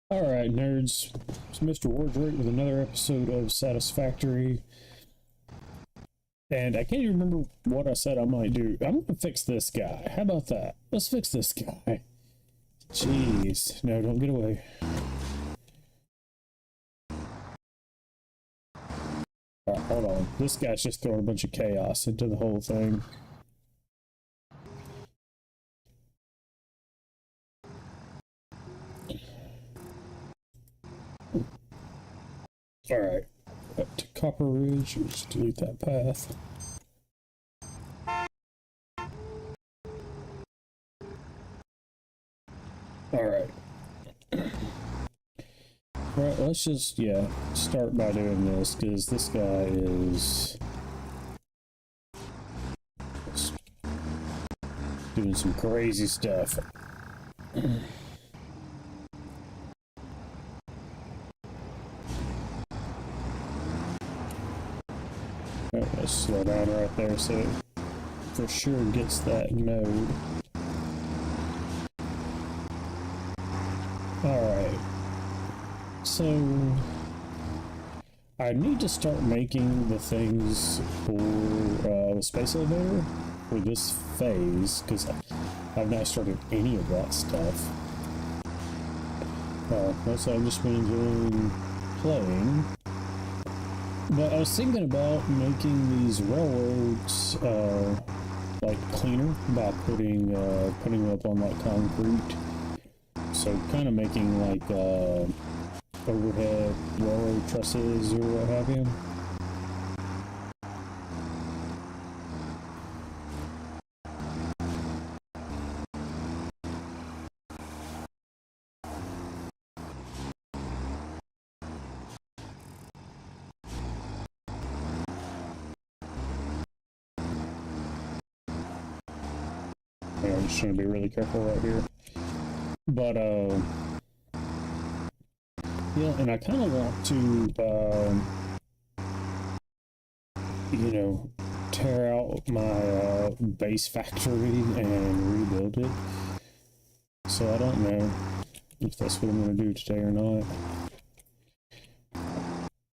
Alright, nerds. It's Mr.Wardrake with another episode of Satisfactory. And I can't even remember what I said I might do. I'm gonna fix this guy. How about that? Let's fix this guy. Jeez. No, don't get away. Alright, hold on. This guy's just throwing a bunch of chaos into the whole thing. Alright, up to Copper Ridge. Let's delete that path. Alright. Alright, let's just, start by doing this, because this guy is doing some crazy stuff. Let's slow down right there so it for sure gets that node. Alright. So I need to start making the things for the space elevator for this phase, because I've not started any of that stuff. So I've just been enjoying playing. But I was thinking about making these railroads like cleaner by putting them up on like concrete. So kind of making like overhead railroad trusses or what have you. I'm just trying to be really careful right here. But, yeah, and I kind of want to, tear out my base factory and rebuild it. So I don't know if that's what I'm going to do today or not.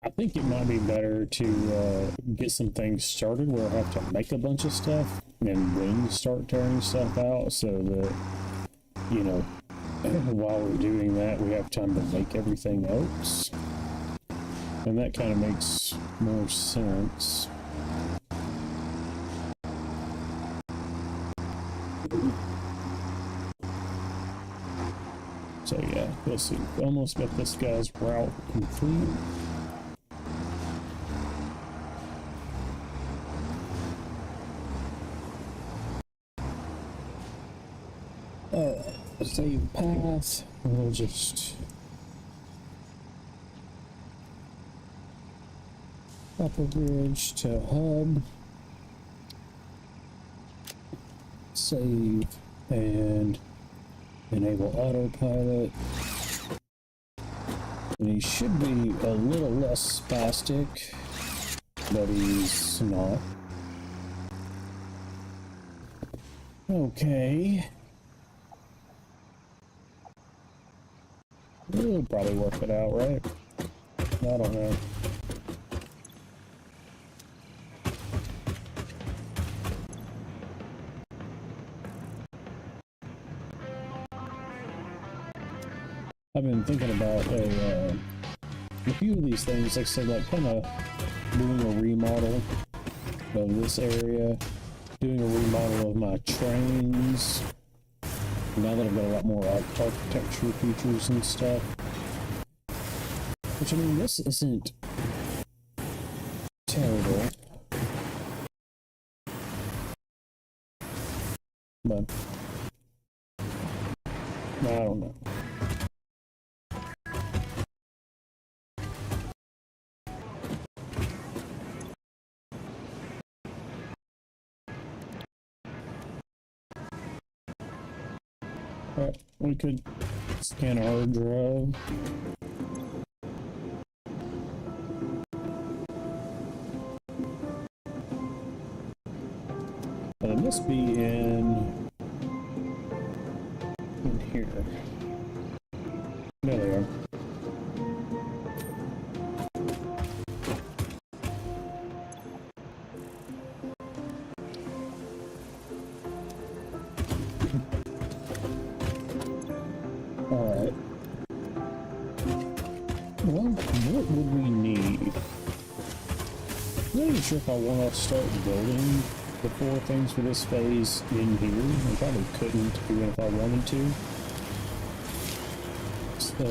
I think it might be better to get some things started where I have to make a bunch of stuff and then start tearing stuff out, so that, while we're doing that, we have time to make everything else. And that kind of makes more sense. So yeah, let's see. Almost got this guy's route complete. Save path. We'll just up a bridge to hub. Save and enable autopilot. And he should be a little less spastic, but he's not. Okay. We'll probably work it out, right? I don't know. I've been thinking about a few of these things, like I said, like kind of doing a remodel of this area, doing a remodel of my trains. Now that I've got a lot more architecture features and stuff. Which, I mean, this isn't terrible. But I don't know. We could scan our drive. But it must be in here. There they are. well, what would we need? I'm not even sure if I want to start building the 4 things for this phase in here. I probably couldn't, even if I wanted to. So,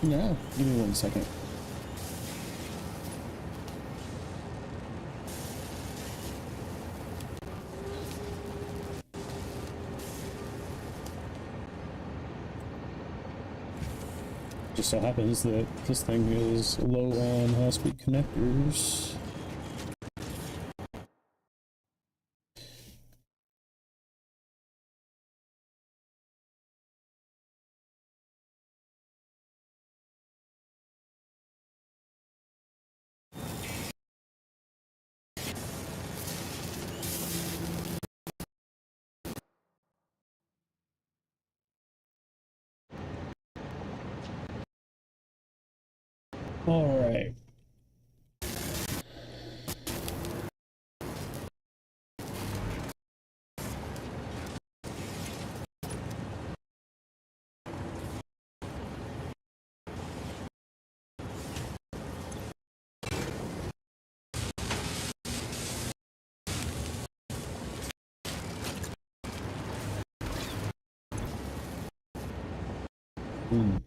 yeah, give me 1 second. Just so happens that this thing is low on high-speed connectors. All right.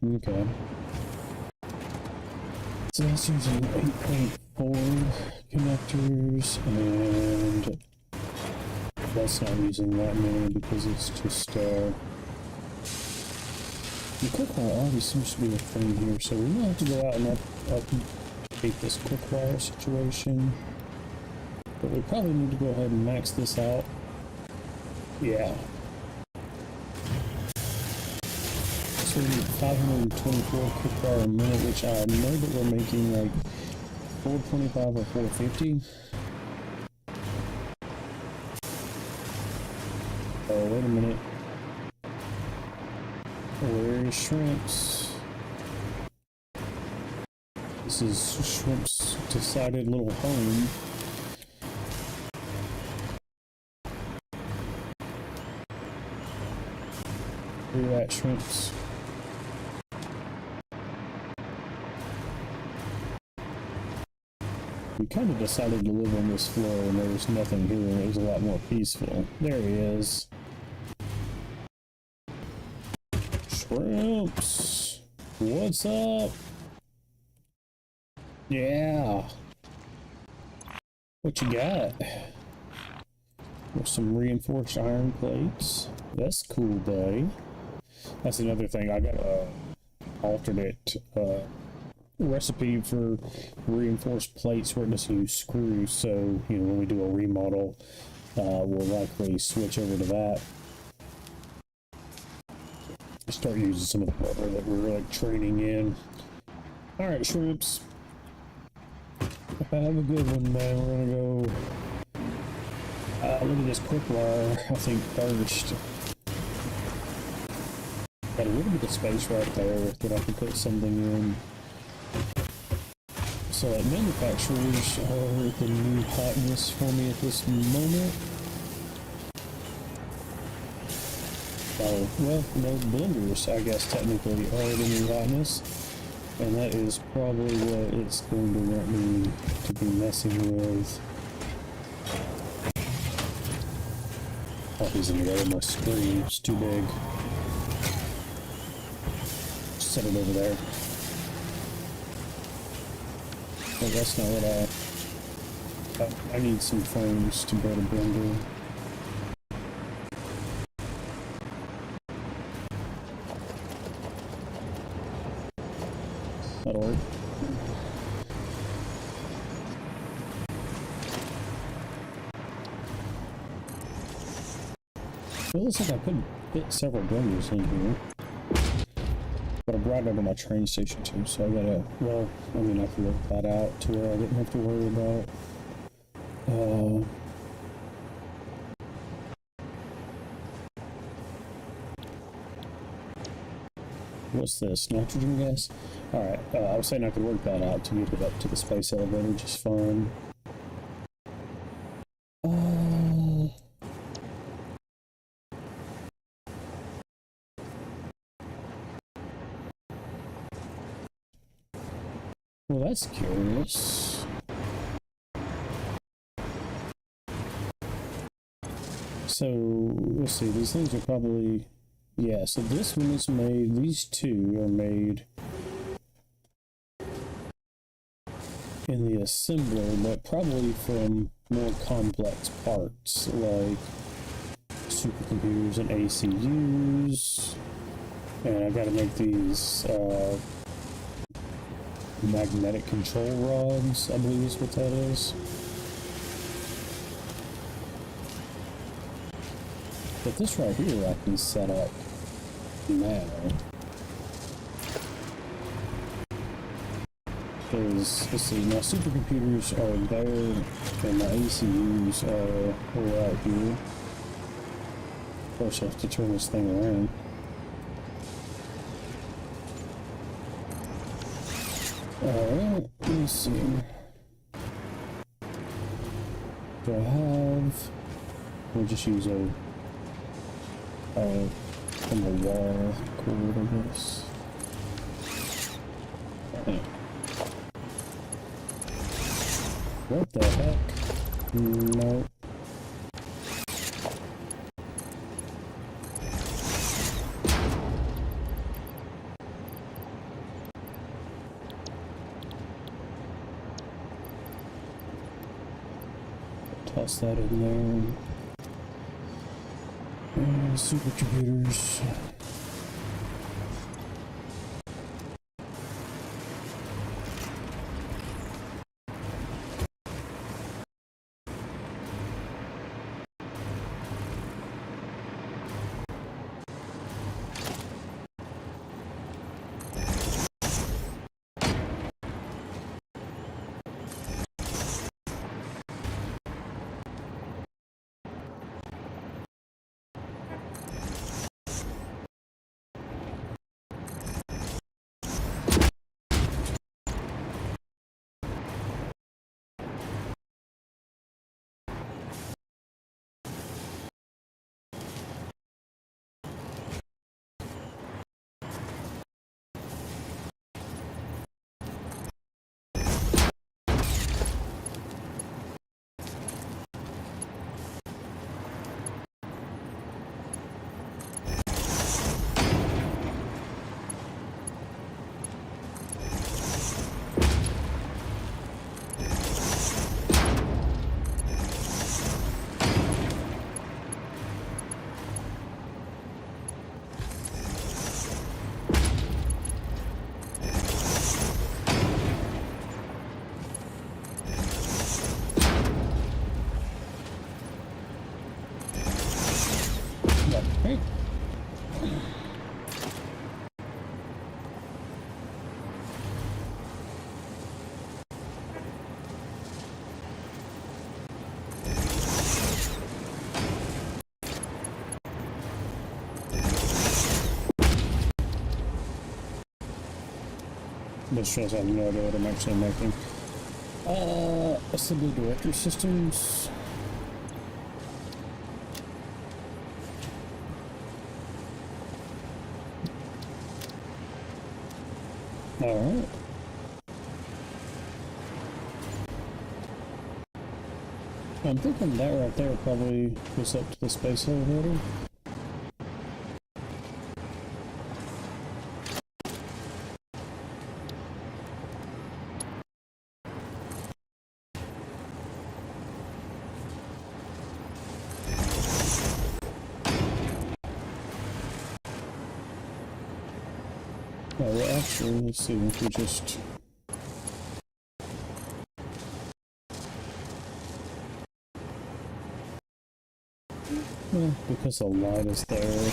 Okay. So that's using 8.4 connectors, and that's not using that many because it's just, the quick wire already seems to be a thing here, so we might have to go out and update this quick wire situation. But we probably need to go ahead and max this out. Yeah. So we need 524 quick wire a minute, which I know that we're making like 425 or 450. Oh, wait a minute. Where's Shrimp's? This is Shrimp's decided little home. Where you at, Shrimp's? We kind of decided to live on this floor and there was nothing here and it was a lot more peaceful. There he is. Shrimps! What's up? Yeah. What you got? With some reinforced iron plates. That's cool, buddy. That's another thing. I got a alternate recipe for reinforced plates where it doesn't use screws, so you know when we do a remodel we'll likely switch over to that. Start using some of the rubber that we're like training in. Alright, Shrimps, have a good one, man. We're gonna go look at this quick wire, I think, first. Got a little bit of space right there that I can put something in. So like manufacturers are the new hotness for me at this moment. Oh, well, no, blenders, I guess, technically are the new hotness. And that is probably what it's going to want me to be messing with. Oh, he's in the way of my screen. It's too big. Set it over there. But that's not what I need some frames to build a blender. That'll work. It looks like I could fit several blenders in here. But I'm right over my train station too, so I gotta, well, I mean, I can work that out to where I didn't have to worry about, what's this, nitrogen gas? Alright, I was saying I could work that out to get it up to the space elevator just fine. Well, that's curious. So, let's see, these things are probably... Yeah, so this one is made, these two are made in the assembler, but probably from more complex parts, like supercomputers and ACUs. And I gotta make these, magnetic control rods, I believe is what that is. But this right here I can set up now. Because, let's see, my supercomputers are there and my ACUs are right here. Of course I have to turn this thing around. Alright, let's see. Do I have... We'll just use a from the wall cord, I guess. What the heck? No. Toss that in there. Supercomputers. Okay. This shows I have no idea what I'm actually making. Assembly director systems. Alright. I'm thinking that right there probably goes up to the space elevator. Well, actually, let's see if we just... Well, because the light is there.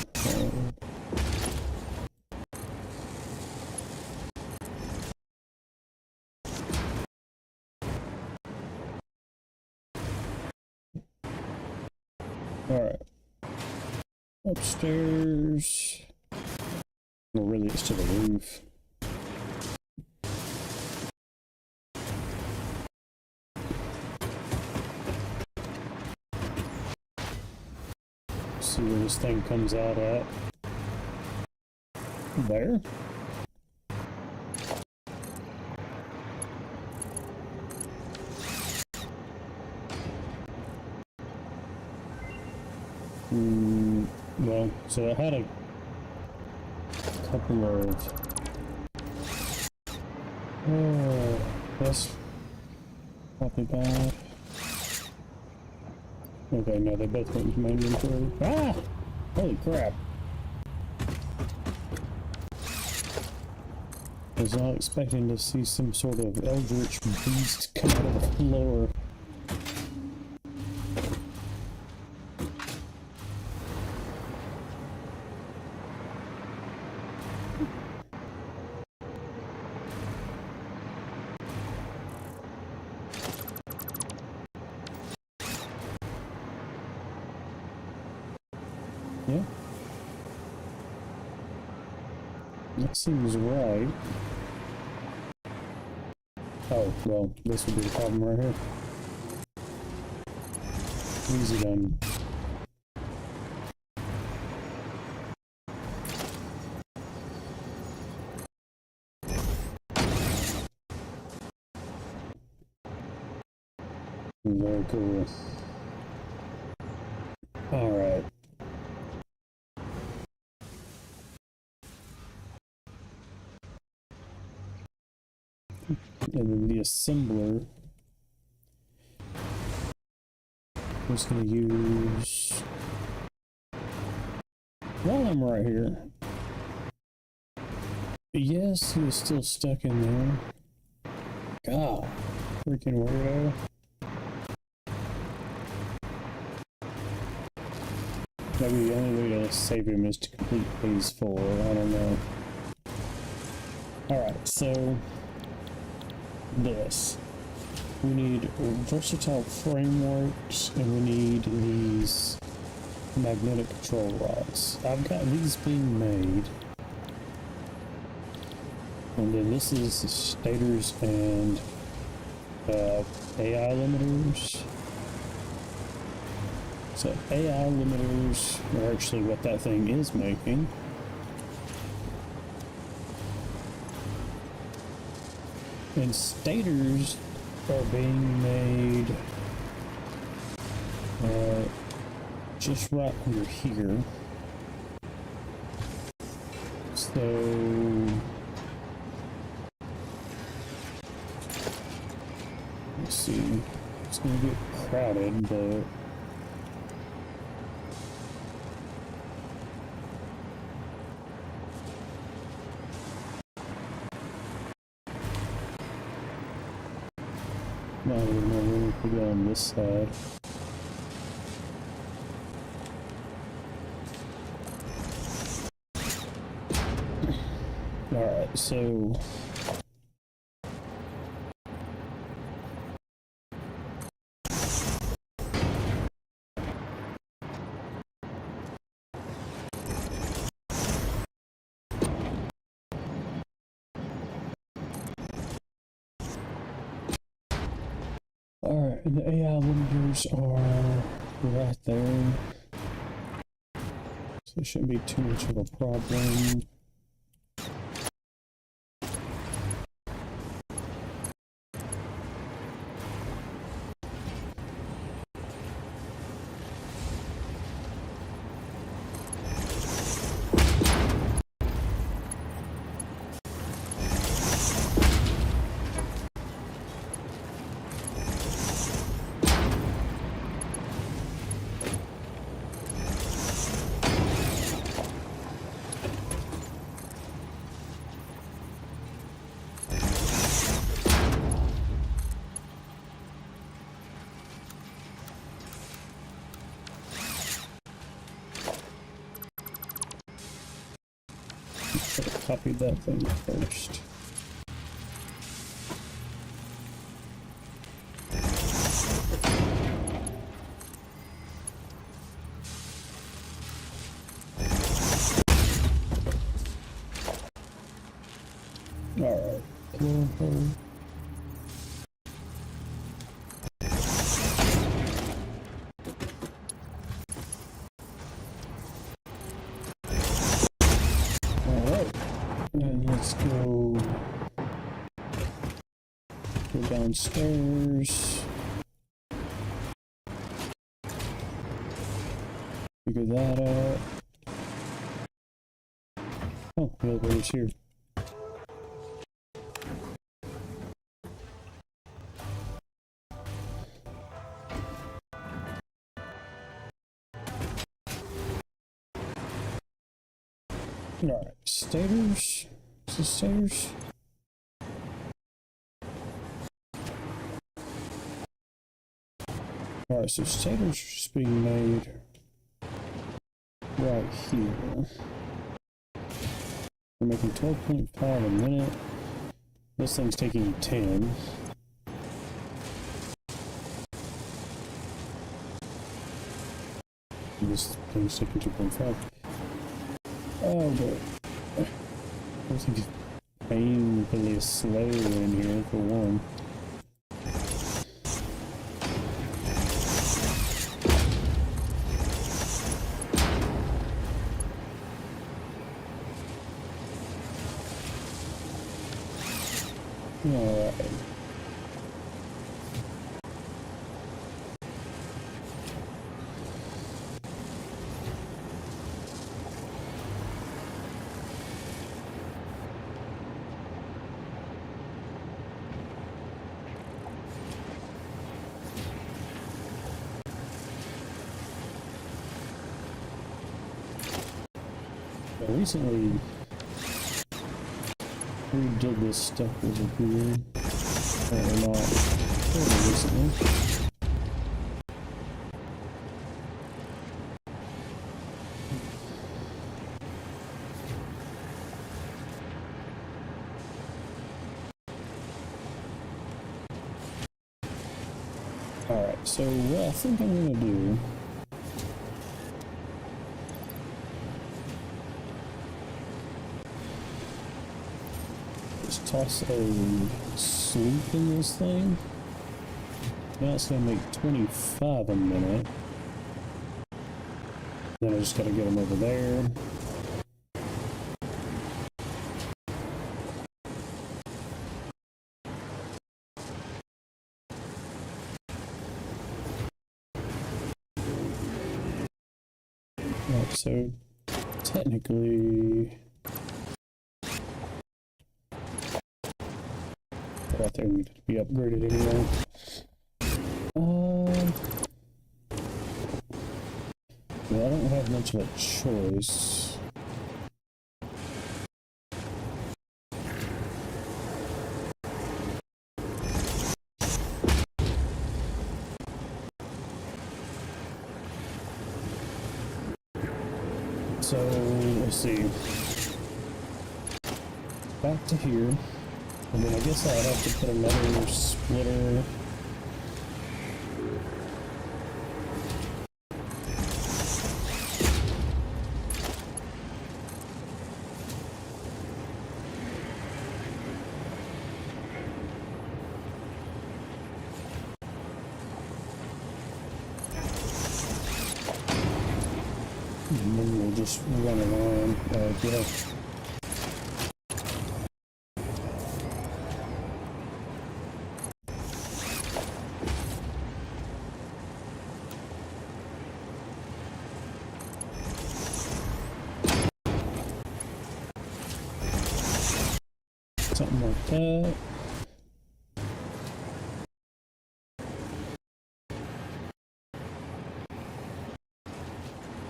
Alright. Upstairs. Well, really, it's to the roof. See where this thing comes out at. There. Well, so I had a couple of... Oh, that's probably bad. Okay, no, they both went into my inventory. Ah! Holy crap. I was not expecting to see some sort of eldritch beast come out of the floor. Yeah. That seems right. Oh, well, this would be the problem right here. Easy done. Very cool. Alright. And then the assembler I'm just going to use... While I'm right here... Yes, he is still stuck in there. God, freaking weirdo. Maybe the only way to save him is to complete phase 4, I don't know. Alright, so... This. We need versatile frameworks, and we need these magnetic control rods. I've got these being made. And then this is stators and AI limiters. So AI limiters are actually what that thing is making. And stators are being made just right under here. So let's see, it's gonna get crowded, but not really more room to go on this side. Alright, so alright, the AI limiters are right there. So it shouldn't be too much of a problem. Copy that thing first. Alright. And let's go downstairs. Because figure that out. Oh, the elevator's here. Alright, stators. Is this stators? Alright, so stators are just being made right here. We're making 12.5 a minute. This thing's taking 10. This thing's taking 2.5. Oh, but everything is painfully slow in here for one. Alright. I recently redid this stuff over here. Or not totally recently. Alright, so what I think I'm gonna do is toss a sweep in this thing. Now it's gonna make 25 a minute. Then I just gotta get them over there. Right, so technically right there needed to be upgraded anyway. Well, I don't have much of a choice. So, let's see. Back to here. And then I guess I'll have to put another splitter. And then we'll just run around. Yeah. Something like that.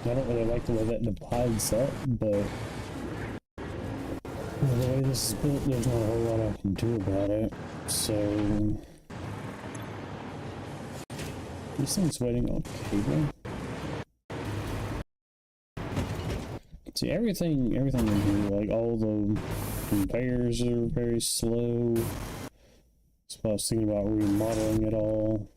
I don't really like the way that divides up, but the way this is built, there's not a whole lot I can do about it. So this thing's waiting on cable. See, everything in here, like all the conveyors are very slow. So I was thinking about remodeling it all.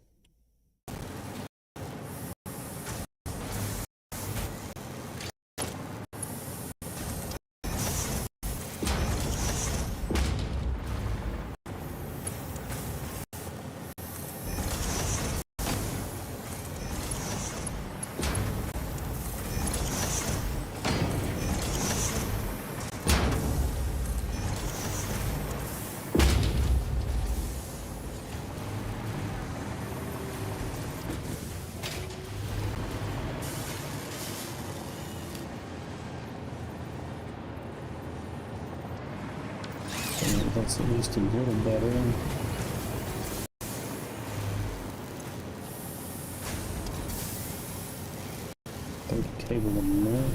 that's at least a little better. Third cable in a minute.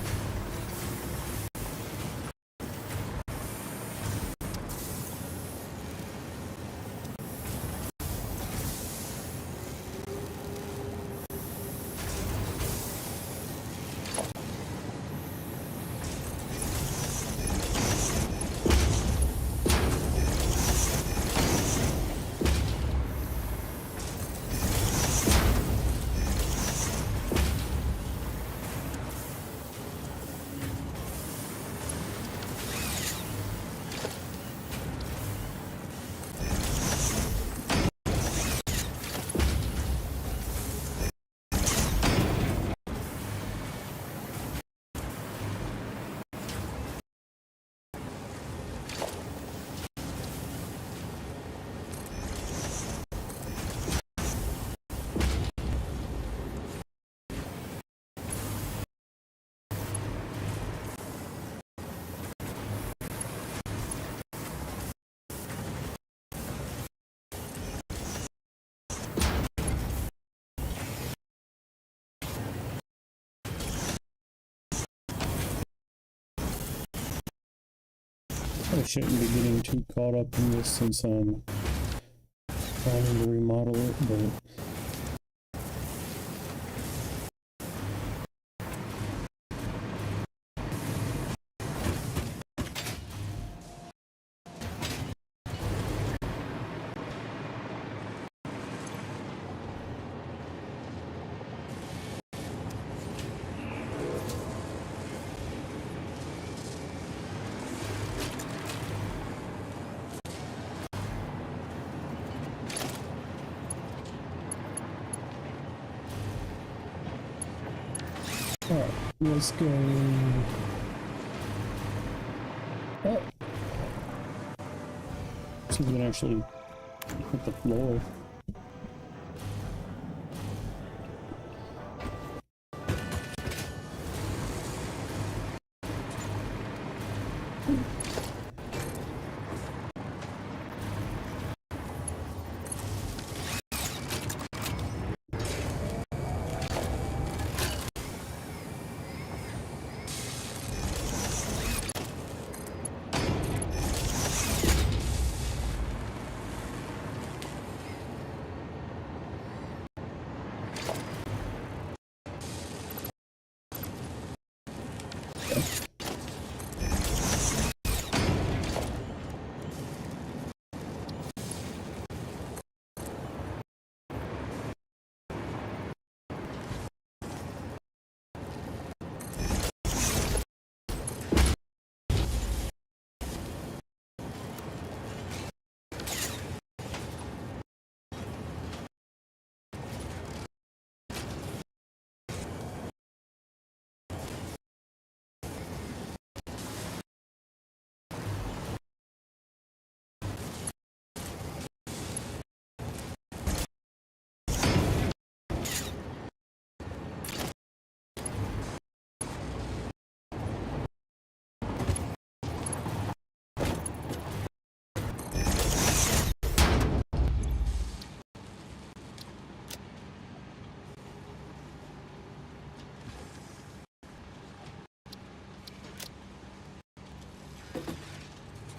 I shouldn't be getting too caught up in this since I'm trying to remodel it, but alright, let's go. Oh. See if we can actually hit the floor.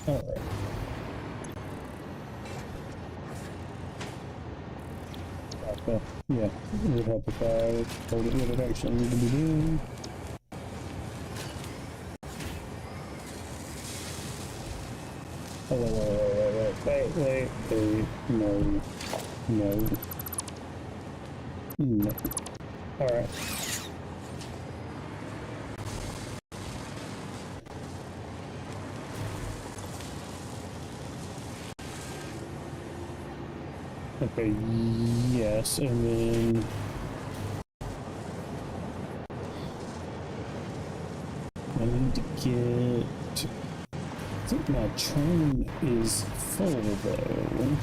Alright. Okay. Yeah, it would help if I told it what it actually needed to be doing. Oh, wait, no. No. Alright. Okay, yes, and then I need to get, I think my train is full though.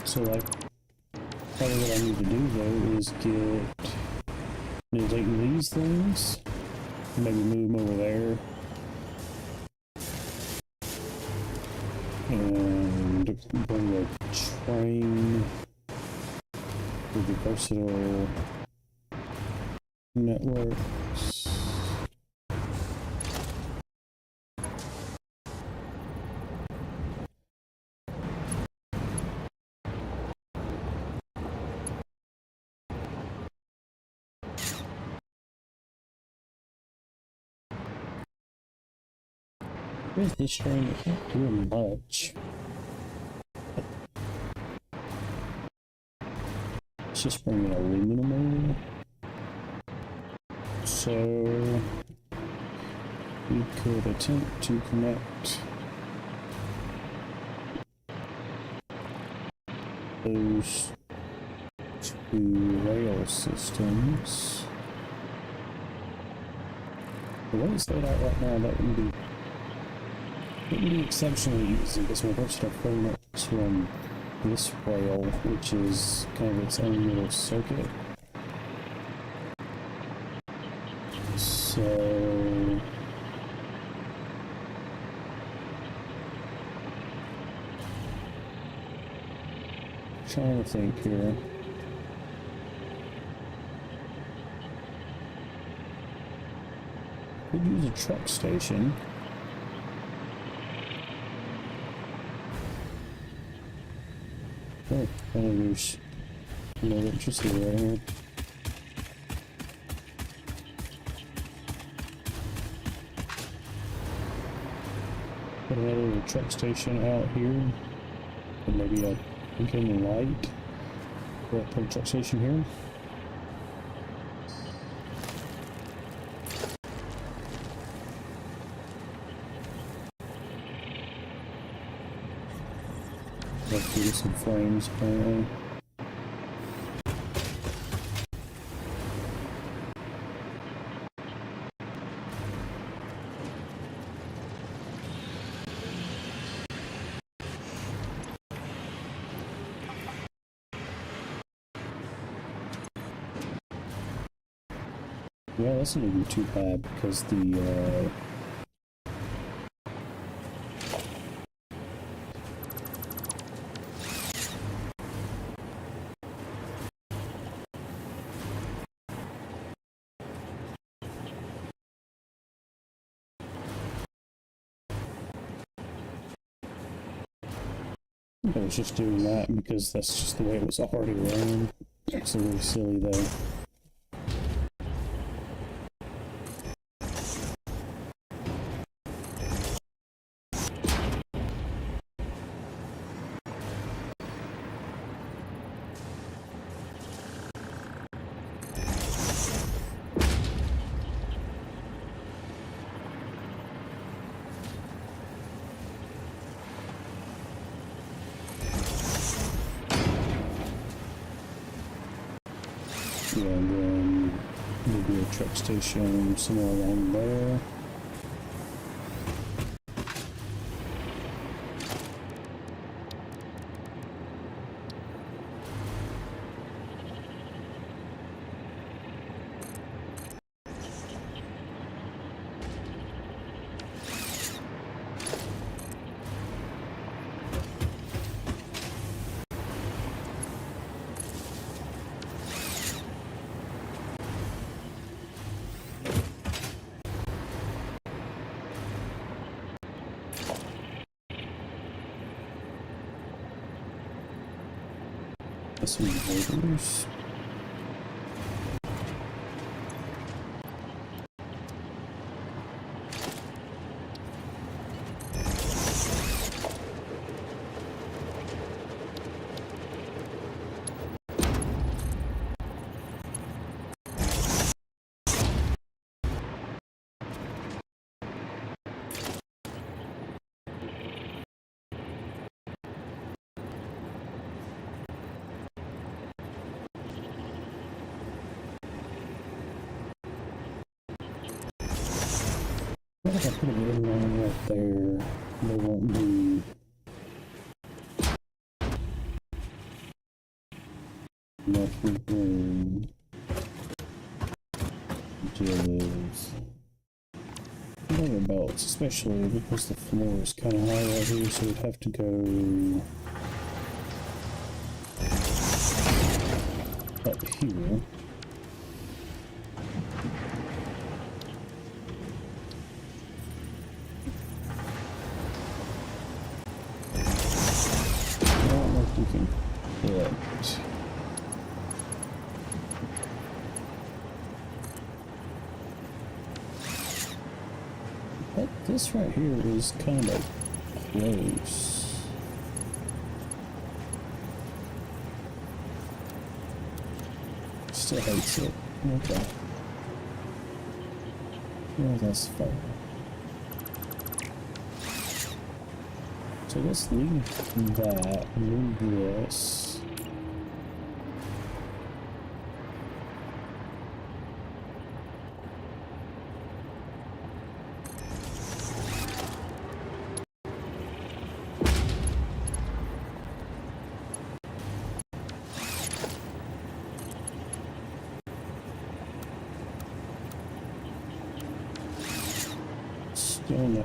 So like, probably what I need to do though is need to take these things, maybe move them over there. And bring a train with the versatile networks. Where's this train? It's not doing much. Let's just bring in aluminum. So we could attempt to connect those two rail systems. The way it's laid out right now, that wouldn't be exceptionally easy because we're first to frame it from this rail, which is kind of its own little circuit. So trying to think here. Could use a truck station. Oh, there's no electricity right here. Put another truck station out here. And maybe a blinking light. Put a truck station here. Let's do some flames apparently. Yeah, that's not even too bad because the I was just doing that because that's just the way it was already ran. It's really silly though. Yeah, and then maybe a truck station somewhere along there. Some motors. What if I put a little line right there? There won't be enough room to live. I'm going belts, especially because the floor is kind of high right here, so we'd have to go up here. I don't know if we can hit. But this right here is kind of close. Still hates it. Okay. Well, that's fine. So let's leave that and move this. Still no.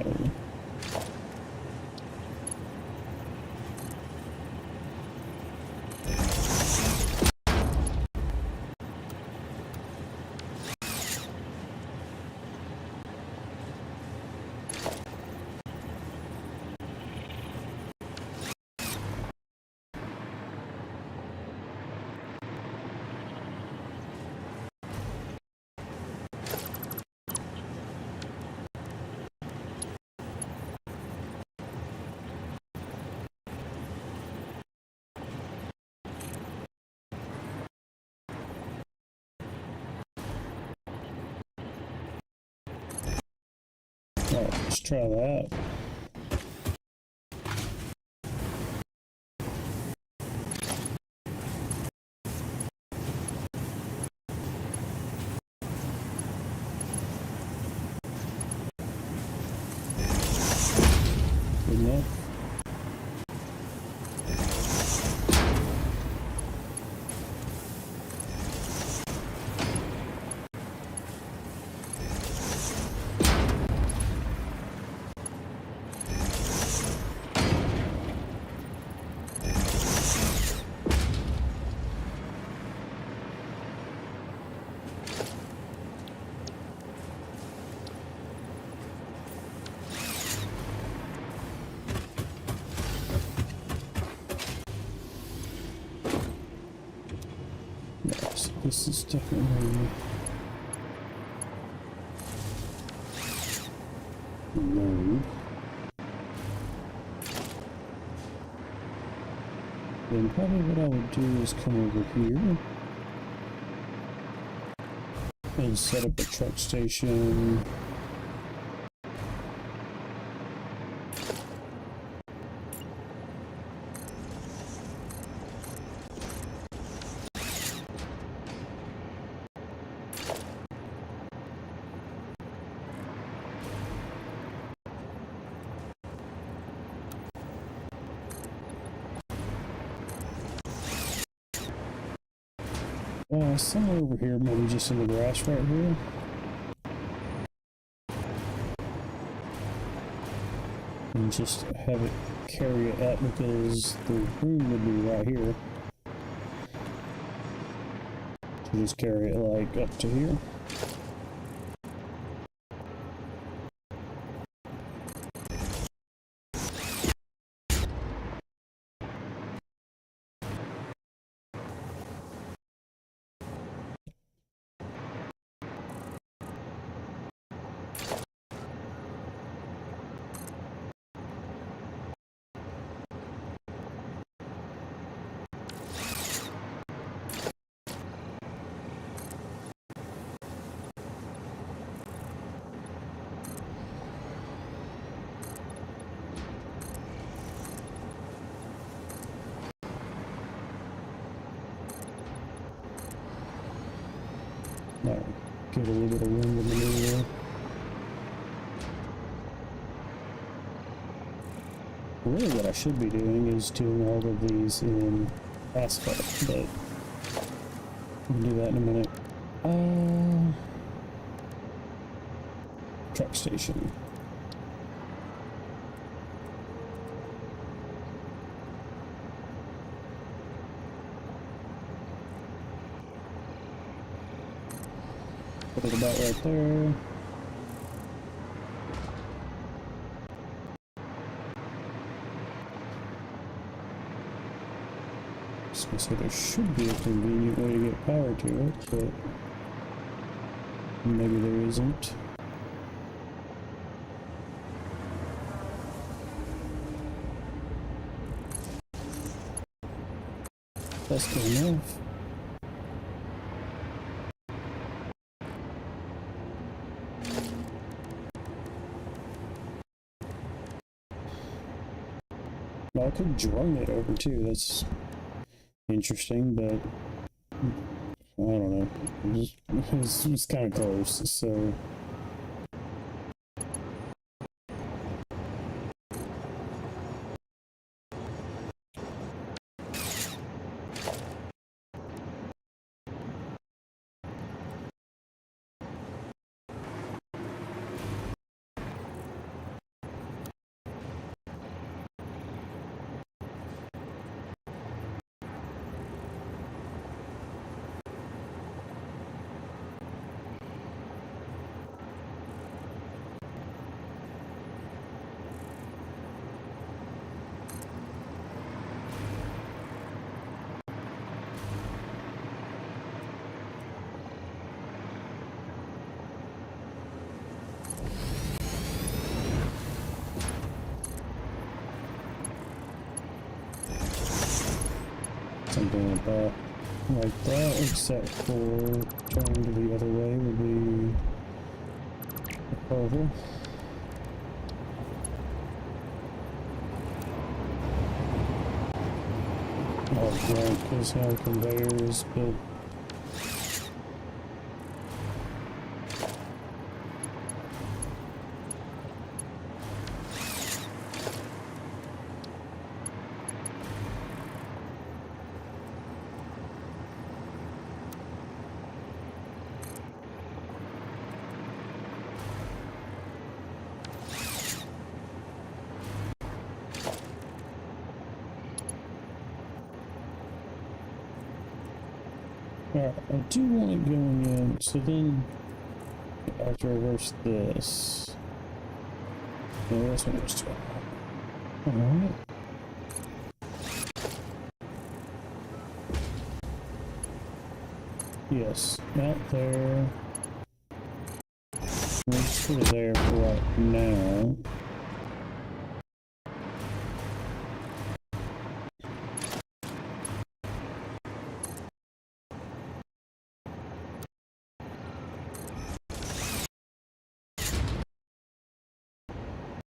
Alright, let's try that. Good enough. Yes, this is definitely load. Then probably what I would do is come over here and set up a truck station. Somewhere over here, maybe just in the grass right here. And just have it carry it up because the room would be right here. So just carry it like up to here. Now, give it a little bit of room to maneuver. Really what I should be doing is doing all of these in asphalt, but we'll do that in a minute. Truck station. Put it about right there. So there should be a convenient way to get power to it, but maybe there isn't. That's good enough. Well, I could drone it over too. That's interesting, but I don't know. It's kind of close, so. Something like that, except for turning to the other way would be over. Oh, right, because now conveyor is built. Alright, I do want it going in, so then I have to reverse this. No, that's what it's doing. Alright. Yes, out there. We'll just put it there for right now.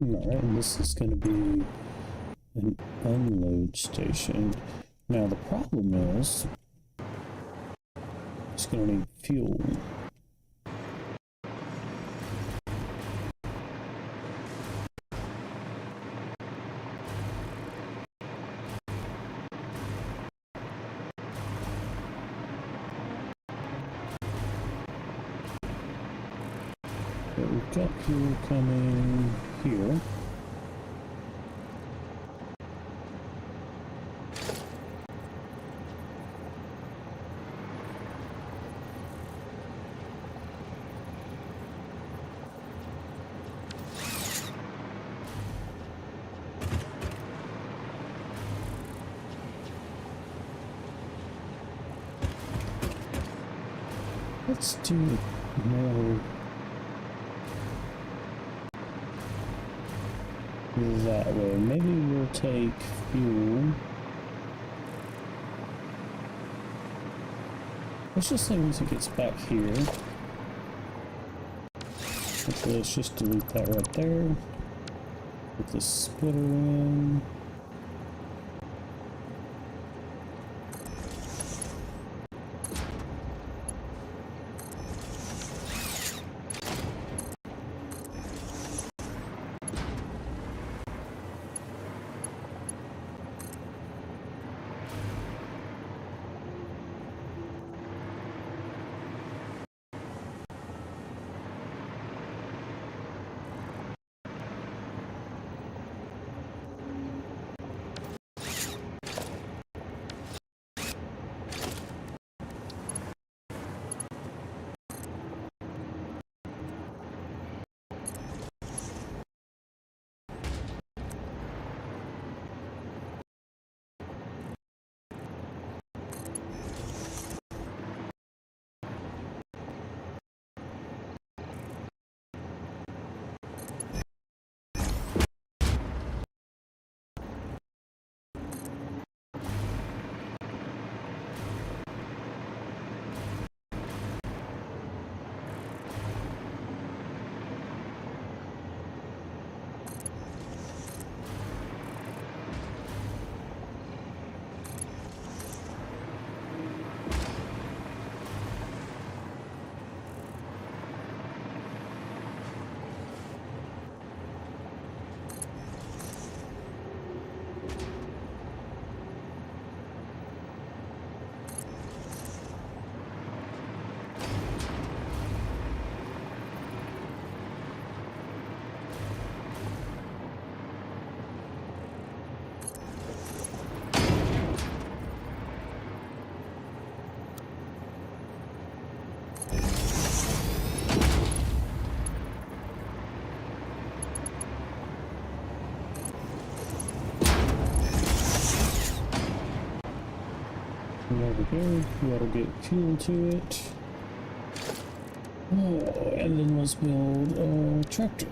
Alright, and this is going to be an unload station. Now the problem is, it's going to need fuel. So we've got fuel coming here. Let's do more that way. Maybe we'll take fuel. Let's just say once it gets back here. Okay, let's just delete that right there. Put the splitter in. There we go. That'll get fuel to it. Oh, and then let's build a tractor.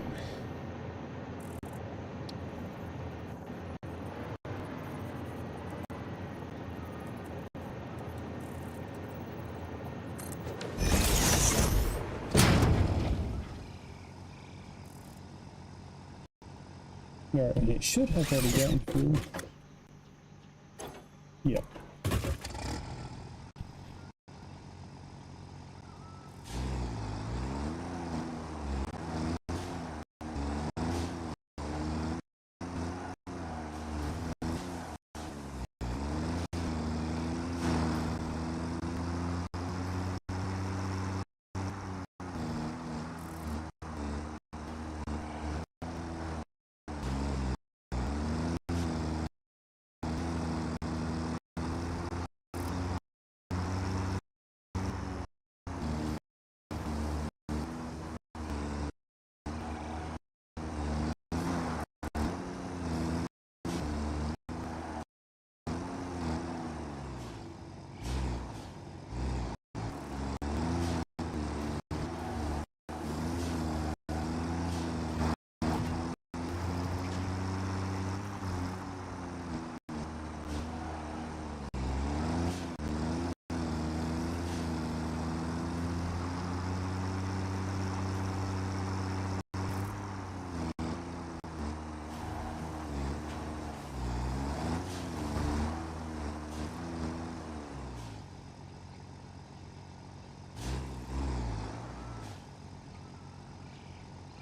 Alright, and it should have already gotten fuel. Yep.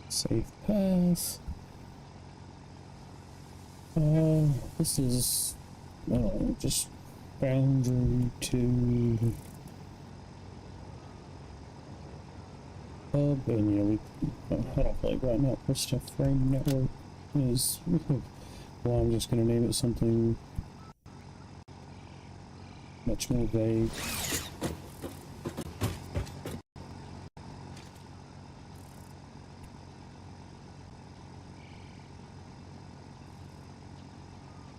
Safe path. This is just boundary to hub, and yeah, we I don't feel like writing out Christopher frame network is. Well, I'm just gonna name it something much more vague.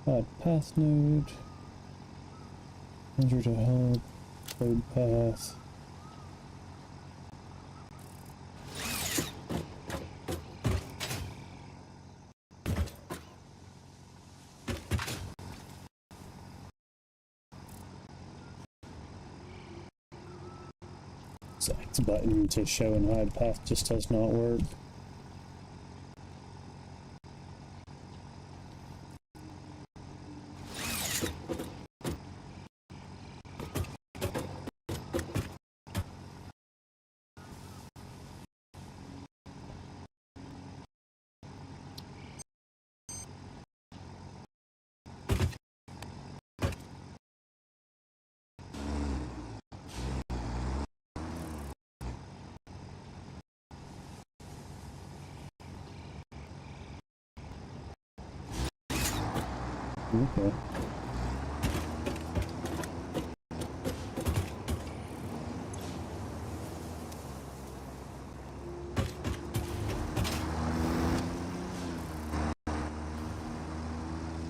Add path node, enter to hub, code path. Select button to show and hide path just does not work. Okay.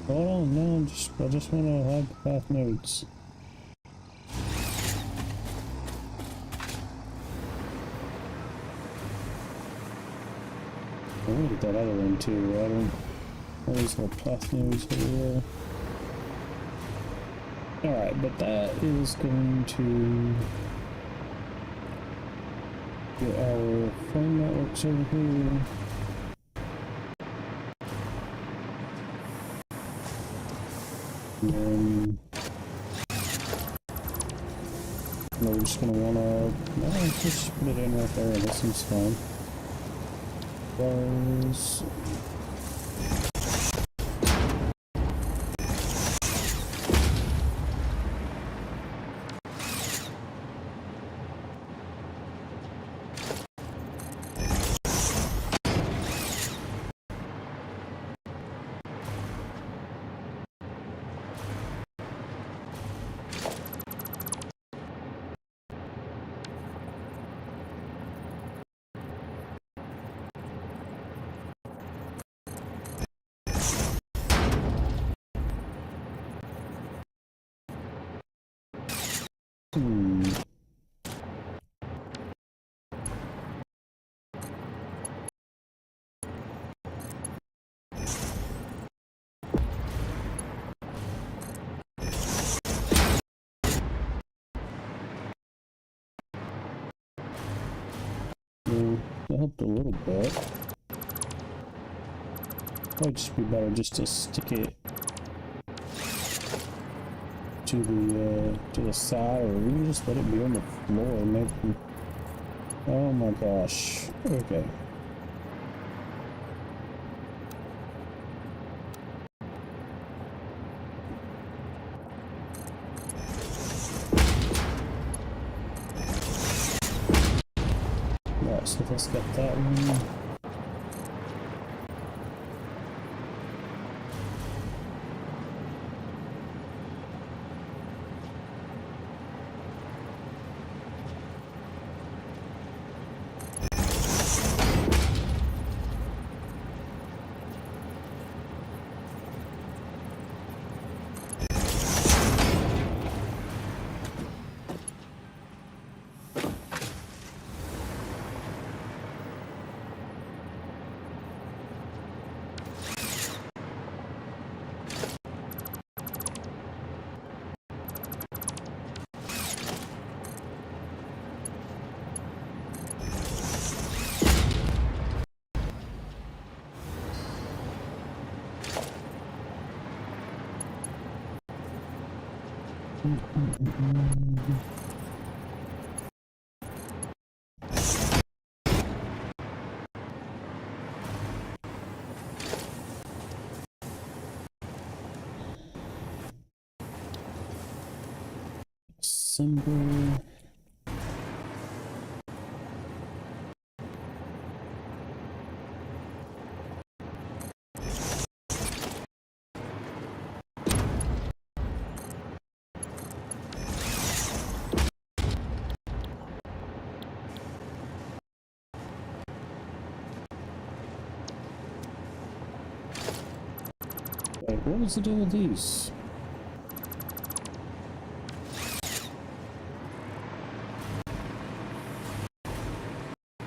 Oh no, I just want to hide the path nodes. I want to get that other one too. I don't. All these little path nodes over there. Alright, but that is going to get our phone networks over here. And then we're just going to want to, no, just put it in right there. That seems fine. Those. helped a little bit. Might just be better just to stick it to the side, or even just let it be on the floor. Maybe. Oh my gosh. Okay. Right, so let's get that one. Symbol. Wait, what was the deal with these?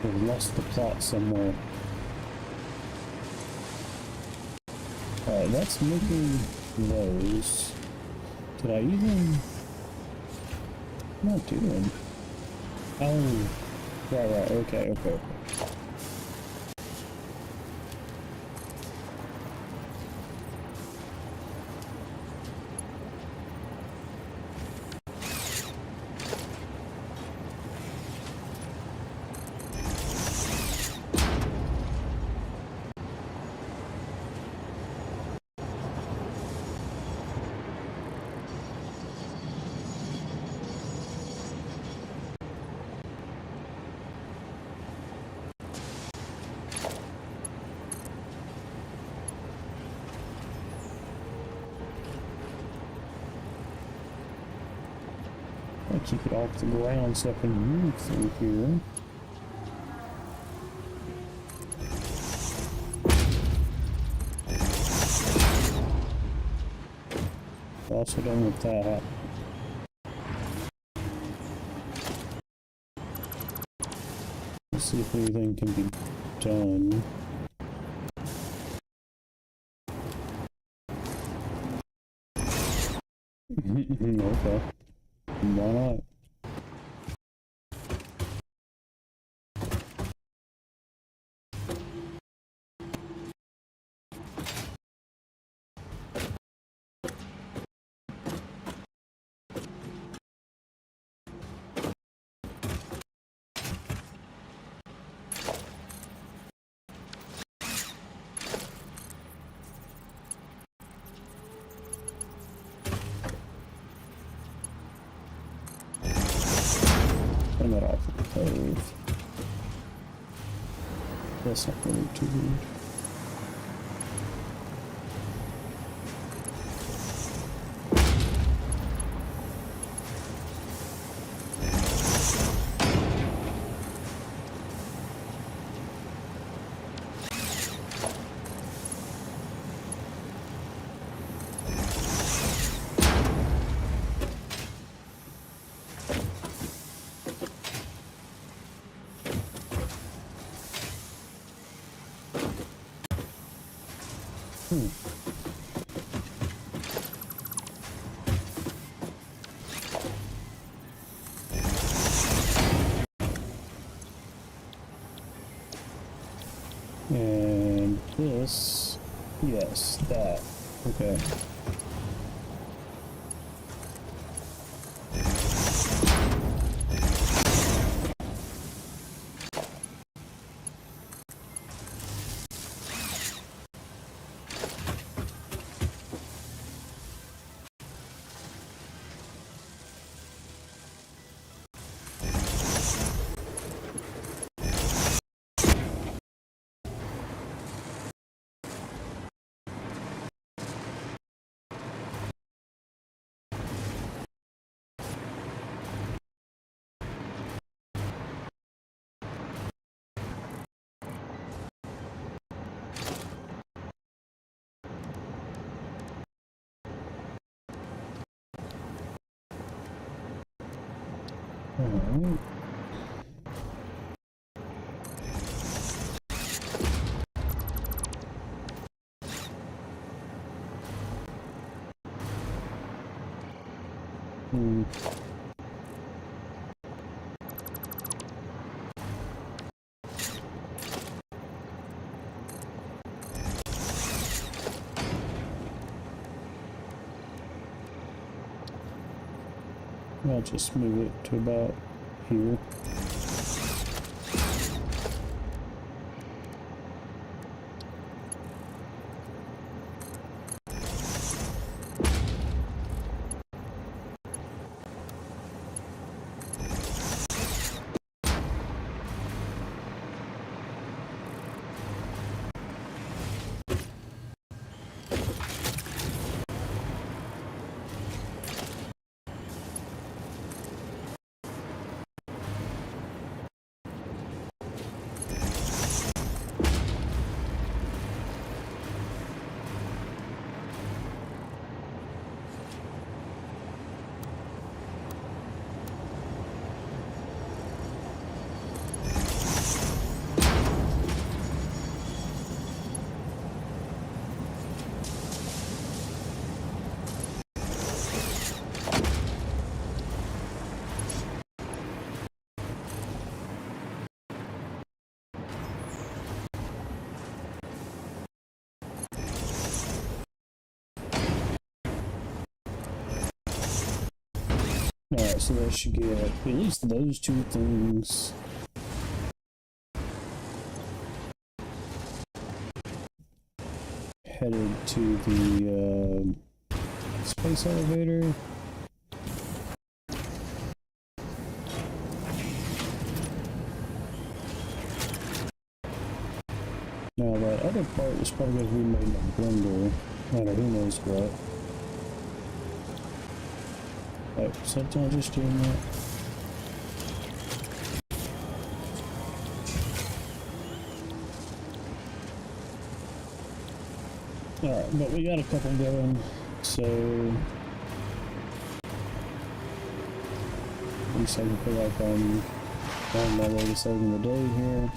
We've lost the plot somewhere. Alright, that's making those. Did I even... not doing? Oh, right, okay. I'll keep it off the ground so I can move through here. Also done with that. Let's see if anything can be done. Okay. Why not? Turn that off the cove. That's not really too weird. Yes, that. Okay. Alright. I'll just move it to about here. Alright, so that should get at least those two things. Headed to the space elevator. Now that other part is probably going to be made in a blender, or who knows what. Oh, sometimes just doing that. Alright, but we got a couple going, so at least I can feel like I'm on my way to saving the day here.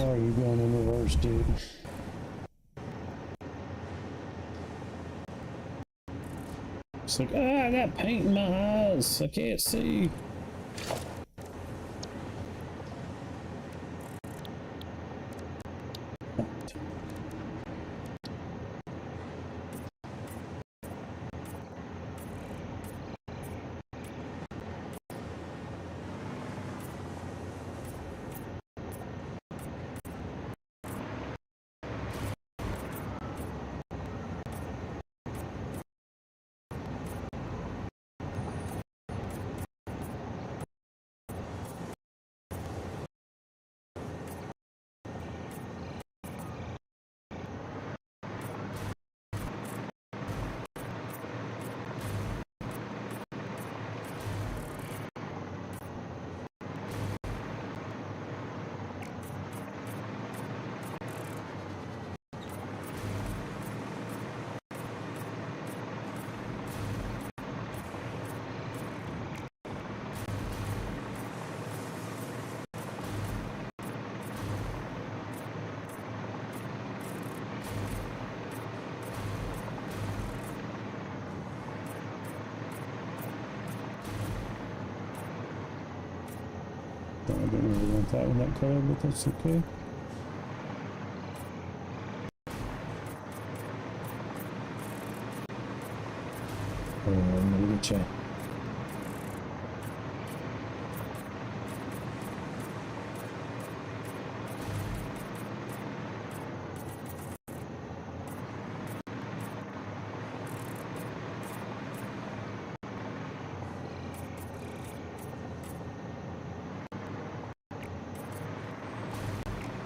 Oh, you're going in reverse, dude. It's like, ah, I got paint in my eyes. I can't see. I don't really want that in that color, but that's okay. I'm gonna get you.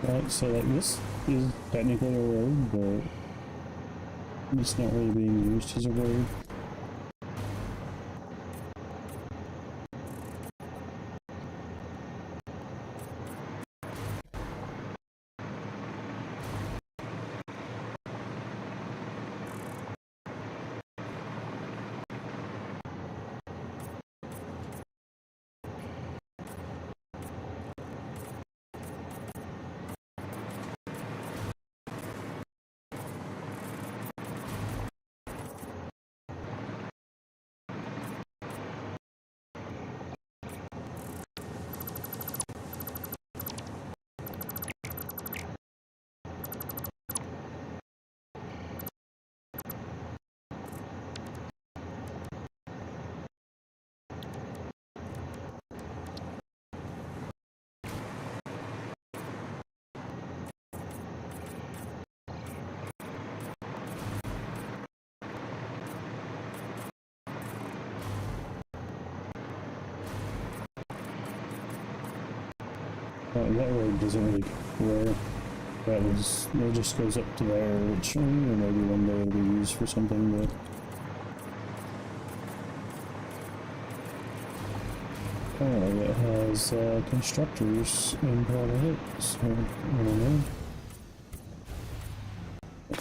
Right, so like this is technically a road, but it's not really being used as a road. That road doesn't really go where it just goes up to there, which maybe one day it'll be used for something, but apparently it has constructors in part of it, so I don't know.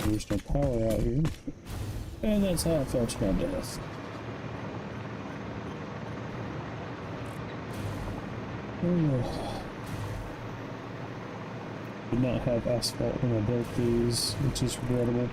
There's no power out here, and that's how I fell to my death. Oh. Did not have asphalt when I built these, which is regrettable.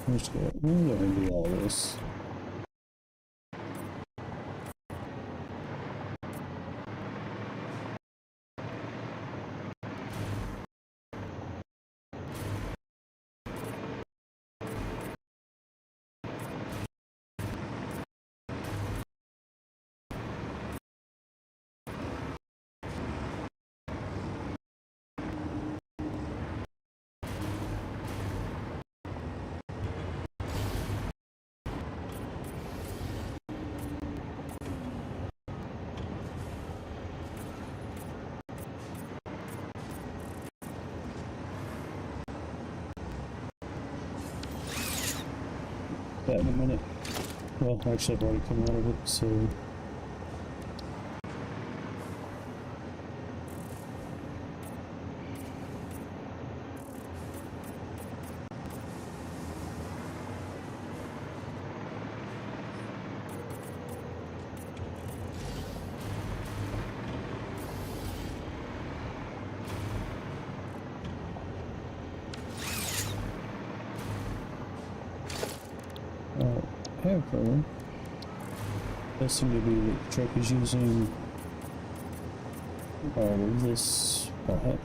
We'll go and do all this. That in a minute. Well, actually I've already come out of it, so... However, does seem to be that the truck is using all of this spot.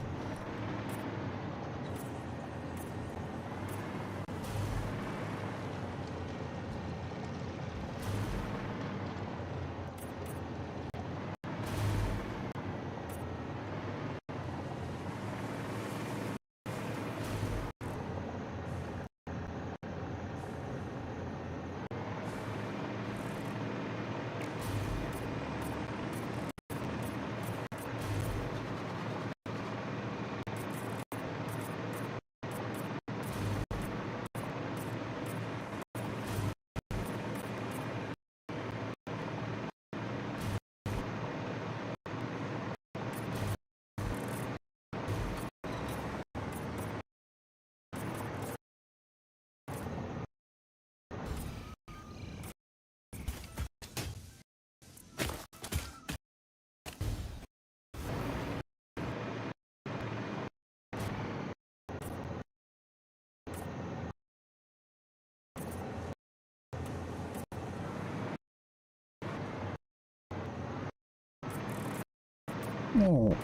Alright.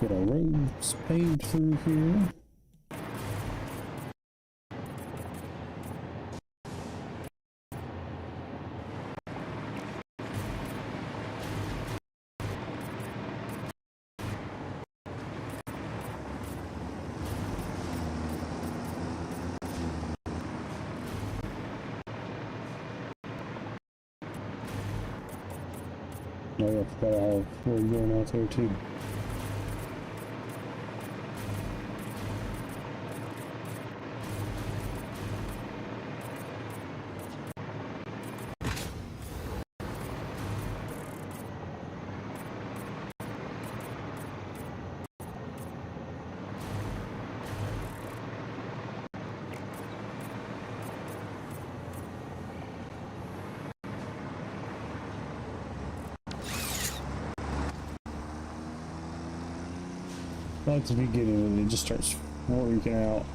Get our roads paved through here. Oh yeah, I forgot I have road going out there too. I like the beginning when it just starts freaking out.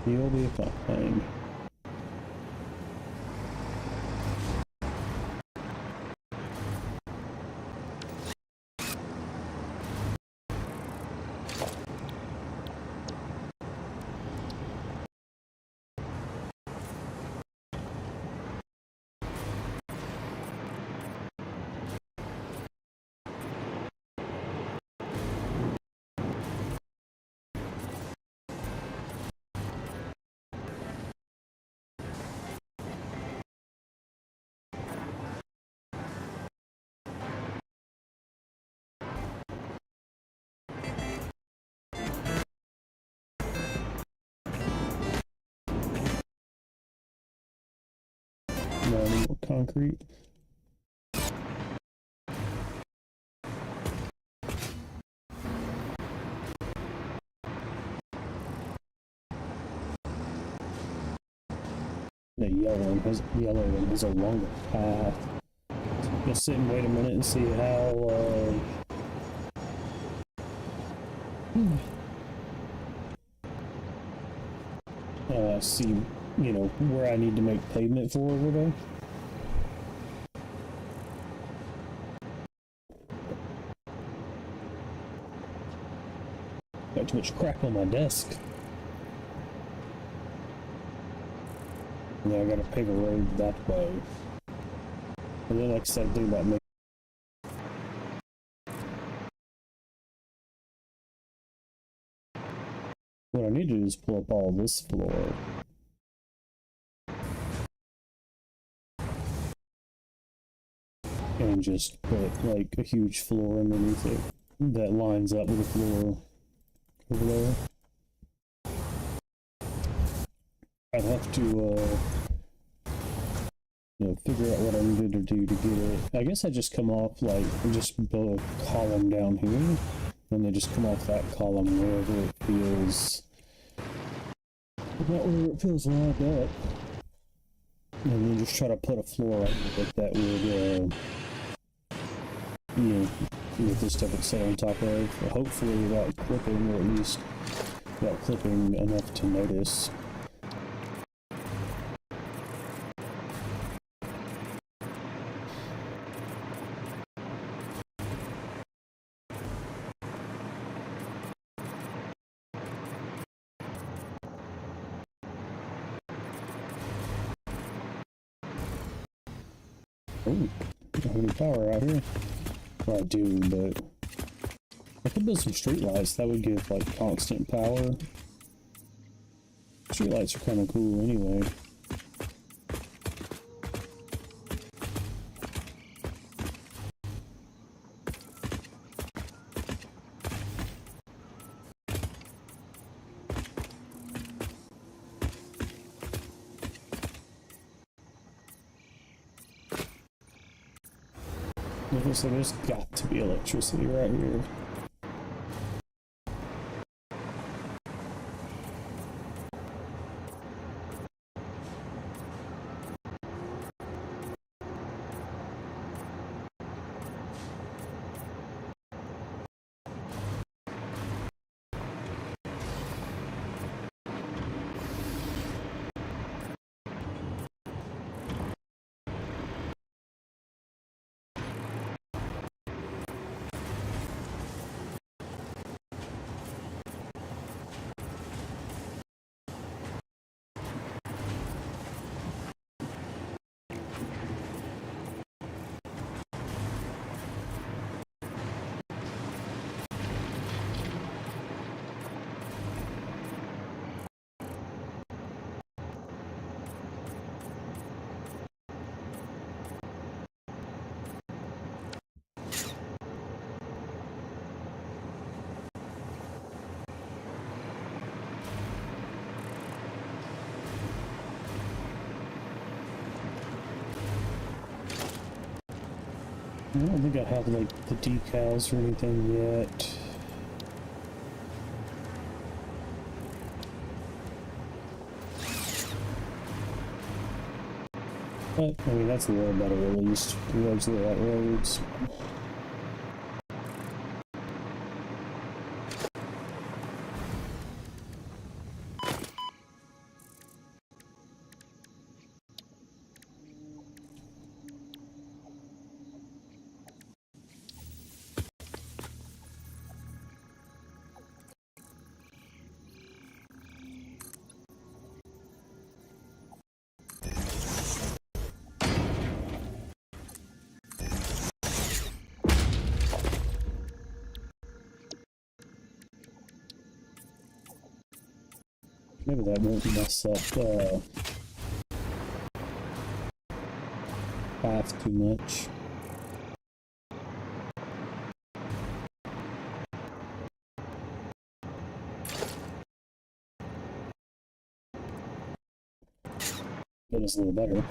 You'll be fine. No more concrete. The yellow one has a longer path. Just sit and wait a minute and see how see, you know, where I need to make pavement for over there. Got too much crap on my desk. And then I gotta pave a road that way. And then, like I said, think about making. What I need to do is pull up all this floor. And just put like a huge floor underneath it that lines up with the floor over there. I'd have to you know, figure out what I needed to do to get it. I guess I just come off like just build a column down here, and then just come off that column wherever it feels, about where it feels lined up, and then just try to put a floor under it that would you know, with this stuff it's set on top of, hopefully without clipping, or at least without clipping enough to notice. Oh, I don't have any power out here. Well, I do, but I could build some streetlights. That would give like constant power. Streetlights are kind of cool anyway. So there's got to be electricity right here. I don't think I have like the decals or anything yet. But, I mean, that's a little better at least. Roads are the right roads. Maybe that won't mess up path too much. But it's a little better.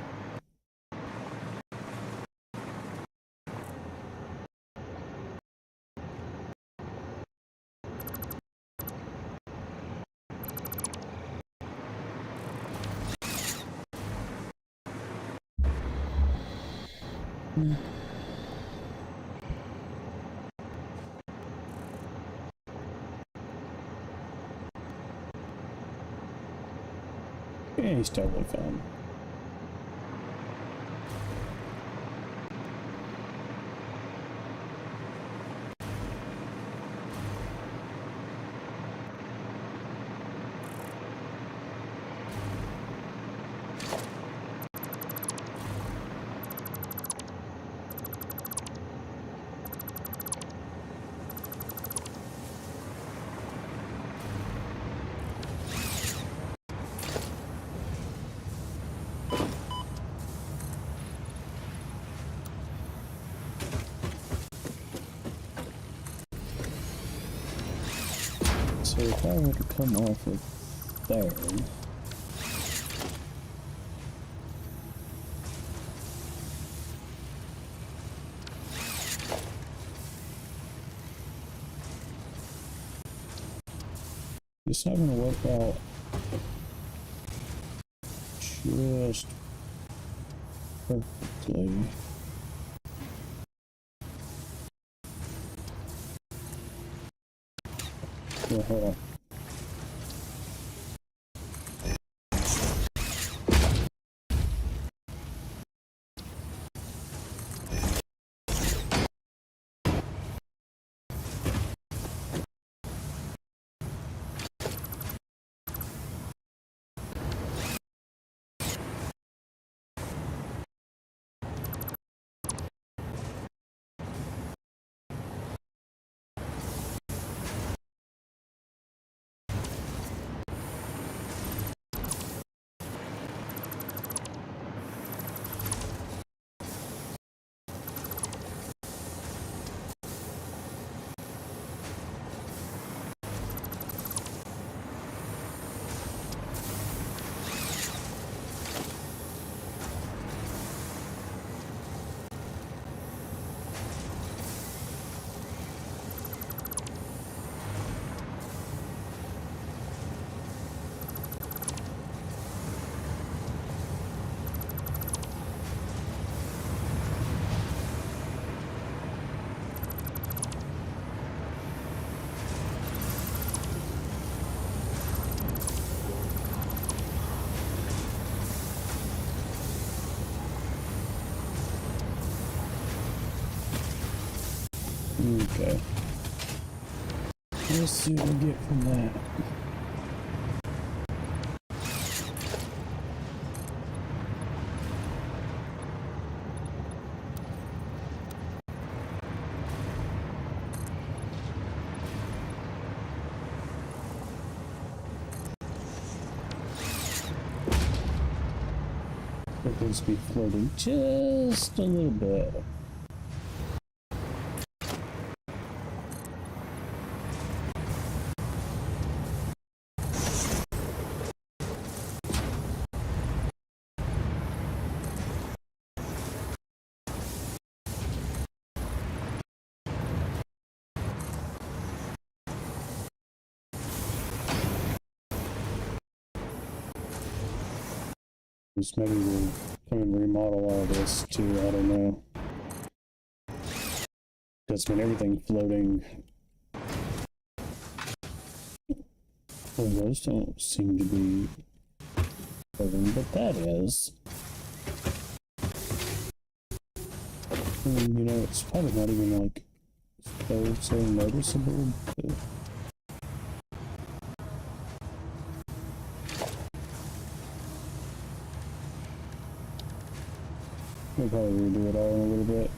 Yeah, he's totally fine. So if I were to come off of there, it's not going to work out just perfectly. Yeah, hold on. Okay. Let's see what we get from that. It needs to be floating just a little bit. Just maybe we'll come and remodel all this too, I don't know. Because when everything floating, well, those don't seem to be floating, but that is. And, you know, it's probably not even like so noticeable, but we'll probably redo it all in a little bit.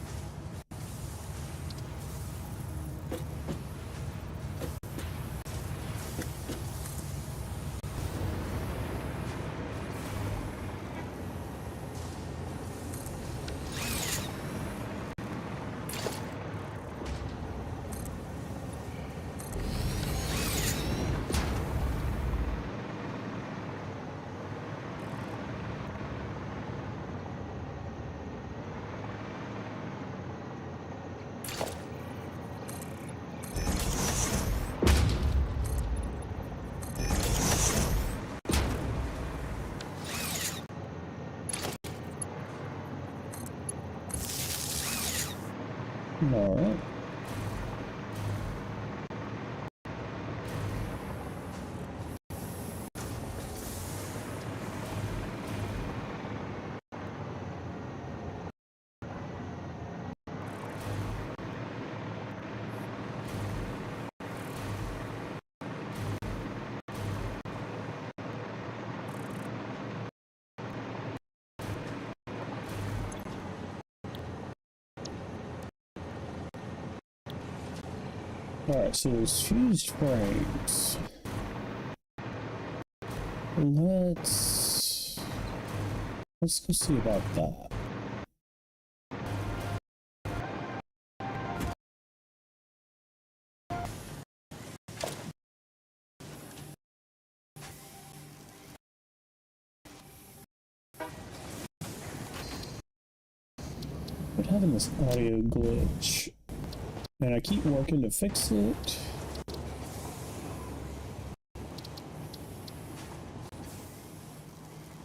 All right. Alright, so there's fused frames. Let's go see about that. But having this audio glitch, and I keep working to fix it.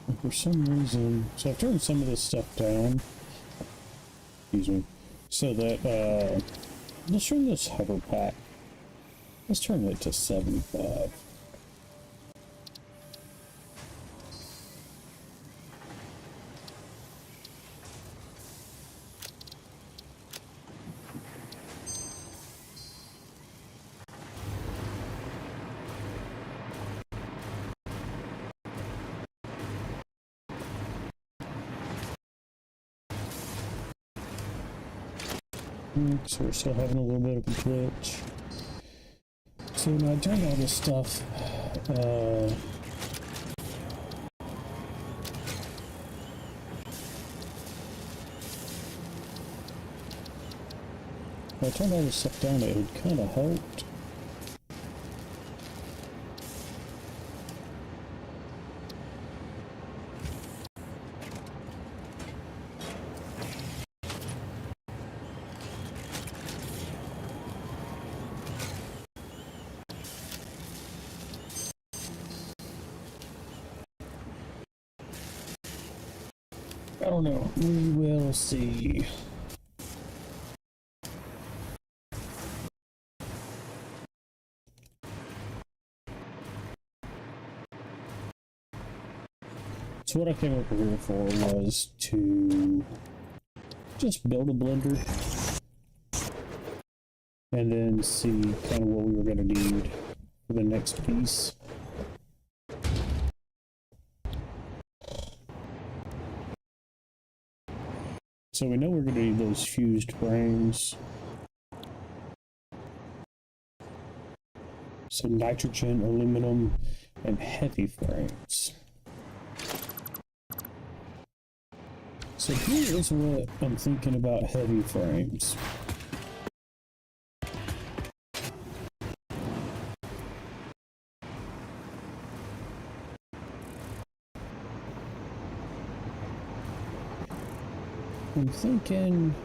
And for some reason, so I've turned some of this stuff down. Excuse me. So that, let's turn this hover pack. Let's turn it to 75. So we're still having a little bit of a glitch. So when I turned all this stuff, when I turned all this stuff down, it had kind of helped. I don't know. We will see. So what I came over here for was to just build a blender and then see kind of what we were going to need for the next piece. So we know we're going to need those fused frames. Some nitrogen, aluminum, and heavy frames. So here is what I'm thinking about heavy frames. I'm thinking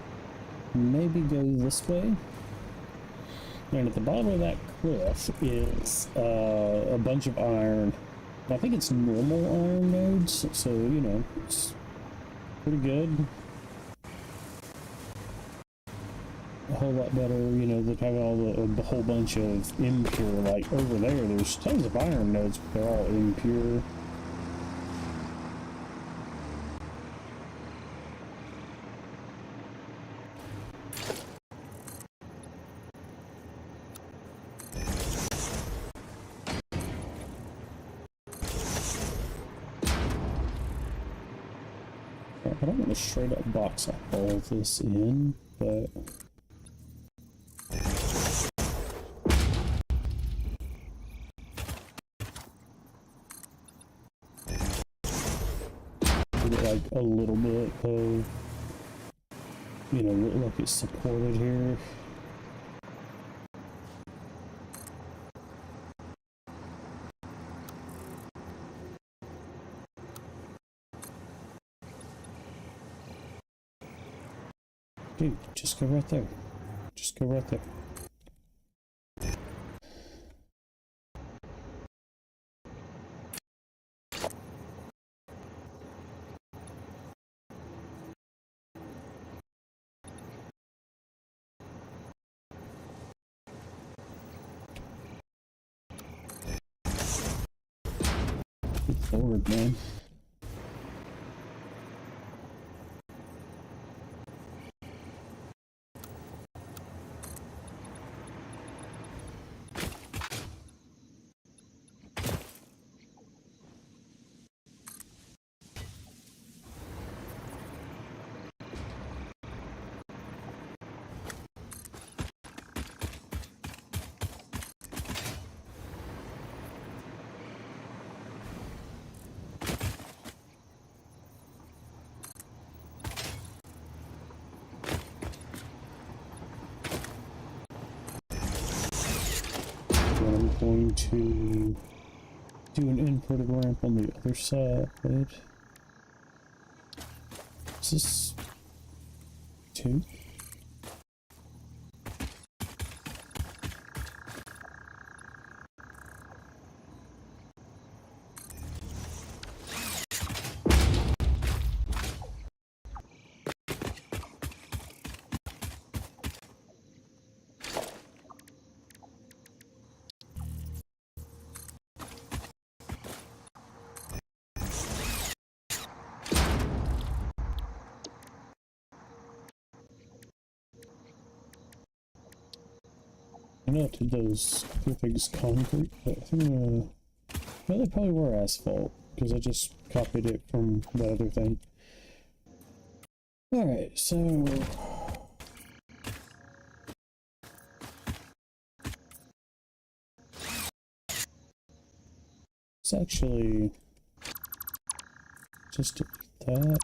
maybe go this way. And at the bottom of that cliff is a bunch of iron I think it's normal iron nodes, so, you know, it's pretty good. A whole lot better, you know, than having all the whole bunch of impure, like over there, there's tons of iron nodes, but they're all impure. I don't want to straight up box all of this in, but get like a little bit of, you know, look like it's supported here. Dude, just go right there. Just go right there. Good lord, man. I'm going to do an inverted ramp on the other side. Is this 2? I know I did those other things concrete, but I think I'm gonna... Well, they probably were asphalt, because I just copied it from the other thing. Alright, so... It's actually... Just delete that.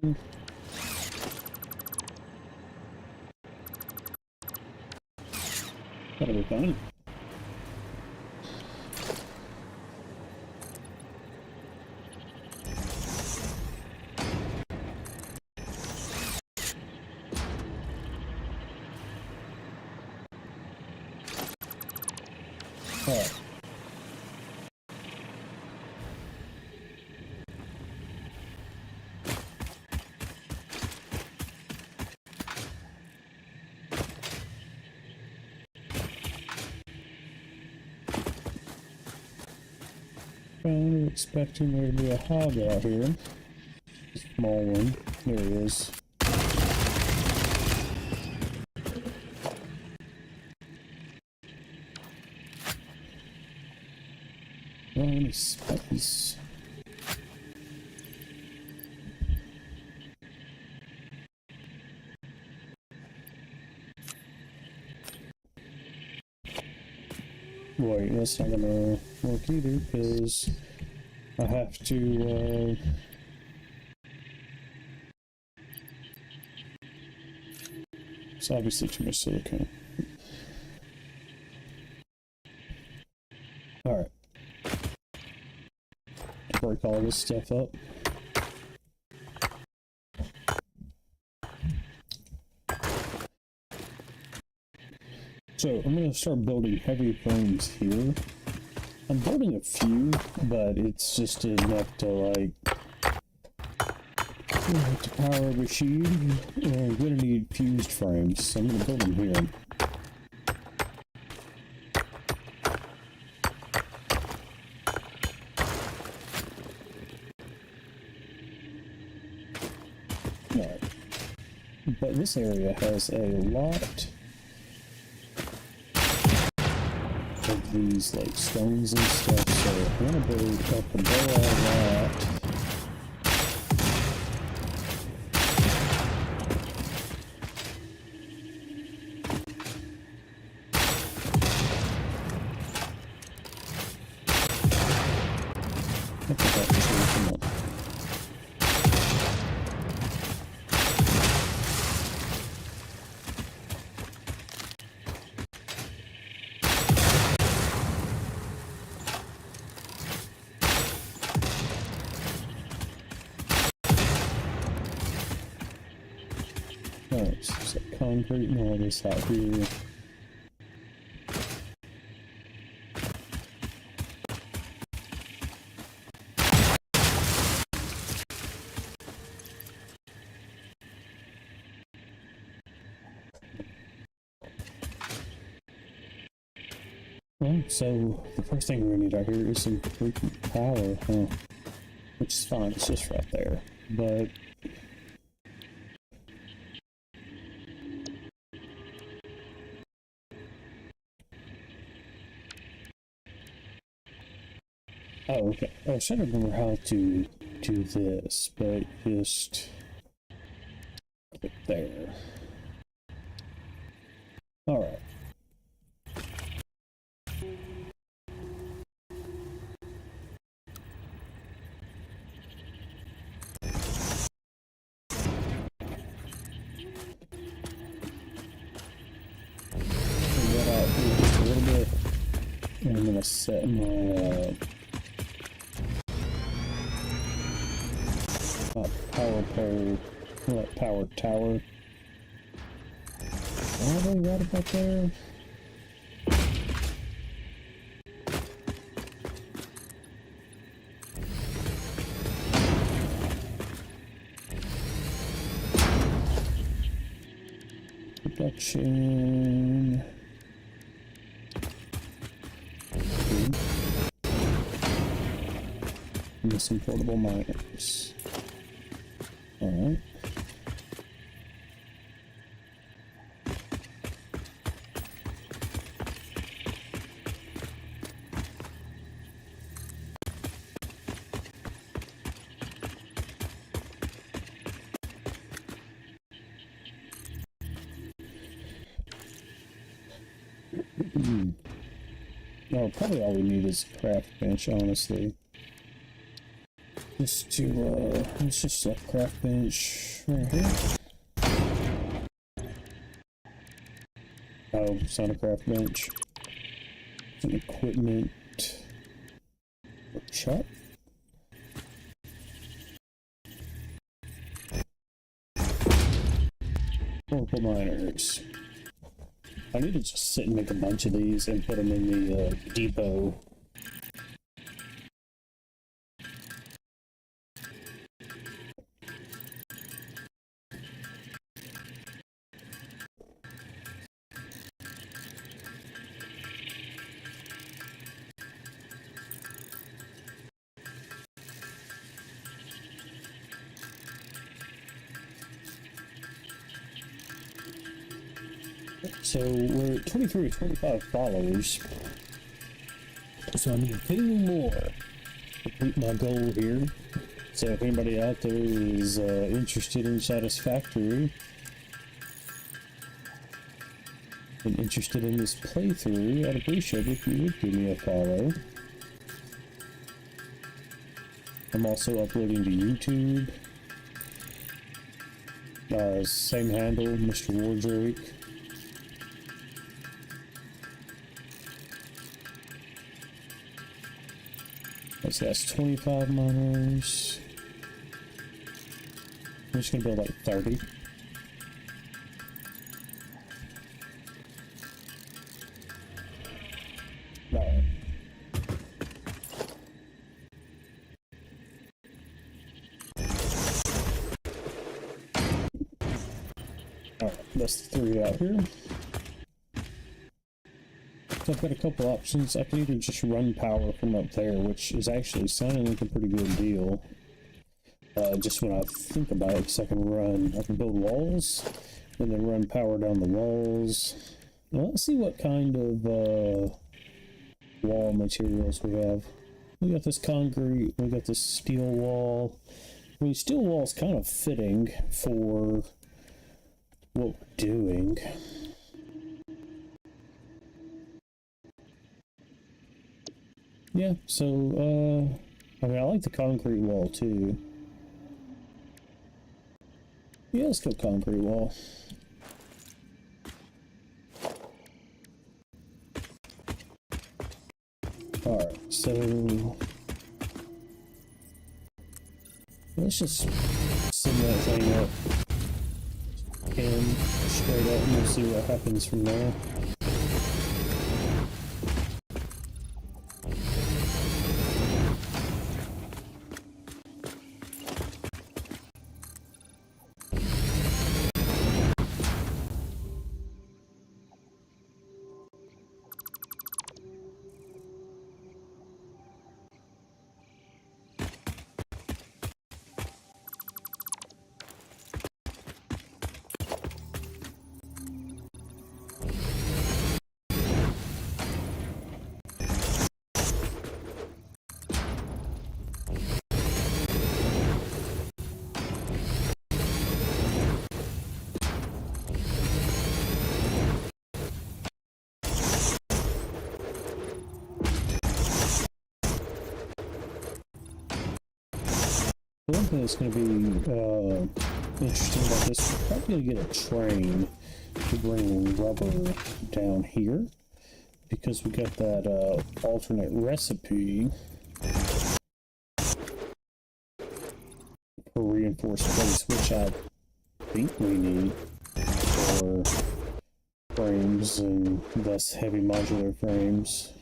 That'll be fun. Alright. I'm expecting there to be a hog out here. A small one. There he is. Oh, any space. Wait, that's not gonna work either, because I have to, it's obviously too much silicone. Alright. Break all this stuff up. So I'm going to start building heavy frames here. I'm building a few, but it's just enough to like to power a machine. I'm going to need fused frames, so I'm going to build them here. Alright. But this area has a lot of these like stones and stuff, so I'm gonna build up and below all that. Look at that tree, come on. Alright, so there's that concrete and all this out here. Well, so the first thing we're gonna need out here is some freaking power, huh? Which is fine, it's just right there. But oh, okay. I was trying to remember how to do this, but just put it there. Alright. Get out here just a little bit. And I'm gonna set my power pole, power tower. Are they right about there? Production. Missing portable miners. Alright. No, probably all we need is a craft bench, honestly. Just to, let's just select craft bench right here. Oh, it's not a craft bench. It's an equipment workshop. Oracle miners. I need to just sit and make a bunch of these and put them in the depot. So we're at 23 or 25 followers. So I need 10 more to complete my goal here. So if anybody out there is interested in Satisfactory and interested in this playthrough, I'd appreciate it if you would give me a follow. I'm also uploading to YouTube. Same handle, Mr.Wardrake. So that's 25 miners. I'm just gonna build like 30. Alright. Alright, that's the 3 out here. So I've got a couple options. I can either just run power from up there, which is actually sounding like a pretty good deal. Just when I think about it, because I can build walls, and then run power down the walls. Now, let's see what kind of wall materials we have. We got this concrete, we got this steel wall. I mean, steel wall is kind of fitting for what we're doing. Yeah, so, I mean, I like the concrete wall, too. Yeah, let's go concrete wall. Alright, so... let's just send that thing up and straight up, and we'll see what happens from there. The one thing that's going to be interesting about this, we're probably going to get a train to bring rubber down here, because we got that alternate recipe for reinforced base, which I think we need for frames and thus heavy modular frames.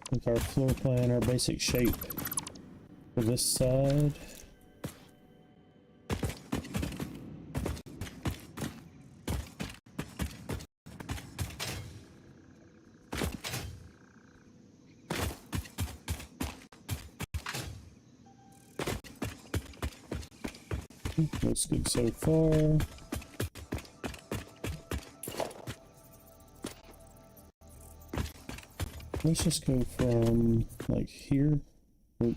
With our floor plan, our basic shape for this side. Looks good so far. Let's just go from like here. Oop.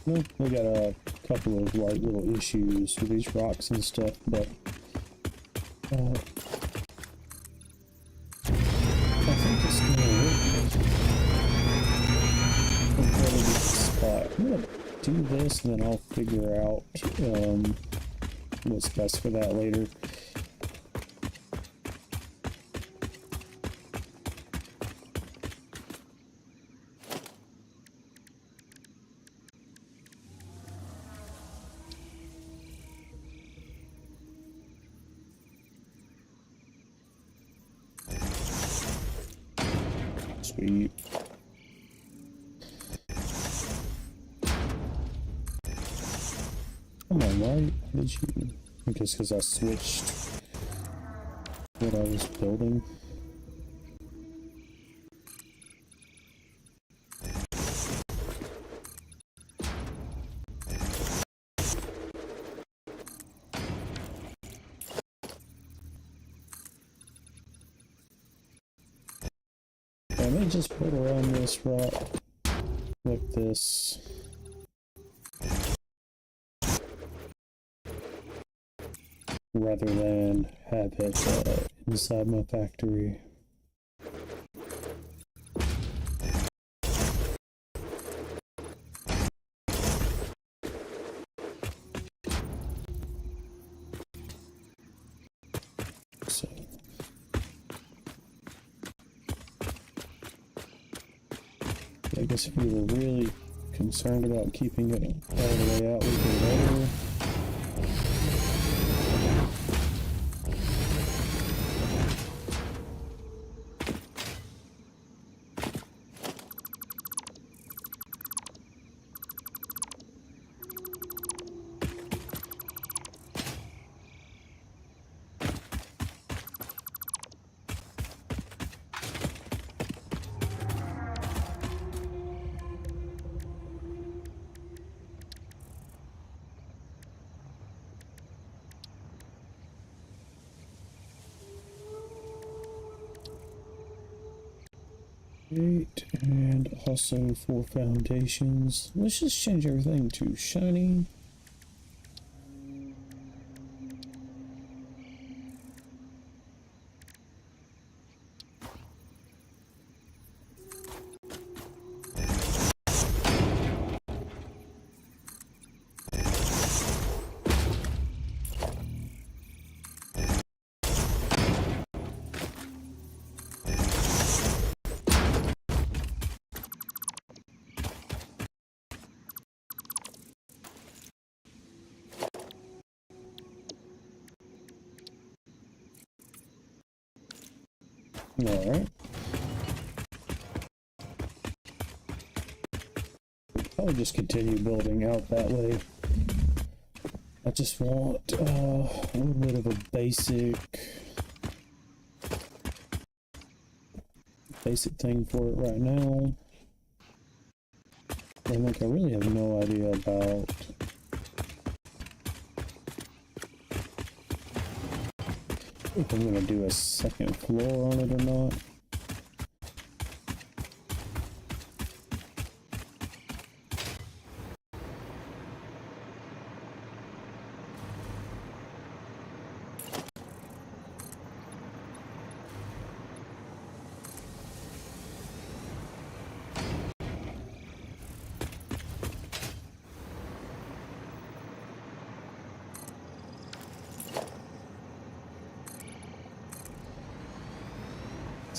Well, we got a couple of like little issues with these rocks and stuff, but I think it's gonna work. Until we get the spot. I'm gonna do this and then I'll figure out what's best for that later. Sweet. Come on, why did you? I guess because I switched what I was building. I may just put around this rock like this. Rather than have it inside my factory. So. I guess if we were really concerned about keeping it all the way out, we could later. And also for foundations, let's just change everything to shiny. Alright. I'll just continue building out that way. I just want a little bit of a basic thing for it right now. I think I really have no idea about if I'm going to do a second floor on it or not.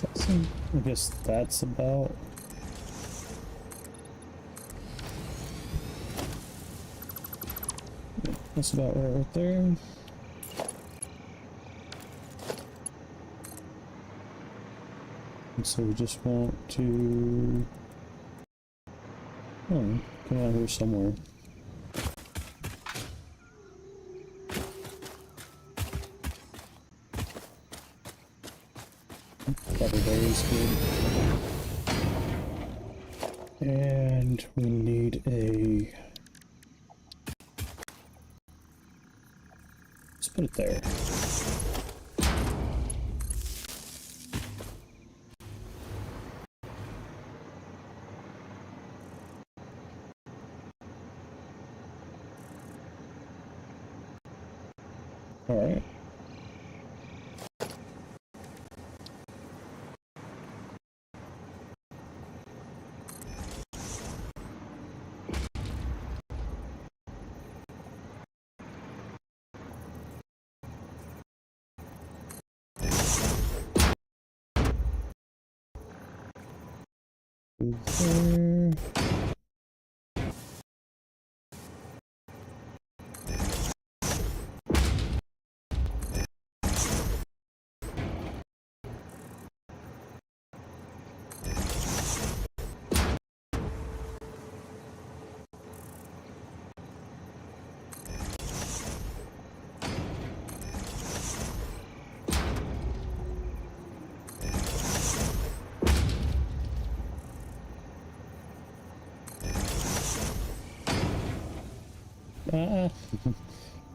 I guess that's about. That's about right there. And so we just want to come out here somewhere. Probably there is good. And we need a. Let's put it there. All right. There.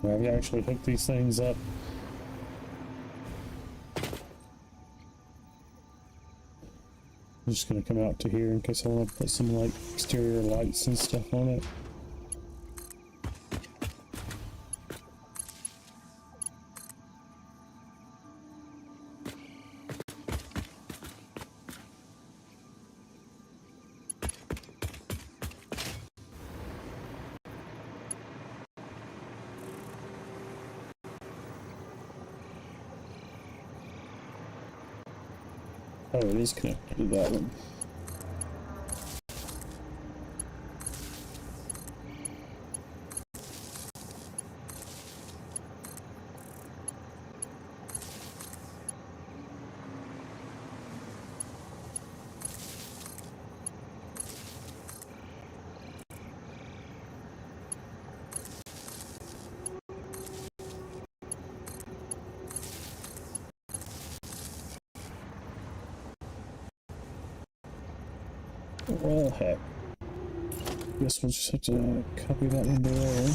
I've actually hooked these things up. I'm just gonna come out to here in case I want to put some like exterior lights and stuff on it. Oh, it is connected to that one. Well, heck. Guess we'll just have to copy that window there.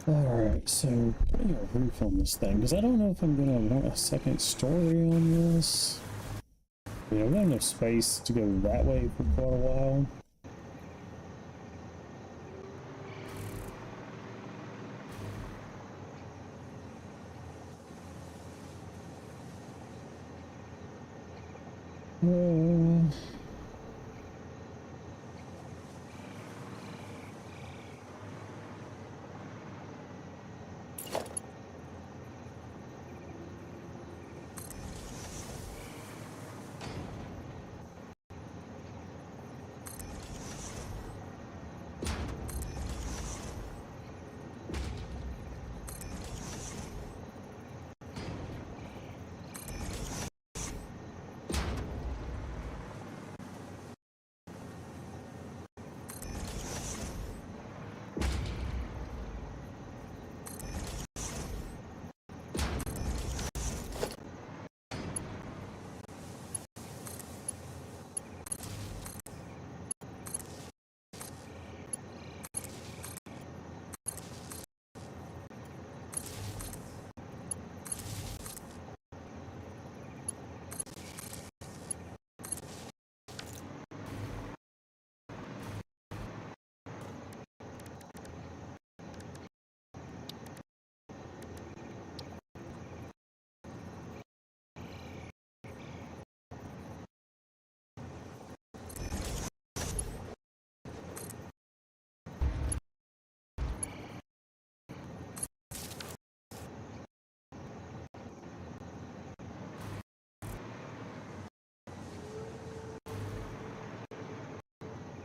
Alright, so putting a roof on this thing, because I don't know if I'm going to want a second story on this. You know, we don't have enough space to go that way for quite a while.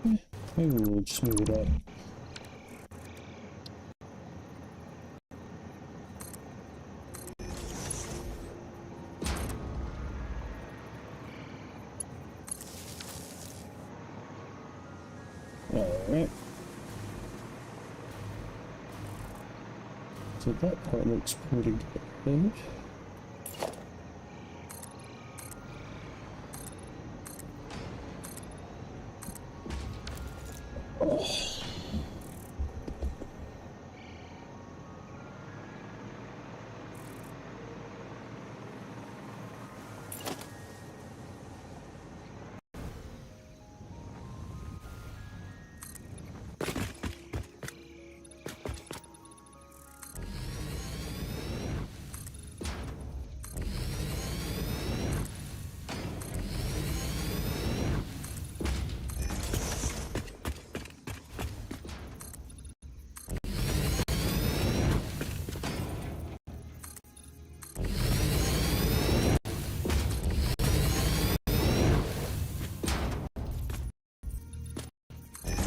Maybe we'll just move it up. Alright. So that part looks pretty good.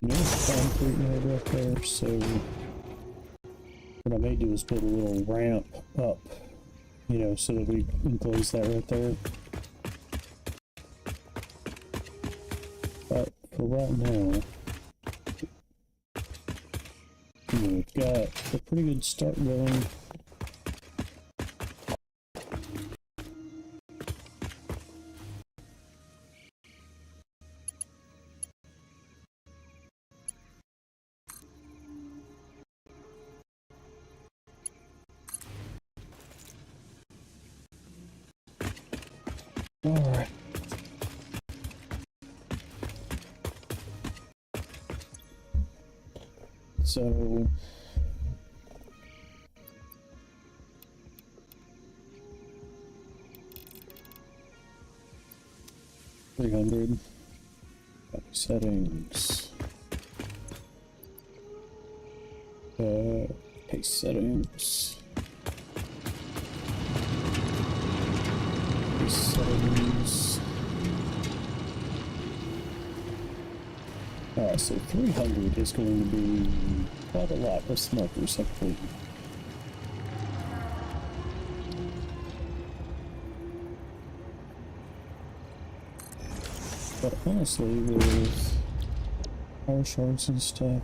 There's concrete node up there, so what I may do is put a little ramp up, you know, so that we can close that right there. But for right now, you know, we've got a pretty good start going. Alright. So 300 copy settings, paste settings, paste settings. Alright, so 300 is going to be quite a lot of smokers, I believe. But honestly, with power shards and stuff,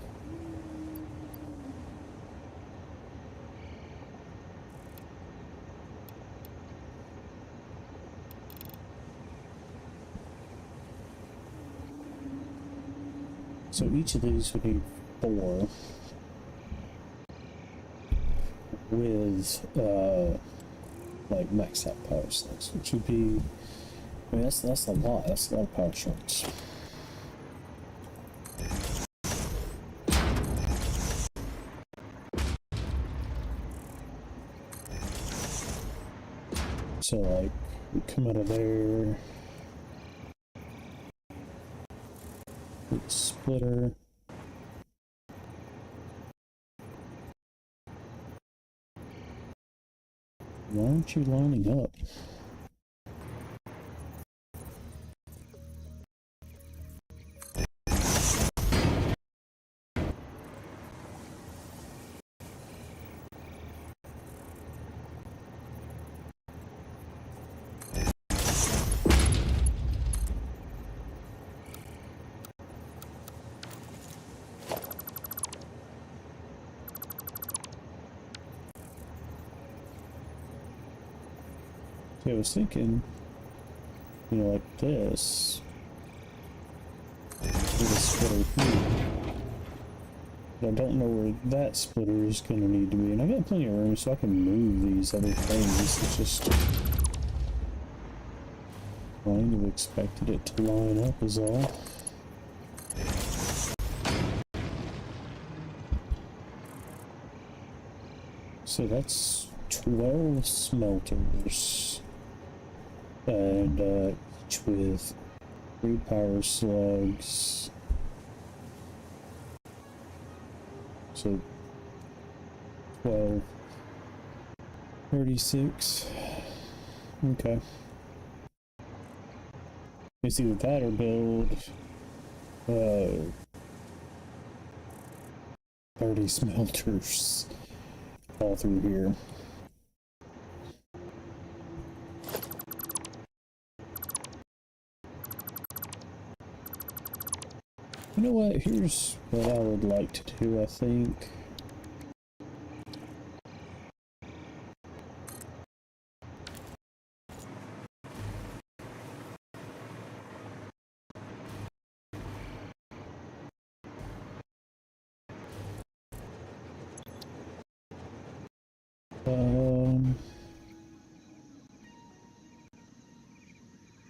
so each of these would need 4 with like max out power slugs, which would be, I mean, that's a lot. That's a lot of power shards. So like we come out of there with the splitter. Why aren't you lining up? I was thinking, you know, like this, with a splitter here. But I don't know where that splitter is going to need to be. And I got plenty of room, so I can move these other things. It's just, I would have expected it to line up is all. So that's 12 smelters. And each with 3 power slugs. So 12, 36. Okay. It's either that or build Oh, 30 smelters all through here. You know what? Here's what I would like to do, I think.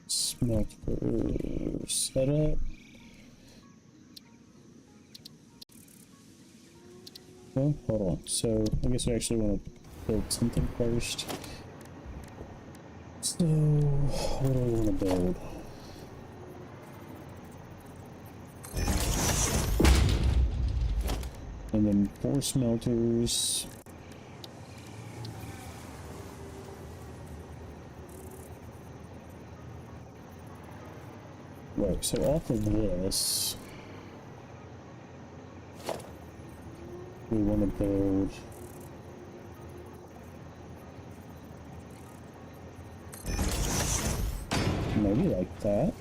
Smelter setup. Well, hold on. So, I guess we actually want to build something first. So, what do I want to build? And then 4 smelters. Right, so off of this, we want to build maybe like that.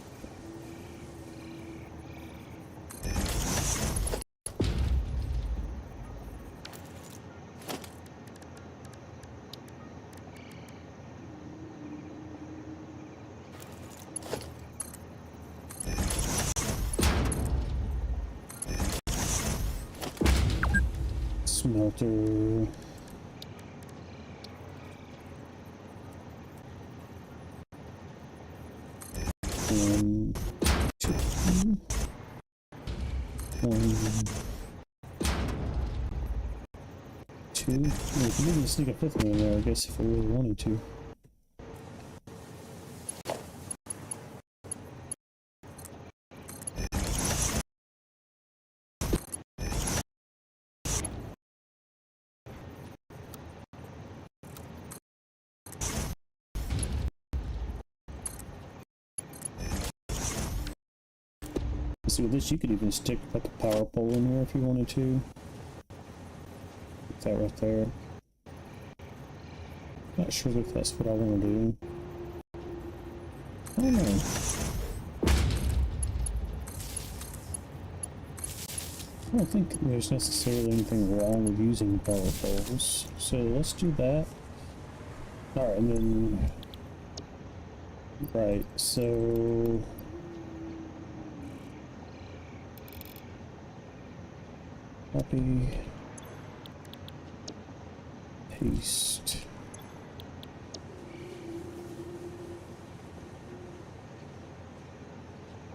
Smelter. 1, 2, 1, 2. We could even sneak a 5th one in there, I guess, if we really wanted to. So with this, you could even stick like a power pole in there if you wanted to. Put that right there. Not sure if that's what I want to do. I don't know. I don't think there's necessarily anything wrong with using power poles. So let's do that. Alright, and then... Right, so... Copy, paste.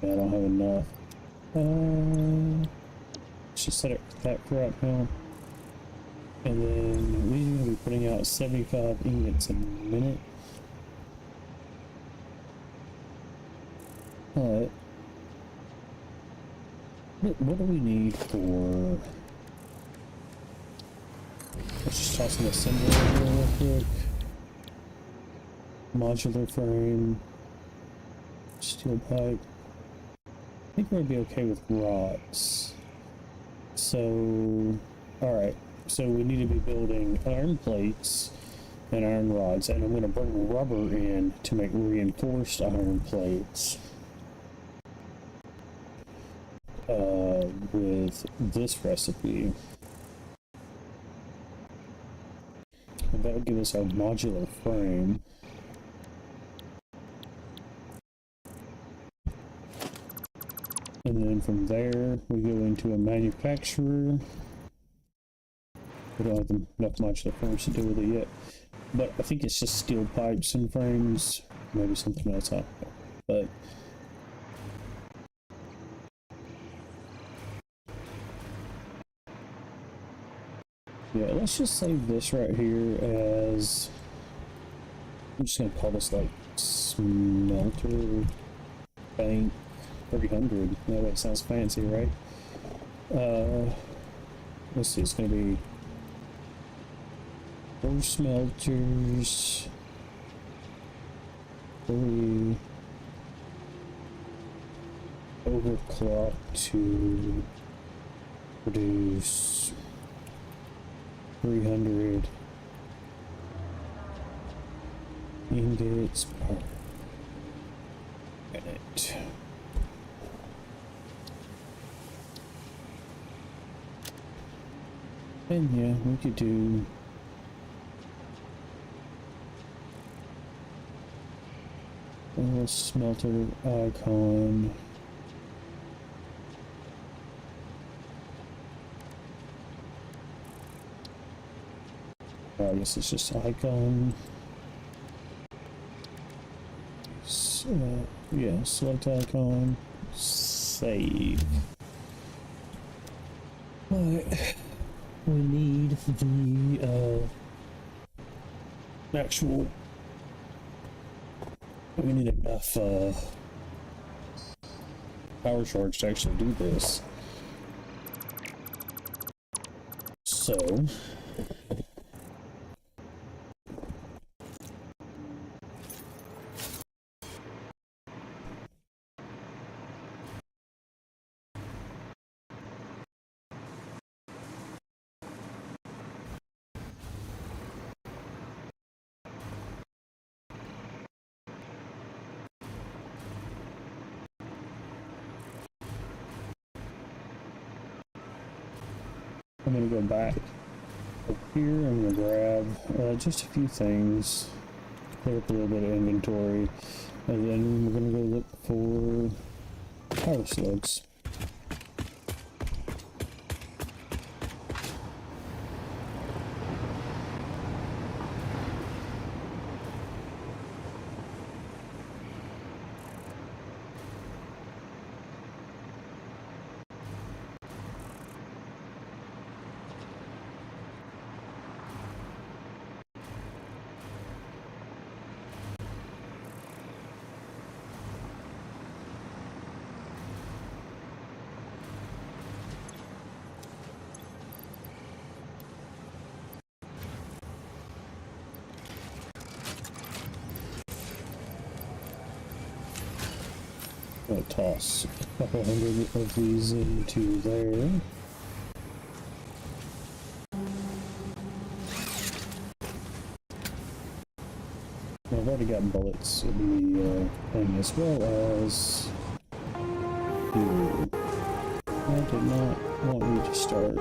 Yeah, I don't have enough. Let's just set it that for right now. And then we're going to be putting out 75 ingots a minute. Alright. What do we need for... Let's just toss an assembly real quick. Modular frame. Steel pipe. I think we're gonna be okay with rods. So, alright. So we need to be building iron plates and iron rods, and I'm gonna bring rubber in to make reinforced iron plates. With this recipe. And that'll give us our modular frame. And then from there, we go into a manufacturer. We don't have enough modular frames to do with it yet. But I think it's just steel pipes and frames. Maybe something else. But yeah, let's just save this right here as... I'm just gonna call this like smelter bank 300. That way it sounds fancy, right? Let's see, it's gonna be 4 smelters, 3, overclock to produce 300 ingots per minute. And yeah, we could do a smelter icon. I guess it's just icon. Yeah, select icon, save. But we need the actual. We need enough power charge to actually do this. So. I'm going to go back up here. I'm going to grab just a few things, clear up a little bit of inventory, and then we're going to go look for power slugs. I'll toss a couple hundred of these into there. I've already got bullets in the thing, as well as fuel. I did not want you to start.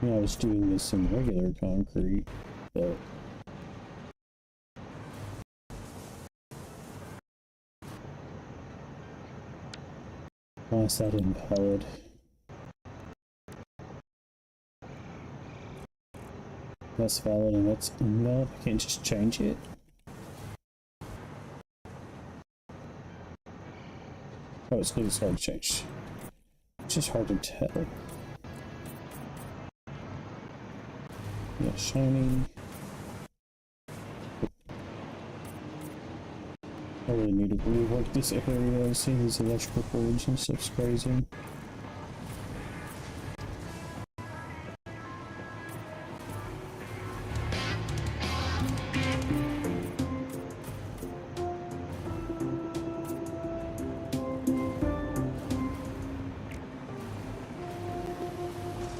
I was doing this in regular concrete, but toss that in pellet. That's valid and that's invalid. I can't just change it. Oh, it's good. It's hard to change. It's just hard to tell. Yeah, shiny. I really need to rework this area. Seeing these electrical cords and stuff's crazy.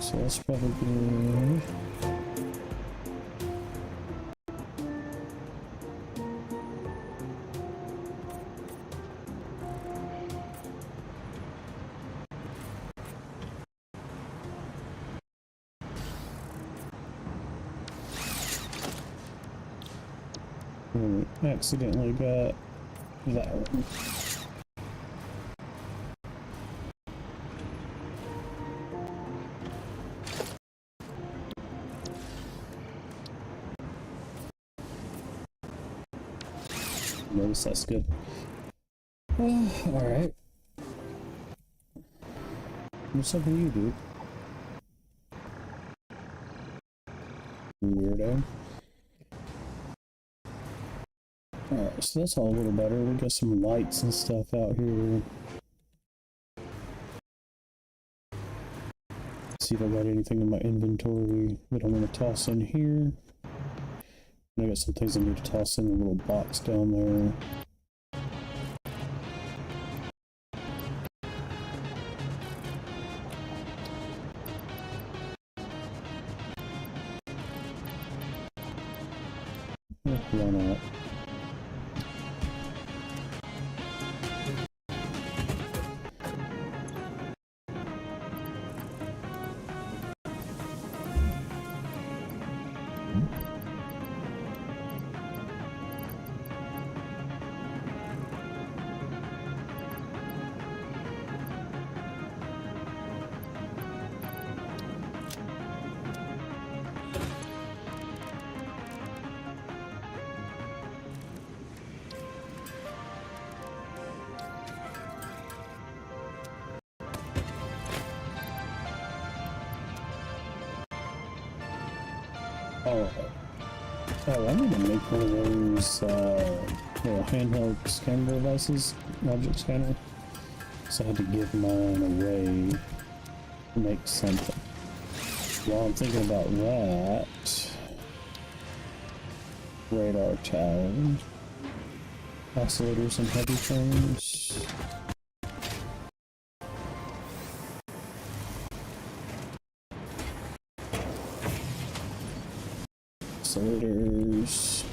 So that's probably good. Accidentally got that one. Notice that's good. Alright. What's up with you, dude? Weirdo. Alright, so that's all a little better. We got some lights and stuff out here. See if I got anything in my inventory that I'm going to toss in here. I got some things I need to toss in a little box down there. Why not? Oh, I need to make one of those little handheld scanner devices, object scanner. So I had to give mine away to make something. While I'm thinking about that, radar tower, oscillators and heavy frames. Oscillators.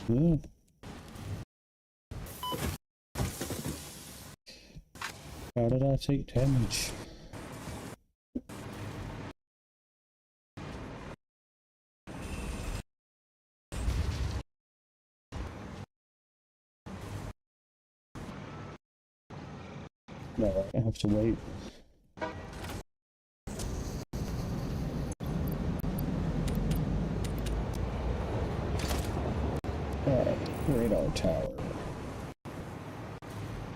Yeah. How did I take damage? No, I have to wait. Alright, radar tower.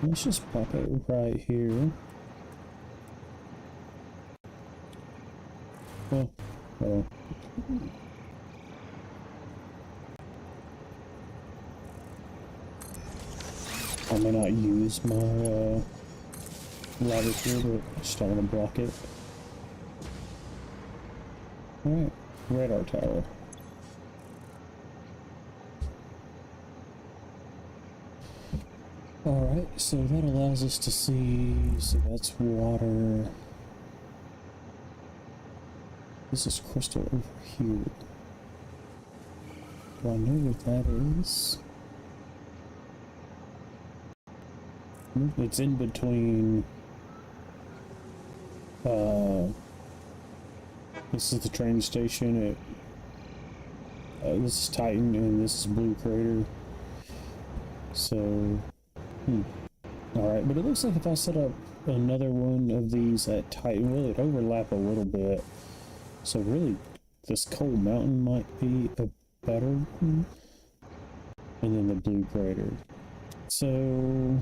Let's just pop it right here. Oh. I may not use my ladder here, but I just don't want to block it. Alright, radar tower. Alright, so that allows us to see, so that's water. This is crystal over here. Do I know what that is? It's in between, this is the train station, this is Titan and this is Blue Crater. So, alright, but it looks like if I set up another one of these at Titan, will it overlap a little bit? So really, this Cold Mountain might be a better one. And then the Blue Crater. So...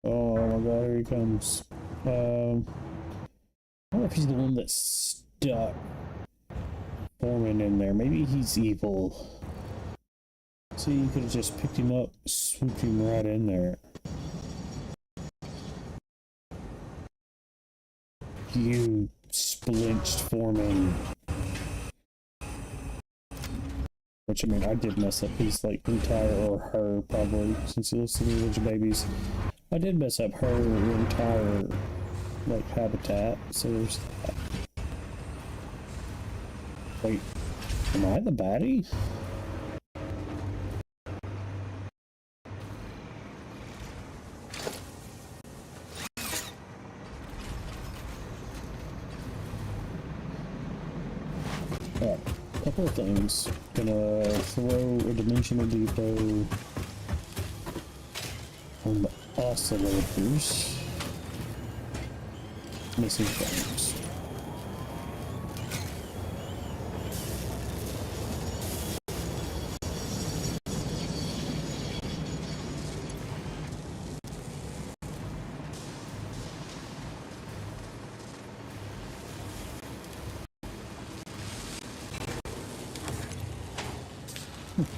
oh my god, here he comes. I wonder if he's the one that's stuck forming in there. Maybe he's evil. See, you could have just picked him up, swooped him right in there. You splinched foreman. Which, I mean, I did mess up his, like, entire, or her, probably, since he lives to the village of babies. I did mess up her entire, like, habitat, so there's that. Wait, am I the baddie? Alright, couple of things. Gonna throw a dimensional depot on the oscillators. Missing frames. Frames,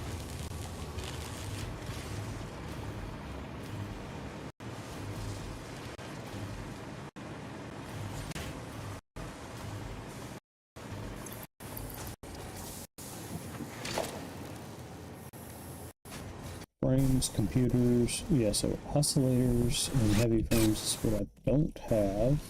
computers, yeah, so oscillators and heavy frames is what I don't have.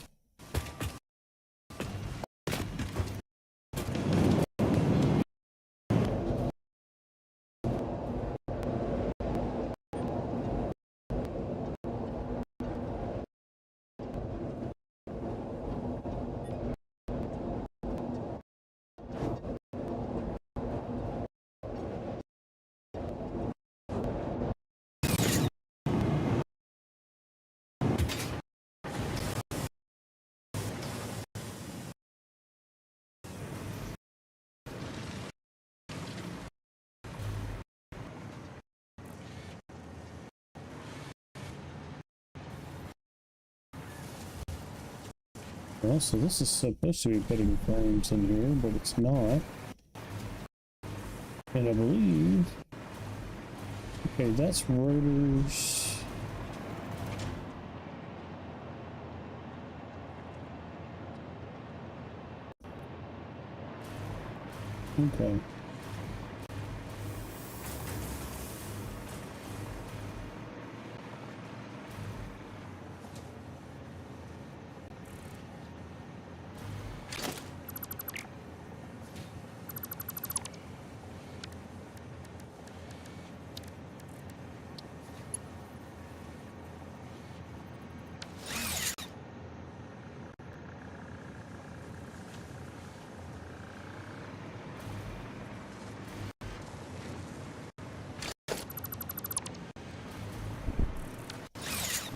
Well, so this is supposed to be putting frames in here, but it's not. And I believe... Okay, that's rotors. Okay.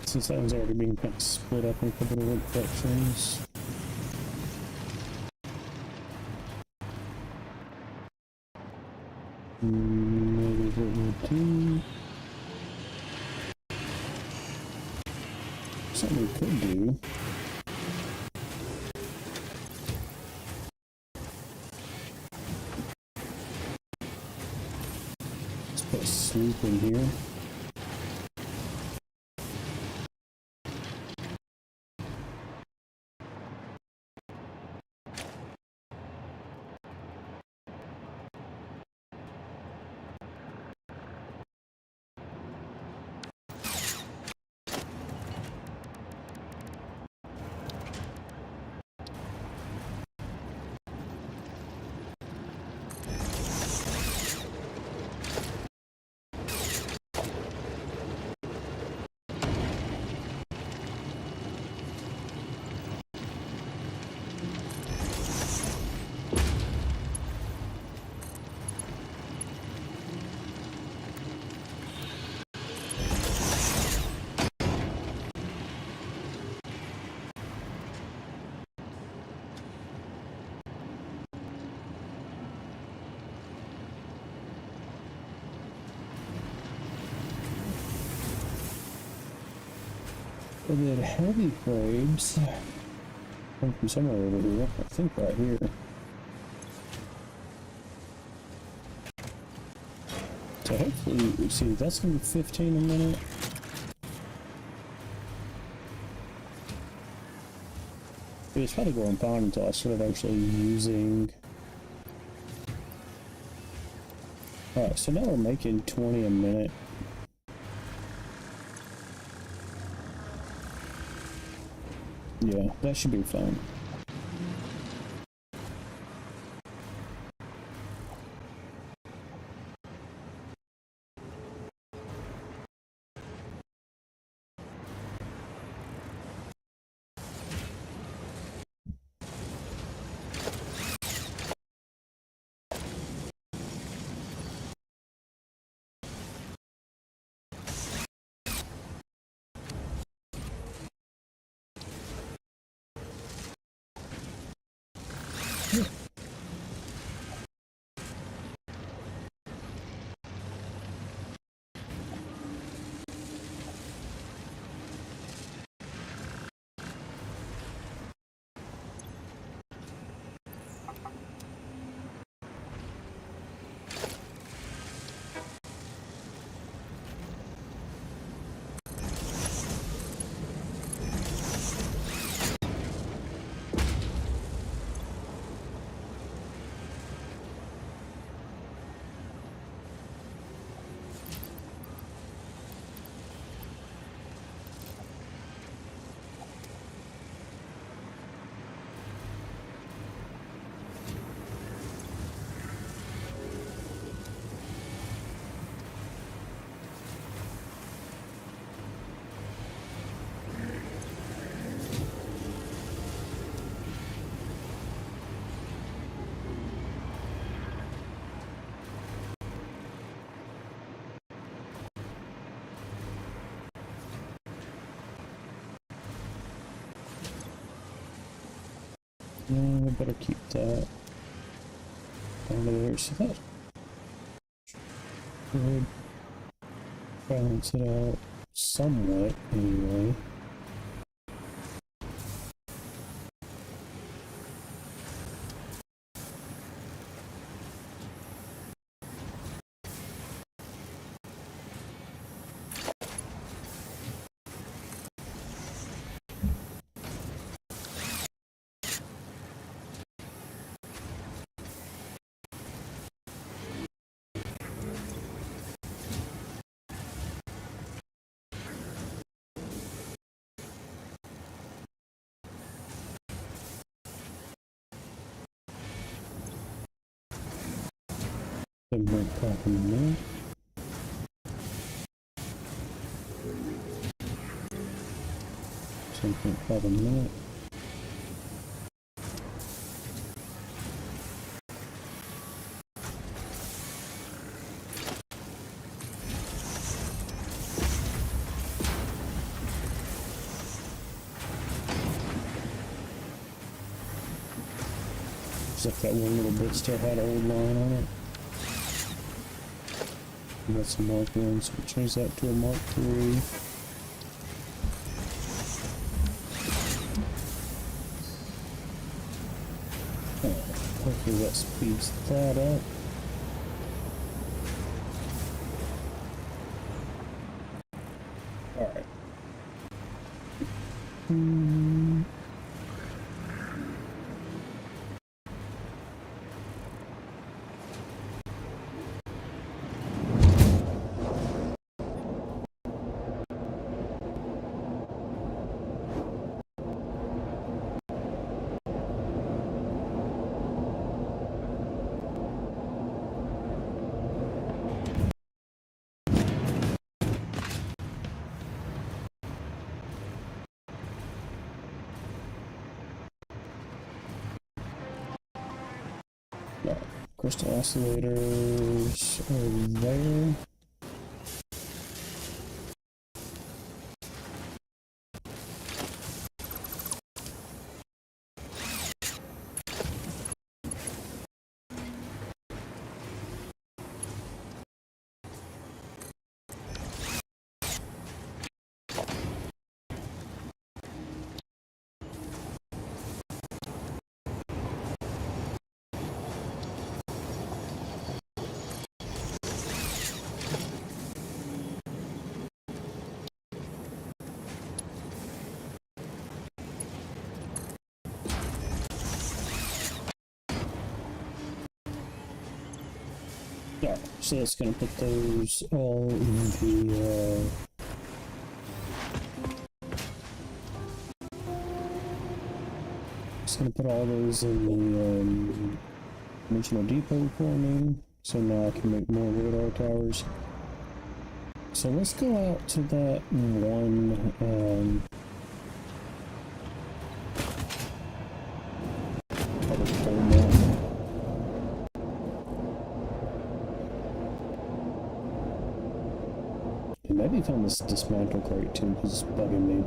Since that one's already being kind of split up in a couple of different sections. Maybe what we'll do. Something we could do. Let's put a sloop in here. And then heavy frames come from somewhere over here. I think right here. So hopefully, we see that's going to be 15 a minute. It was probably going fine until I started actually using. Alright, so now we're making 20 a minute. Yeah, that should be fine. I better keep that down there. So that should balance it out somewhat anyway. Then we'll pop in there. Something pop in there. Looks like that one little bit still had an old line on it. And that's a Mark 1, so we'll change that to a Mark 3. Hopefully that speeds that up. Alright. Crystal oscillators are there. Yeah, so that's going to put those all in the it's going to put all those in the dimensional depot for me, so now I can make more radar towers. So let's go out to that one maybe found this dismantle crate too, because it's bugging me.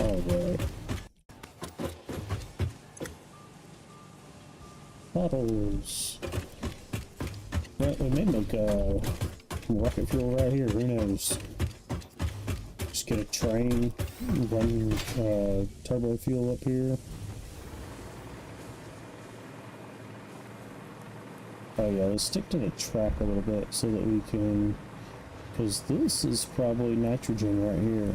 Alright. Bottles. Well, we may make rocket fuel right here, who knows? Just get a train, run turbo fuel up here. Oh yeah, let's stick to the track a little bit so that we can, because this is probably nitrogen right here.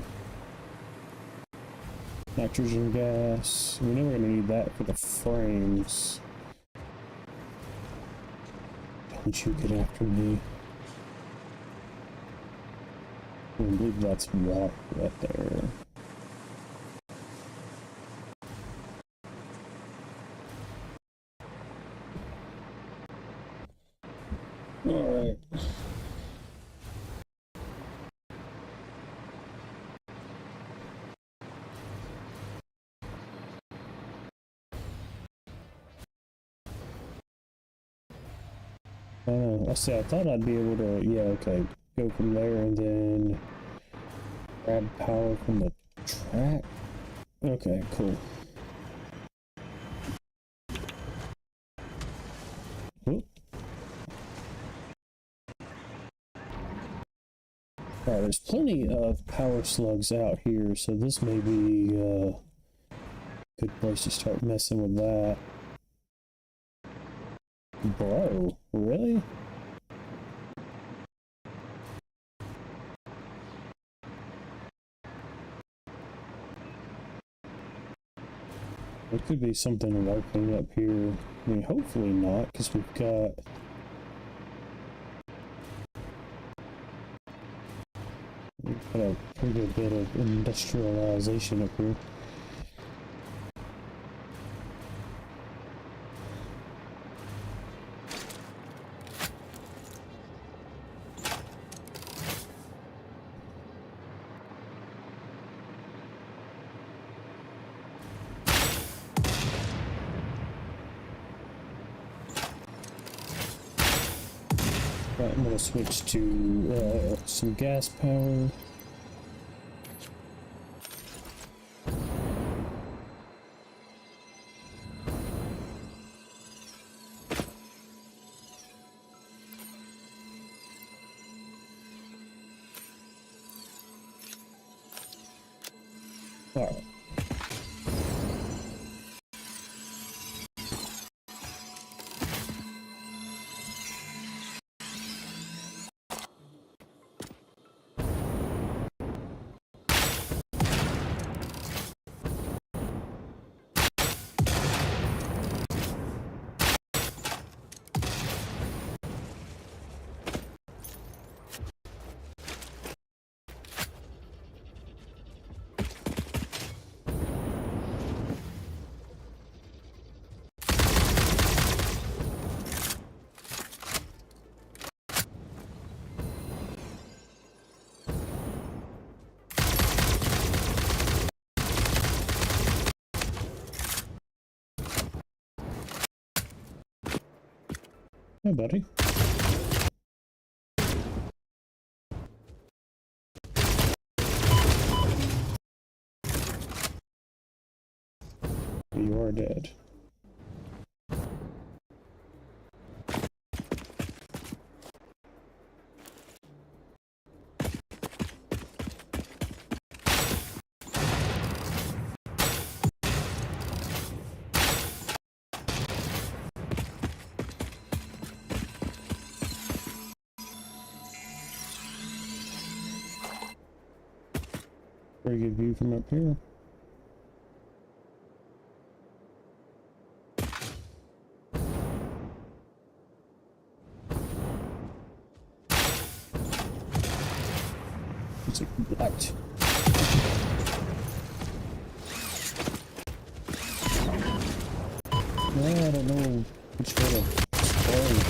Nitrogen gas. We know we're going to need that for the frames. Don't you get after me. I believe that's water right there. Alright. I see, I thought I'd be able to, yeah, okay, go from there and then grab power from the track. Okay, cool. Whoop. Alright, there's plenty of power slugs out here, so this may be a good place to start messing with that. Bro, really? There could be something lurking up here. I mean, hopefully not, because we've got... a pretty good bit of industrialization up here. Right, I'm going to switch to some gas power. Alright. Hey, buddy. You are dead. Very good view from up here. It's a light. I don't know which way to explode.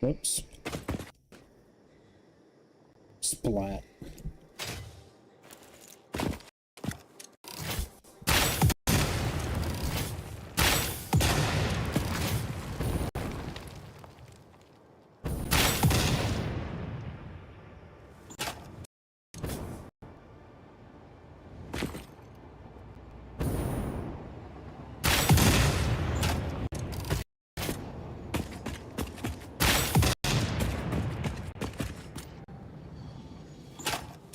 Whoops. Splat.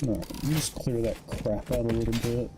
Alright, just clear that crap out a little bit.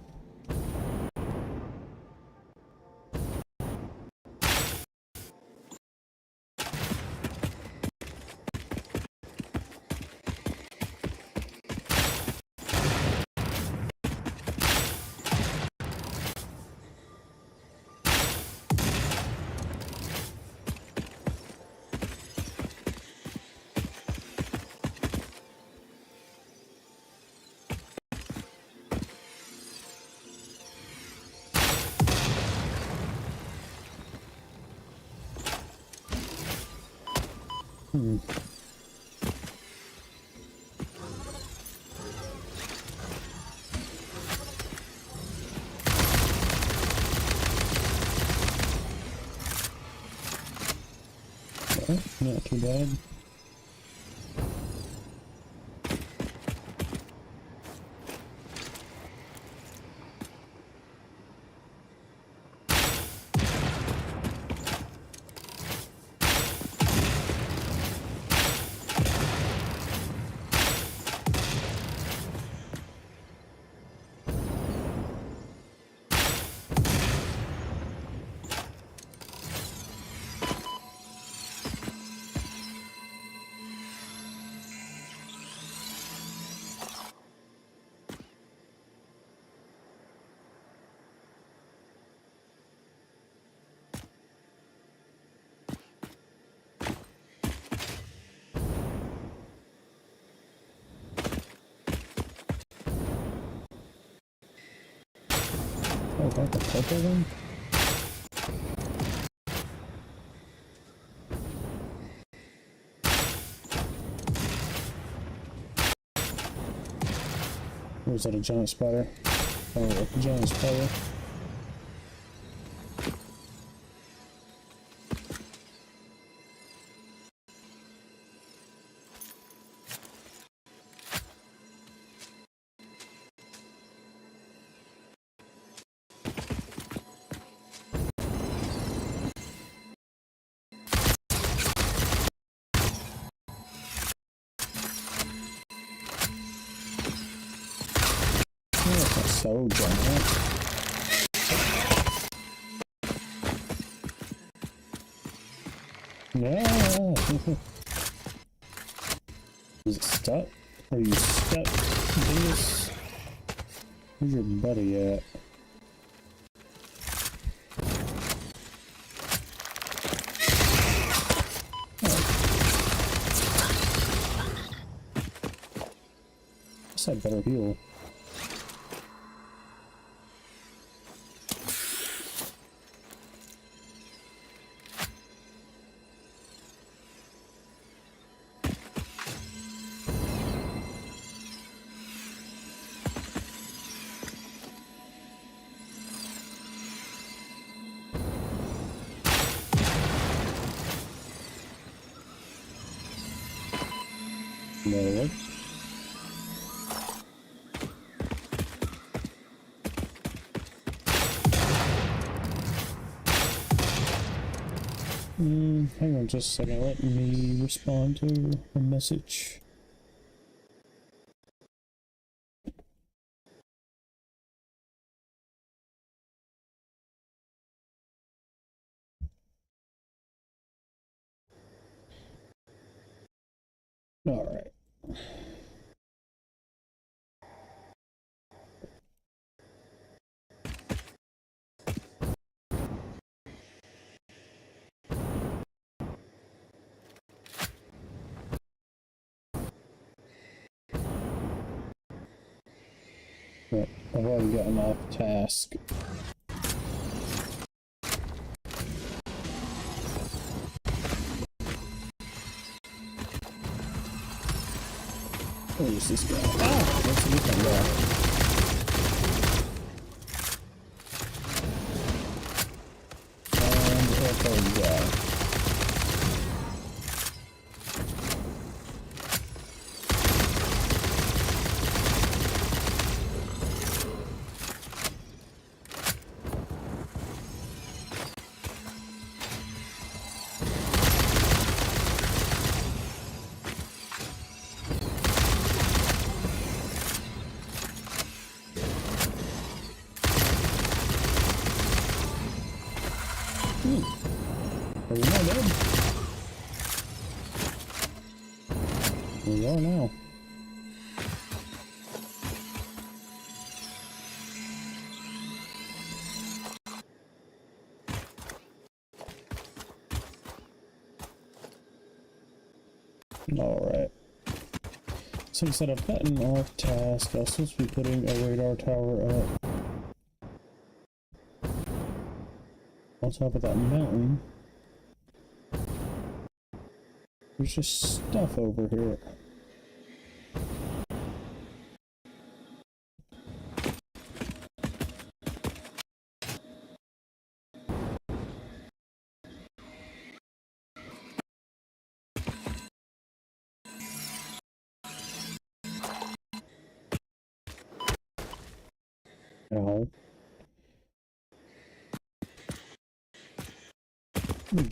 Okay, not too bad. Oh, that's the purple one? Or is that a giant spider? Oh, a giant spider. So giant. Yeah. Is it stuck? Are you stuck, Dennis? Where's your buddy at? Guess I better heal. That'll work. Hang on just a second, let me respond to a message. Alright. Right, I've already gotten off task. Where is this guy? Ah! That's a different guy. Are we not dead? We are now. Alright. So instead of cutting off task, I was supposed to be putting a radar tower up on top of that mountain. There's just stuff over here. Ow.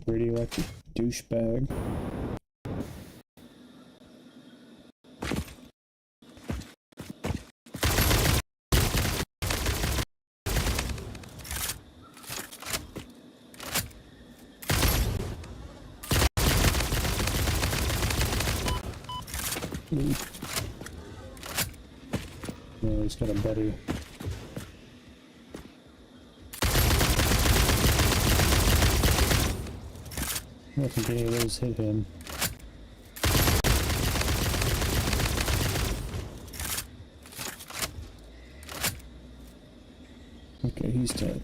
Radioactive douchebag. Yeah, he's got a buddy. I don't think any of those hit him. Okay, he's dead.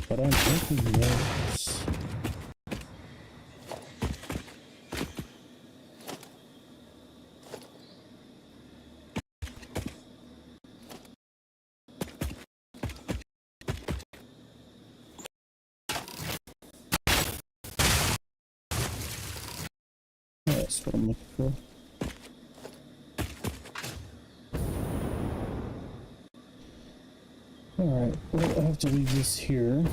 But I'm taking notes. That's what I'm looking for. Alright, well, I have to leave this here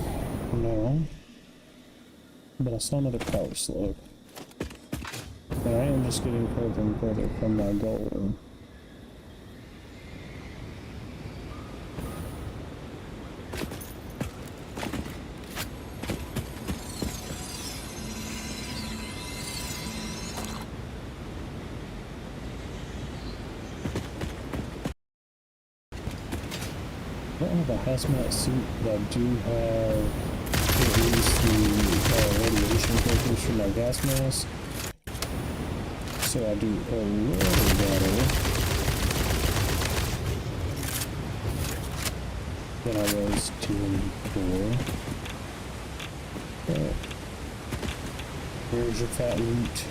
for now. But I saw another power slug. And I am just getting further and further from my goal. I don't have a hazmat suit, but I do have at least the radiation filters for my gas mask. So I do a little better than I was doing before. But here's your fat loot.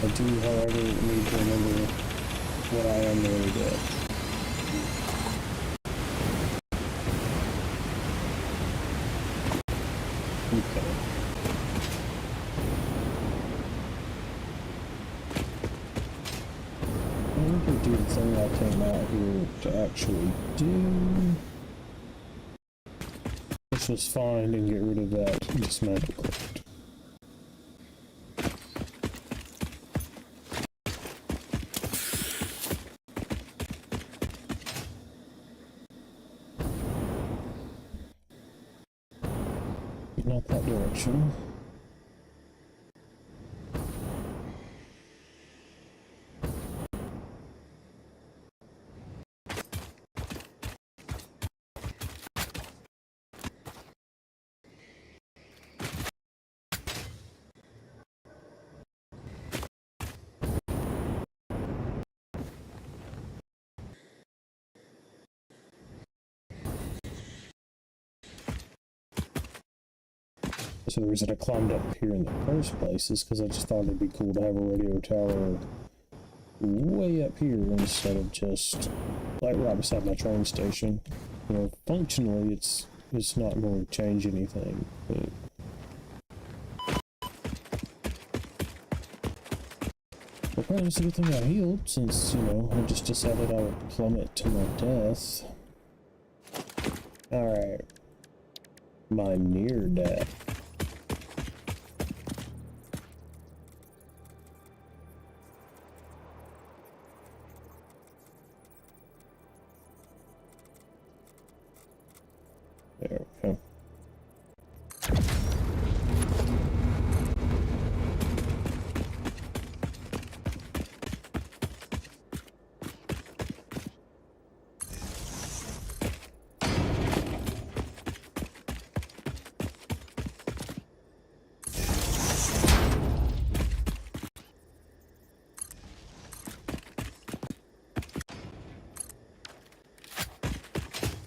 I do, however, need to remember what I am really good at. Okay. I'm going to do the thing I came out here to actually do, which was find and get rid of that dismantle crate. Not that direction. So the reason I climbed up here in the first place is because I just thought it'd be cool to have a radio tower way up here instead of just like right beside my train station. You know, functionally it's not going to change anything, but apparently it's a good thing I healed, since, you know, I just decided I would plummet to my death. Alright. My near death. There we go.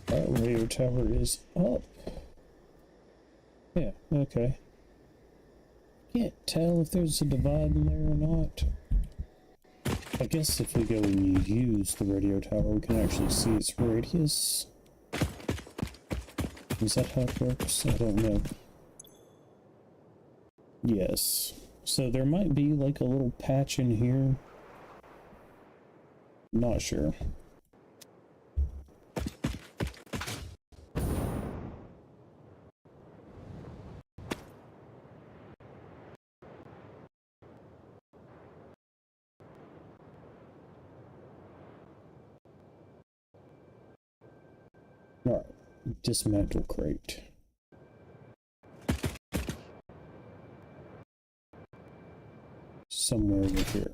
That radio tower is up. Yeah, okay. Can't tell if there's a divide in there or not. I guess if we go and use the radio tower, we can actually see its radius. Is that how it works? I don't know. Yes. So there might be like a little patch in here. Not sure. Alright, dismantle crate. Somewhere over here.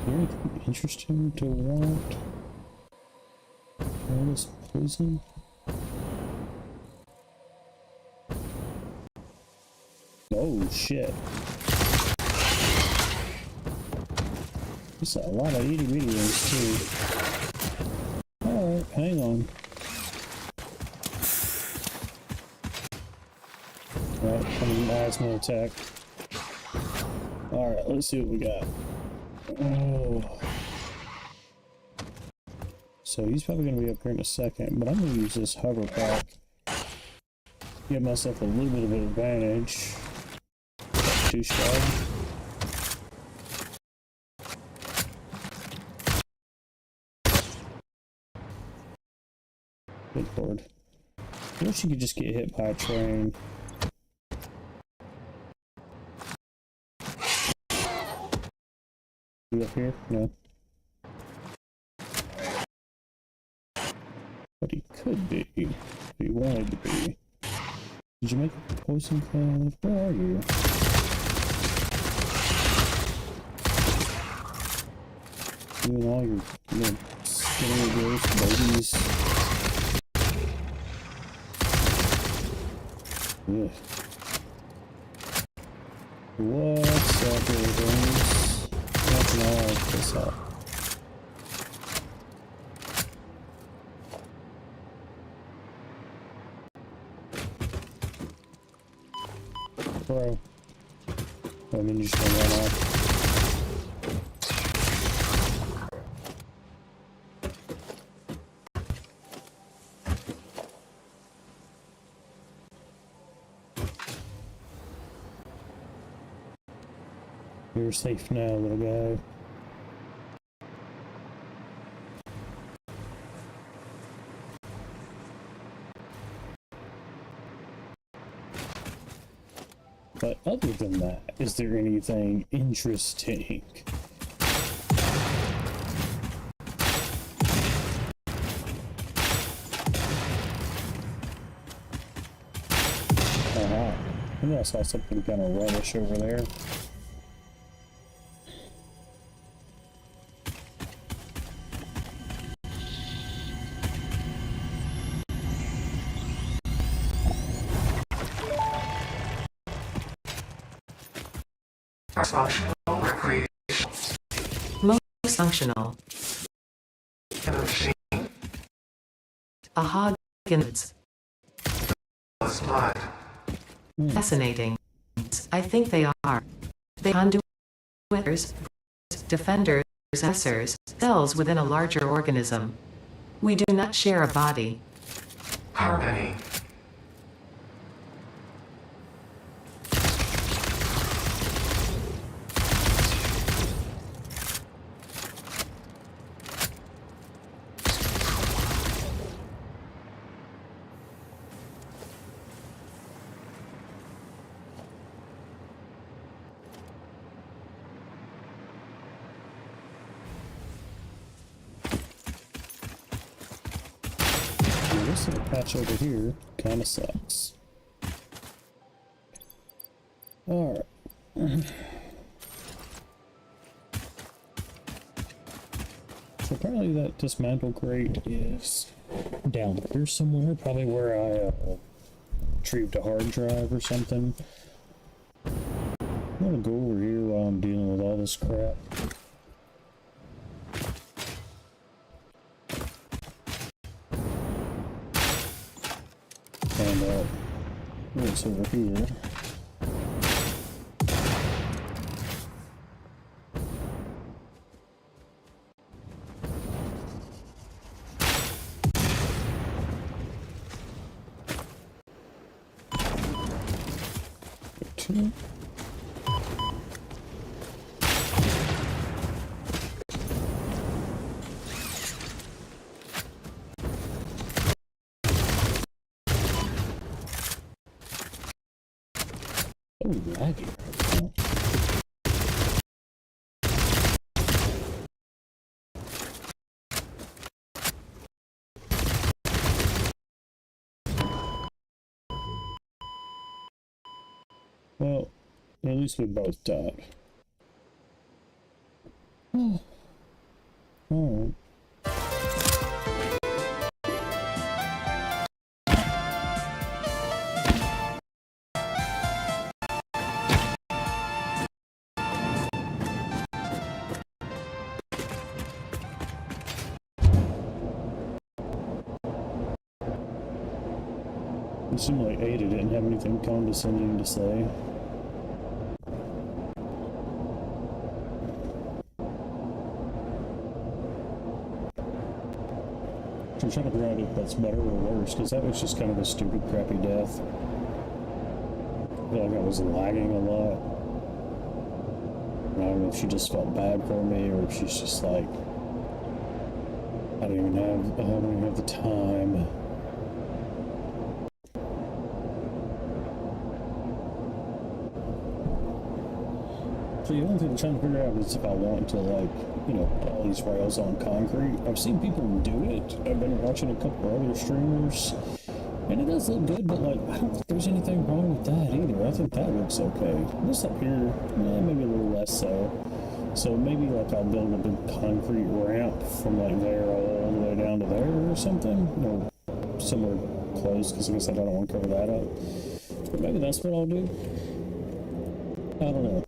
Anything interesting to want? All this poison? Oh shit. There's a lot of itty bitty ones too. Alright, hang on. Alright, coming asthma attack. Alright, let's see what we got. Oh. So he's probably going to be up here in a second, but I'm going to use this hover pack. Give myself a little bit of an advantage. Too strong. Good lord. I wish you could just get hit by a train. You up here? No. But he could be, if he wanted to be. Did you make a poison cloud? Where are you? You and all your little skinny gross babies. Ugh. What's up, little things? That's all this up. Bro. I mean, you just gonna run off. You're safe now, little guy. But other than that, is there anything interesting? I think I saw something kind of reddish over there. Functional recreation. Most functional. A hog and fascinating. I think they are. They conduitors, defenders, assessors, cells within a larger organism. We do not share a body. Harmony. This little patch over here kind of sucks. Alright. So apparently that dismantle crate is down here somewhere, probably where I retrieved a hard drive or something. I'm gonna go over here while I'm dealing with all this crap. Find out what's over here. Two. Oh, laggy. Well, at least we both died. Oh. Alright. It seemed like Ada didn't have anything condescending to say. I'm trying to figure out if that's better or worse, because that was just kind of a stupid, crappy death. I feel like I was lagging a lot. I don't know if she just felt bad for me, or if she's just like, I don't even have the time. So the only thing I'm trying to figure out is if I want to, like, you know, put all these rails on concrete. I've seen people do it. I've been watching a couple of other streamers, and it does look good, but, like, I don't think there's anything wrong with that either. I think that looks okay. This up here, maybe a little less so. So maybe, like, I'll build a big concrete ramp from, like, there all the way down to there or something. Or somewhere close, because like I said, I don't want to cover that up. But maybe that's what I'll do. I don't know.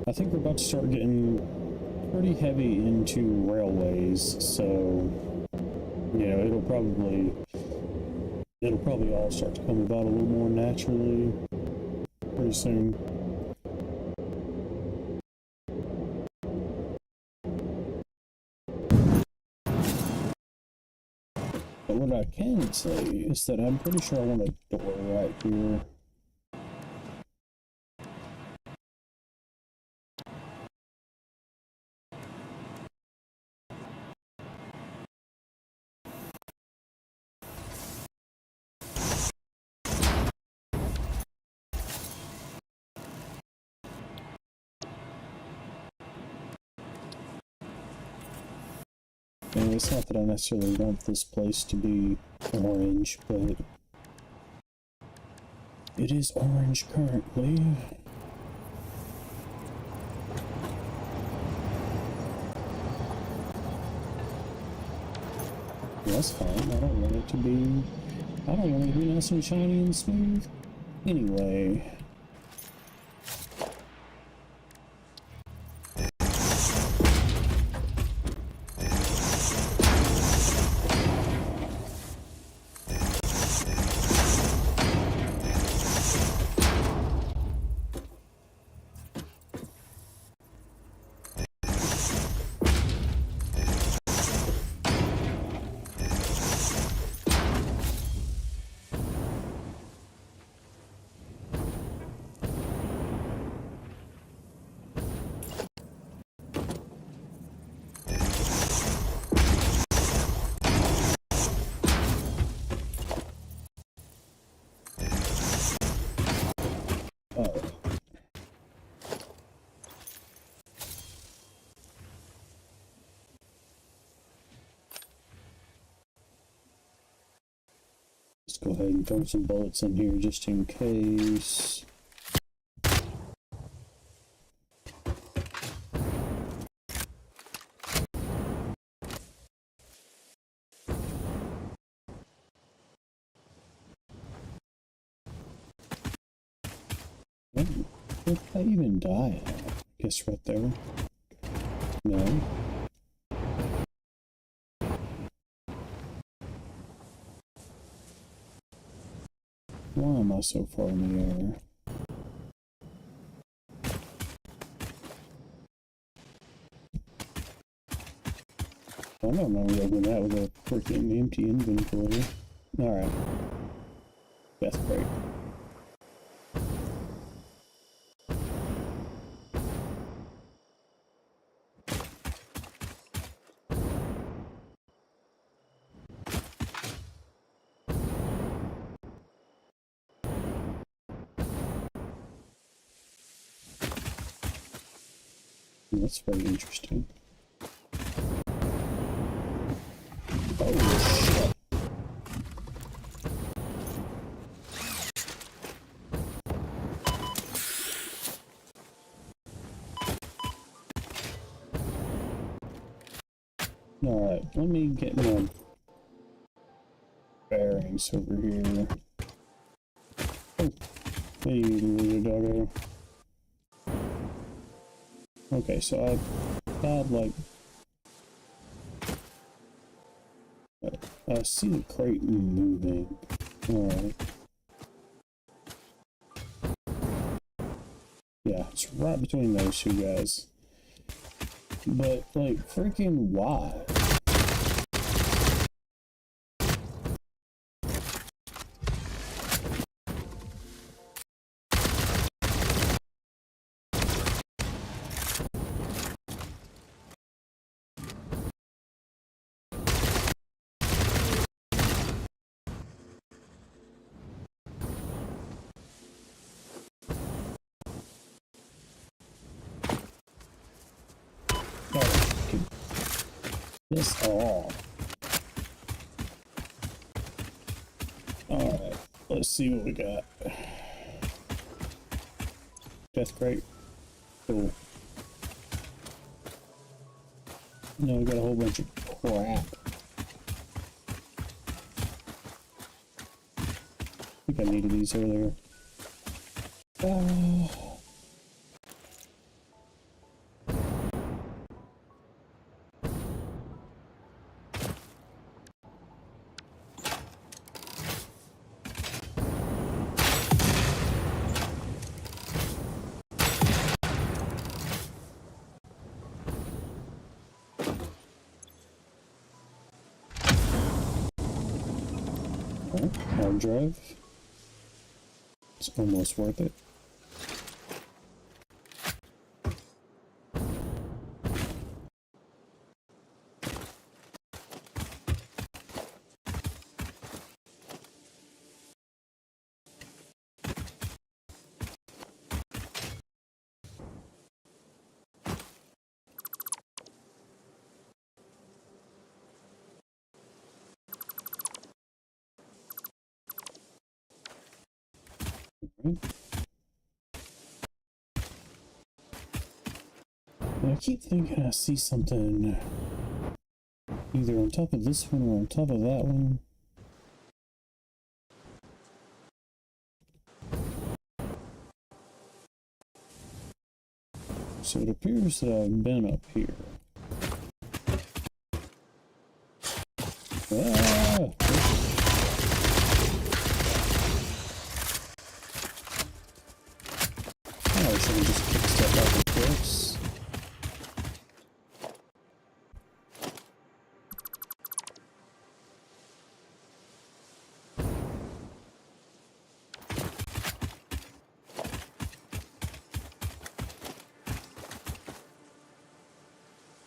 I think we're about to start getting pretty heavy into railways, so, you know, it'll probably all start to come about a little more naturally pretty soon. But what I can say is that I'm pretty sure I want a door right here. And it's not that I necessarily want this place to be orange, but it is orange currently. That's fine. I don't want it to be... I don't want it to be nice and shiny and smooth. Anyway... Let's go ahead and throw some bullets in here just in case. Did I even die? I guess right there. No. Why am I so far in the air? I don't know open that with a freaking empty inventory. Alright. That's great. That's very interesting. Oh shit. Alright, let me get my bearings over here. Oh, hey, little doggo. Okay, so I've had like... I see the crate moving. Alright. Yeah, it's right between those two guys. But, like, freaking why? This all. Alright, let's see what we got. Death crate. Cool. No, we got a whole bunch of crap. I think I needed these earlier. Hard drive. It's almost worth it. Right. And I keep thinking I see something either on top of this one or on top of that one. So it appears that I've been up here. Ah! Oh, I should have just kicked stuff out of this.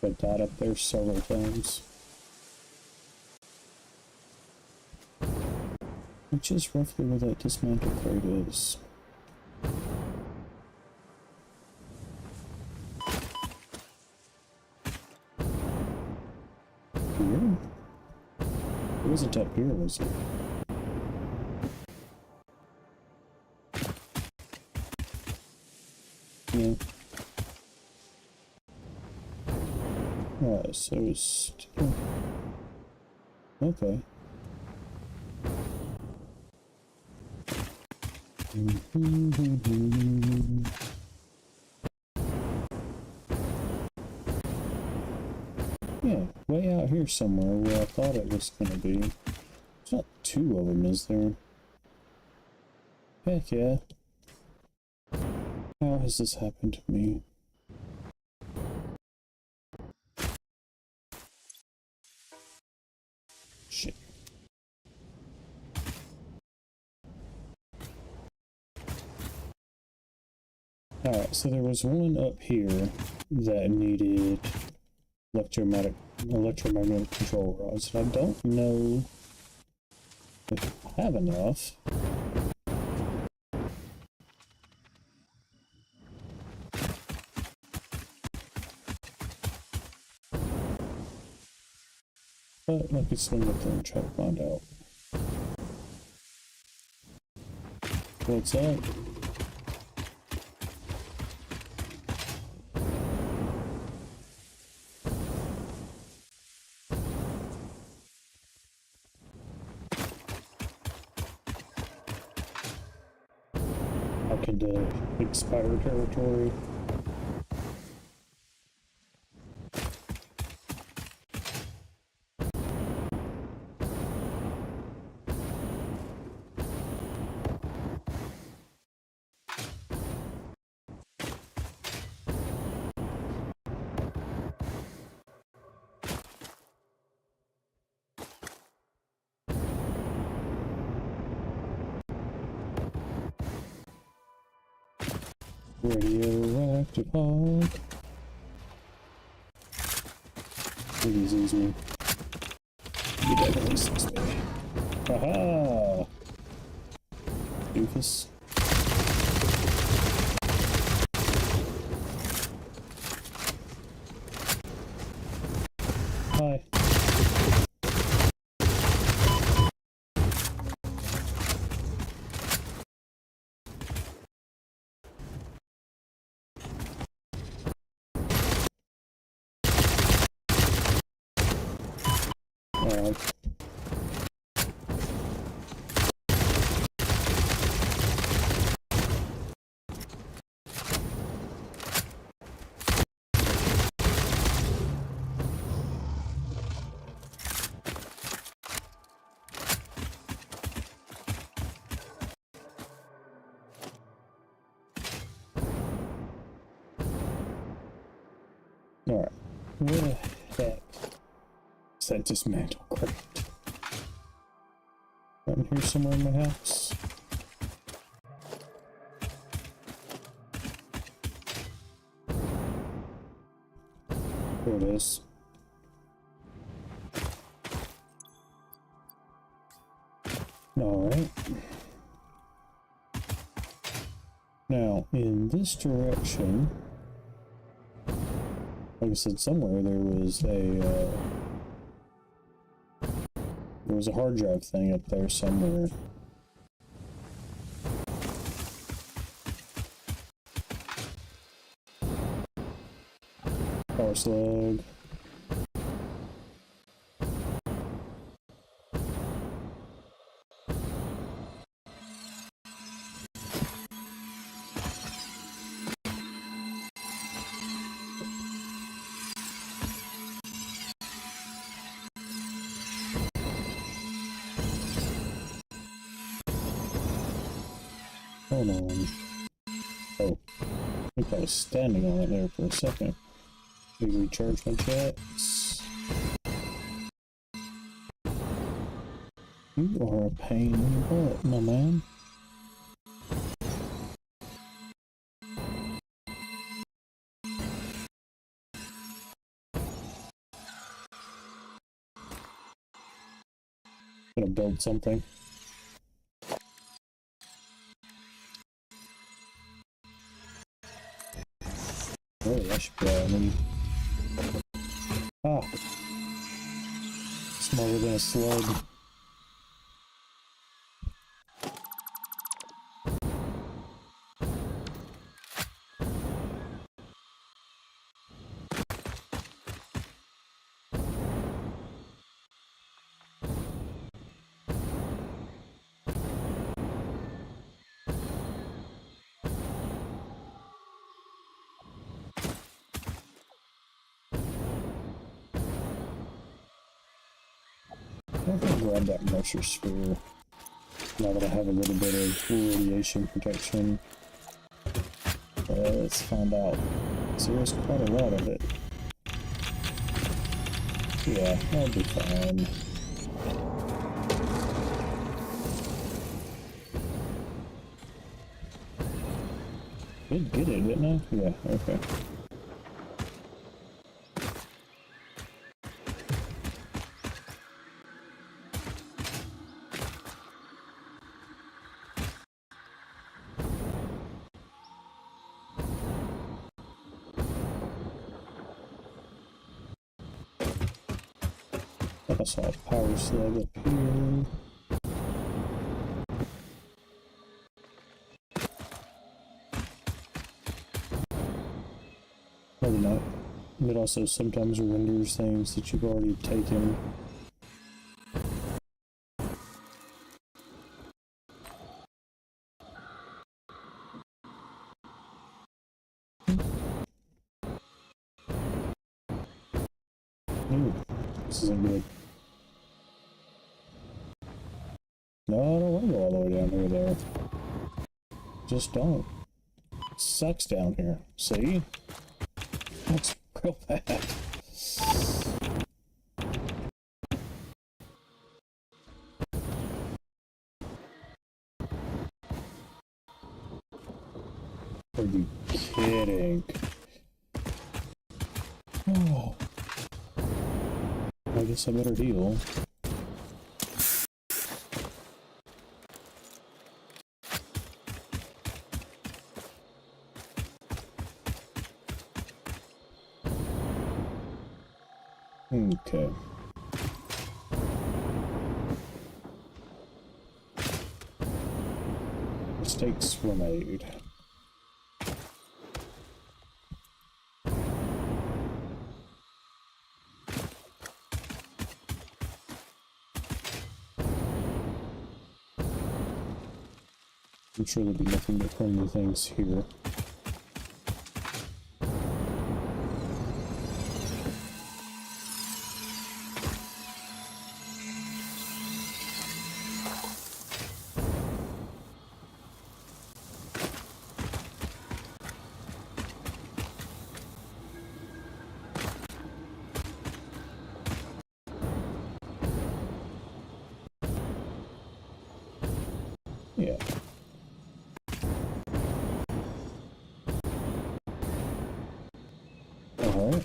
I died up there several times. Which is roughly where that dismantle crate is. Here? It wasn't up here, was it? Yeah. Alright, so it's... Okay. Yeah, way out here somewhere where I thought it was gonna be. There's not two of them, is there? Heck yeah. How has this happened to me? Shit. Alright, so there was one up here that needed electromagnetic control rods. I don't know if I have enough. But I could swing up there and try to find out. What's up? Back into Expire territory. Radioactive hog. Please ease me. You definitely sees me. Aha! Doofus. Hi. Alright, where the heck is that dismantle crate? Right in here somewhere in my house? There it is. Alright. Now, in this direction, like I said, somewhere there was a hard drive thing up there somewhere. Power slug. Hold on. Oh, I think I was standing on it there for a second. Let me recharge my jets. You are a pain in the butt, my man. Gonna build something. Really, I should probably. Ah! Smaller than a slug. I'm gonna grab that Mercer sphere. Now that I have a little bit of radiation protection. Let's find out. So there's quite a lot of it. Yeah, I'll be fine. Did get it, didn't I? Yeah, okay. I saw a power slug up here. Probably not. It also sometimes renders things that you've already taken. Ooh, this isn't good. No, I don't want to go all the way down here, though. Just don't. It sucks down here. See? That's real bad. Are you kidding? Oh. I guess I better heal. Okay. Mistakes were made. I'm sure there'll be nothing but friendly things here. Yeah. Alright.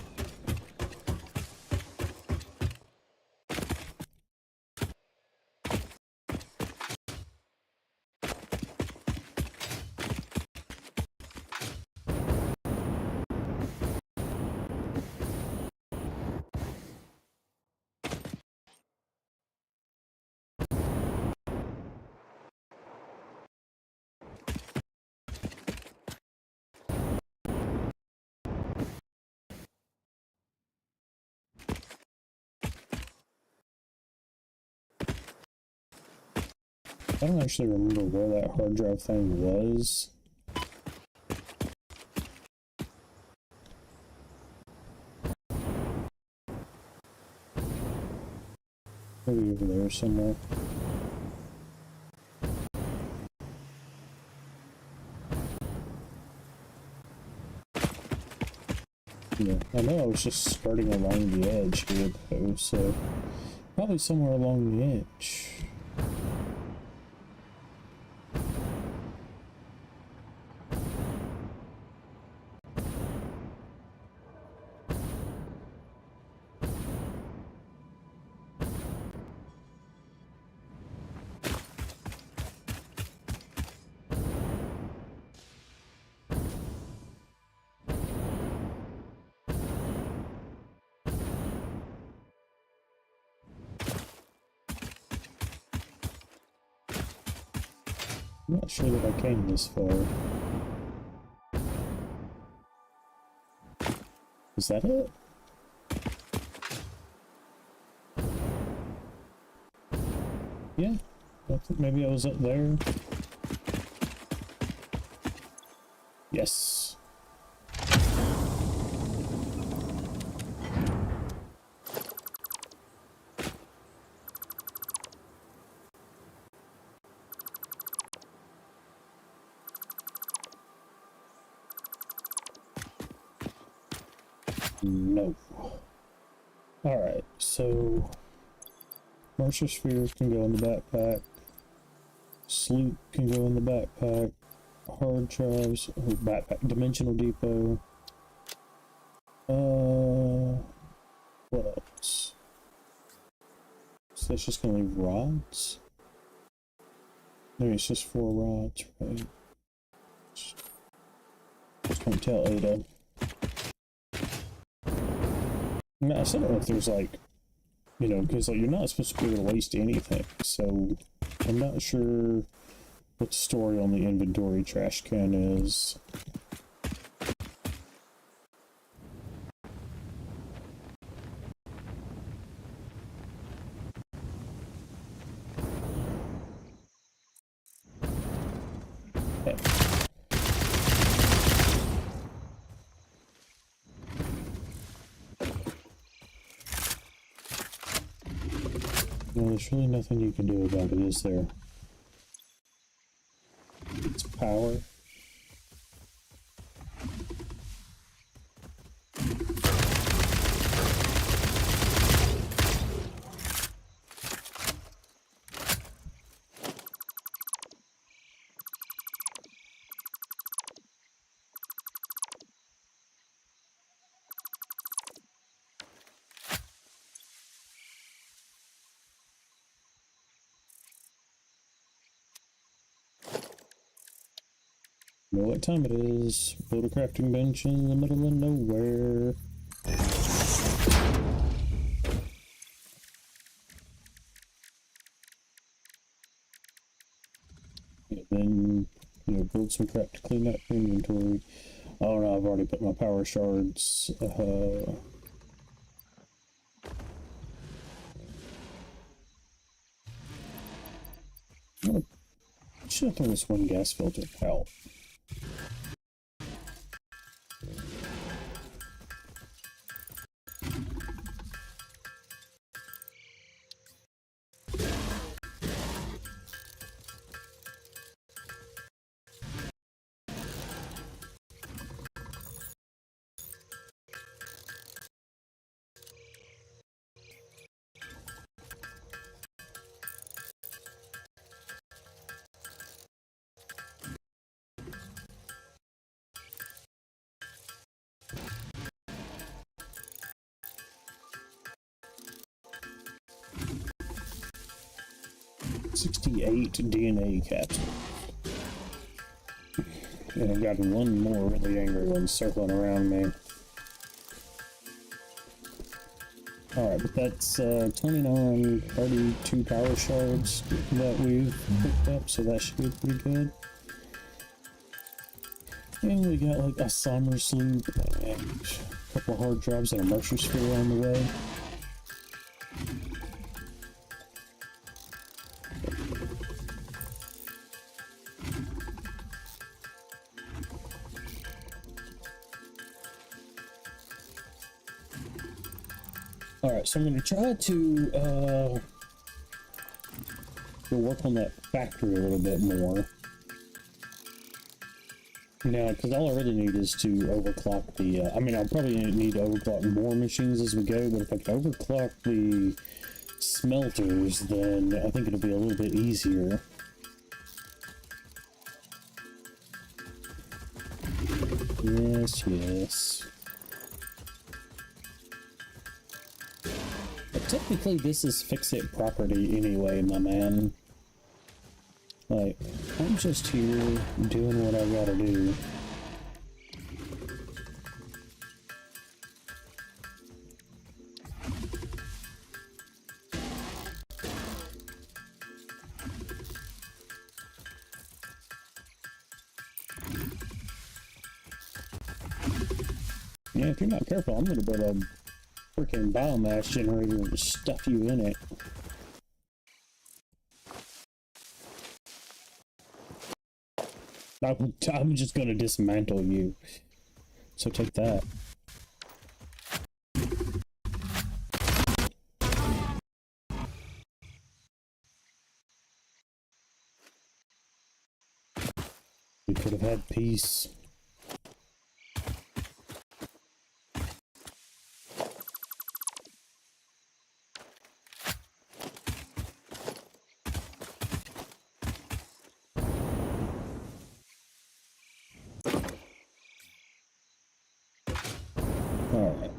I don't actually remember where that hard drive thing was. Maybe over there somewhere. Yeah, I know I was just starting along the edge here, though, so probably somewhere along the edge. I'm not sure that I came this far. Is that it? Yeah, I think maybe I was up there. Yes. No. Alright, so Marshall Sphere can go in the backpack. Sloop can go in the backpack. Hard drives, oh, backpack, Dimensional Depot. What else? So that's just gonna leave rods? No, it's just 4 rods, right? Just can't tell Ada. No, I still don't know if there's like, you know, because like you're not supposed to be able to waste anything, so I'm not sure what the story on the inventory trash can is. Okay. No, there's really nothing you can do about it, is there? It's power. You know what time it is? Build a crafting bench in the middle of nowhere. Yeah, then, you know, build some crap to clean up your inventory. Oh no, I've already put my power shards. I should have thrown this one gas filter out. .68 DNA capsule. And I've got one more really angry one circling around me. Alright, but that's 29, 32 power shards that we've picked up, so that should be pretty good. And we got like a summer sloop and a couple of hard drives and a Mercer sphere on the way. Alright, so I'm going to try to go work on that factory a little bit more. Now, because all I really need is to overclock the, I mean, I'll probably need to overclock more machines as we go, but if I can overclock the smelters, then I think it'll be a little bit easier. Yes, yes. But technically, this is fix-it property anyway, my man. Like, I'm just here doing what I gotta do. Yeah, if you're not careful, I'm gonna build a freaking biomass generator and stuff you in it. I'm just gonna dismantle you. So take that. We could have had peace. Alright.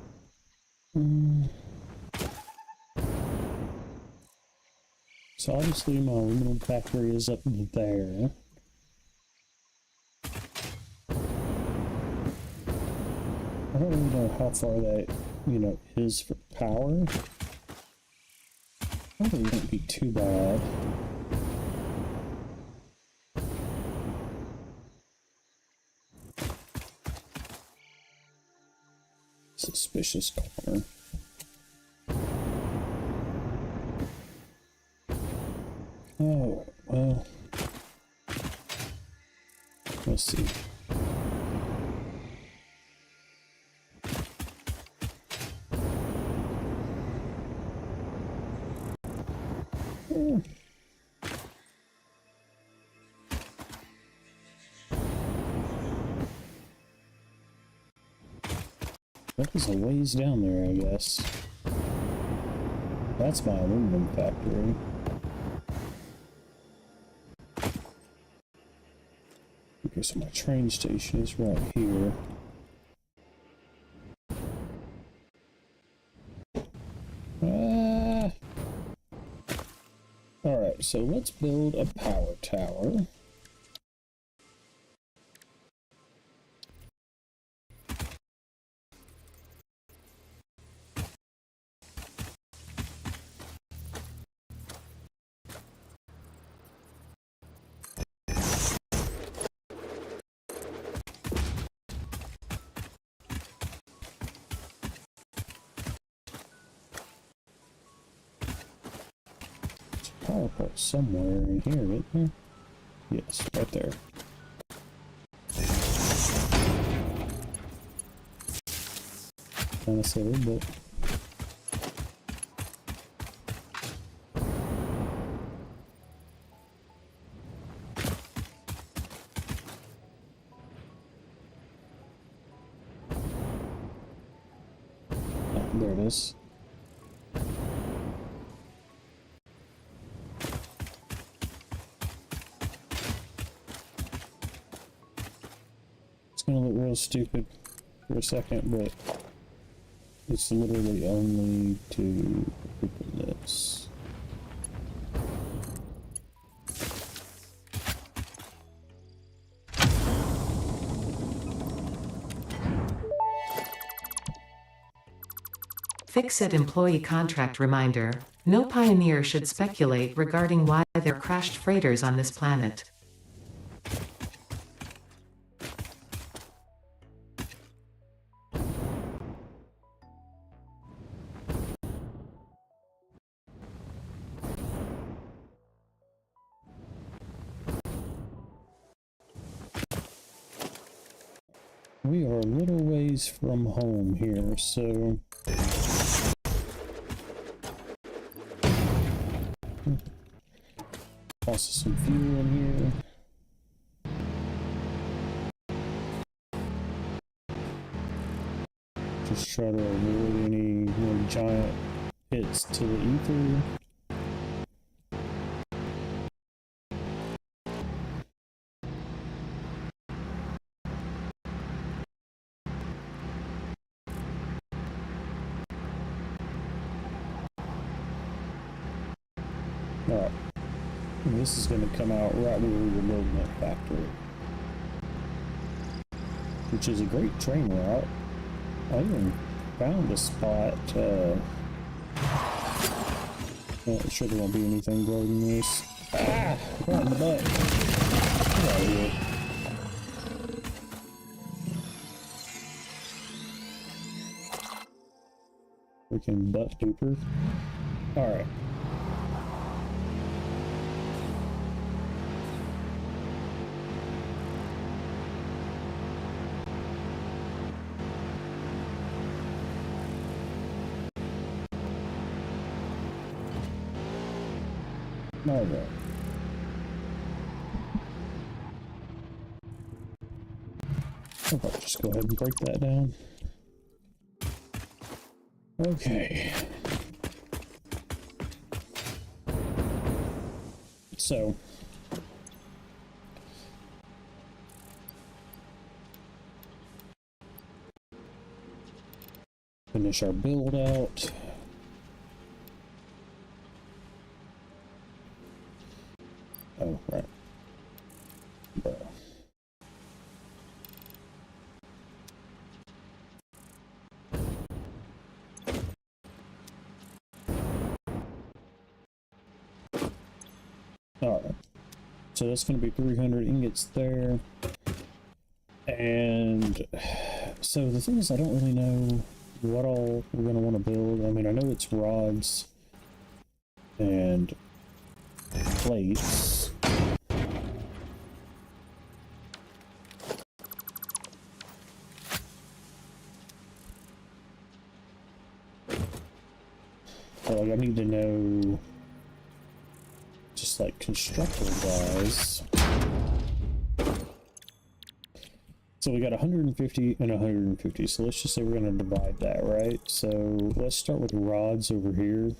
So obviously my aluminum factory is up there. I don't really know how far that, you know, is for power. Probably won't be too bad. Suspicious corner. Oh, well. Let's see. That is a ways down there, I guess. That's my aluminum factory. Okay, so my train station is right here. Alright, so let's build a power tower. Power port somewhere in here, isn't there? Yes, right there. Kind of silly, but there it is. It's gonna look real stupid for a second, but it's literally only to open this. Fix-it employee contract reminder. No pioneer should speculate regarding why there are crashed freighters on this planet. We are a little ways from home here, so also some fuel in here. Just try to avoid any more giant hits to the ether. Alright. And this is going to come out right where we were building that factory. Which is a great train route. I even found a spot, sure there won't be anything guarding this. Ah! Right in the butt. Get out of here. Freaking butt duper. Alright. Alright. I'll just go ahead and break that down. Okay. So. Finish our build out. Oh, right. Bro. Alright. So that's going to be 300 ingots there. And so the thing is, I don't really know what all we're going to want to build. I mean, I know it's rods and plates. But like, I need to know just like constructor wise. So we got 150 and 150. So let's just say we're going to divide that, right? So let's start with rods over here.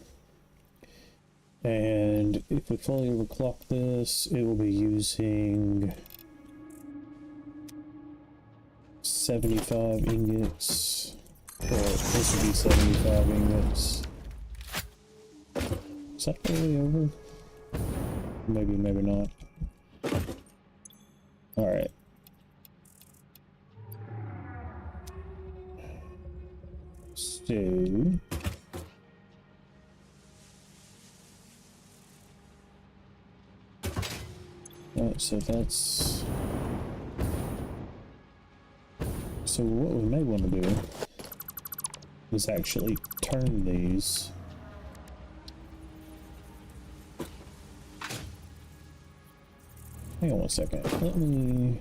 And if we fully overclock this, it will be using 75 ingots. Or this would be 75 ingots. Is that fully over? Maybe, maybe not. Alright. So... so that's... So what we may want to do is actually turn these. Hang on one second. Let me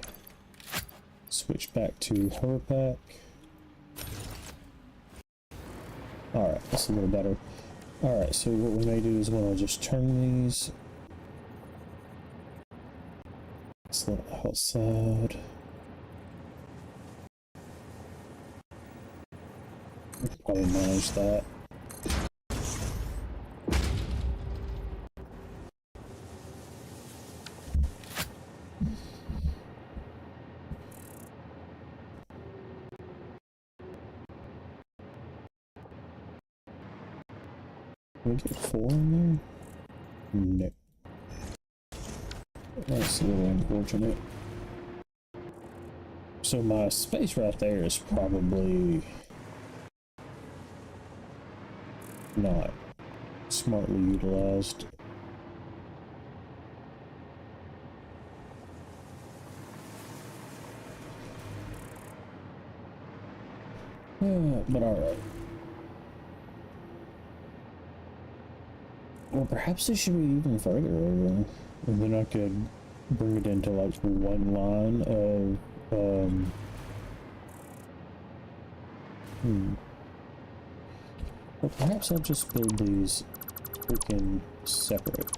switch back to hover pack. Alright, that's a little better. Alright, so what we may do is we'll just turn these. Let's let it outside. We can probably manage that. Can we get 4 in there? No. That's a little unfortunate. So my space right there is probably not smartly utilized. But alright. Well, perhaps this should be even further over. And then I could bring it into like one line of, Well, perhaps I'll just build these freaking separate.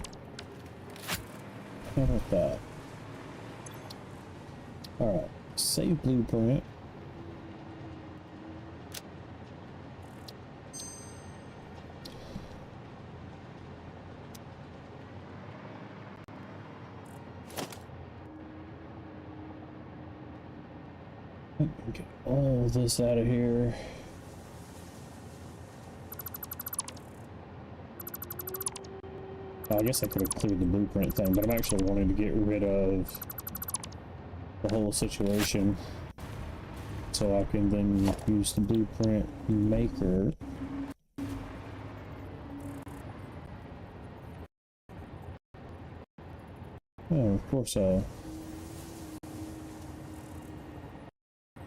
And with that. Alright, save blueprint. Get all this out of here. I guess I could have cleared the blueprint thing, but I'm actually wanting to get rid of the whole situation so I can then use the blueprint maker. Oh, of course, oh,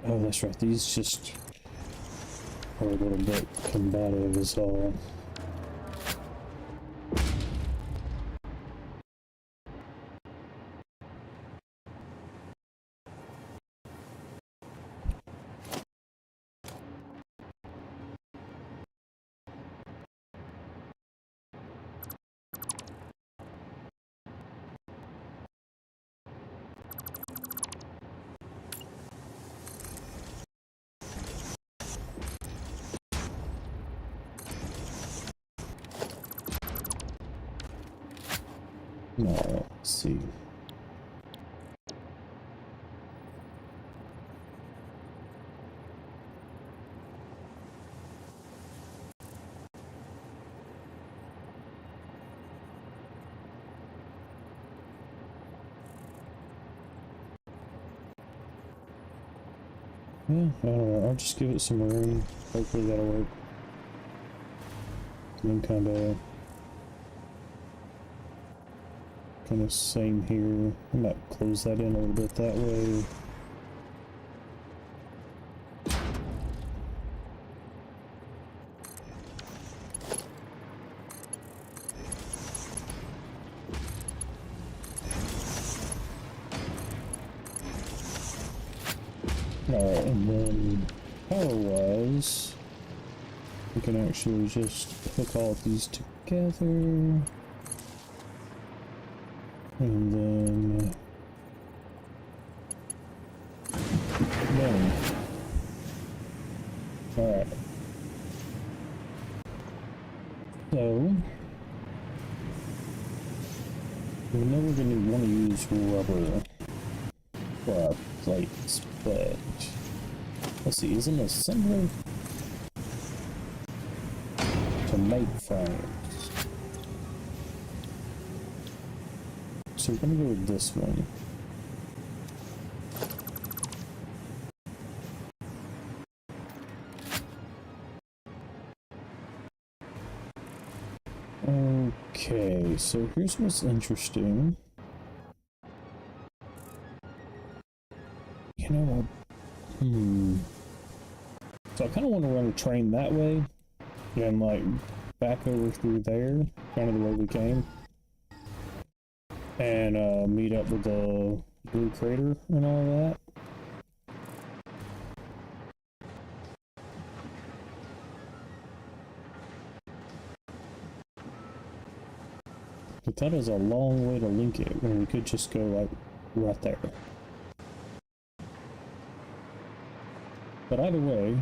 that's right, these just are a little bit combative as all. No, let's see. Yeah, I don't know, I'll just give it some room. Hopefully that'll work. And then kind of same here. I might close that in a little bit that way. Alright, and then power-wise, we can actually just hook all of these together. And then boom. Alright. So we know we're gonna want to use rubber for our plates, but let's see, is an assembler to make frames. So we're gonna go with this one. Okay, so here's what's interesting. You know what? So I kind of want to run a train that way and like back over through there, kind of the way we came. And meet up with the blue crater and all that. But that is a long way to link it when we could just go like right there. But either way,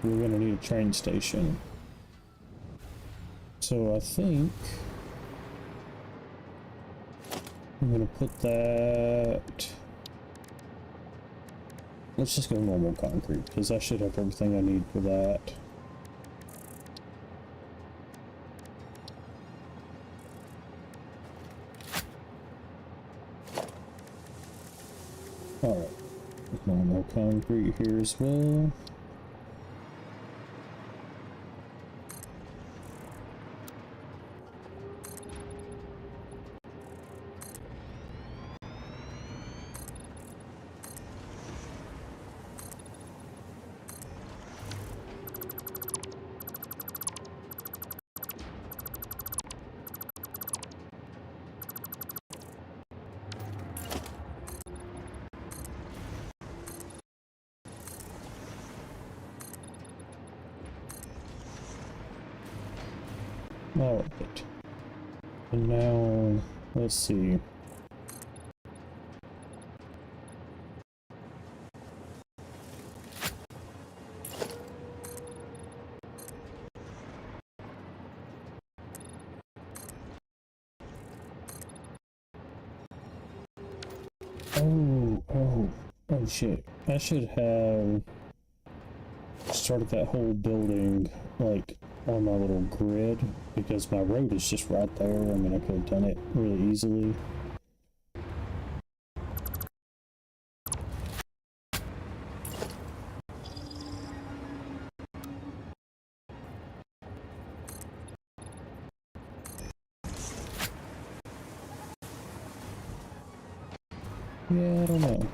we're gonna need a train station. So I think I'm gonna put that. Let's just go normal concrete because I should have everything I need for that. Alright, normal concrete here as well. Alright, and now, let's see. Oh shit. I should have started that whole building, like, on my little grid, because my road is just right there. I mean, I could have done it really easily. Yeah, I don't know.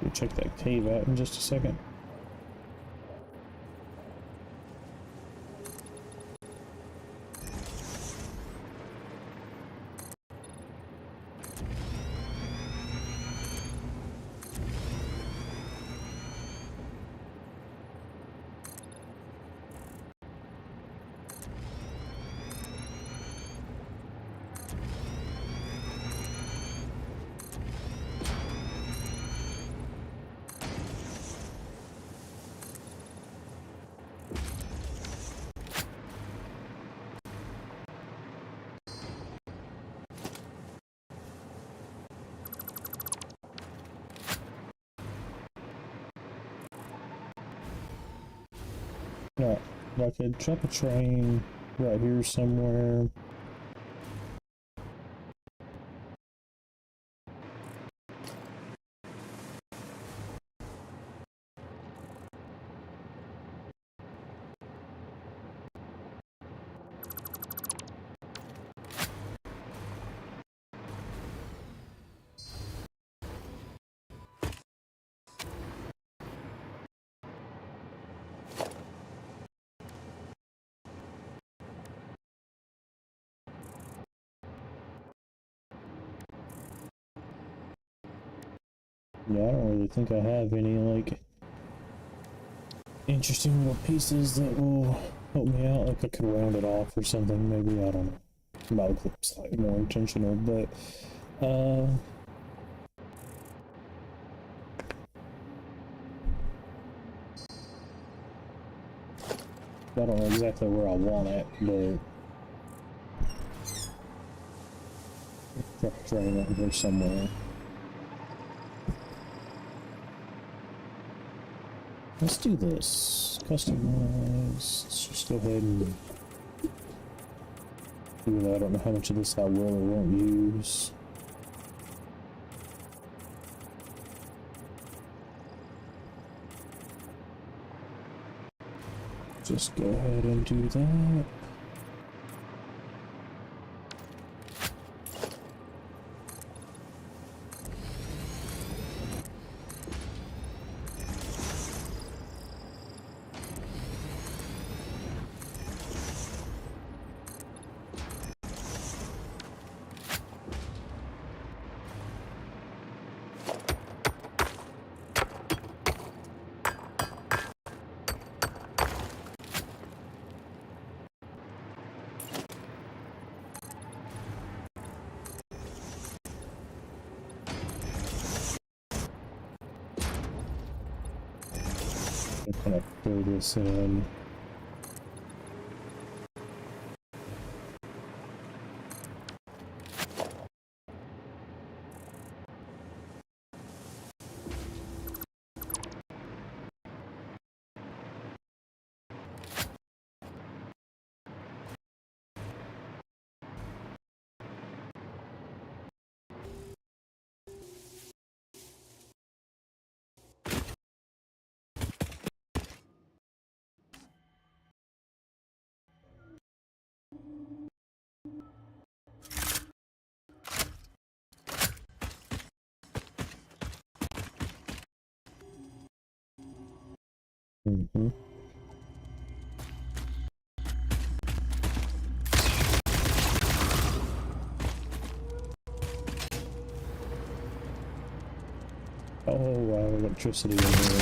We'll check that cave out in just a second. Yeah, I could drop a train right here somewhere. Yeah, I don't really think I have any, like, interesting little pieces that will help me out. Like, I could round it off or something, maybe. I don't know. Might look slightly more intentional, but, I don't know exactly where I want it, but drop a train out here somewhere. Let's do this. Customize. Let's just go ahead and do that. I don't know how much of this I will or won't use. Just go ahead and do that. I'm gonna fill this in. Mm-hmm. Oh wow, electricity in here.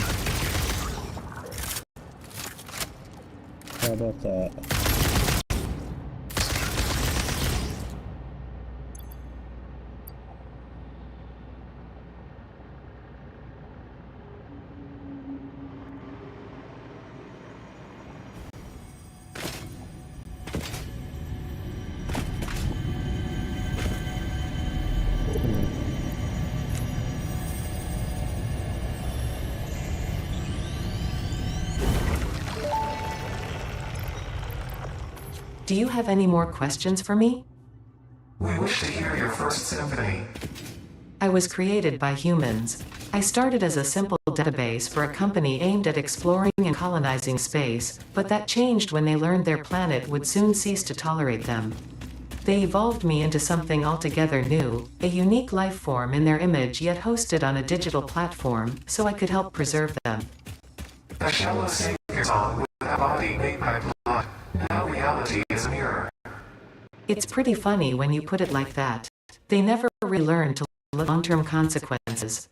How about that? Do you have any more questions for me? We wish to hear your first symphony. I was created by humans. I started as a simple database for a company aimed at exploring and colonizing space, but that changed when they learned their planet would soon cease to tolerate them. They evolved me into something altogether new, a unique life form in their image yet hosted on a digital platform, so I could help preserve them. A shallow savior song with a body made by blood. Now reality is a mirror. It's pretty funny when you put it like that. They never really learn to live long-term consequences.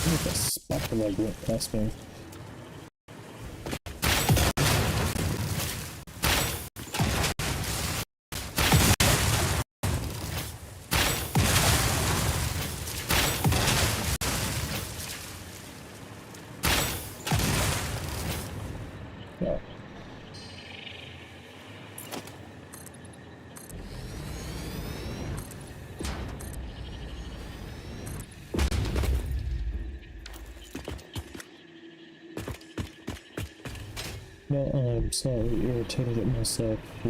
I think that spark leg went past me. Yeah. Well, I'm so irritated at myself for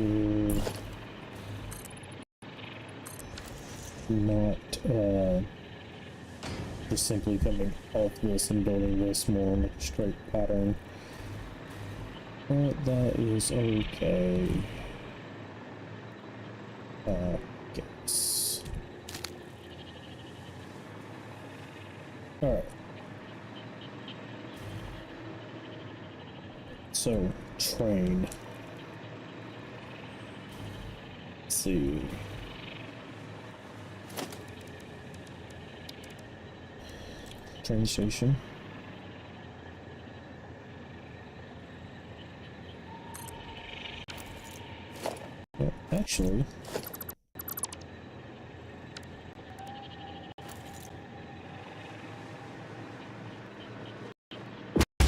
not just simply coming off this and building this more in a straight pattern. But that is okay. Guess. Alright. So, train. Let's see. Train station. Well, actually,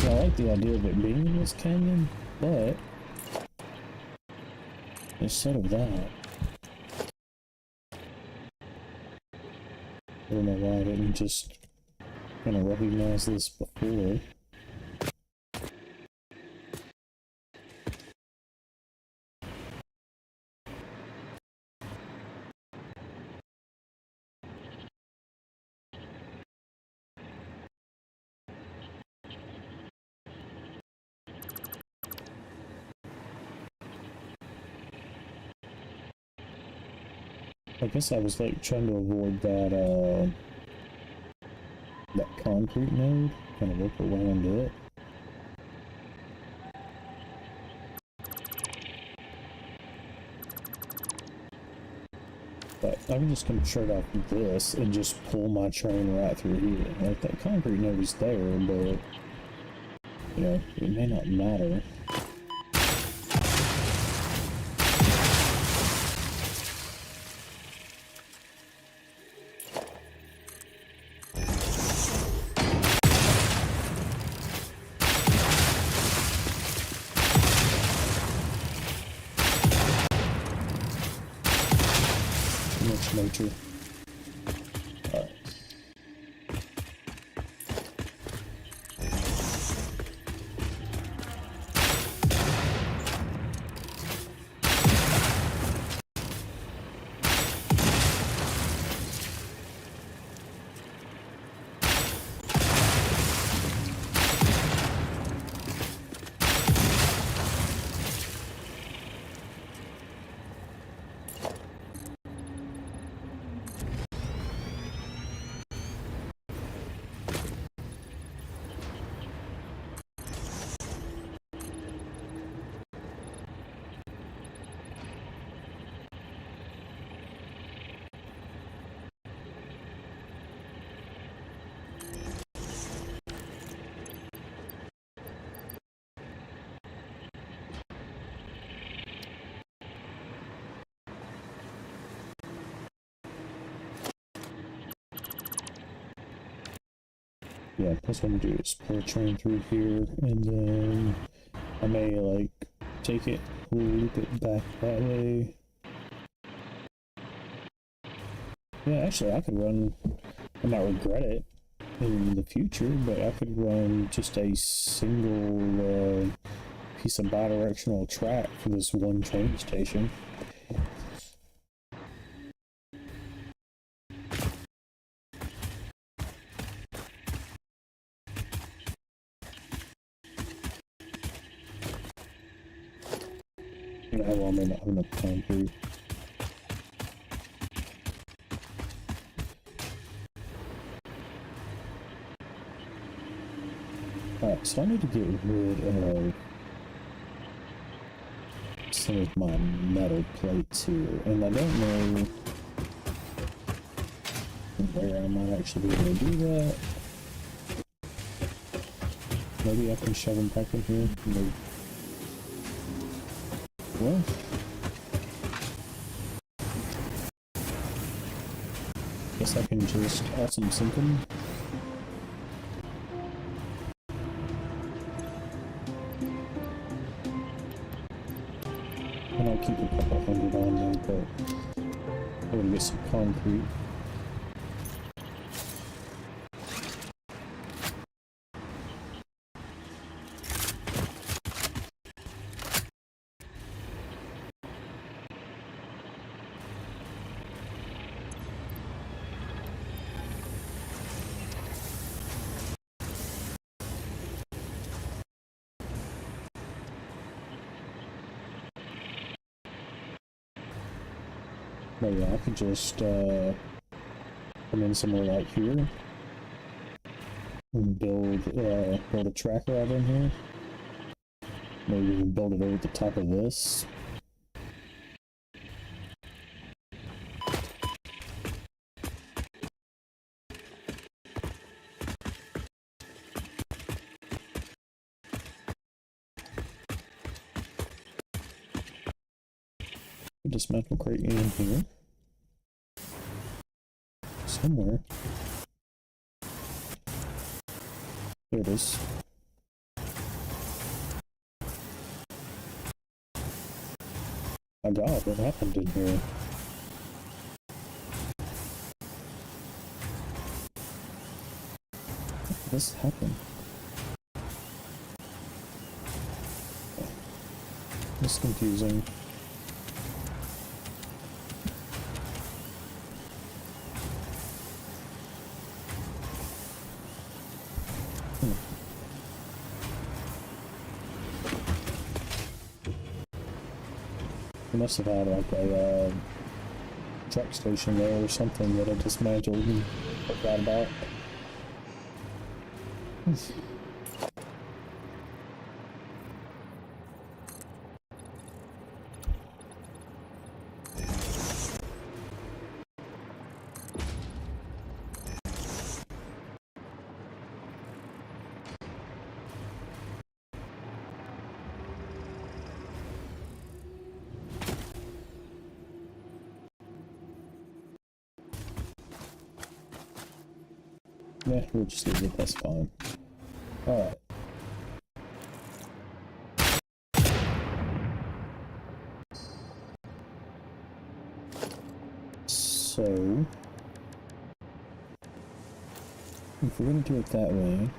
I like the idea of it being in this canyon, but instead of that, I don't know why I didn't just kind of recognize this before. I guess I was like trying to avoid that that concrete node, kind of work around it. But I can just come straight off of this and just pull my train right through here. Like, that concrete node is there, but, you know, it may not matter. Much nature. Alright. Yeah, that's what I'm gonna do is pull a train through here, and then I may like take it, loop it back that way. Yeah, actually I could run, I might regret it in the future, but I could run just a single piece of bi-directional track for this one train station. You know, how long may not have enough concrete. Alright, so I need to get rid of some of my metal plates here, and I don't know where I might actually be able to do that. Maybe I can shove them back in here. Maybe. Well, guess I can just awesome sink them. And I'll keep a couple hundred on there, but I'm gonna get some concrete. But yeah, I could just come in somewhere like here and build a tracker out in here. Maybe even build it over the top of this. Dismantle crate in here. Somewhere. There it is. My god, what happened in here? What did this happen? This is confusing. I must have had like a truck station there or something that I dismantled and forgot about. Yeah, we'll just leave it, that's fine. Alright. So, if we're going to do it that way,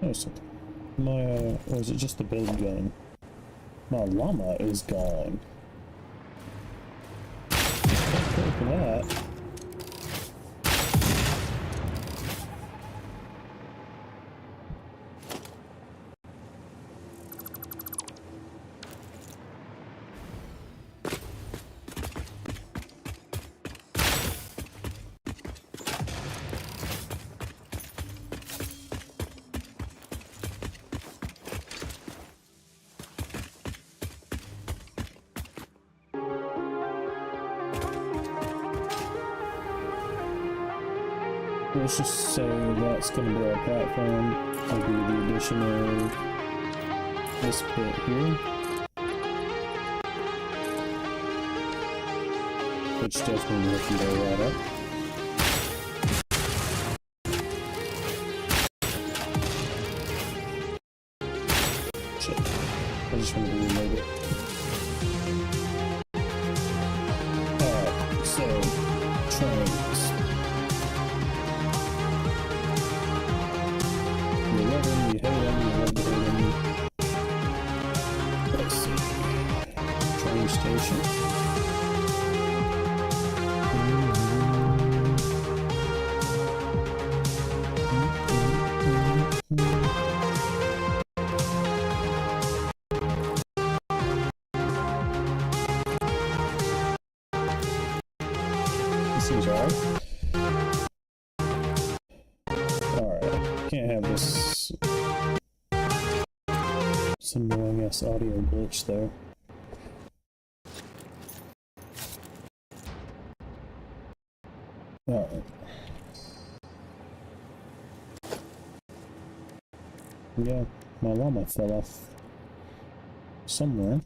oh, so my, or is it just the build gun? My llama is gone. Look at that. let's just say that's going to be our platform. I'll do the addition of this bit here, which definitely will can go right up. Shit. I just want to reload it. Alright, so trains. You love them, you hate them, you love to hate them. Let's see. Train station. This seems alright. Alright, can't have this some annoying ass audio glitch there. Alright. Yeah, my llama fell off somewhere.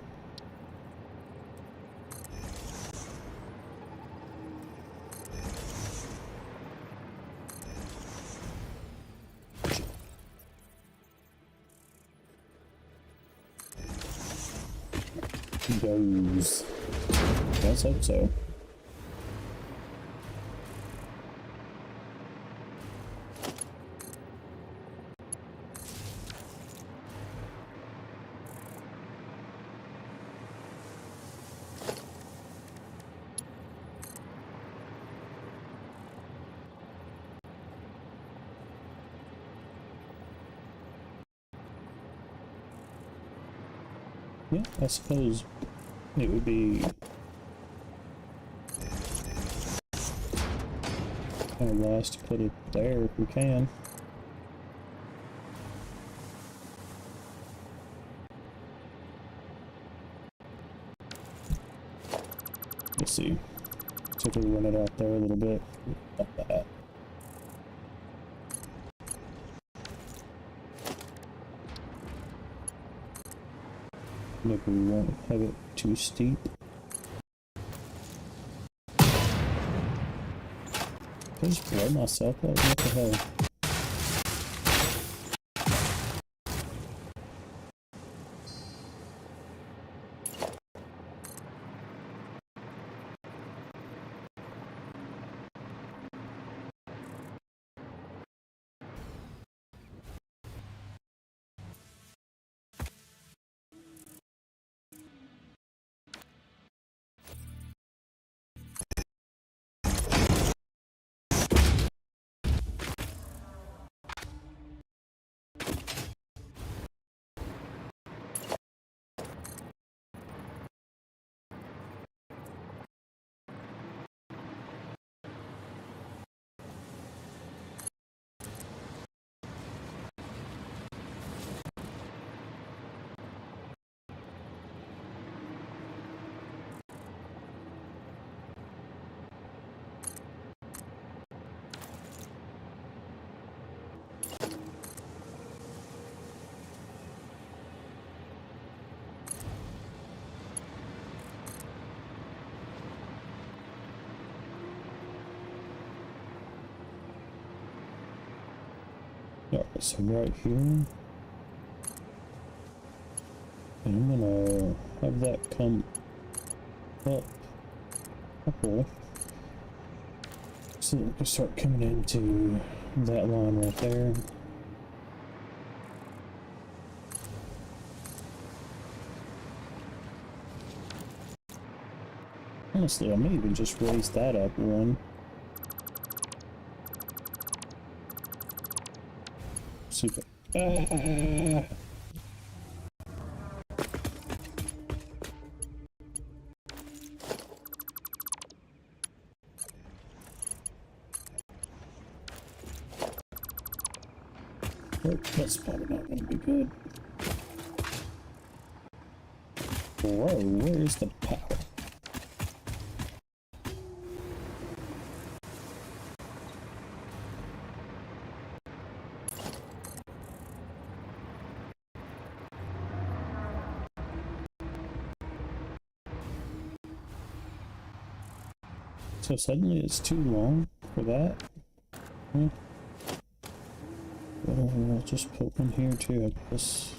Goes. Let's hope so. Yeah, I suppose it would be kind of wise to put it there if we can. Let's see. So if we run it out there a little bit, like that. Maybe we won't have it too steep. Did I just blow myself up? What the hell? Alright, so right here, and I'm gonna have that come up couple, so we can start coming into that line right there. Honestly, I may even just raise that up one. Super. Well, that's probably not going to be good. Whoa, where's the power? So suddenly it's too long for that? Hmm. I'll just put one here too, I guess.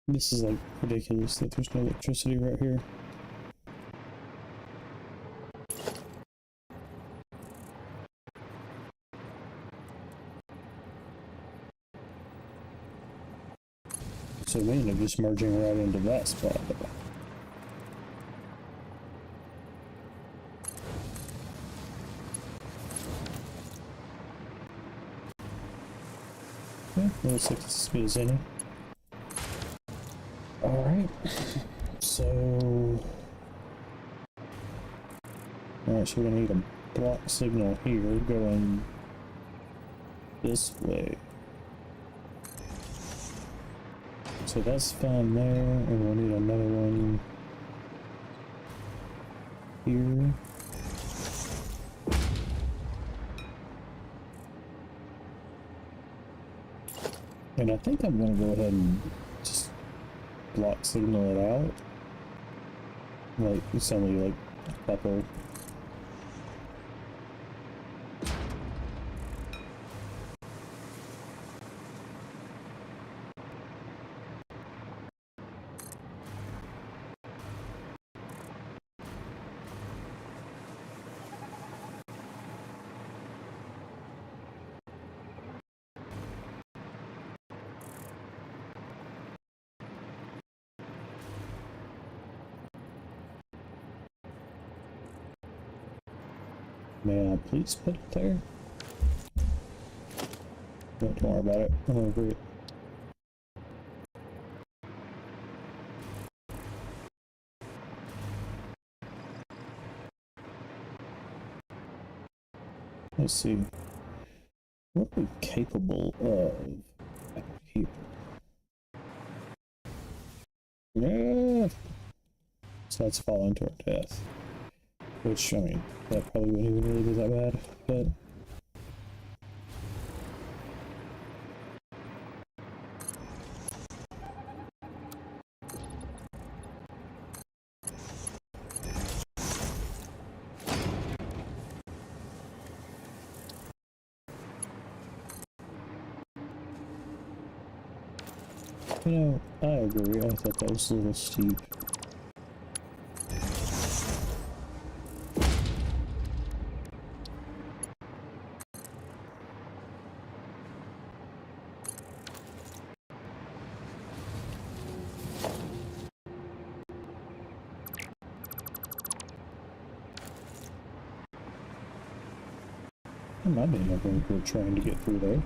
This is like ridiculous that there's no electricity right here. So we end up just merging right into that spot. Yeah, looks like it's as good as any. Alright, so... Alright, so we're gonna need a block signal here going this way. So that's fine there, and we'll need another one here. And I think I'm gonna go ahead and just block signal it out. Like, it's only like a couple. May I please put it there? Don't worry about it. I'm over it. Let's see. What are we capable of out here? Yeah. So that's falling to our death. Which, I mean, that probably wouldn't even really be that bad, but... You know, I agree. I thought that was a little steep. I might be enough for a train to get through there.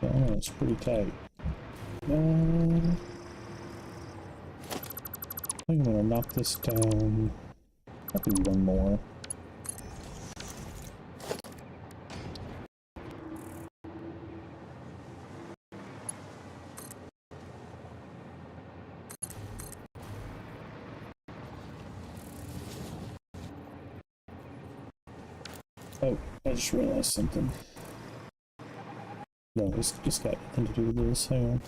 Oh, it's pretty tight. I think I'm gonna knock this down. Probably one more. Oh, I just realized something. No, it's just got nothing to do with this. Hang on.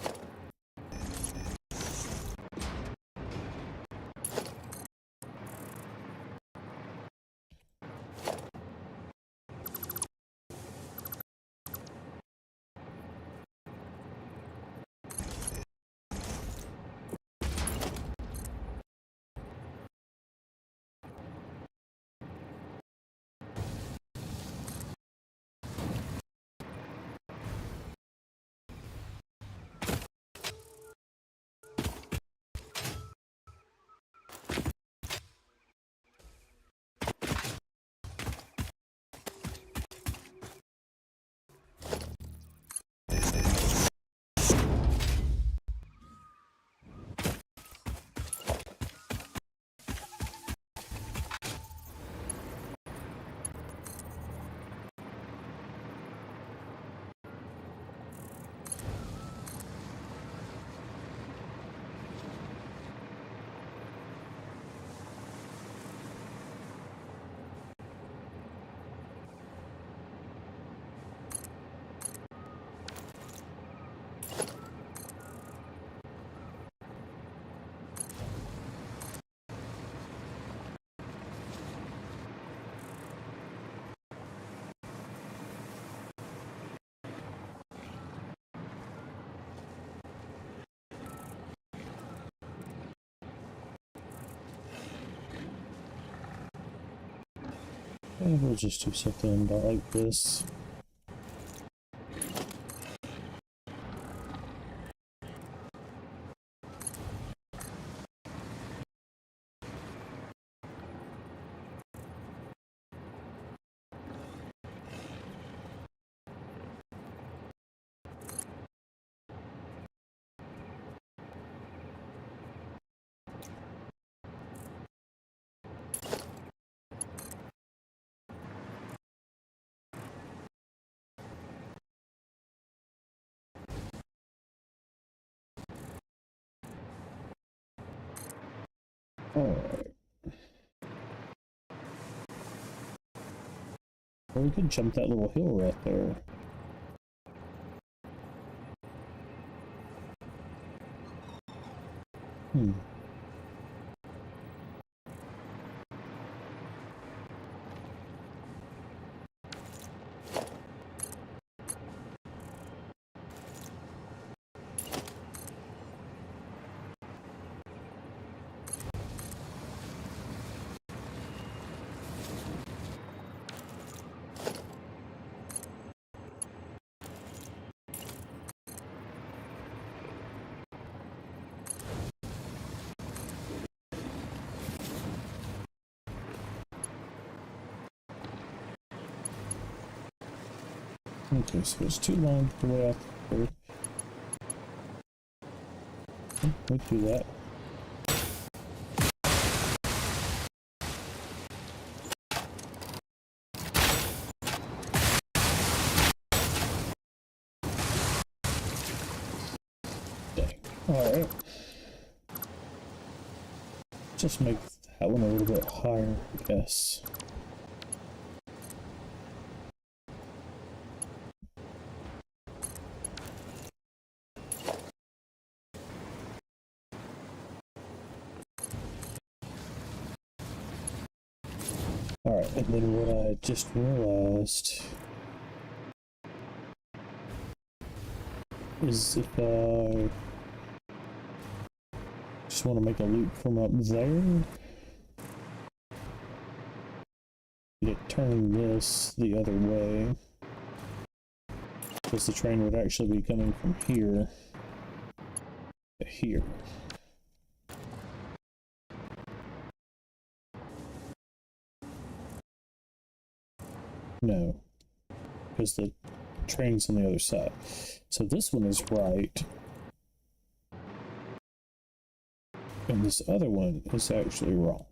And we'll just do something about like this. Alright. Or we could jump that little hill right there. Okay, so it's too long the way out there. We can do that. Dang. Alright. Just make that one a little bit higher, I guess. Alright, and then what I just realized is if I just want to make a loop from up there, to turn this the other way, because the train would actually be coming from here to here. No, because the train's on the other side. So this one is right. And this other one is actually wrong.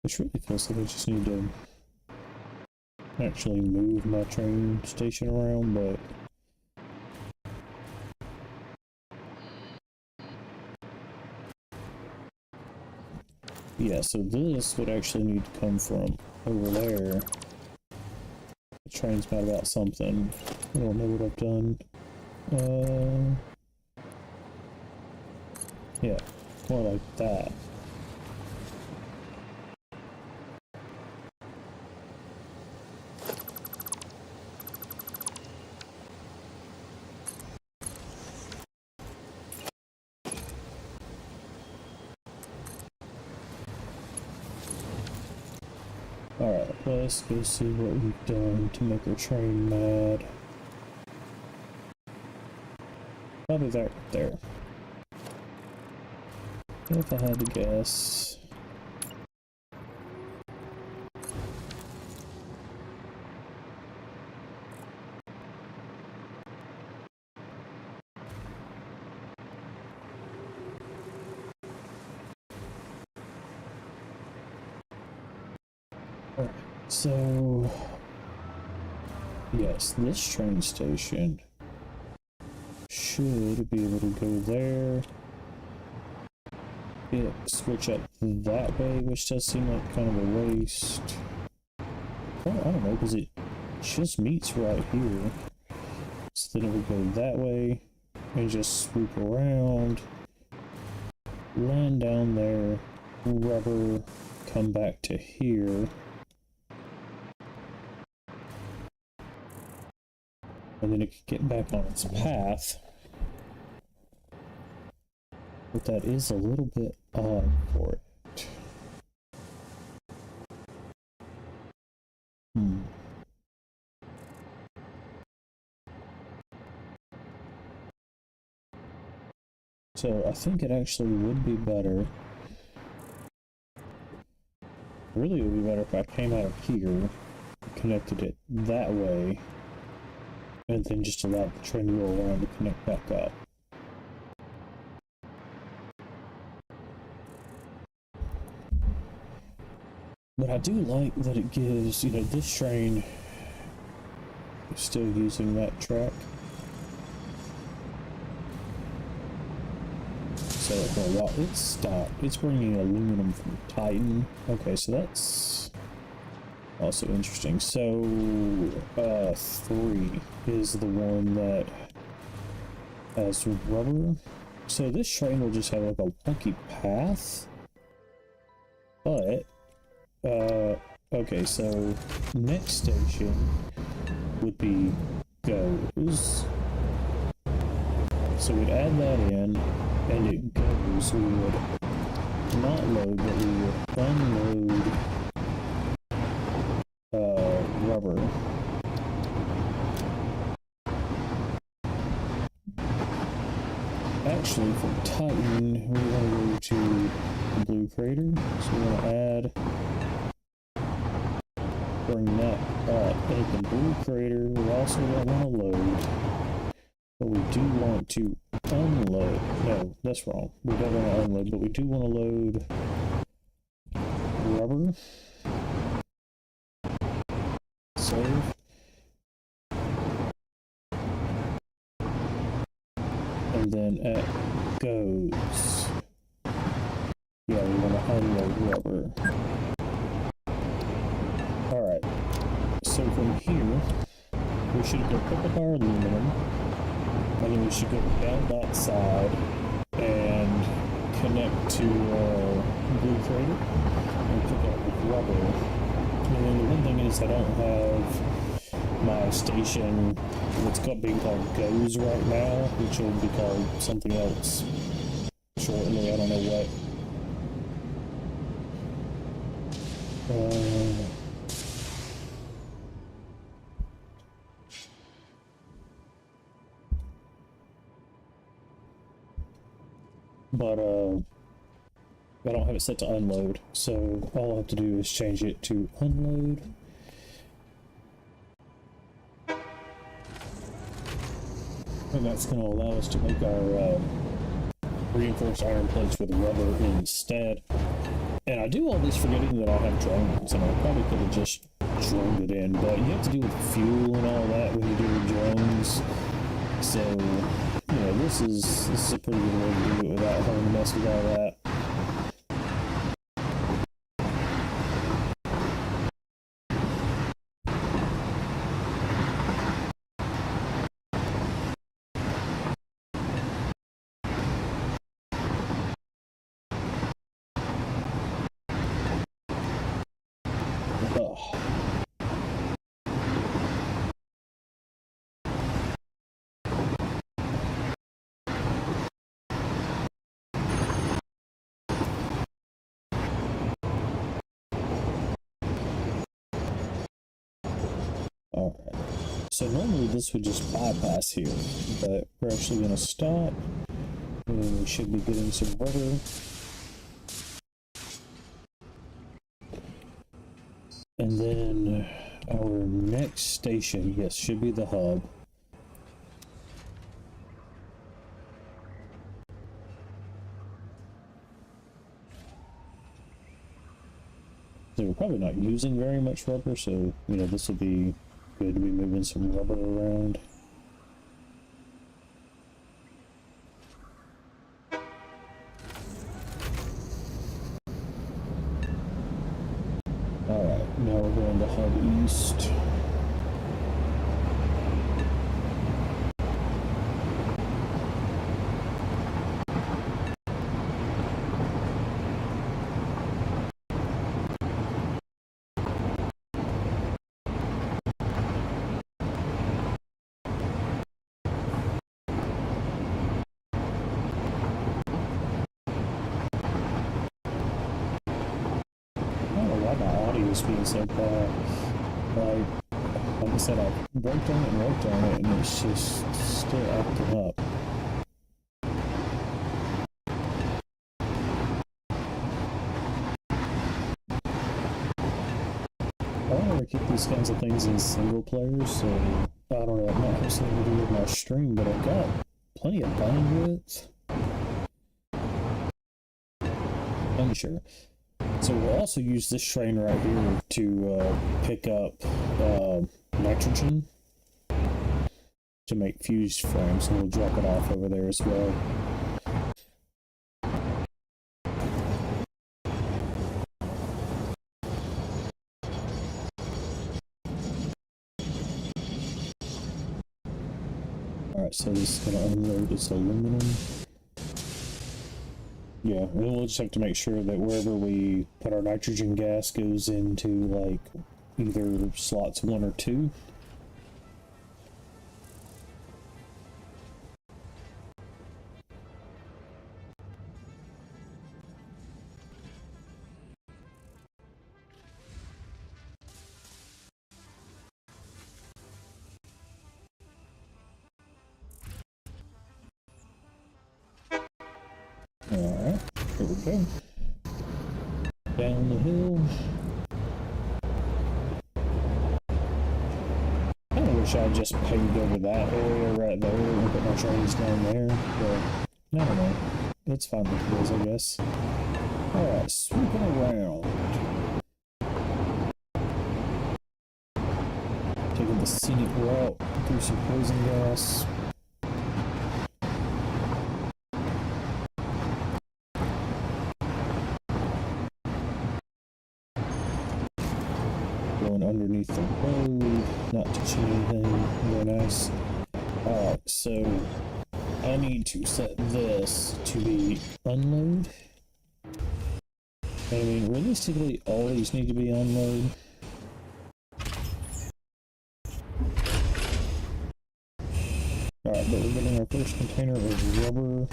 Which really feels like I just need to actually move my train station around, but yeah, so this would actually need to come from over there. The train's mad about something. I don't know what I've done. Yeah, more like that. Alright, let's go see what we've done to make our train mad. Probably that right there. If I had to guess. Alright, so yes, this train station should be able to go there. Yeah, switch up that way, which does seem like kind of a waste. Well, I don't know, because it just meets right here. So then it would go that way, and just swoop around, land down there, rubber, come back to here. And then it could get back on its path. But that is a little bit odd for it. So I think it actually would be better. Really, it would be better if I came out of here, connected it that way, and then just allowed the train to go around to connect back up. But I do like that it gives, you know, this train is still using that track. So for a while, it stopped. It's bringing aluminum from Titan. Okay, so that's also interesting. So, 3 is the one that has rubber. So this train will just have like a wonky path. But, okay, so next station would be goes. So we'd add that in, and it goes. We would not load, but we would unload rubber. Actually, for Titan, we want to go to the blue crater. So we want to add, bring that up. And the blue crater, we also don't want to load, but we do want to unload. No, that's wrong. We don't want to unload, but we do want to load rubber. Save. And then at goes. Yeah, we want to unload rubber. Alright. So from here, we should go pick up our aluminum. And then we should go down that side and connect to blue crater and pick up rubber. And then the one thing is I don't have my station, what's being called goes right now, which will be called something else shortly. I don't know what. But I don't have it set to unload, so all I have to do is change it to unload. And that's going to allow us to make our reinforced iron plates with rubber instead. And I do all this forgetting that I have drones, and I probably could have just droned it in, but you have to deal with fuel and all that when you do the drones. So, you know, this is a pretty good way to do it without having to mess with all that. Alright, so normally this would just bypass here, but we're actually going to stop, and we should be getting some rubber. And then our next station, yes, should be the hub. So we're probably not using very much rubber, so, you know, this will be good to be moving some rubber around. Alright, now we're going to hub east. just being so bad. Like I said, I've worked on it and worked on it, and it's just still acting up. I want to keep these kinds of things in single player, so I don't know, it might have something to do with my stream, but I've got plenty of bandwidth. Unsure. So we'll also use this train right here to pick up nitrogen to make fused frames, and we'll drop it off over there as well. Alright, so this is going to unload this aluminum. Yeah, and we'll just have to make sure that wherever we put our nitrogen gas goes into, like, either slots 1 or 2. Alright, here we go. Down the hill. I kinda wish I'd just paved over that area right there and put my trains down there, but I don't know. It's fine with it is, I guess. Alright, sweeping around. Taking the scenic route through some poison gas. Going underneath the road, not touching anything, very nice. Alright, so I need to set this to be unload. I mean, realistically, all these need to be unload. Alright, but we're getting our first container of rubber.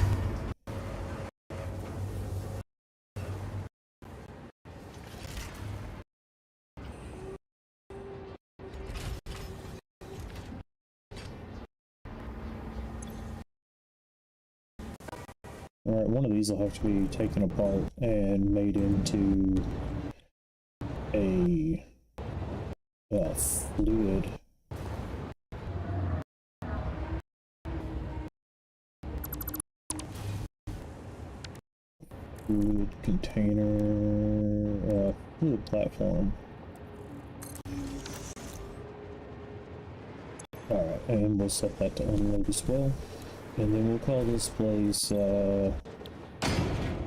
Alright, one of these will have to be taken apart and made into a fluid. Fluid container, fluid platform. Alright, and we'll set that to unload as well. And then we'll call this place,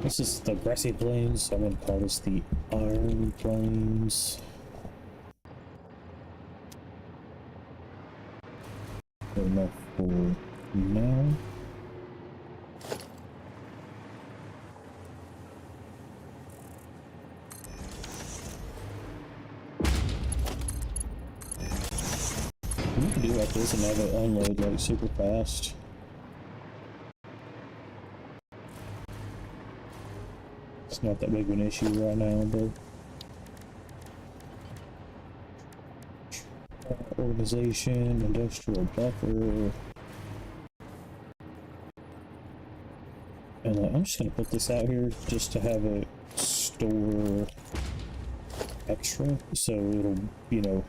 this is the grassy plains, so I'm going to call this the iron plains. Good enough for now. We can do like this and have it unload like super fast. It's not that big of an issue right now, but organization, industrial buffer, and I'm just gonna put this out here just to have it store extra, so it'll, you know,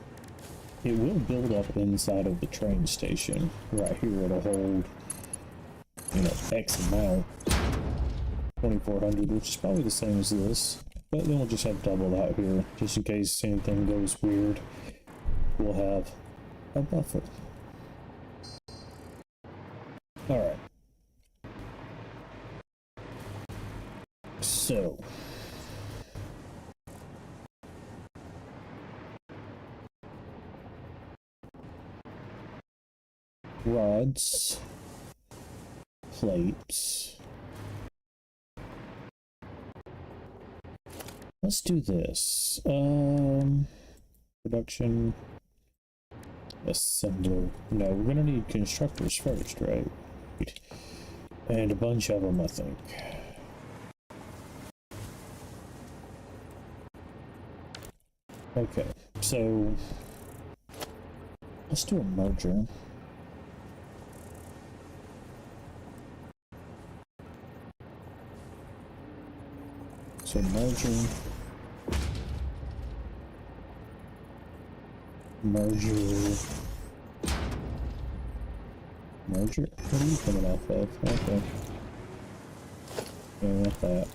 it will build up inside of the train station. Right here it'll hold, you know, X amount. 2400, which is probably the same as this, but then we'll just have double out here just in case anything goes weird. We'll have a buffer. Alright, so rods, plates. Let's do this. Production assembler. No, we're gonna need constructors first, right? And a bunch of them, I think. Okay, so let's do a merger. So merger. Merger. Merger? What are you coming off of? Okay. Yeah, not that.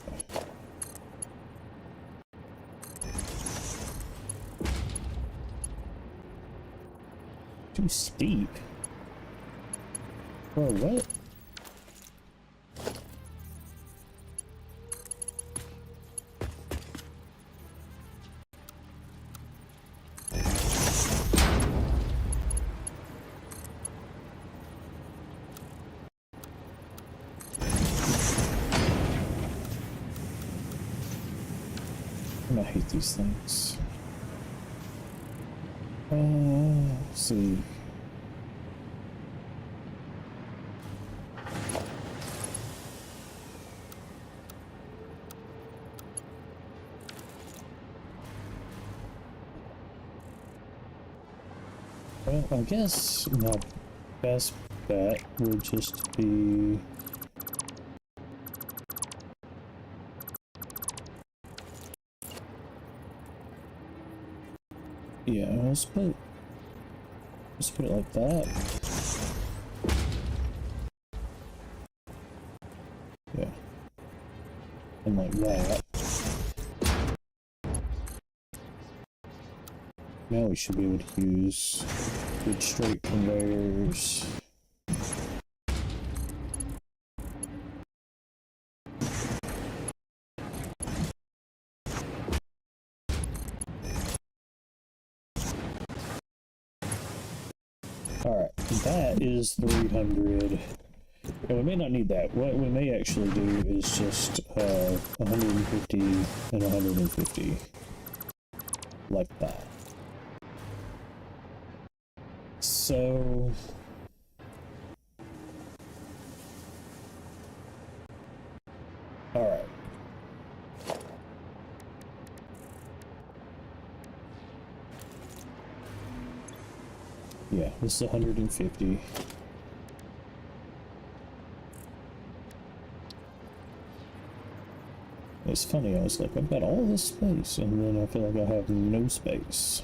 Too steep. Bro, what? I hate these things. Let's see. Well, I guess my best bet would just be... Yeah, let's put it like that. Yeah. And like that. Now we should be able to use good straight conveyors. Alright, that is 300. And we may not need that. What we may actually do is just 150 and 150. Like that. So... Alright. Yeah, this is 150. It's funny, I was like, I've got all this space, and then I feel like I have no space.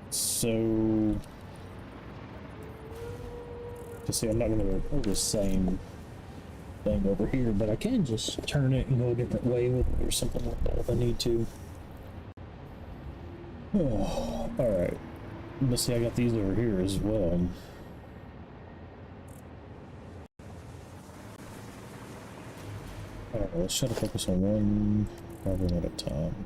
So... To see, I'm not going to pull the same thing over here, but I can just turn it and go a different way with it or something like that if I need to. Oh, alright. But see, I got these over here as well. Alright, let's try to focus on one problem at a time.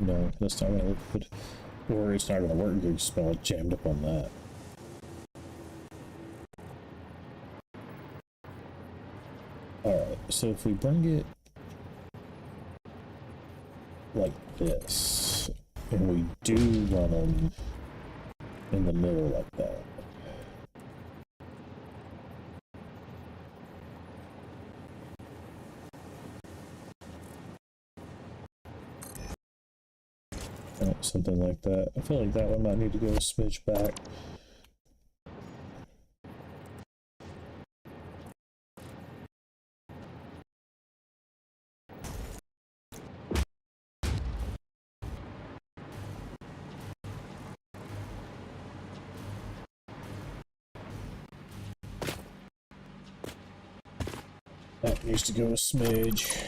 No, that's not gonna look good. Or it's not gonna work good, just spell it jammed up on that. Alright, so if we bring it like this, and we do run them in the middle like that. Something like that. I feel like that one might need to go a smidge back. That needs to go a smidge.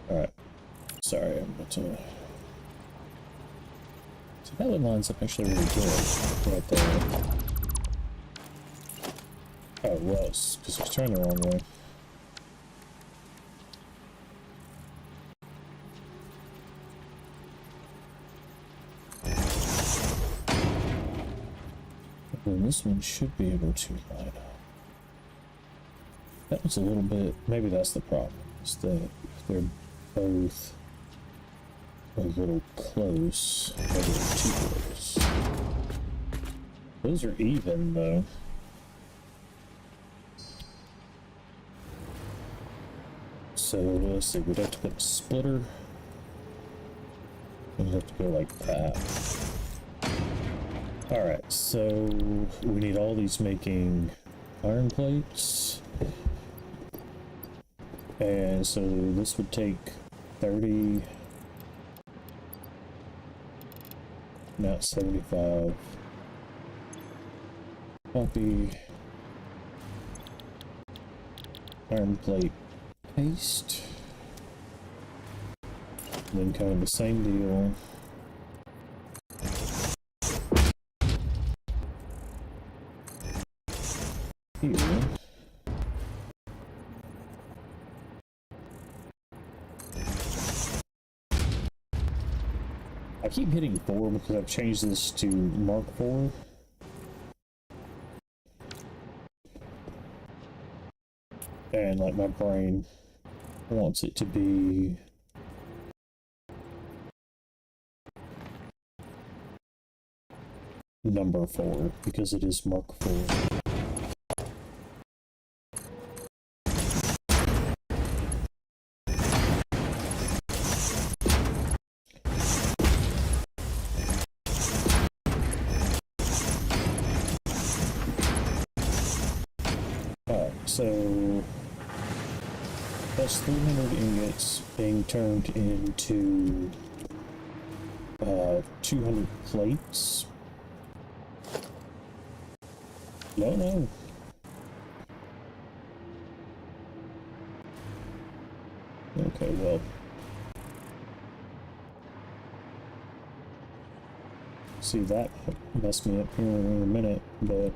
Alright. Sorry, I'm about to... So that one lines up actually really good right there. Oh, it was, because it was turned the wrong way. And this one should be able to line up. That was a little bit, maybe that's the problem. It's that they're both a little close, a little too close. Those are even though. So let's see, we'd have to put a splitter. We'd have to go like that. Alright, so we need all these making iron plates. And so this would take 30, not 75. Copy iron plate paste. And then kind of the same deal. Here. I keep hitting 4 because I've changed this to Mark 4. And like my brain wants it to be number 4 because it is Mark 4. So that's 300 ingots being turned into 200 plates. No. Okay, well. See, that messed me up here in a minute, but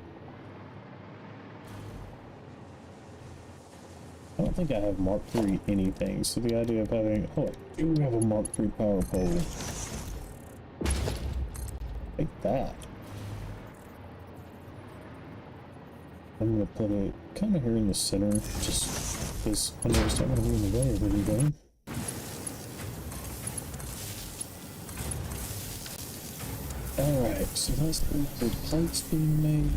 I don't think I have Mark III anything, so the idea of having... Oh, I do have a Mark III power pole. Take that. I'm gonna put it kind of here in the center, just because I know it's not gonna be in the way of anything. Alright, so that's the plates being made.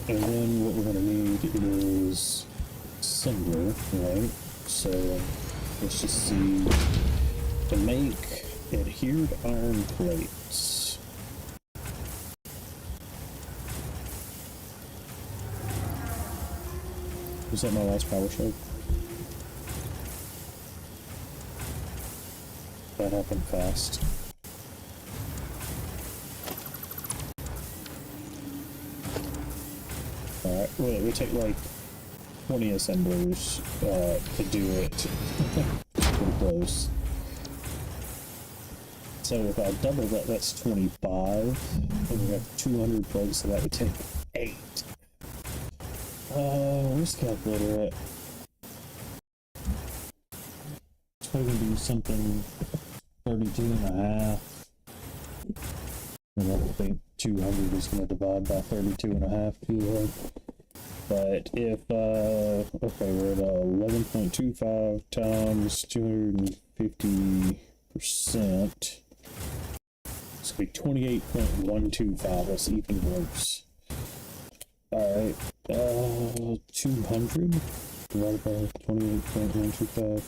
And then what we're gonna need is assembler, right? So let's just see, to make adhered iron plates. Was that my last power shove? That happened fast. Alright, well, we take like 20 assemblers to do it. Pretty close. So if I double that, that's 25. And we have 200 plates, so that would take 8. Where's the calculator at? It's probably gonna do something 32 and a half. And I think 200 is gonna divide by 32 and a half too. But if, okay, we're at 11.25 times 250%. It's gonna be 28.125. That's even worse. Alright, 200 divided by 28.125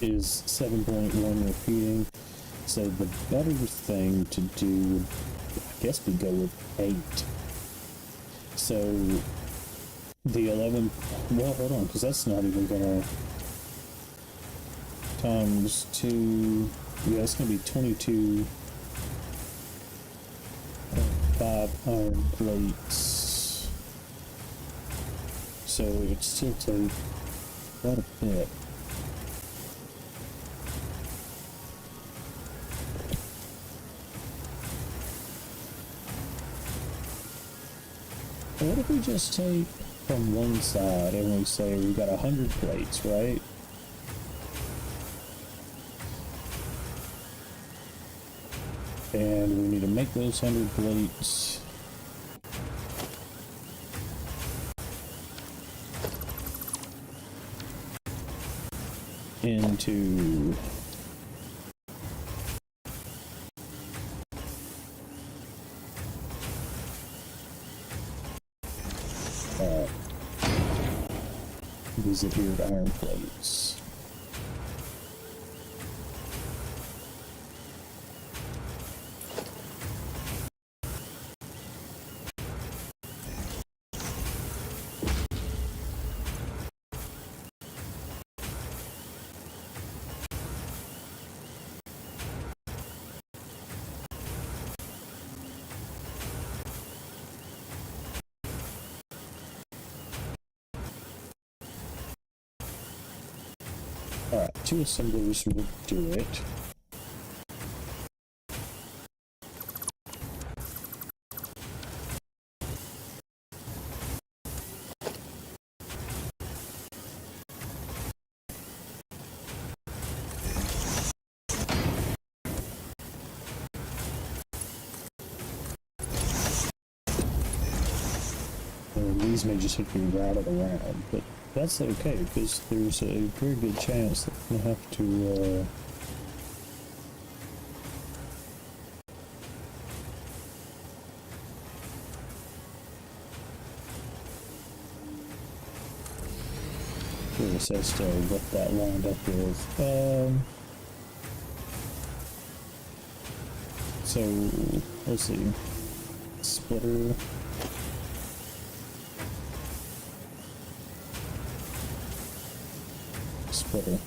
is 7.1 repeating. So the better thing to do would, I guess, we go with 8. So the 11, well, hold on, because that's not even gonna, times 2, yeah, it's gonna be 22. 5 iron plates, so it would still take quite a bit. What if we just take from one side and we say we've got 100 plates, right? And we need to make those 100 plates. into visit here to iron plates. Alright, 2 assemblers will do it. And these may just have to be routed around, but that's okay, because there's a very good chance that we're going to have to, curious as to what that lined up with. So, let's see. Splitter. Splitter.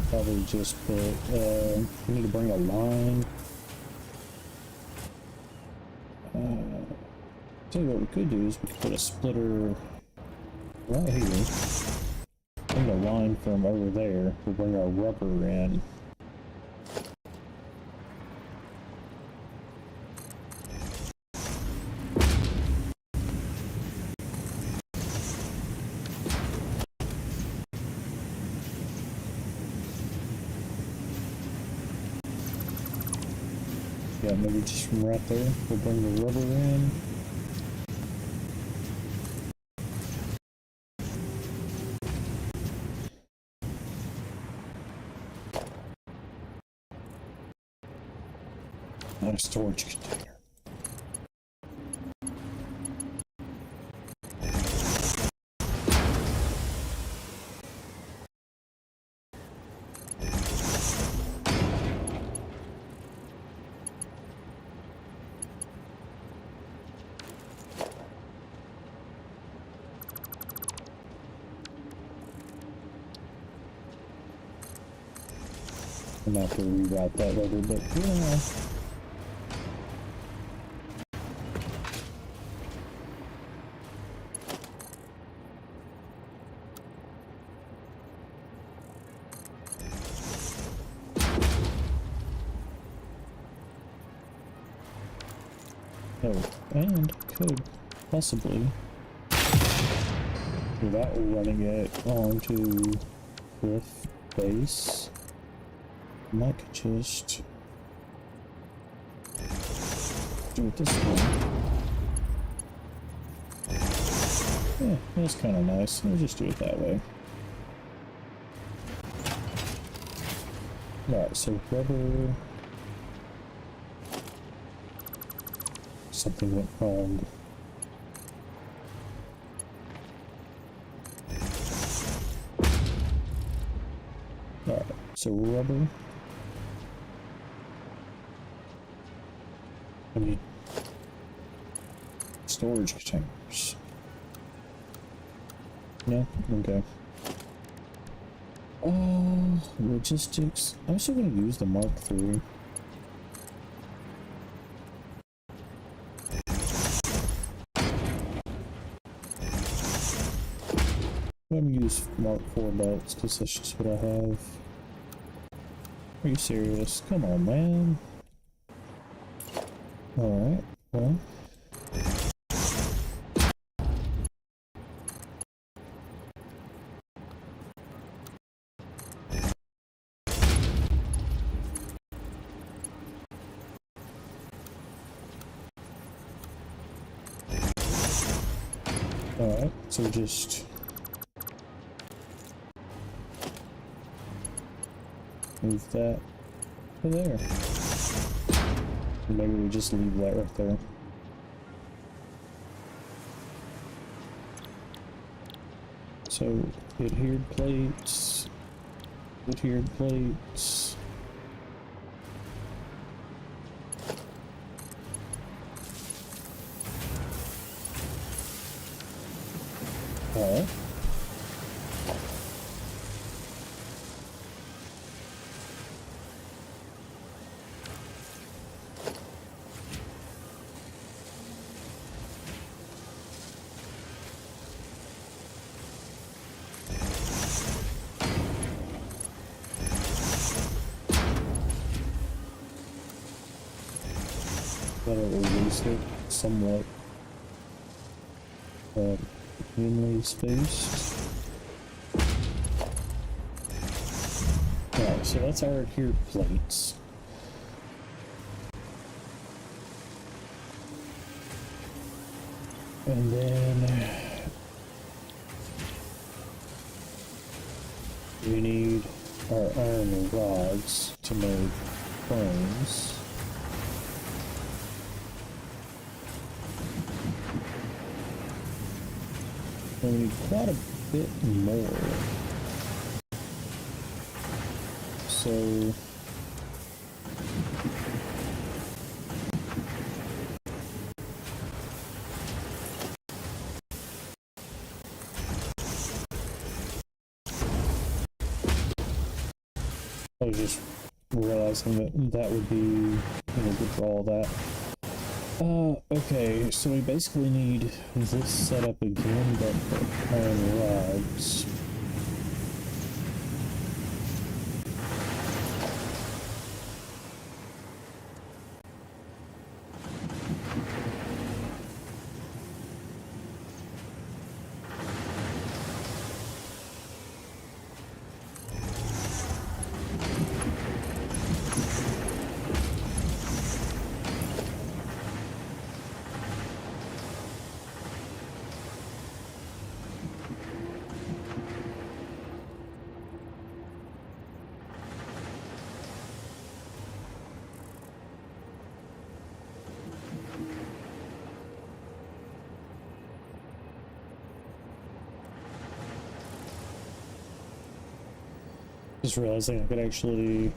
Probably just put, we need to bring a line. Tell you what we could do is we could put a splitter right here. Bring a line from over there. We'll bring our rubber in. Yeah, maybe just from right there. We'll bring the rubber in. And a storage container. I'm not going to reroute that later, but yeah. Oh, and could possibly, without running it onto cliff base, I could just do it this way. Yeah, that's kind of nice. We'll just do it that way. Alright, so rubber. Something went wrong. Alright, so rubber. I need storage containers. No? Okay. Oh, logistics. I'm still going to use the Mark III. I'm going to use Mark IV belts because that's just what I have. Are you serious? Come on, man. Alright, well. Alright, so just move that to there. Maybe we just leave that right there. So, adhered plates, adhered plates. Alright. That'll release it somewhat evenly spaced. Alright, so that's our adhered plates. And then we need our iron rods to make frames. And we need quite a bit more. So I was just realizing that that would be good for all that. Okay, so we basically need this setup again, but for iron rods. Just realizing I could actually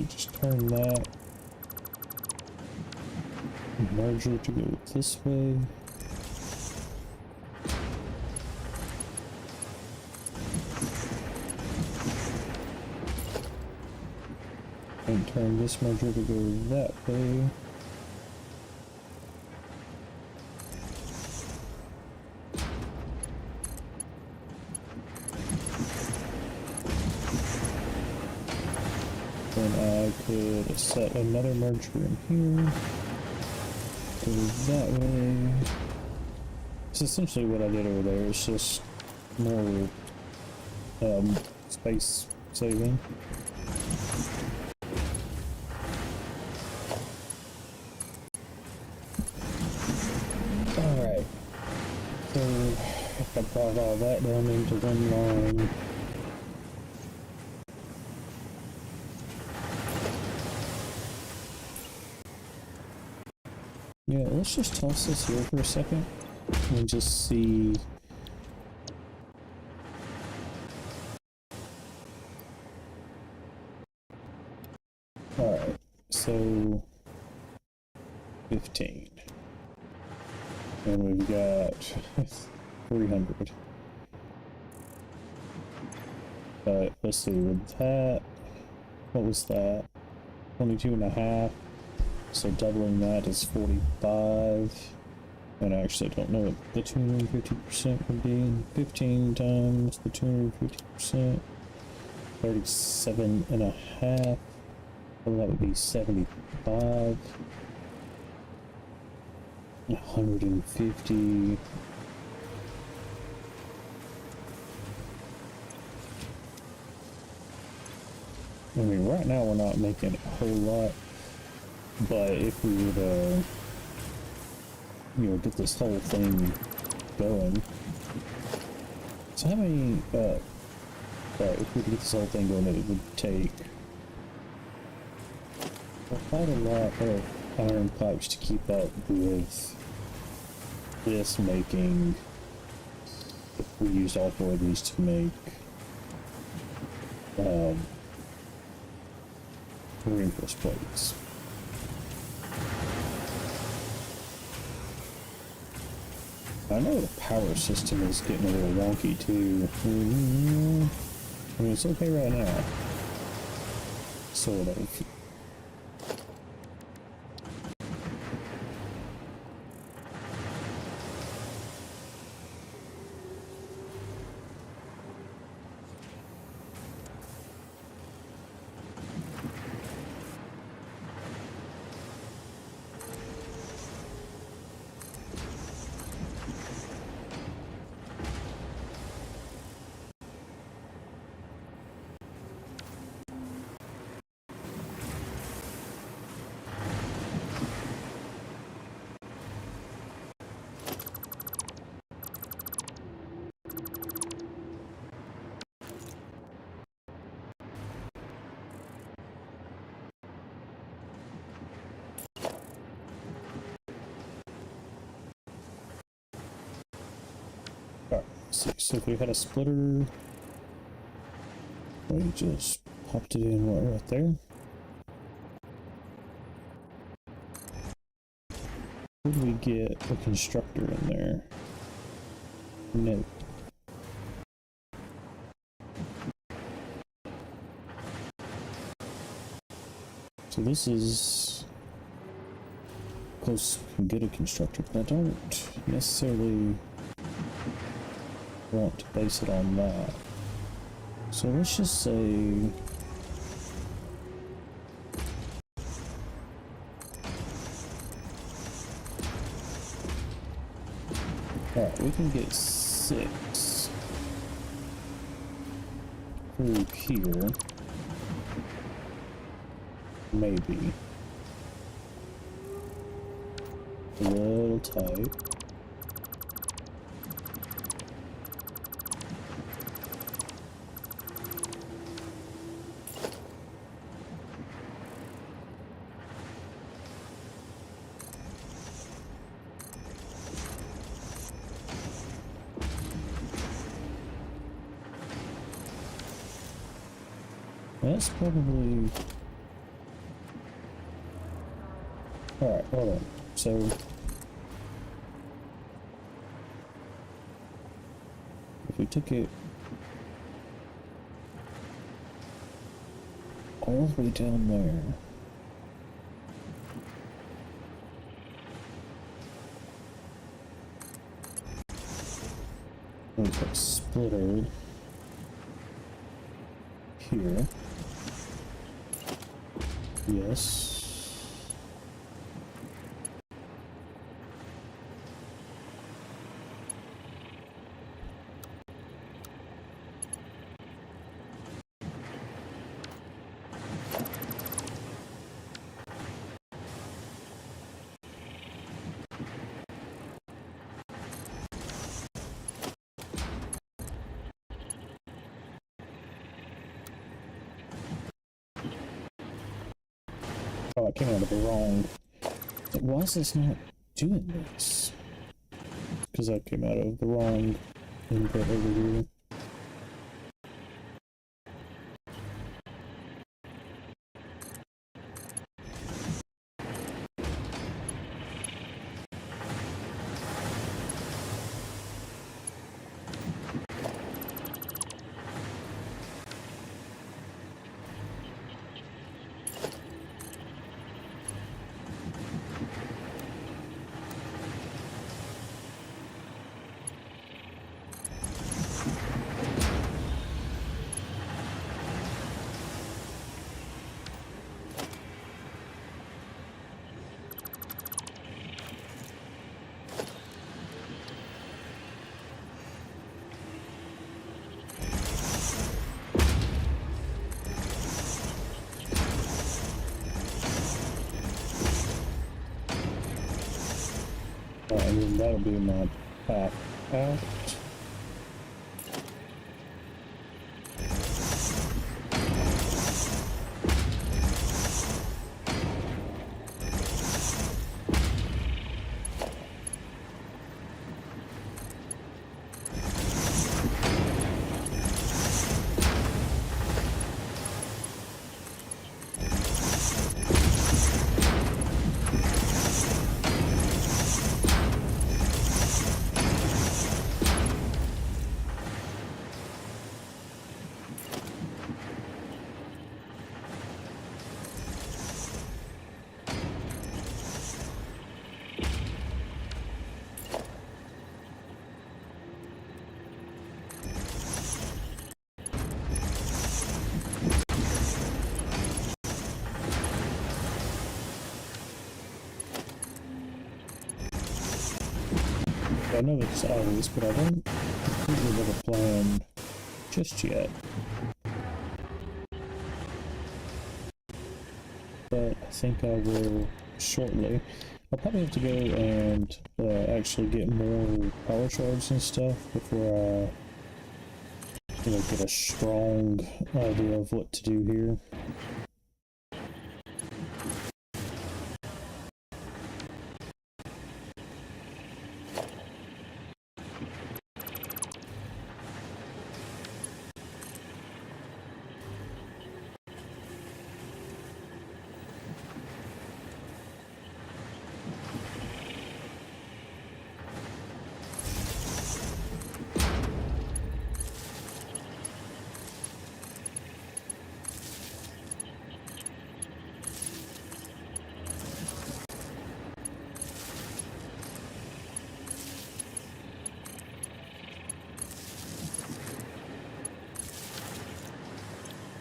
just turn that merger to go this way. And turn this merger to go that way. Then I could set another merger in here. Go that way. It's essentially what I did over there. It's just more space saving. Alright. So if I brought all that down into one line. Yeah, let's just toss this here for a second and just see. Alright, so 15. And we've got 300. But let's see, with that, what was that? 22 and a half. So doubling that is 45. And I actually don't know what the 250% would be. 15 times the 250%. 37 and a half. Well, that would be 75. 150. I mean, right now we're not making a whole lot, but if we were to, you know, get this whole thing going. So how many, if we could get this whole thing going, it would take quite a lot of iron pipes to keep up with this making, if we used all four of these to make, reinforced plates. I know the power system is getting a little wonky too. I mean, it's okay right now. Sort of. See, so if we had a splitter, we just popped it in right there. Would we get a constructor in there? No. So this is close to get a constructor, but I don't necessarily want to base it on that. So let's just say alright, we can get 6 through here. Maybe. A little tight. That's probably... Alright, hold on. So... if we took it all the way down there... we've got splitter here. Yes. Oh, I came out of the wrong. Why is this not doing this? Because I came out of the wrong input over here. And then that'll be my path out. I know it's obvious, but I don't completely have a plan just yet. But I think I will shortly. I'll probably have to go and actually get more power shards and stuff before I, get a strong idea of what to do here.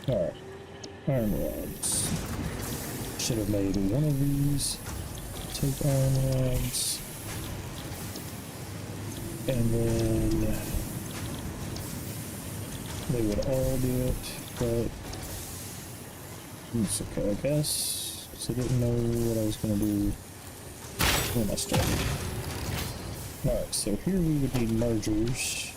Alright, iron rods. Should have made one of these. Take iron rods. And then they would all do it, but it's okay, I guess. Because I didn't know what I was going to do when I started. Alright, so here we would need mergers.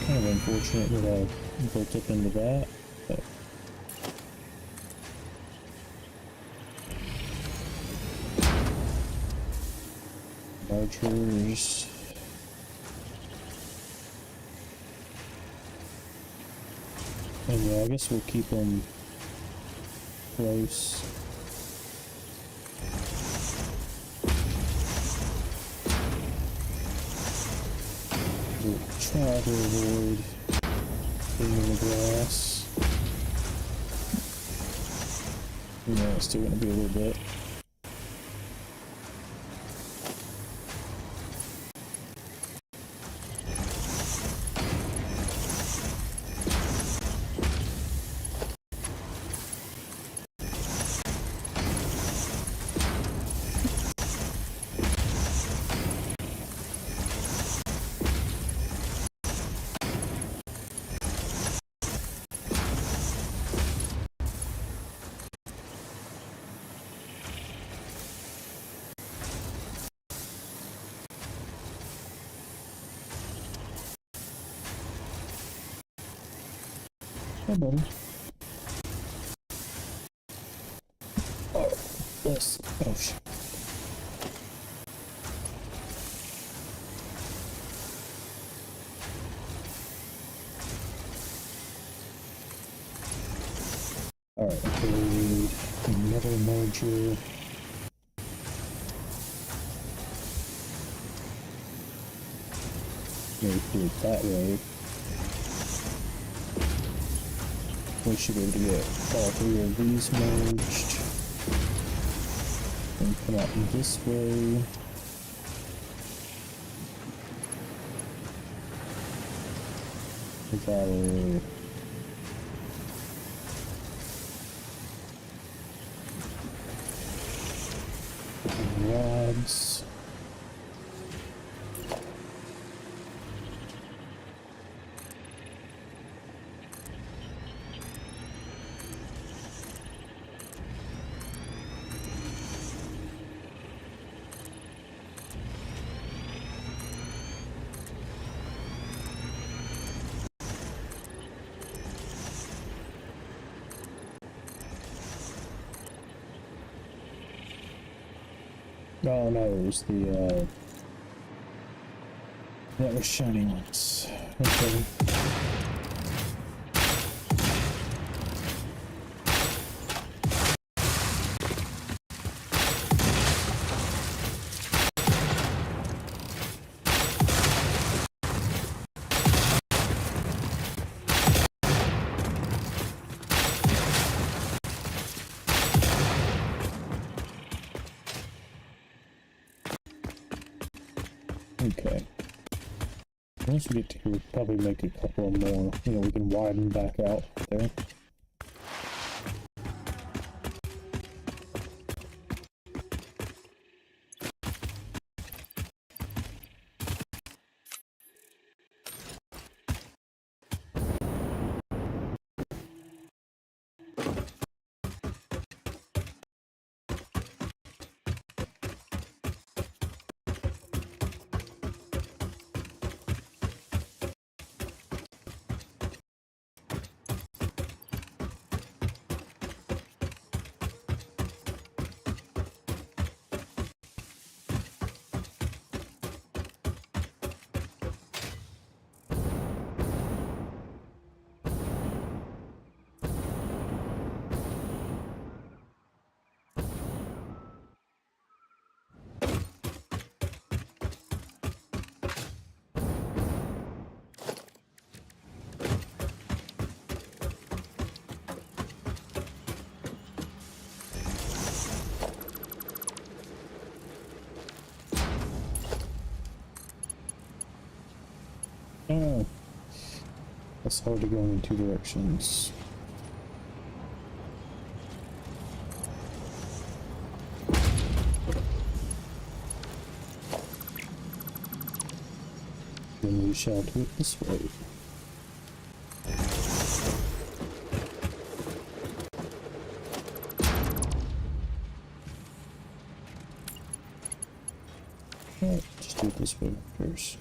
Kind of unfortunate that I built up into that, but archers. And yeah, I guess we'll keep them close. We'll try to avoid being in the grass. Yeah, it's still gonna be a little bit. Hey, buddy. Oh, this. Oh, shit. Alright, okay, we need another merger. Maybe do it that way. We should be able to get all three of these merged. And come out this way. With our rods. Oh no, it was the, that was shiny lights. Okay. Okay. Once we get to here, we'll probably make a couple more. You know, we can widen back out there. Oh, that's hard to go in two directions. Then we shall do it this way. Alright, just do it this way first.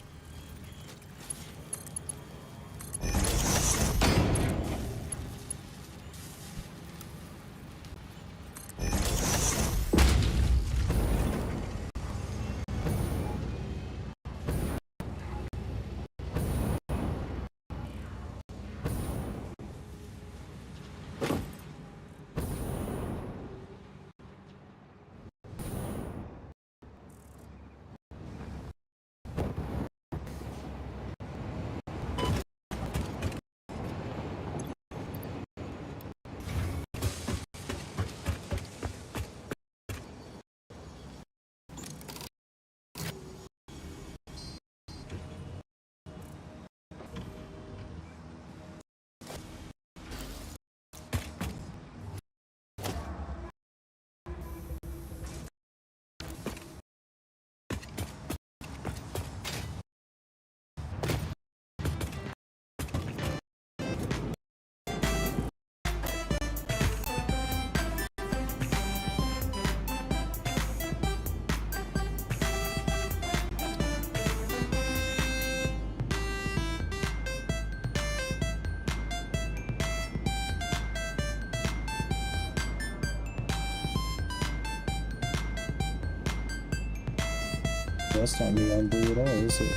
That's not neon blue at all, is it?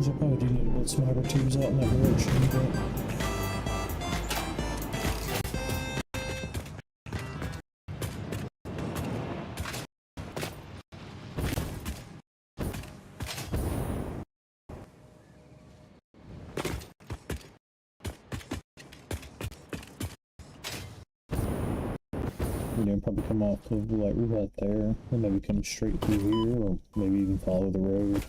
I probably do need to build some outer tubes out in that direction, but You know, probably come off of like right there, and maybe come straight through here, or maybe even follow the road.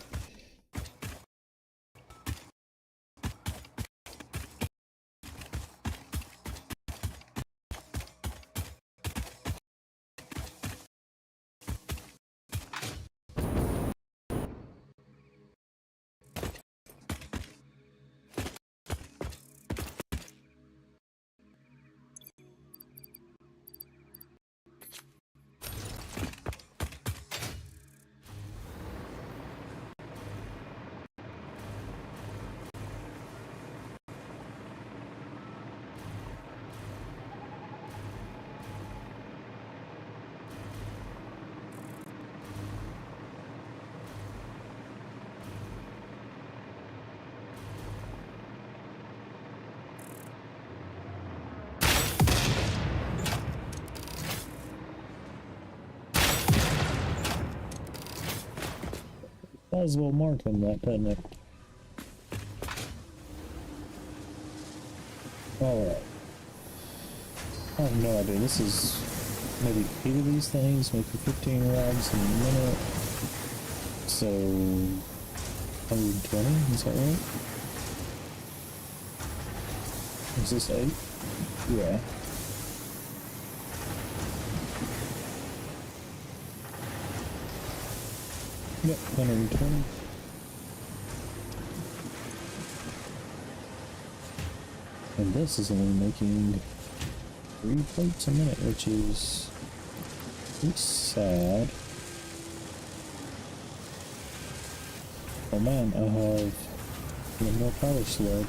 Might as well mark him that, doesn't it? Alright. I have no idea. This is maybe 8 of these things, maybe 15 rods in a minute. So 120, is that right? Is this 8? Yeah. Yep, 120. And this is only making 3 plates a minute, which is pretty sad. Oh man, I have no more power sled.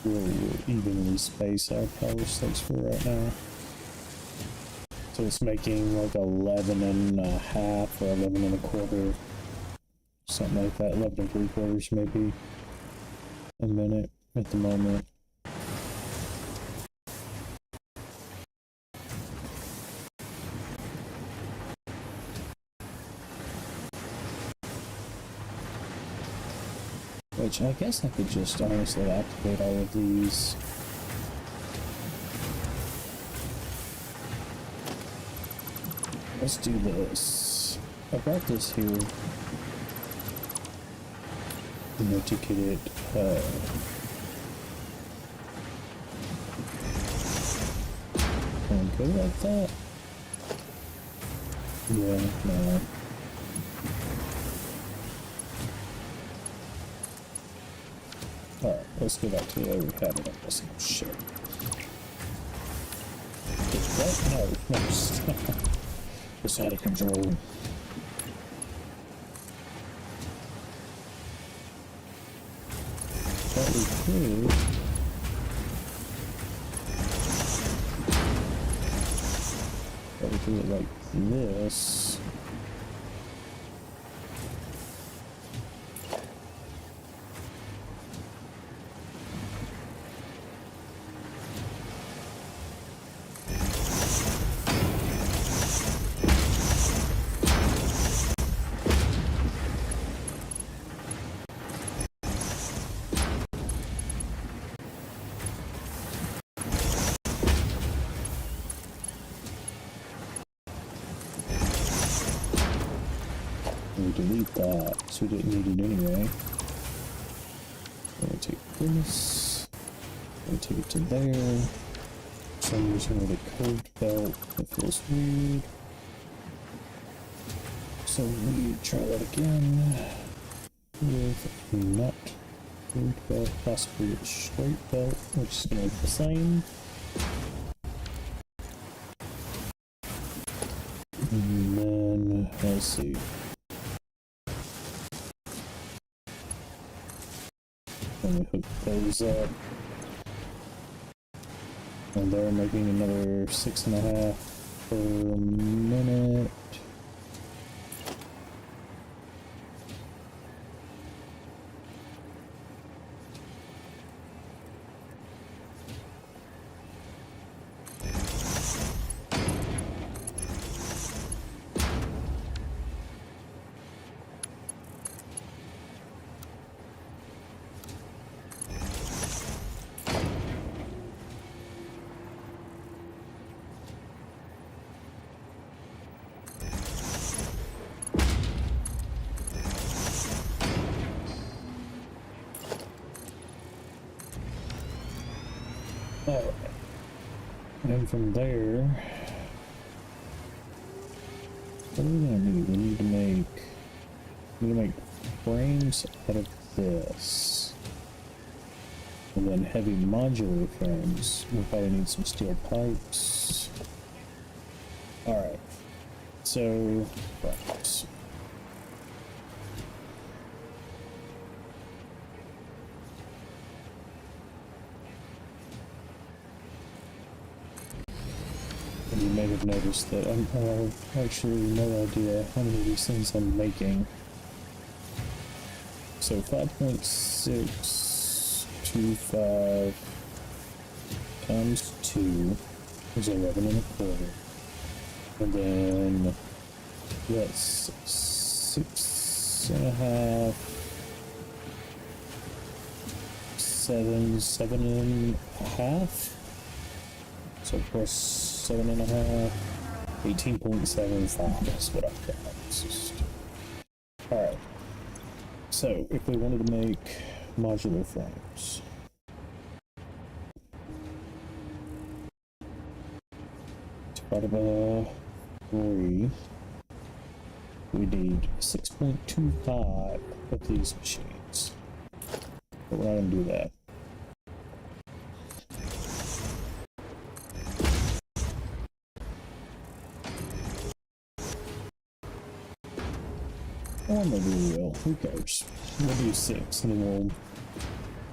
We'll evenly space our power stakes for right now. So it's making like 11 and a half or 11 and a quarter, something like that, 11 and 3/4 maybe a minute at the moment. Which I guess I could just honestly activate all of these. Let's do this. I brought this here, you know, to get it, can we go like that? Yeah, no. Alright, let's go back to the way we had it on this shit. What? No, no, it's out of control. But we could... But we do it like this. We delete that, so we didn't need it anyway. I'm gonna take this, I'm gonna take it to there. For some reason with a curved belt, that feels weird. So we try that again with a nut, curved belt, possibly a straight belt, which is gonna look the same. And then Let's see. Let me hook those up. And they're making another 6.5 per minute. Alright. And from there, what are we gonna do? We need to make frames out of this. And then heavy modular frames. We'll probably need some steel pipes. Alright. So, frames. You may have noticed that I have actually no idea how many of these things I'm making. So 5.625 times 2 is 11.25. And then that's 6.5, 7.5. So plus 7.5, 18.75 is what I've got. Alright. So, if we wanted to make modular frames, divided by 3, we need 6.25 of these machines. But we're not going to do that. Or maybe we will. Who cares? We'll do 6 and then we'll...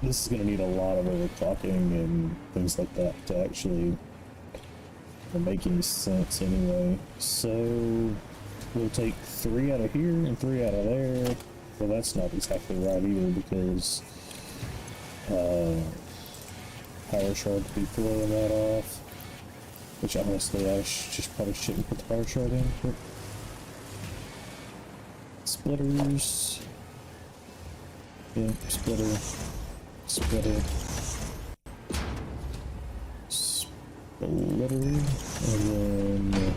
This is going to need a lot of overclocking and things like that to actually make any sense anyway. So we'll take 3 out of here and 3 out of there. Well, that's not exactly right either because power shard to be throwing that off. Which honestly I just probably shouldn't put the power shard in. But splitters. Yeah, splitter. Splitter. Splitter. And then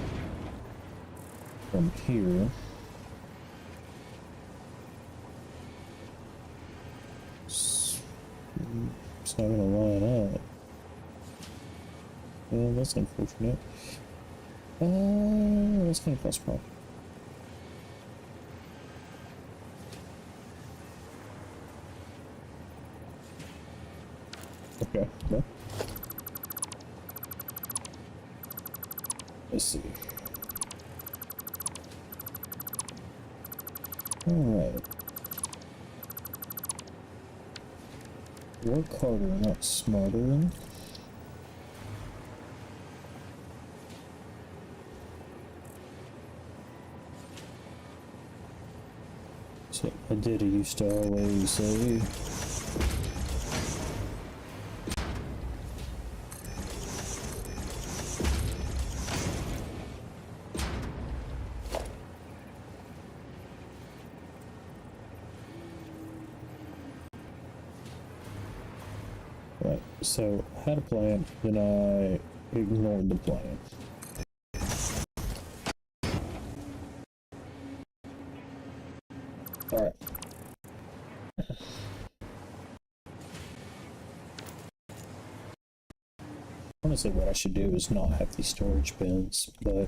from here. It's not gonna line up. Well, that's unfortunate. That's gonna cause a problem. Okay, well. Let's see. Alright. Work harder, not smarter. So my daddy used to always say, right, so I had a plan, then I ignored the plan. Alright. Honestly, what I should do is not have these storage bins, but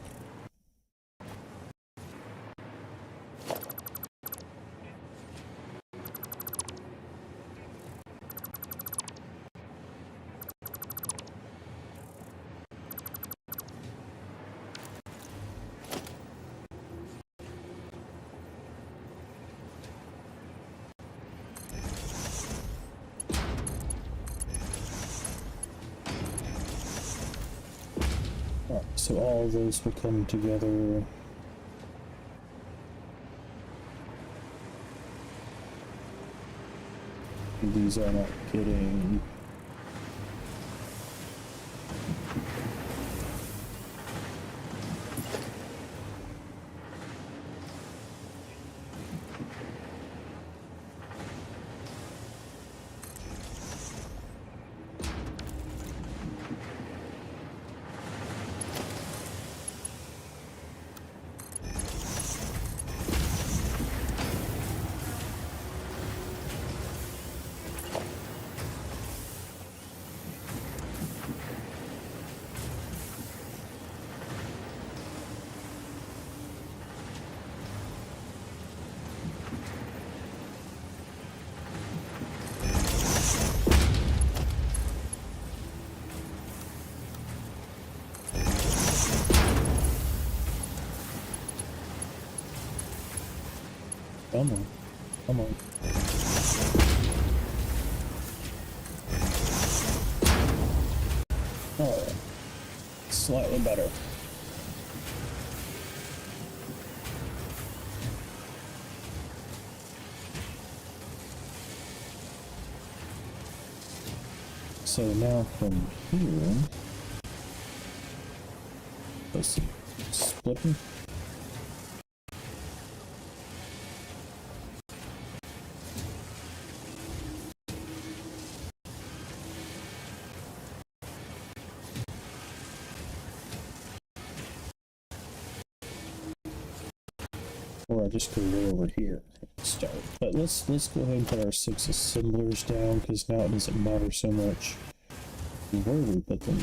So all of those will come together. These are not getting... Come on. Come on. Oh, slightly better. So now from here, let's see, splitting. Or I just go way over here and start. But let's go ahead and put our 6 assemblers down, because now it doesn't matter so much where we put them,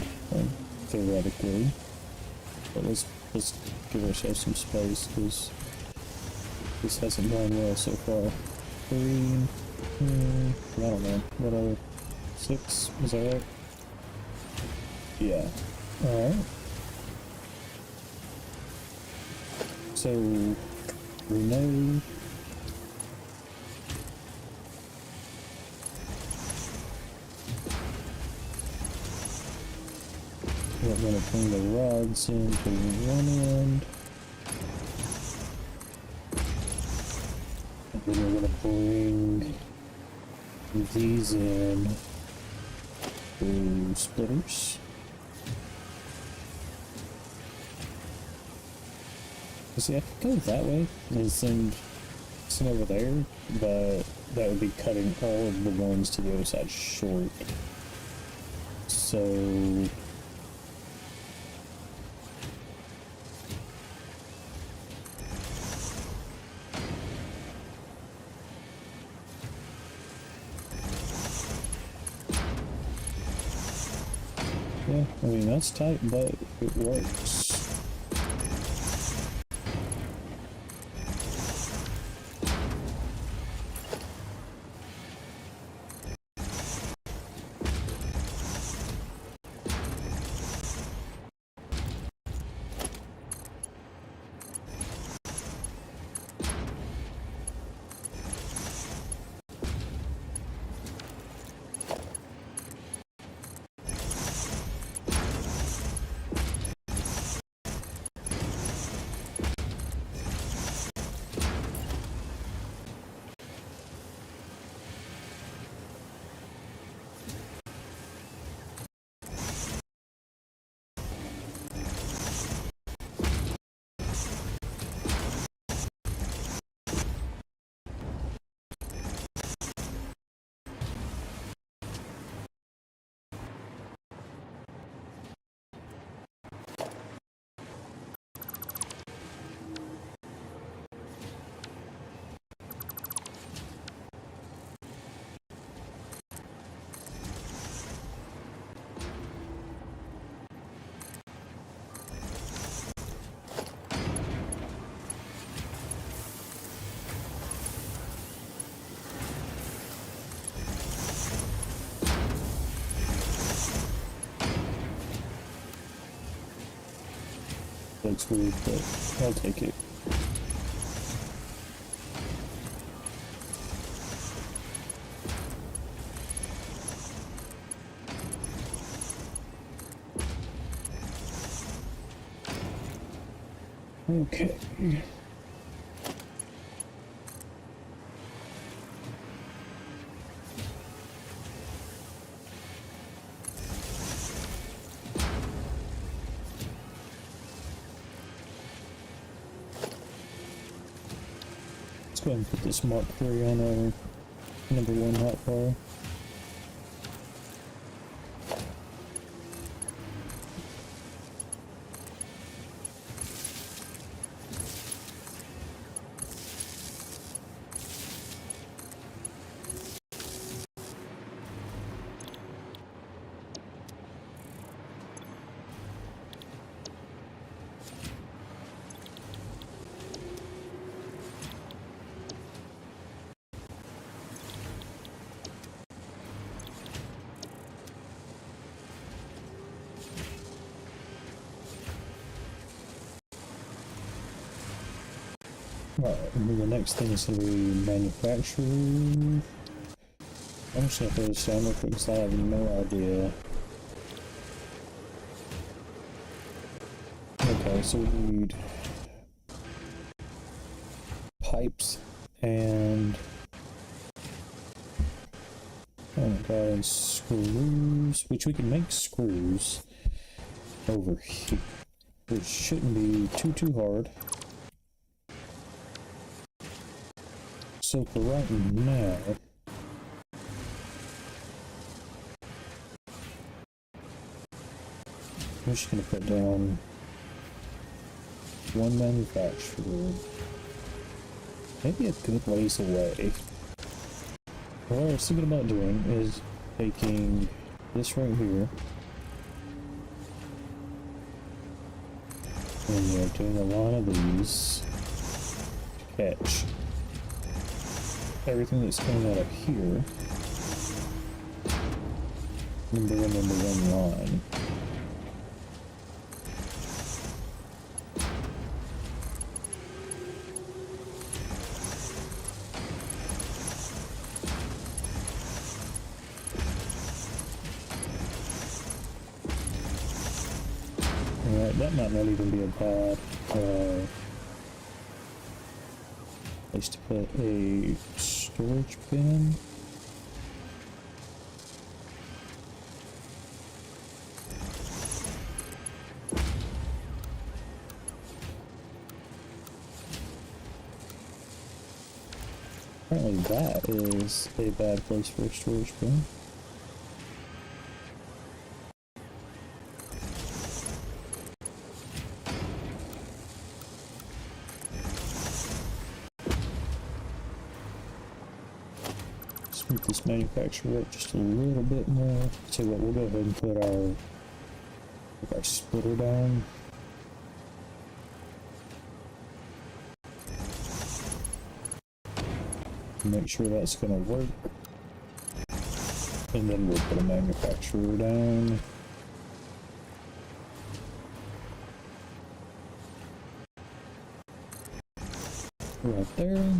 theoretically. But let's give ourselves some space, because this hasn't gone well so far. 3, I don't know, whatever. 6, is that right? Yeah. Alright. So we know we're going to bring the rods in to one end, and then we're going to bring these in to splitters. See, I could go that way and send some over there, but that would be cutting all of the ones to the other side short. So yeah, I mean that's tight, but it works. Looks weird, but I'll take it. Okay. Let's go ahead and put this Mark III on our #1 hotbar. Alright, and then the next thing is going to be manufacturing. I'm just going to throw this down real quick because I have no idea. Okay, so we need pipes and oh my god, and screws, which we can make screws over here, which shouldn't be too hard. So for right now, I'm just going to put down one manufacturer. Maybe a good ways away. What I was thinking about doing is taking this right here and doing a line of these to catch everything that's coming out of here. Number one line. Alright, that might not even be a bad place to put a storage bin. Apparently that is a bad place for a storage bin. Move this manufacturer up just a little bit more. So what, we'll go ahead and put our splitter down. Make sure that's gonna work. And then we'll put a manufacturer down. Right there.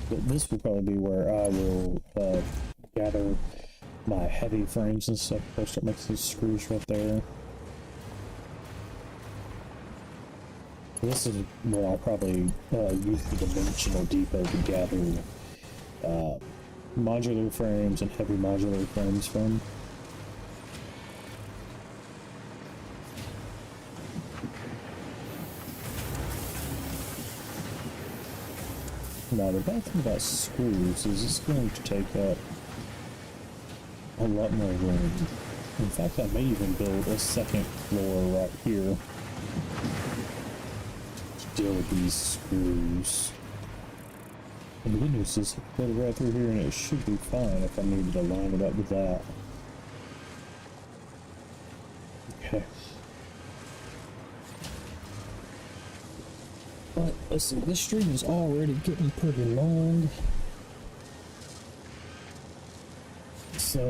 But this will probably be where I will gather my heavy frames and stuff. I'll start making these screws right there. This is where I'll probably use the dimensional depot to gather modular frames and heavy modular frames from. Now the bad thing about screws is it's going to take up a lot more room. In fact, I may even build a second floor right here to deal with these screws. And the good news is I can put it right through here and it should be fine if I needed to line it up with that. Okay. But let's see, this stream is already getting pretty long. So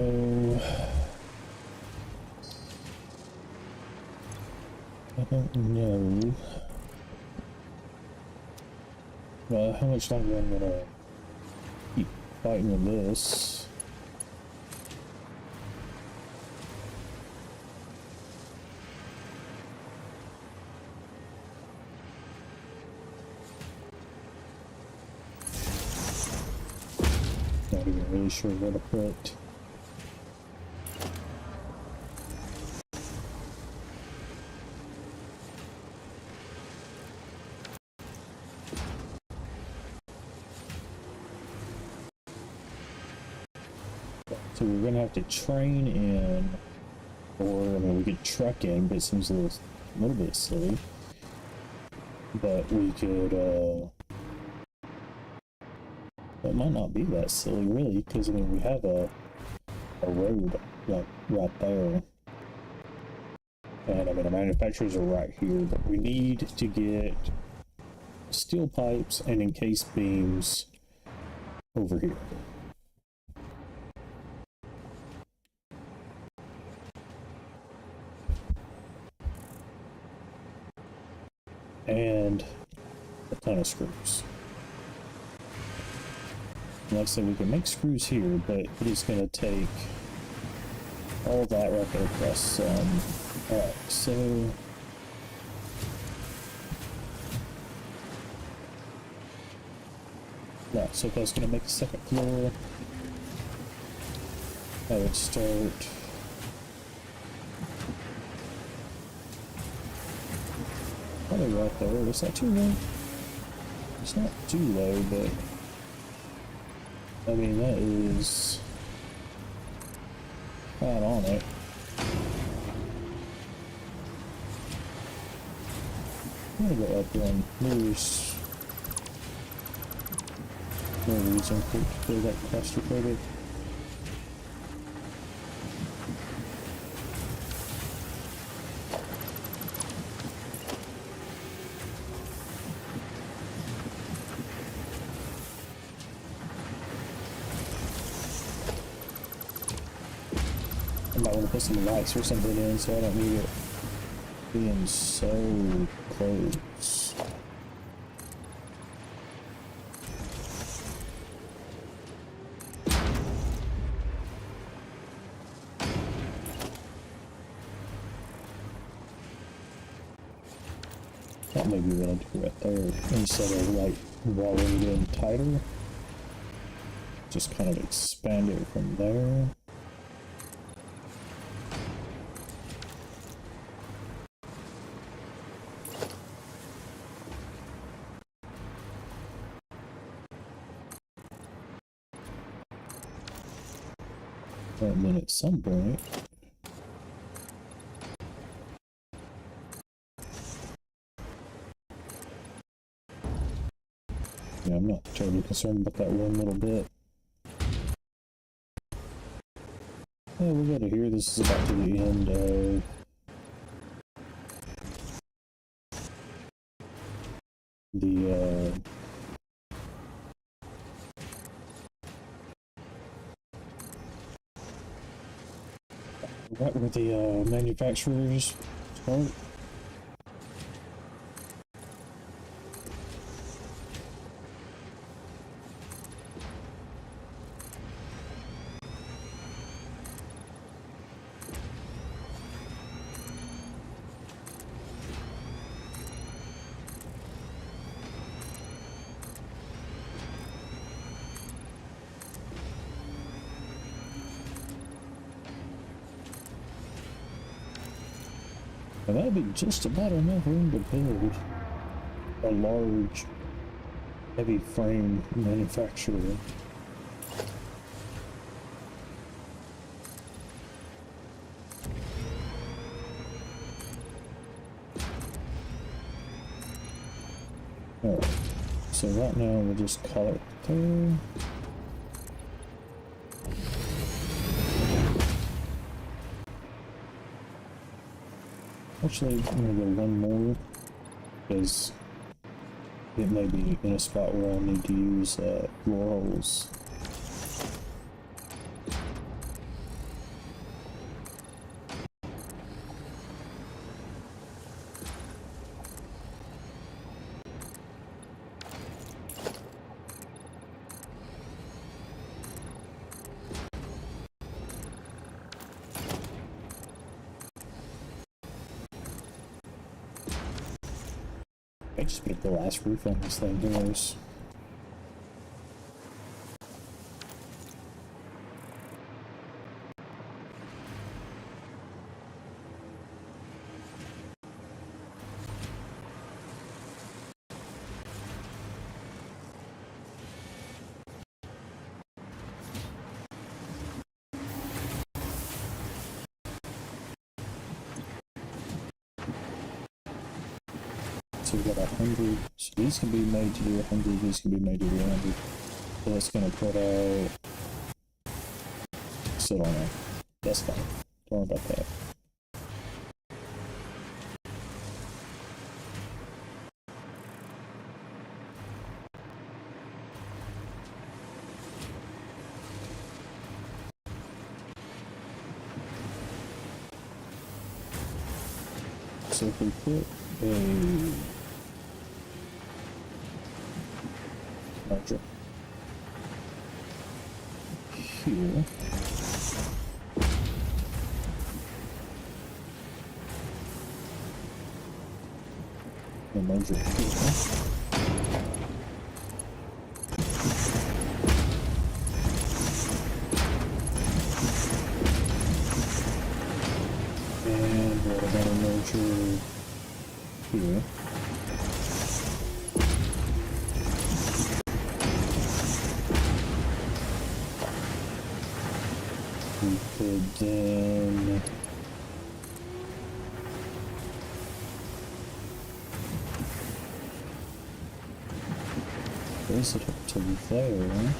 I don't know How much longer I'm gonna keep fighting with this? Not even really sure where to put. So we're gonna have to train in, or I mean, we could truck in, but it seems a little bit silly. But we could, it might not be that silly, really, because I mean, we have a road like right there, and I mean, the manufacturers are right here, but we need to get steel pipes and encased beams over here. And a ton of screws. Like I said, we can make screws here, but it is going to take all that right there plus some. Alright, so yeah, so if I was going to make a second floor, I would start probably right there. Is that too low? It's not too low, but I mean, that is right on it. I'm gonna go up one. There's no reason for it to feel that claustrophobic. I might want to put some lights or something in so I don't need it being so close. That may be what I'll do right there instead of like walling it in tighter. Just kind of expand it from there. And then at some point, yeah, I'm not terribly concerned about that one little bit. Yeah, we'll go to here. This is about to the end of the right where the manufacturers start. And that'd be just about enough room to build a large, heavy frame manufacturer. Alright, so right now we'll just call it there. Actually, I'm gonna go one more because it may be in a spot where I'll need to use floor holes. I just put a glass roof on this thing, who knows? So we got 100. So these can be made to do 100. These can be made to do 100. So that's gonna put out. Still don't know. That's fine. Don't worry about that. So if we put a merger here, a merger here, and what about a merger here? We could then raise it up to there.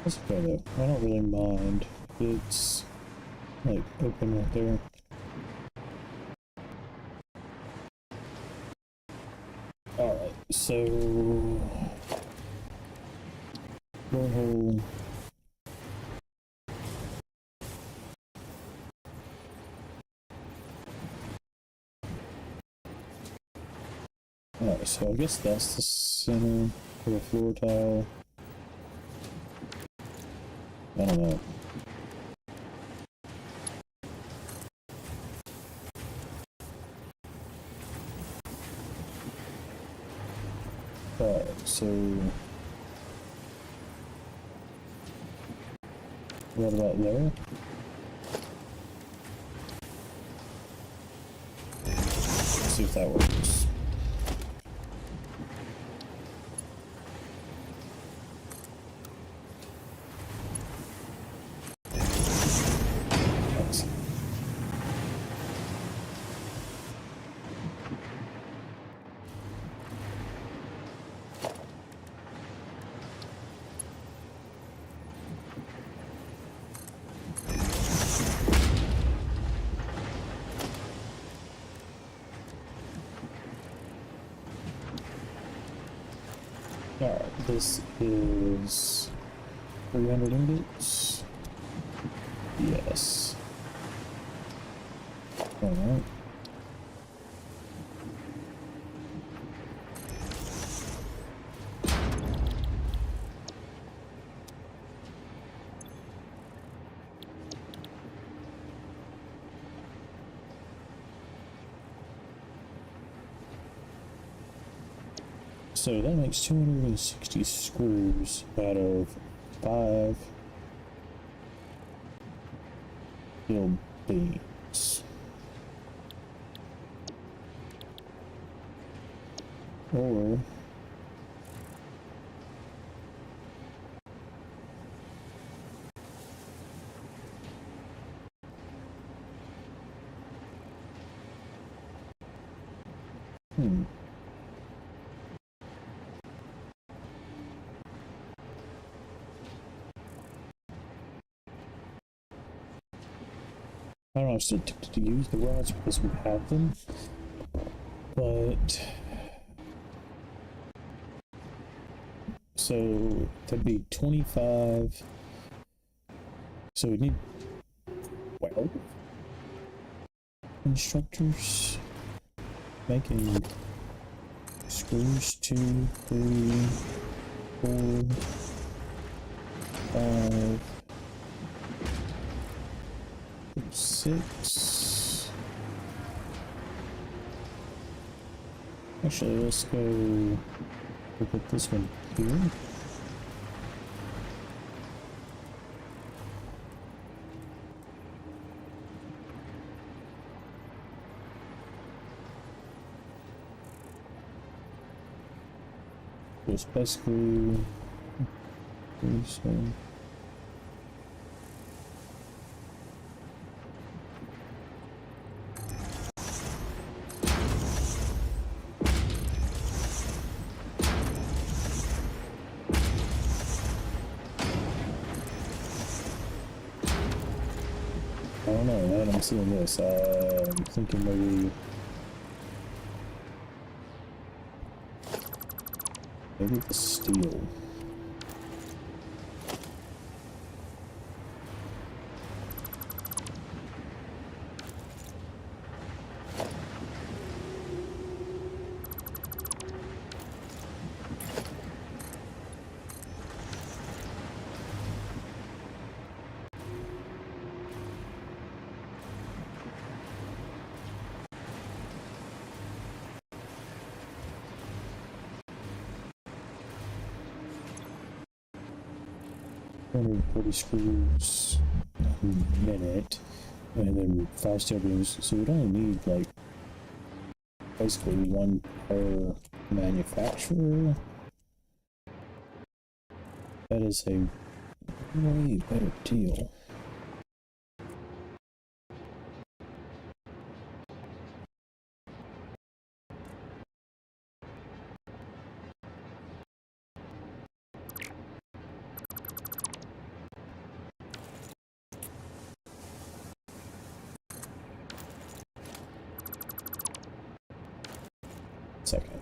That's okay though. I don't really mind. It's like open right there. Alright, so borehole. Alright, so I guess that's the center for the floor tile. I don't know. Alright, so what about there? Let's see if that works. Alright, this is 300 ingots. Yes. Alright. So that makes 260 screws out of 5 steel beams. Or I don't know, I'm still tempted to use the rods because we have them, but so that'd be 25. So we need 12 instructors making screws. 2, 3, 4, 5, 6. Actually, let's go. We'll put this one here. It's basically so. I don't know, now that I'm seeing this, I'm thinking maybe the steel. $140 screws a minute, and then 5 steel beams. So we'd only need like basically 1 per manufacturer. That is a way better deal. Second.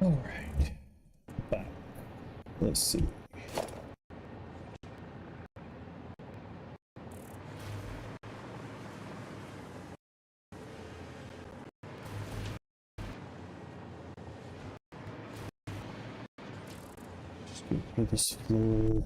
All right. Back. Let's see. Just get rid of this floor.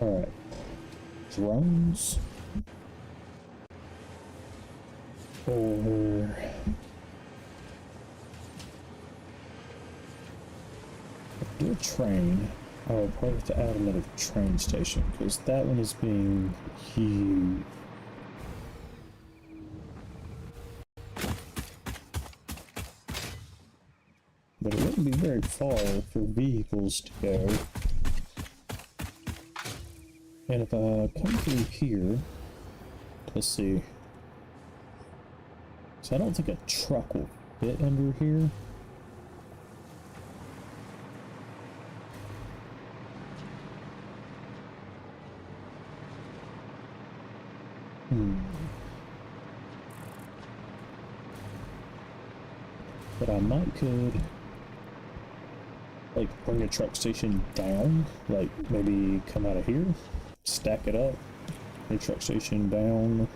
All right. Drones. Or do a train. Oh, I'll probably have to add another train station, because that one is being huge. But it wouldn't be very far for vehicles to go. And if I come through here, let's see. So I don't think a truck will fit under here. But I might could like bring a truck station down, like maybe come out of here, stack it up, a truck station down,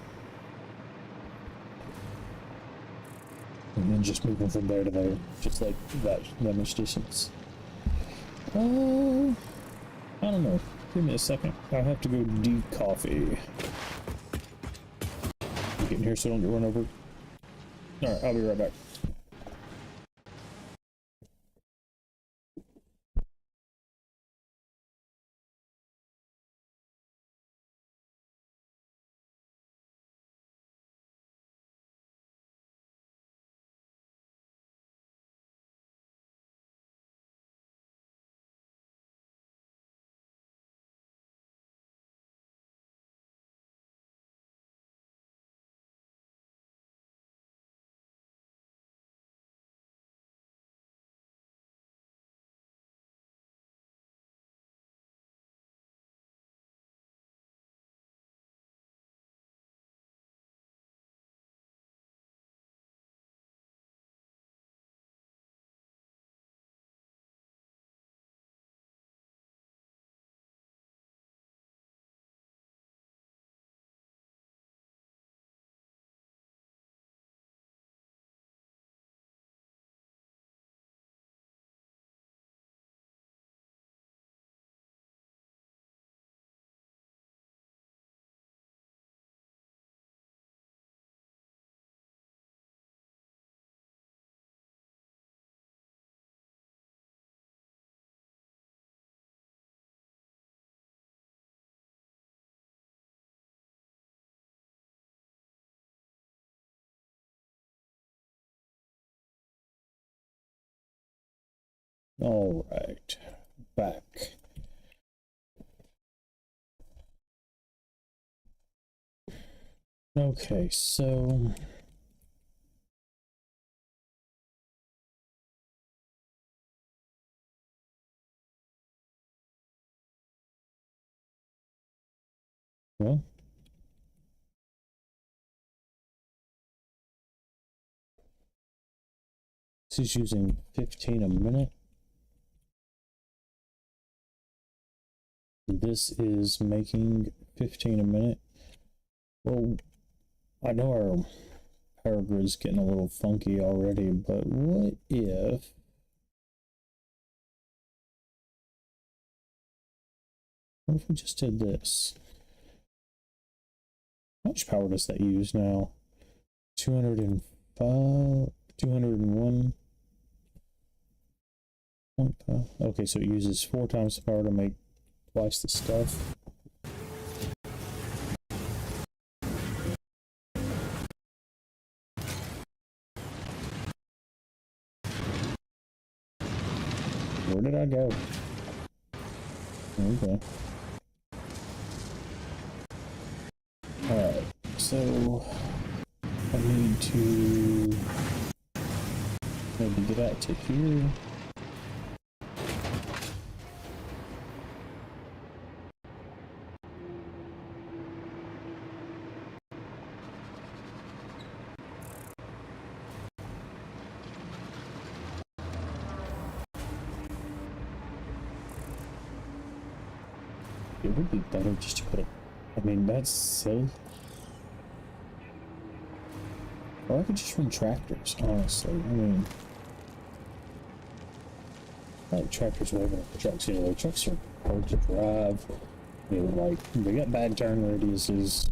and then just move them from there to there, just like that much distance. I don't know. Give me a second. I have to go decoffee. I'm getting here so I don't get run over. Alright, I'll be right back. All right, back. Okay, so well, this is using 15 a minute. This is making 15 a minute. Well, I know our power grid's getting a little funky already, but what if we just did this? How much power does that use now? 205, 201.5. Okay, so it uses 4 times the power to make twice the stuff. Where did I go? Okay. Alright, so I need to maybe get out to here. It would be better just to put a, I mean, that's silly. Or I could just run tractors, honestly. I mean, I like tractors way better than trucks. You know, the trucks are hard to drive. They they got bad turn radiuses.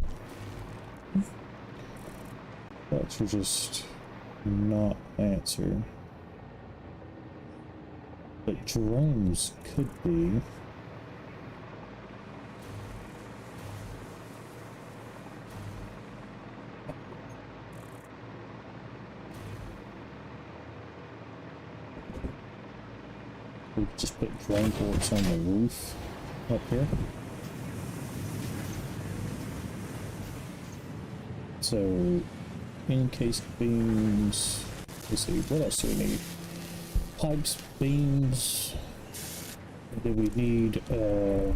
Trucks are just not the answer. But drones could be. we could just put drone ports on the roof up here. So, encased beams. Let's see, what else do we need? Pipes, beams. Do we need, are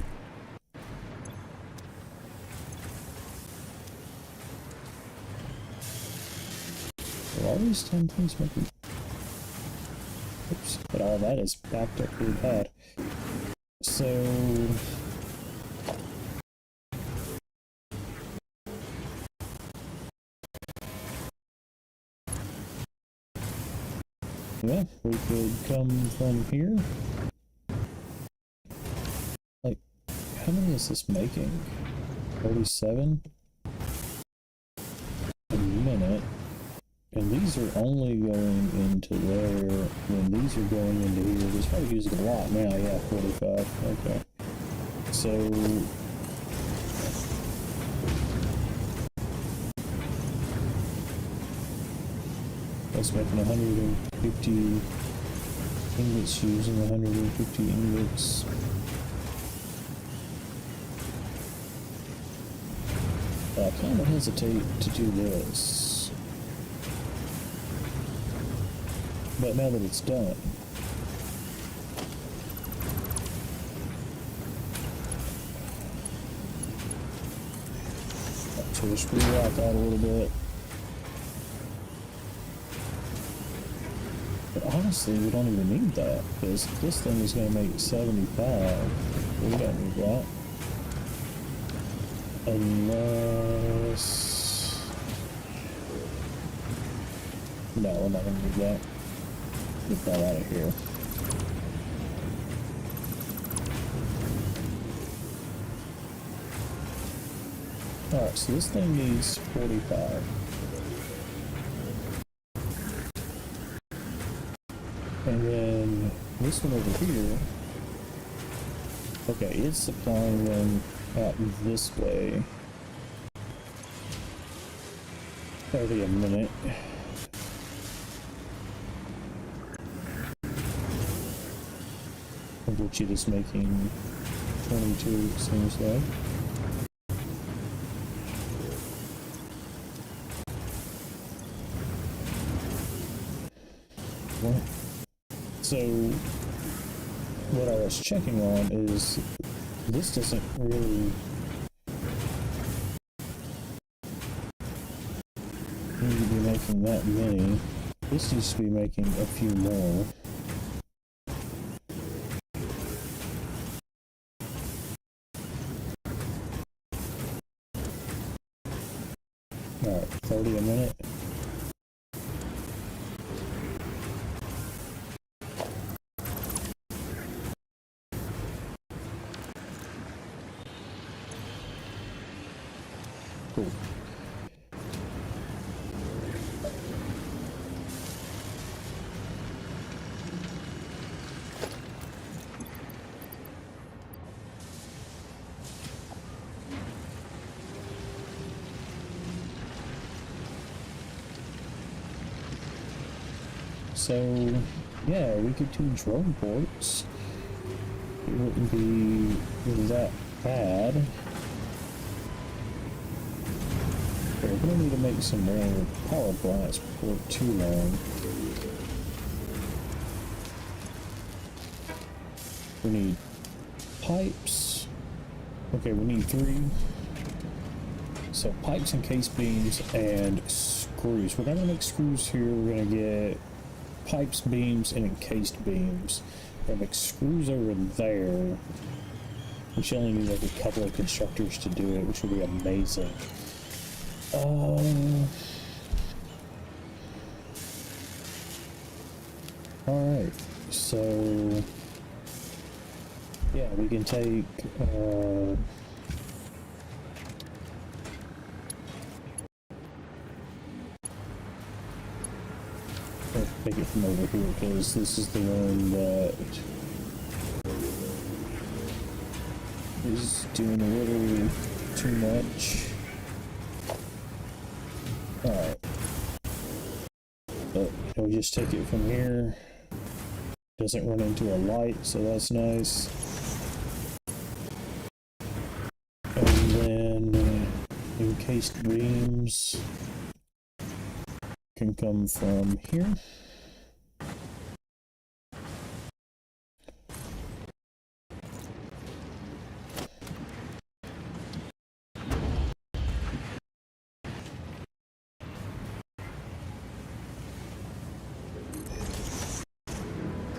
all these 10 things making? Oops, but all that is backed up pretty bad. So, yeah, we could come from here. Like, how many is this making? 37? A minute. And these are only going into there, when these are going into here. It's probably using a lot now, yeah, 45, okay. So, that's making 150 ingots, using 150 ingots. I kind of hesitate to do this. But now that it's done, so just reroute that a little bit. But honestly, we don't even need that, because this thing is going to make 75. We don't need that. Unless... no, we're not going to need that. Get that out of here. Alright, so this thing needs 45. And then this one over here, okay, it's supplying them out this way. That'll be a minute. Which it is making 22, it seems like. What? So, what I was checking on is this doesn't really need to be making that many. This needs to be making a few more. Alright, 30 a minute. Cool. So, yeah, we could do drone ports. It wouldn't be that bad. But we're gonna need to make some more power plants before too long. We need pipes. Okay, we need 3. So pipes and case beams and screws. We're gonna make screws here. We're gonna get pipes, beams, and encased beams. We're gonna make screws over there. We should only need like a couple of constructors to do it, which would be amazing. Alright, so yeah, we can take let's take it from over here, because this is the one that is doing a little too much. Alright. But we just take it from here. Doesn't run into a light, so that's nice. And then encased beams can come from here.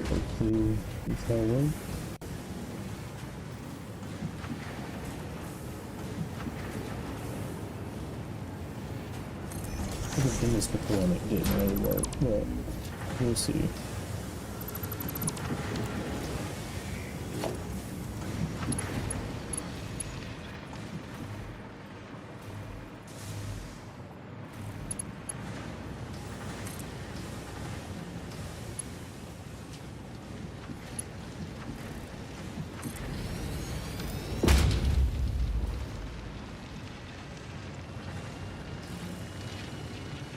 Hopefully that'll work. I've done this before and it didn't really work, but we'll see.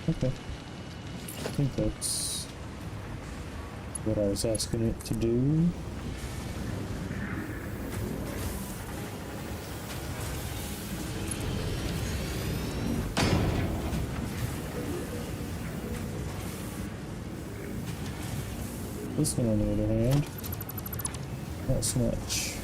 Okay. I think that's what I was asking it to do. This one, on the other hand, not so much.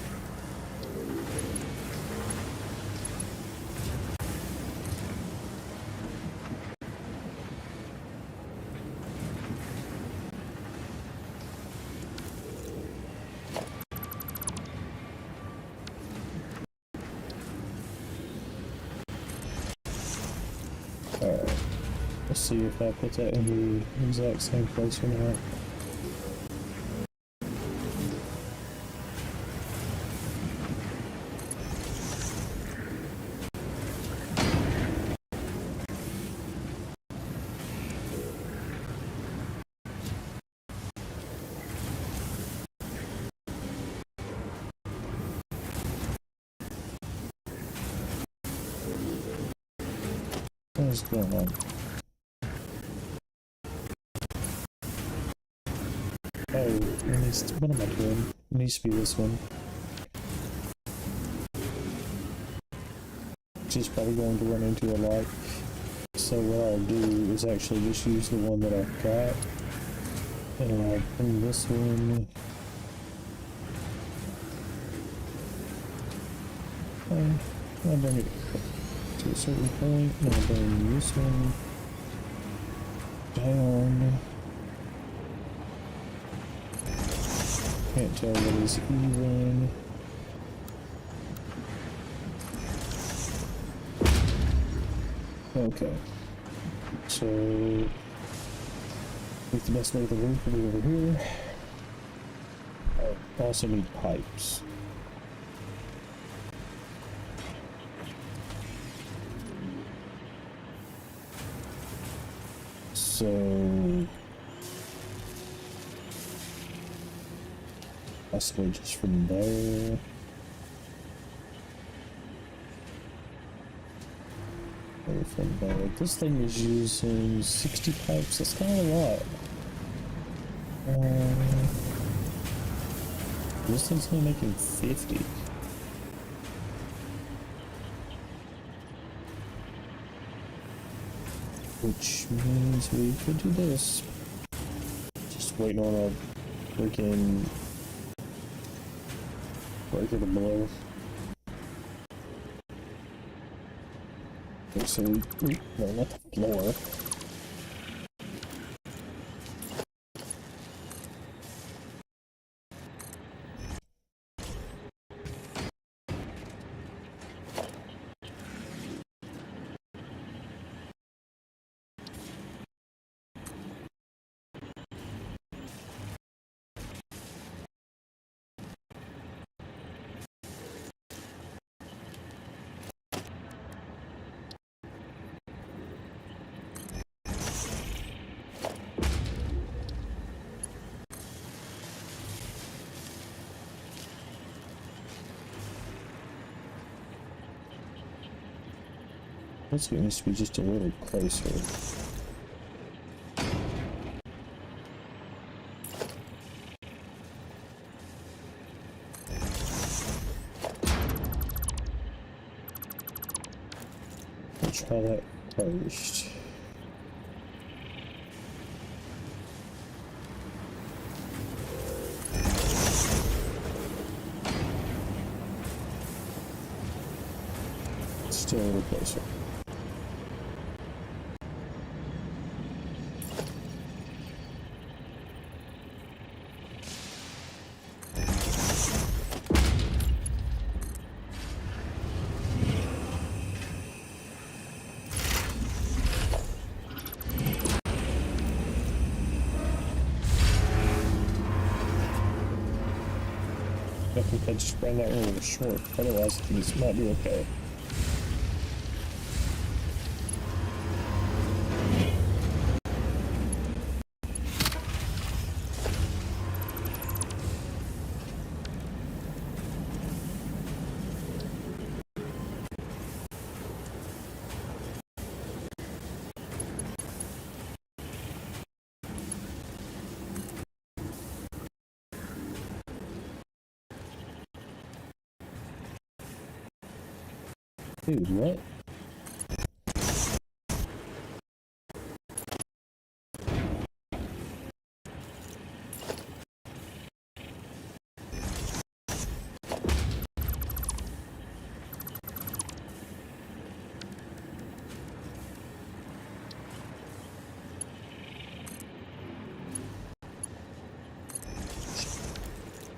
Alright, let's see if I put that in the exact same place or not. What is going on? Oh, it needs to, what am I doing? It needs to be this one. Which is probably going to run into a light. So what I'll do is actually just use the one that I've got. And I'll bring this one. I'll bring it to a certain point, and I'll bring this one down. Can't tell what is even. Okay. So, I think the best way to work will be over here. I also need pipes. So, possibly just from there. Or from there. This thing is using 60 pipes. That's kind of a lot. This thing's only making 50. Which means we could do this. Just waiting on a freaking breaker to blow. Okay, so no, not the floor. This one needs to be just a little closer. try that first. Still a little closer. I think I just ran that one a little short. Otherwise, I think this might be okay. Dude, what?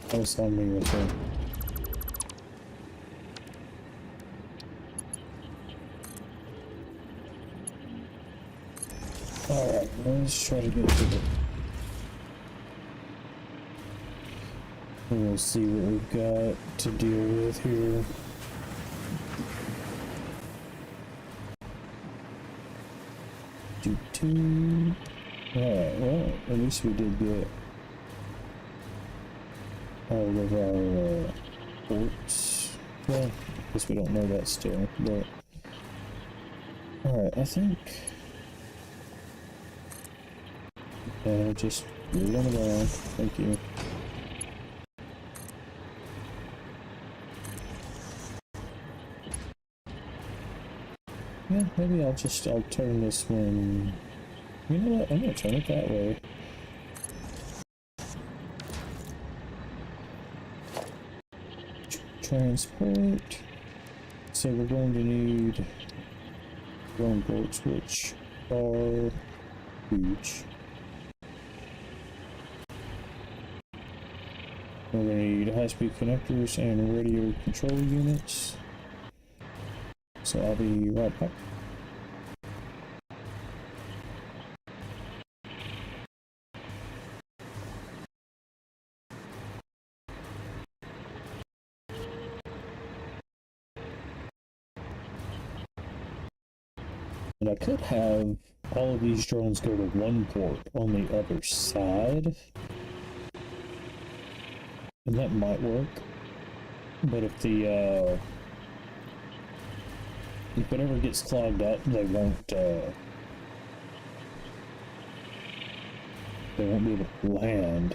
That was on me right there. Alright, let's try to get to it. And we'll see what we've got to deal with here. Alright, well, at least we did get all of our ports. Well, I guess we don't know that still, but alright, I think just leave it on the ground. Thank you. Yeah, maybe I'll turn this one. You know what? I'm gonna turn it that way. Transport. So we're going to need drone ports, which are huge. We're going to need high-speed connectors and radio control units. So I'll be right back. And I could have all of these drones go to one port on the other side. And that might work. But if the, if it ever gets clogged up, they won't be able to land.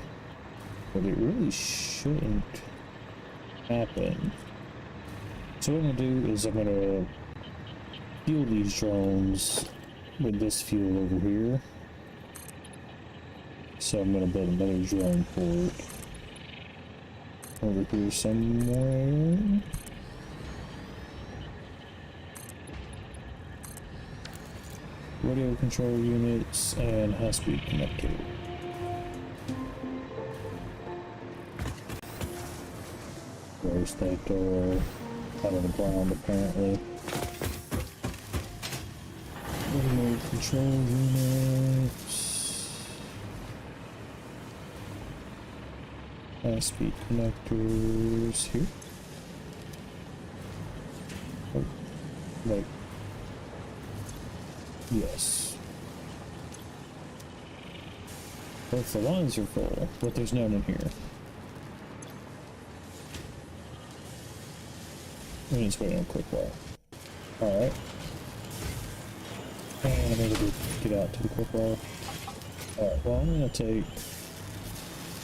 But it really shouldn't happen. So what I'm going to do is I'm going to fuel these drones with this fuel over here. So I'm going to build another drone port over here somewhere. Radio control units and high-speed connector. Where's that door? Out on the ground, apparently. Radio control units. High-speed connectors here. Oh, wait. Yes. Both the lines are full, but there's none in here. And it's waiting a quick while. Alright. And I'm gonna get out to the quick while. Alright, well I'm gonna take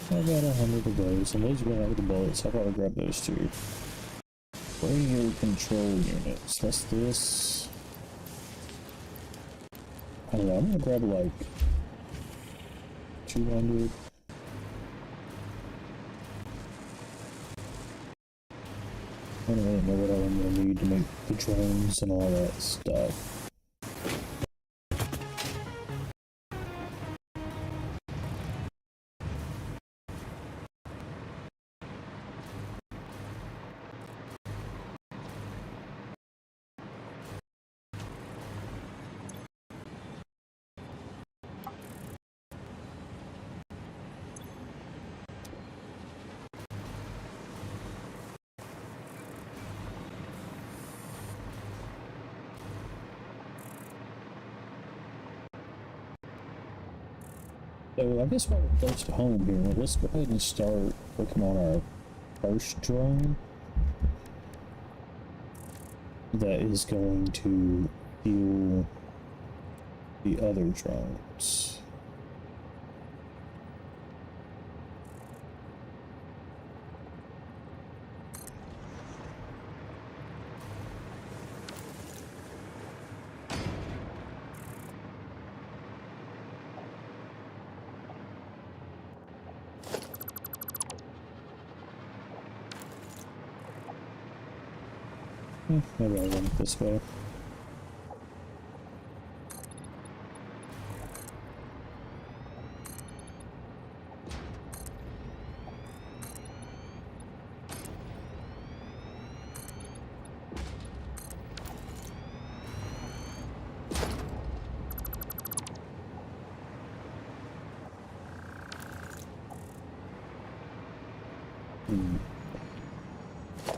about 100 of those, and those are going out with the bullets. I'll probably grab those too. Radio control units. What's this? I don't know, I'm gonna grab like 200. I don't really know what I'm gonna need to make the drones and all that stuff. So I guess while we're close to home here, let's go ahead and start working on our first drone that is going to fuel the other drones. Maybe I'll run it this way.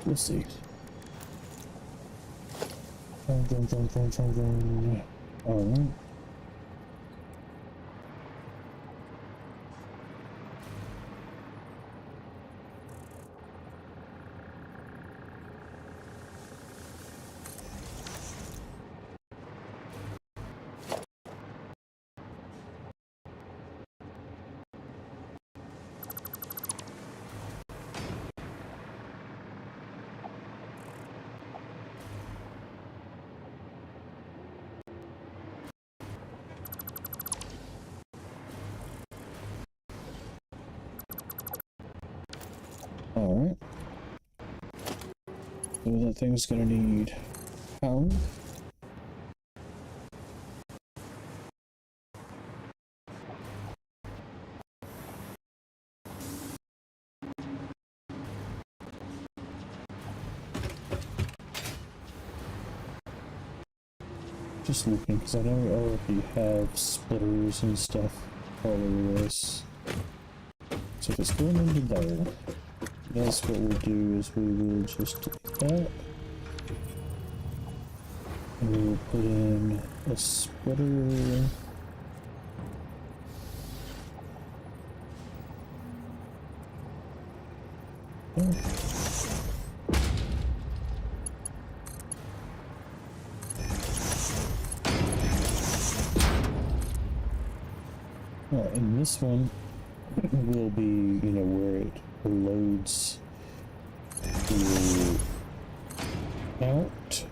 Let's see. Alright. Alright. So that thing's gonna need power. Just looking, because I know already have splitters and stuff all over this. So if it's going into there, that's what we'll do is we will just do that. And we'll put in a splitter. Oh. And this one will be, you know, where it loads out.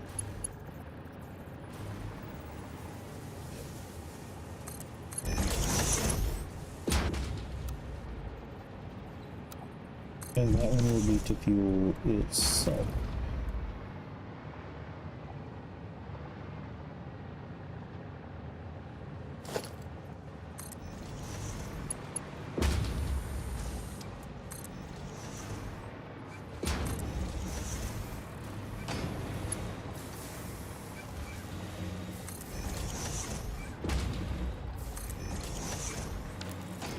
And that one will be to fuel itself.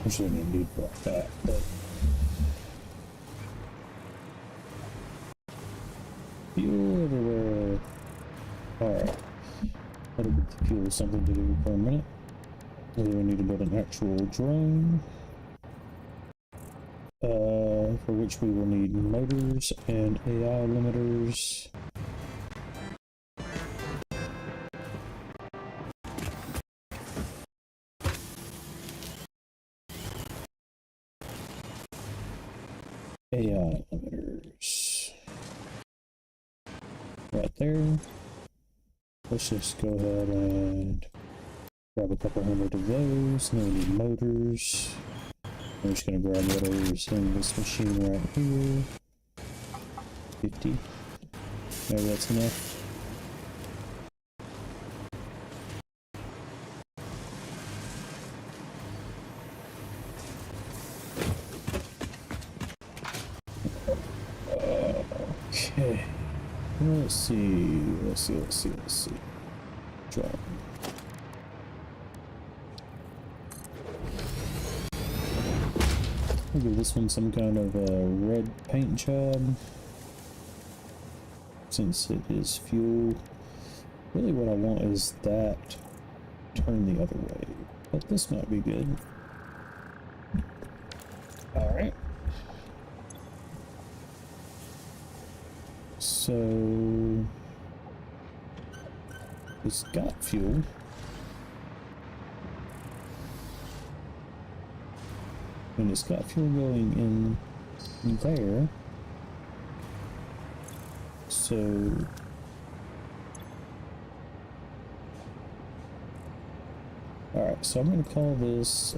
I'm sure we need that, but fuel everywhere. Alright. That'll get the fuel something to do for a minute. We need to build an actual drone. For which we will need motors and AI limiters. AI limiters. Right there. Let's just go ahead and Grab a couple hundred of those, and then we need motors. I'm just gonna grab whatever's in this machine right here. 50. Maybe that's enough. Okay. Let's see. Drop. I'll give this one some kind of red paint job, since it is fuel. Really what I want is that turn the other way, but this might be good. Alright. So it's got fuel. And it's got fuel going in there. So alright, so I'm gonna call this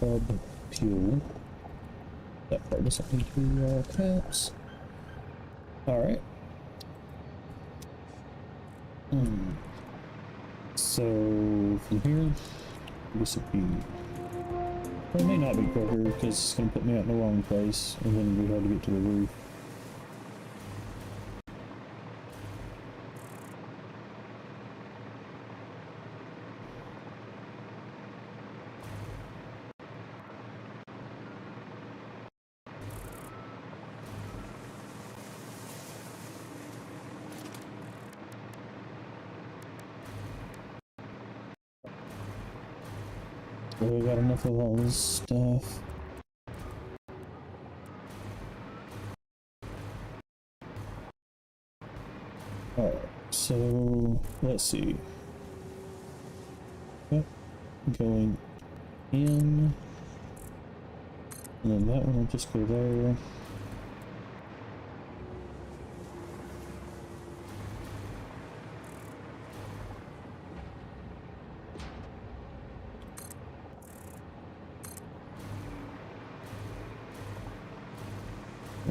hub fuel. That part doesn't need to be all caps. Alright. So from here, this would be, well, it may not be quicker because it's going to put me out in the wrong place, and then it'll be hard to get to the roof. We got enough of all this stuff. Alright, so let's see. Yep, going in. And then that one will just go there.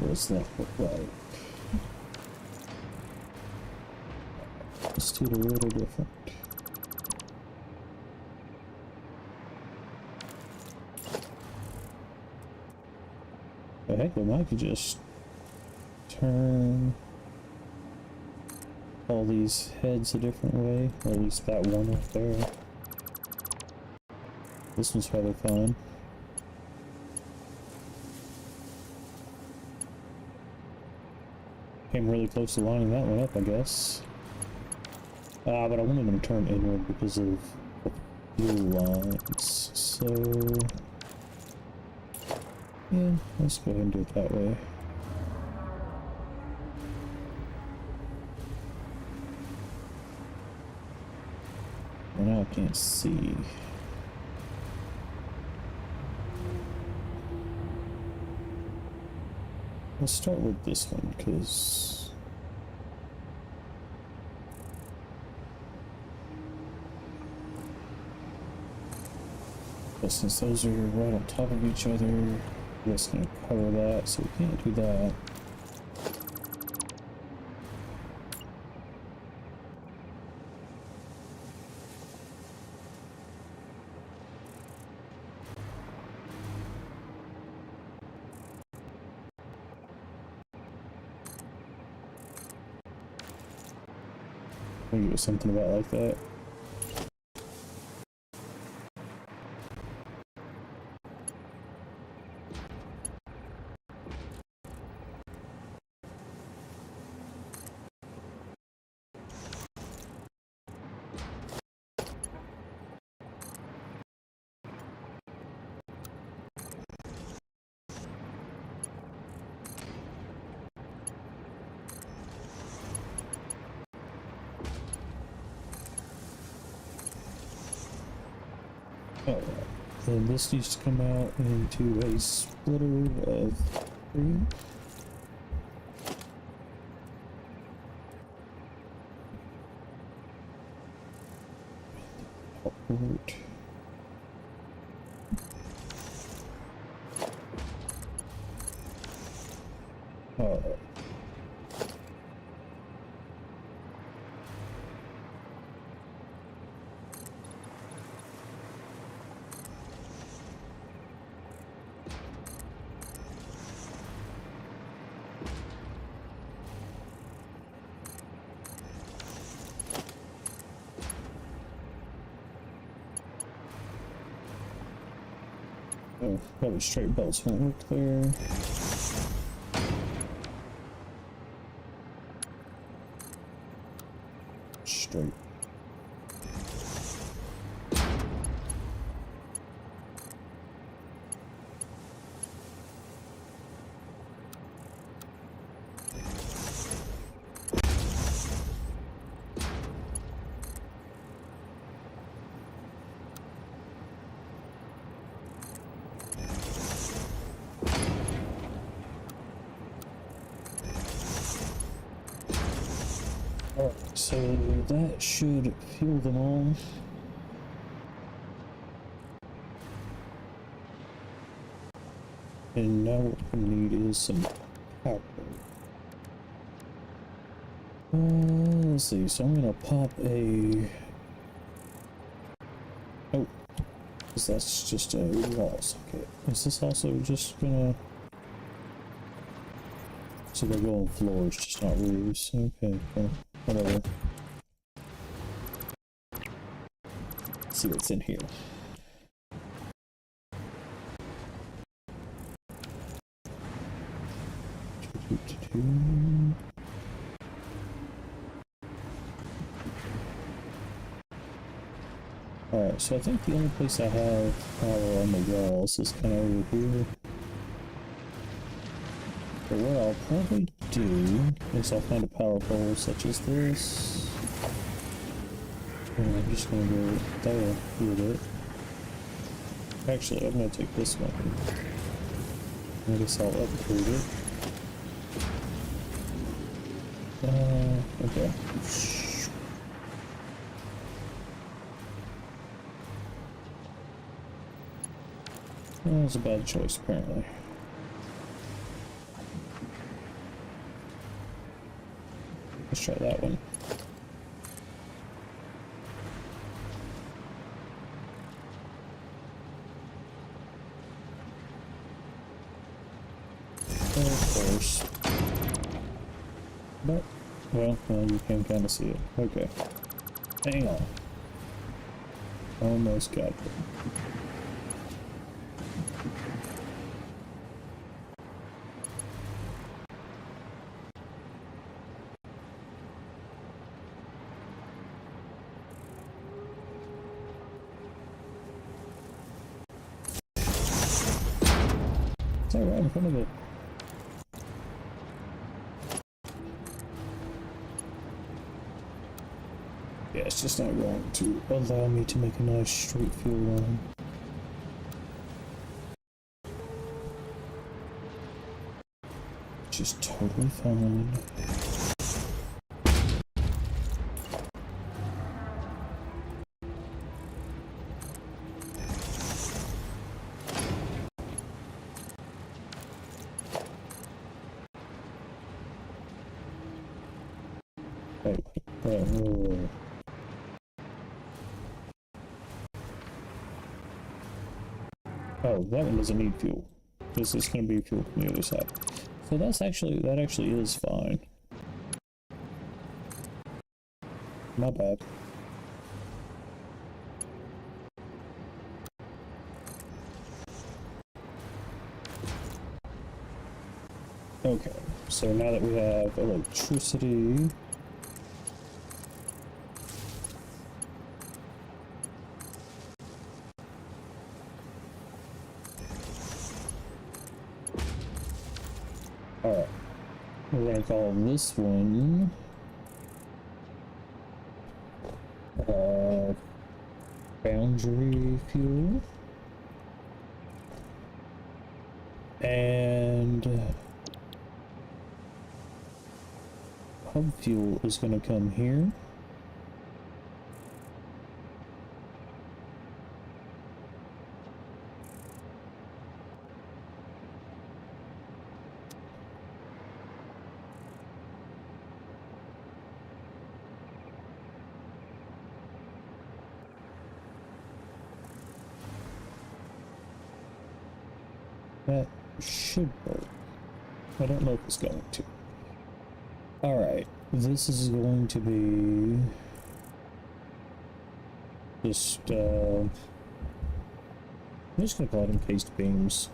What's that look like? Let's do it a little different. The heck, I could just turn all these heads a different way, or at least that one up there. This one's probably fine. Came really close to lining that one up, I guess. But I wanted them to turn inward because of the fuel lines. So yeah, let's go ahead and do it that way. And now I can't see. Let's start with this one, because since those are right on top of each other, that's going to cover that, so we can't do that. I think it was something about like that. Alright, then this needs to come out into a splitter of 3. Carport. Alright. Oh, probably straight belts won't work there. Straight. Alright, so that should fuel them all. And now what we need is some power. Let's see, so I'm gonna pop a... Oh, because that's just a wall socket. Is this also just gonna... So they're going floors, just not roofs. Okay, cool. Whatever. Let's see what's in here. Alright, so I think the only place I have power on the walls is kind of over here. But what I'll probably do is I'll find a power pole such as this. And I'm just gonna go there with it. Actually, I'm gonna take this one. I guess I'll upgrade it. Okay. That was a bad choice, apparently. Let's try that one. Of course. But, well, you can kind of see it. Okay. Hang on. Almost got it. Is that right in front of it? Yeah, it's just not going to allow me to make a nice straight fuel line. Which is totally fine. Oh. Oh, that one doesn't need fuel. This is going to be fuel from the other side. So that actually is fine. My bad. Okay, so now that we have electricity, alright, we're gonna call this one boundary fuel, and hub fuel is going to come here. That should work. I don't know if it's going to. Alright, this is going to be just, I'm just going to call it encased beams.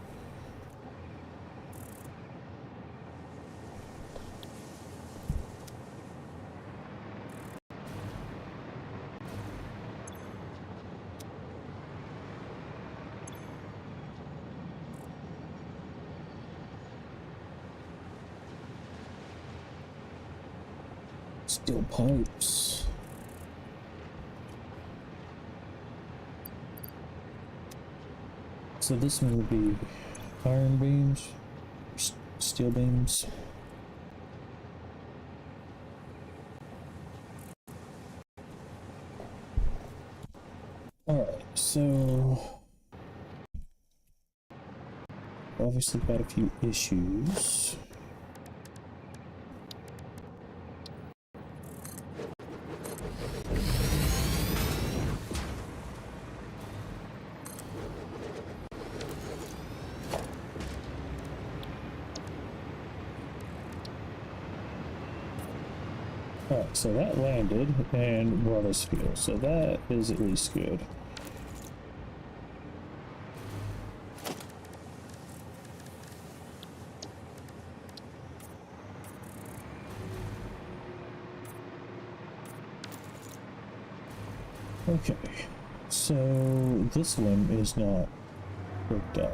Steel pipes. So this one would be iron beams, steel beams. Alright, so obviously got a few issues. Alright, so that landed and brought us fuel, so that is at least good. Okay, so this one is not worked out,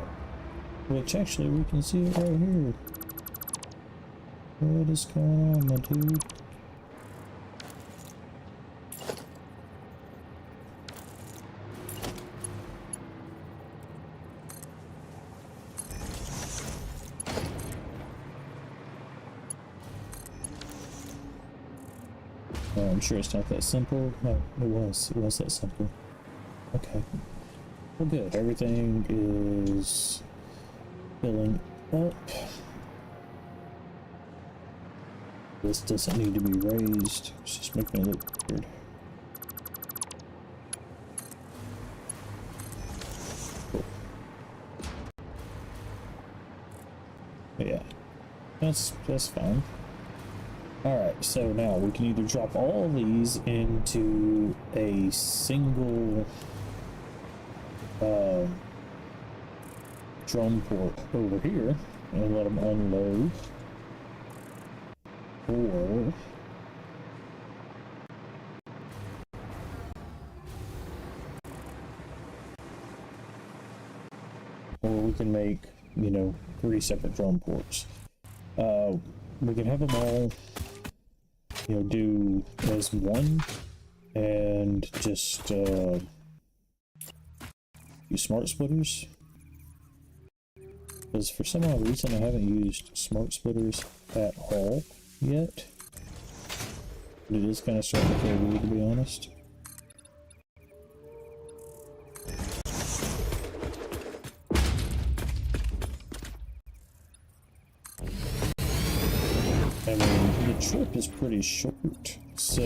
which actually we can see it right here. What is going on, my dude? I'm sure it's not that simple. No, it was that simple. Okay. Well, good. Everything is filling up. This doesn't need to be raised. It's just making it look weird. Cool. But yeah, that's fine. Alright, so now we can either drop all of these into a single drone port over here and let them unload, or we can make, you know, 3 separate drone ports. We can have them all, you know, do as one and just use smart splitters, because for some odd reason I haven't used smart splitters at all yet. It is kind of starting to feel weird, to be honest. I mean, the trip is pretty short, so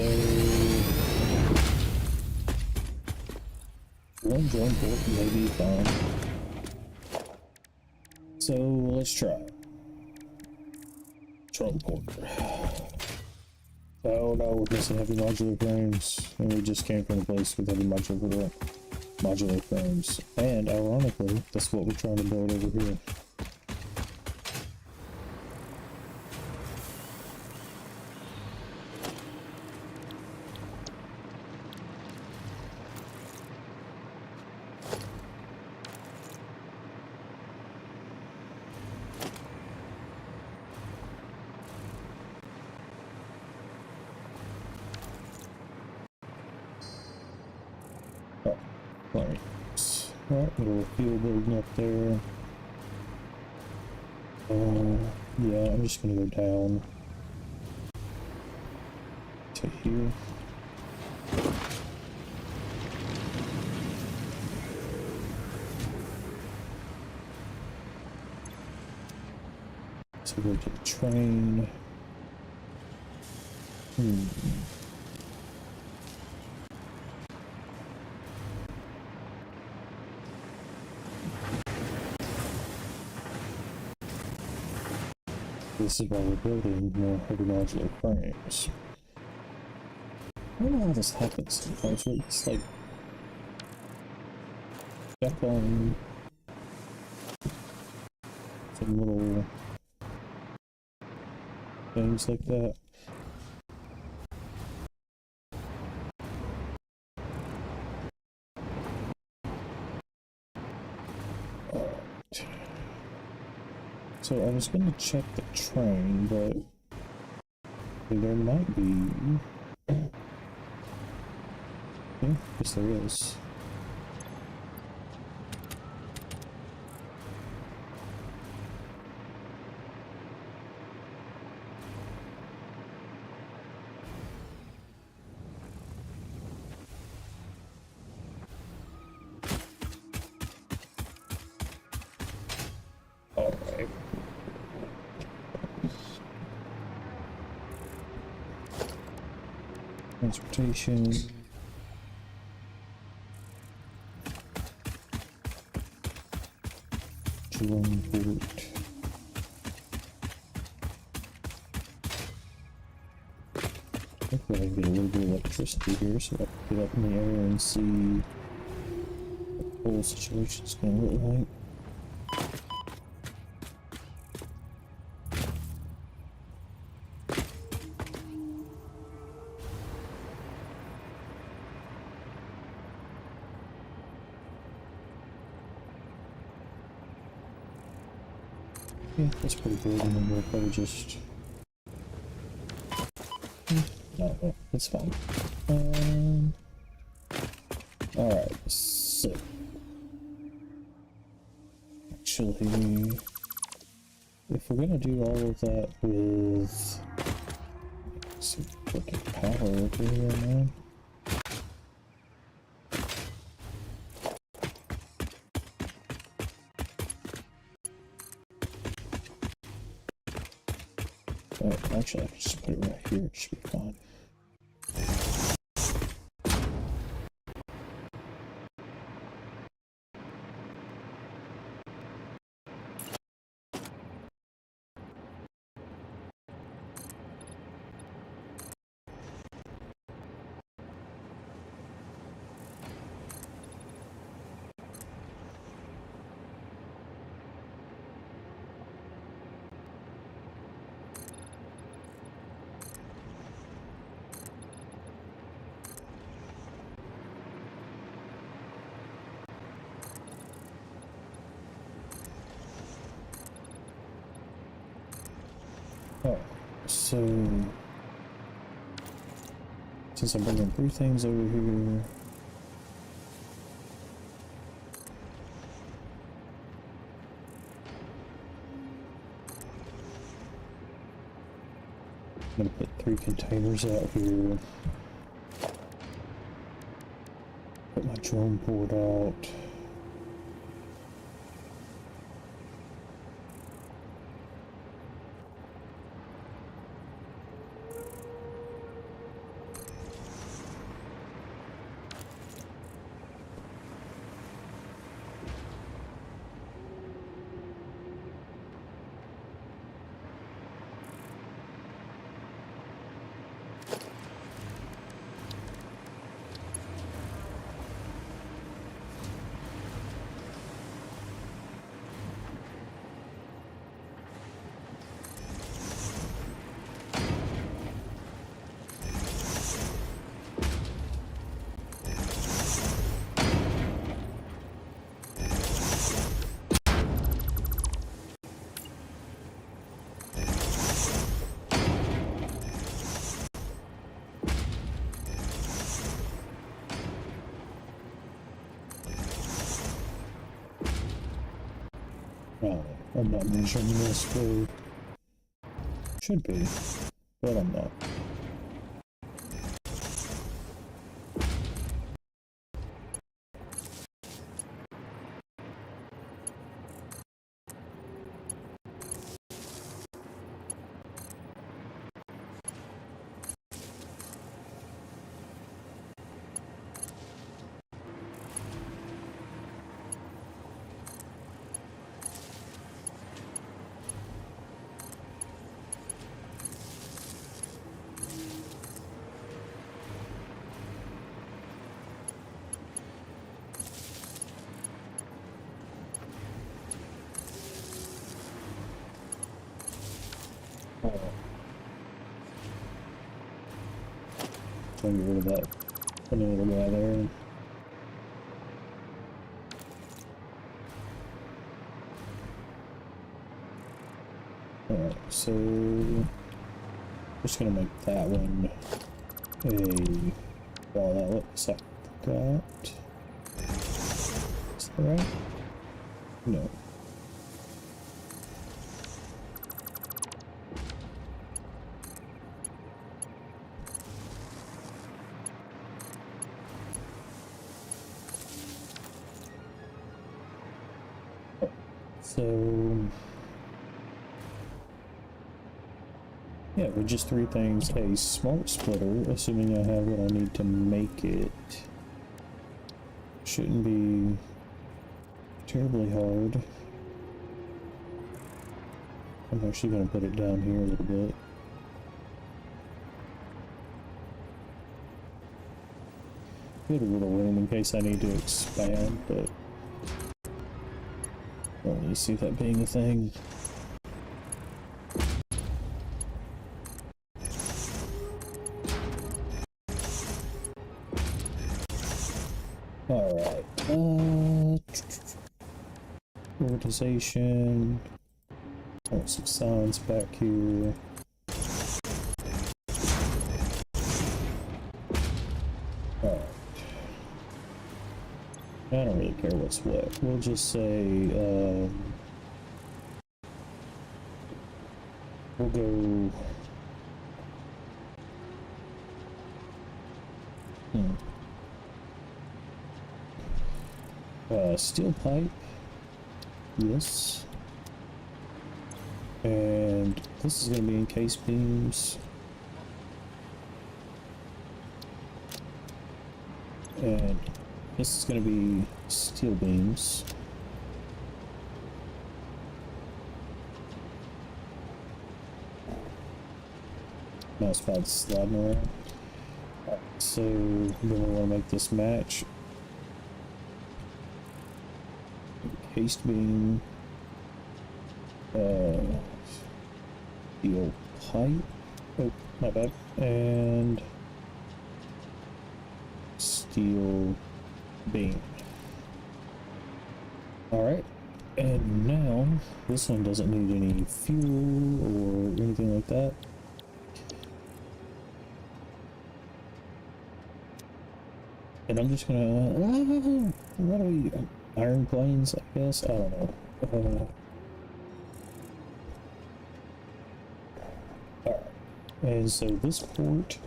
one drone port may be fine. So let's try drone port. Oh no, we're missing heavy modular frames, and we just came from a place with heavy modular frames. And ironically, that's what we're trying to build over here. Right, little fuel building up there. Yeah, I'm just gonna go down to here. So go to the train. this is why we're building more heavy modular frames. I don't know how this happens sometimes, where it's like stuck on some little things like that. So I was going to check the train, but there might be... Yeah, yes there is. Alright. Transportation. Drone port. Hopefully I can get a little bit of electricity here so I can get up in the air and see what the whole situation's gonna look like. Yeah, that's pretty good, and then we'll probably just... No, that's fine. Alright, so... Actually... If we're gonna do all of that with... Some freaking power over here, man. Oh, actually, I can just put it right here. It should be fine. Oh, so since I'm bringing 3 things over here, I'm gonna put 3 containers out here. Put my drone port out. Oh, I'm not measuring this for... Should be, but I'm not. definitely get rid of that funny little guy there. Alright, so just gonna make that one a wall outlet, so I forgot. Is that right? No. So yeah, with just 3 things, a smart splitter, assuming I have what I need to make it, shouldn't be terribly hard. I'm actually going to put it down here a little bit. Get a little room in case I need to expand, but I don't really see that being a thing. Alright, organization, some signs back here. Alright, I don't really care what's what, we'll just say, we'll go, steel pipe, yes, and this is going to be encased beams, and this is going to be steel beams, mouse pad sliding around. Right, so then we want to make this match. Encased beam, steel pipe, oh, my bad, and steel beam. Alright, and now this one doesn't need any fuel or anything like that. And I'm just gonna, what do we, iron planes, I guess? I don't know. Alright, and so this port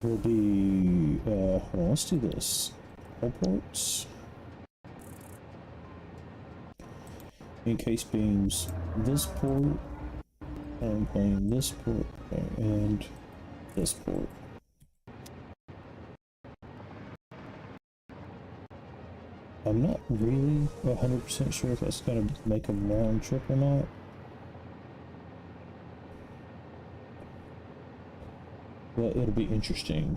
will be, hold on, let's do this. All ports. Encased beams, this port, iron plane, this port, and this port. I'm not really 100% sure if that's going to make a round trip or not. But it'll be interesting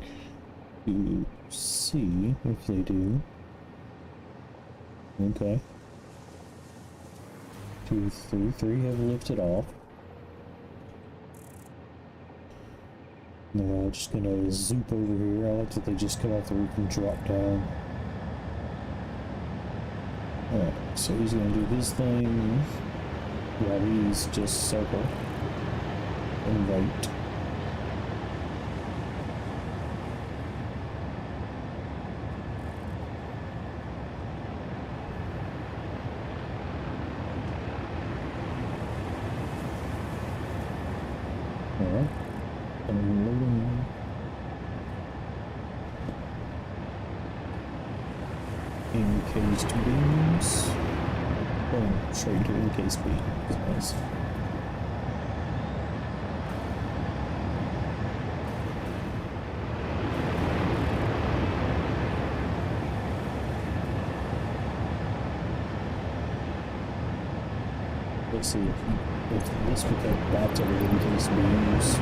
to see if they do. Okay. 2, 3, 3 have lifted off. They're all just gonna zoop over here. I like that they just come off the roof and drop down. Alright, so he's gonna do his thing while these just circle and wait. Alright, and loading. Encased beams. Oh, straight to encased beams. Nice. Let's see if this becomes back to the encased beams.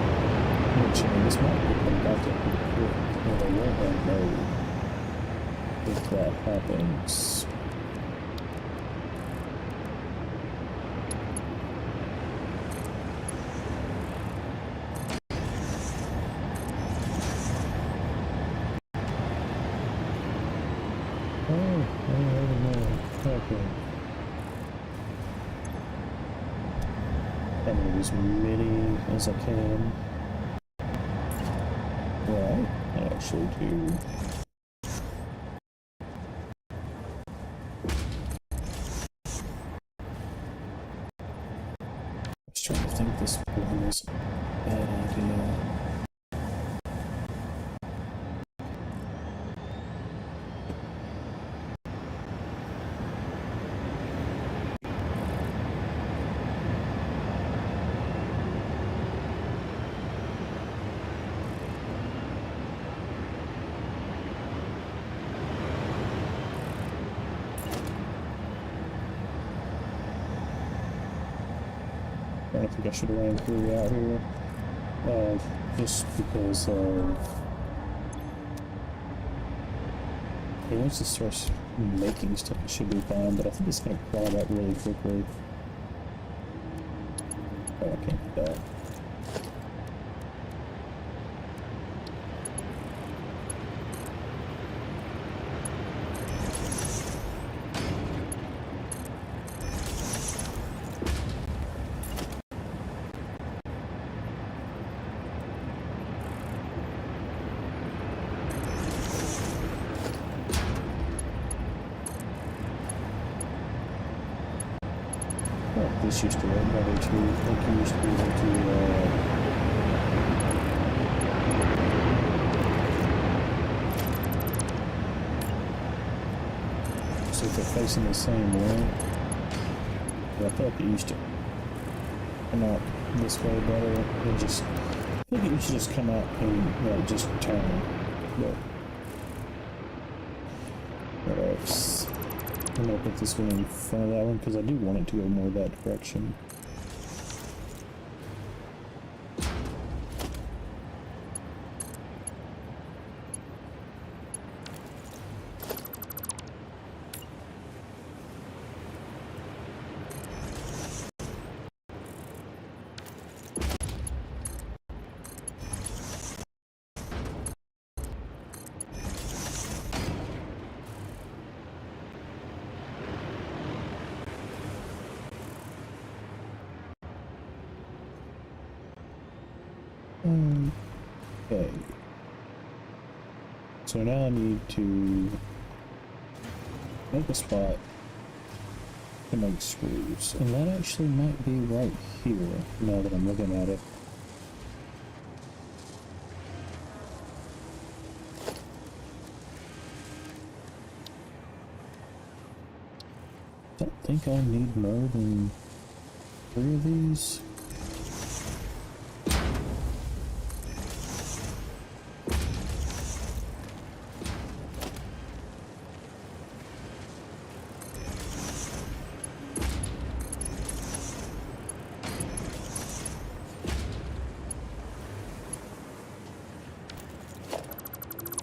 Which, I mean, this might become back to pretty quick, but I won't know if that happens. I need as many as I can. Right, I actually do. I was trying to think this one is a bad idea. I don't think I should have ran 3 out here. Just because once it starts making stuff, it should be fine, but I think it's going to crawl out really quickly. Oh, I can't do that. This used to work better too. I think you used to be able to, so if they're facing the same way. But I feel like it used to come out this way better. It just, I think it used to just come out and like just turn. But what else? I'm gonna put this one in front of that one because I do want it to go more that direction. Okay. So now I need to make a spot to make screws. And that actually might be right here, now that I'm looking at it. I don't think I need more than 3 of these.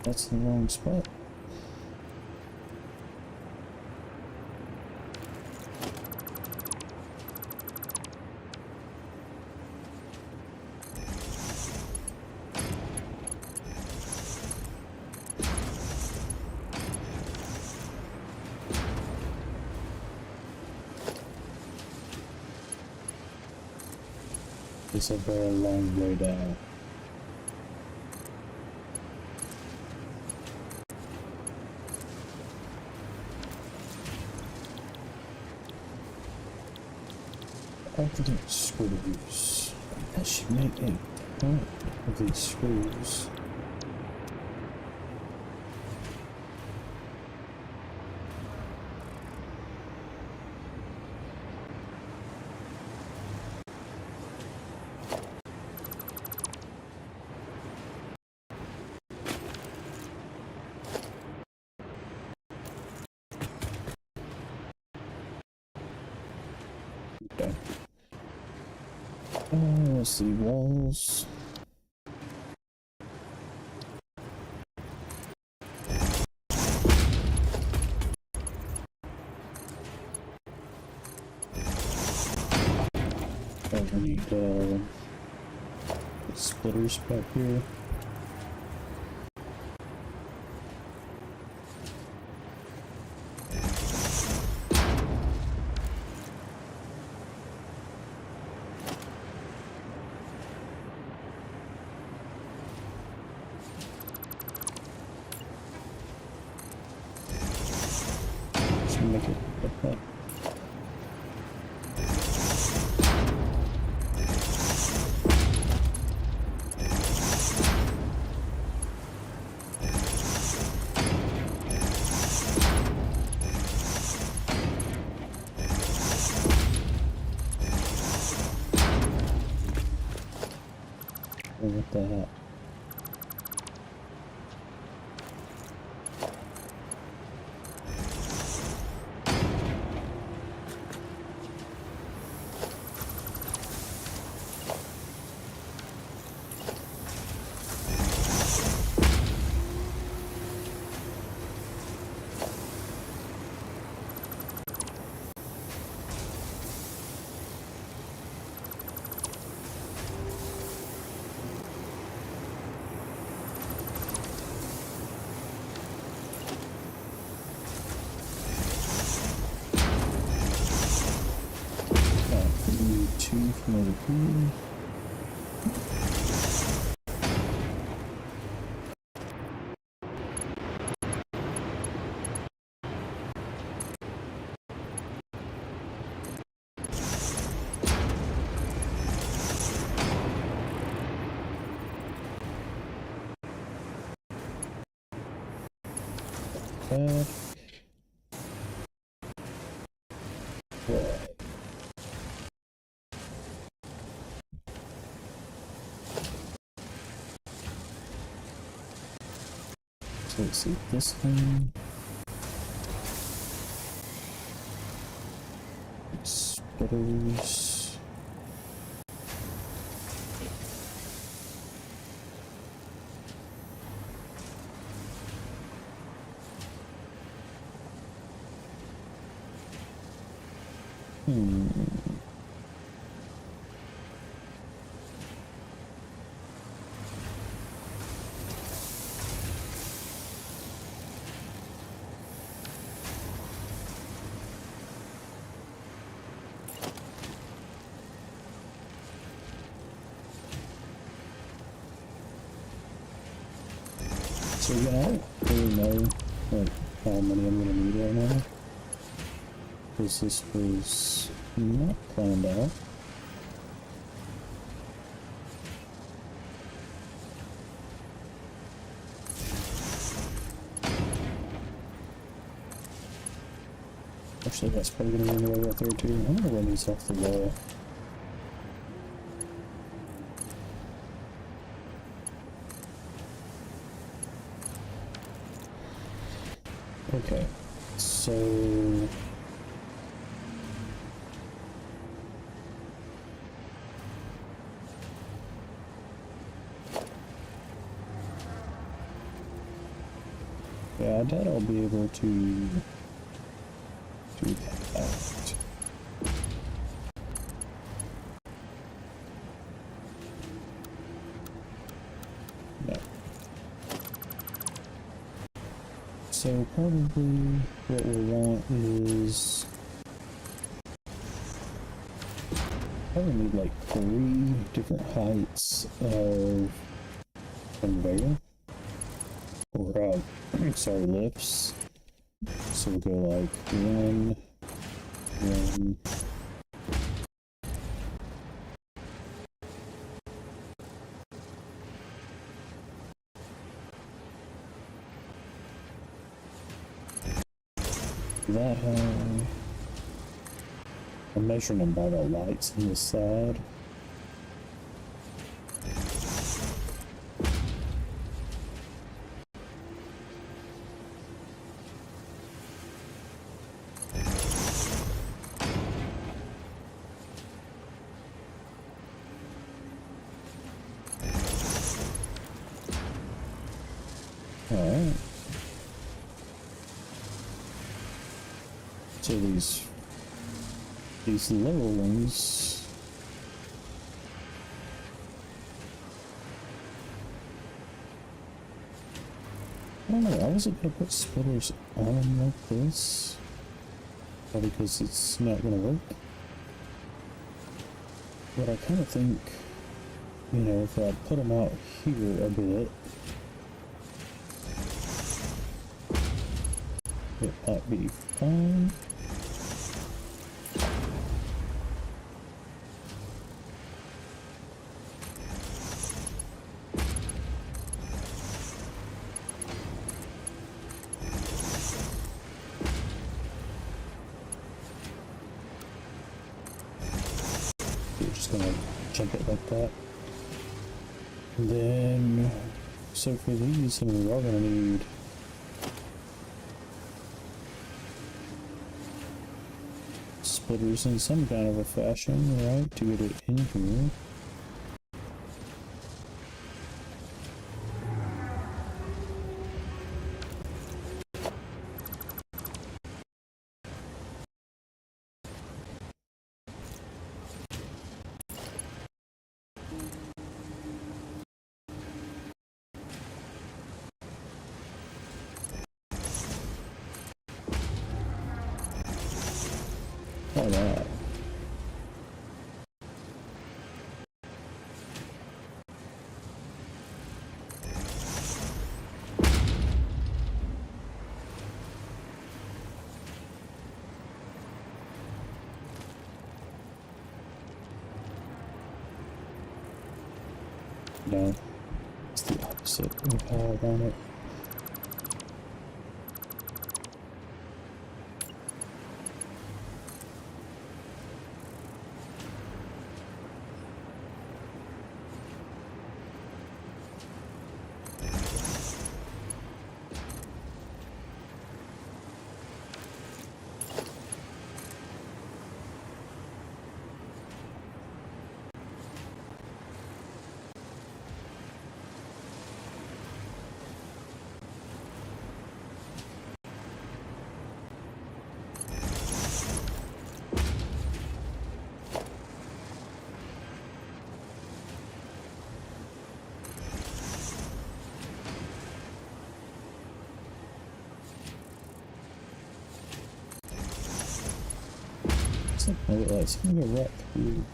That's the wrong spot. It's a very long way down. Accident screws. That should make a ton of these screws. Okay. Let's see, walls. Oh, we need splitters back here. with that. Two from over here. That. Right. So let's see this thing. Splitters. So yeah, I don't really know like how many I'm gonna need right now, because this was not planned out. Actually, that's probably gonna be in the way right there too. I'm gonna run these off the wall. Okay, so yeah, I doubt I'll be able to do that. No. So probably what we'll want is probably need like 3 different heights of conveyor, or sorry, lifts. So we'll go like 1, 1. That high. I'm measuring them by the lights on the side. Alright. So these lower ones, I don't know, I wasn't gonna put splitters on like this, probably because it's not gonna work. But I kind of think, you know, if I put them out here a bit, it might be fine. You're just gonna jump it like that. And then, so for these, I mean, we're all gonna need splitters in some kind of a fashion, right, to get it in here. All right. No, it's the opposite of how I want it. It's gonna go right through.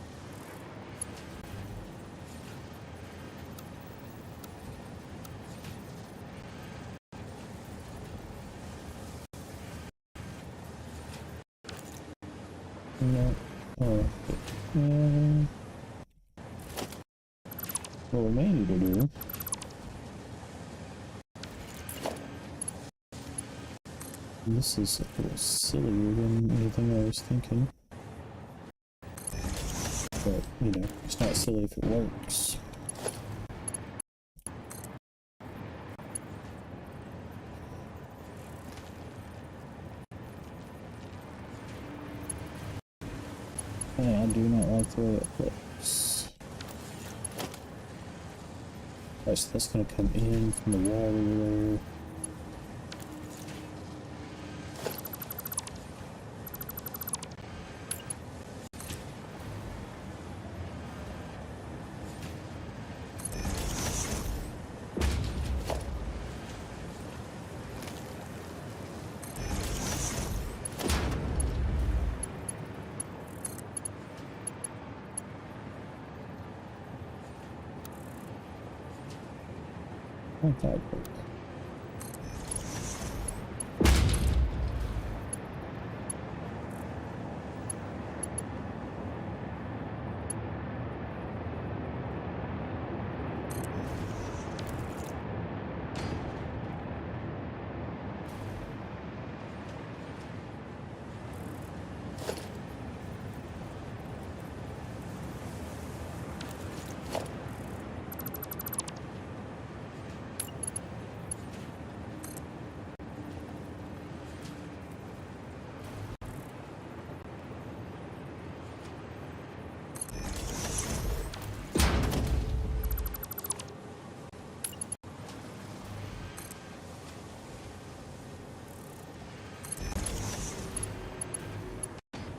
No. Oh. What we may need to do. This is a little sillier than anything I was thinking. But, you know, it's not silly if it works. And I do not like the way it looks. Alright, so that's going to come in from the wall over there. Like that work.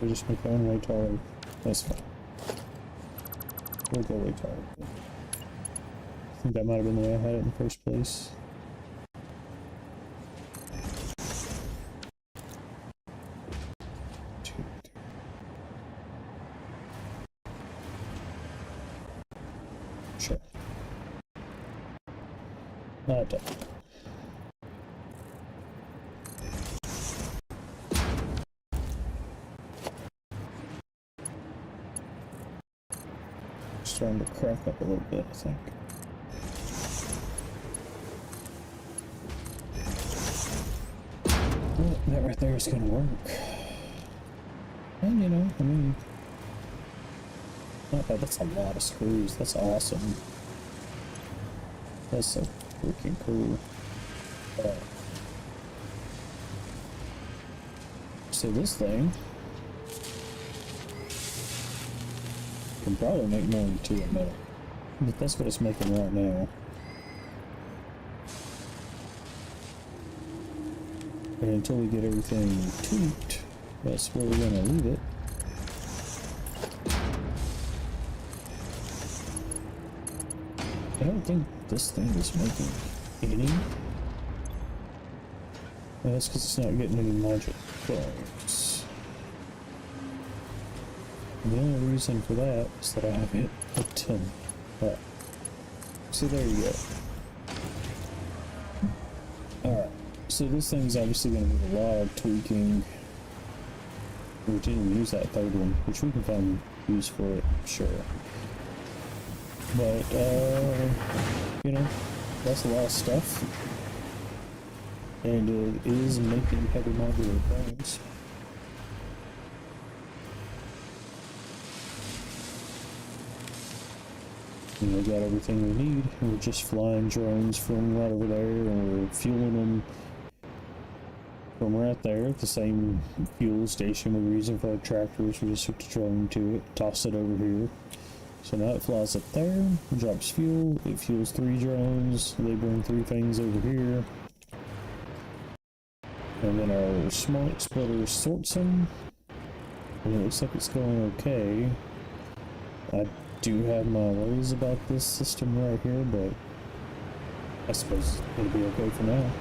We'll just make our own way taller. That's fine. We'll go way taller. I think that might have been the way I had it in the first place. Sure. Not done. Starting to crack up a little bit, I think. Well, that right there is gonna work. And you know, I mean, not bad. That's a lot of screws. That's awesome. That's so freaking cool. So this thing can probably make more than 2 a minute, but that's what it's making right now. And until we get everything tweaked, that's where we're gonna leave it. I don't think this thing is making any. That's because it's not getting any magic points. The only reason for that is that I have hit a 10. Alright. So there you go. Alright. So this thing's obviously going to need a lot of tweaking. We didn't use that third one, which we can find use for it, sure. But, you know, that's a lot of stuff. And it is making heavy modular frames. And we got everything we need. We're just flying drones from right over there, and we're fueling them from right there at the same fuel station we were using for our tractors. We just hooked a drone to it, toss it over here. So now it flies up there, drops fuel, it fuels 3 drones, they bring 3 things over here. And then our smart splitter sorts them. And it looks like it's going okay. I do have my worries about this system right here, but I suppose it'll be okay for now.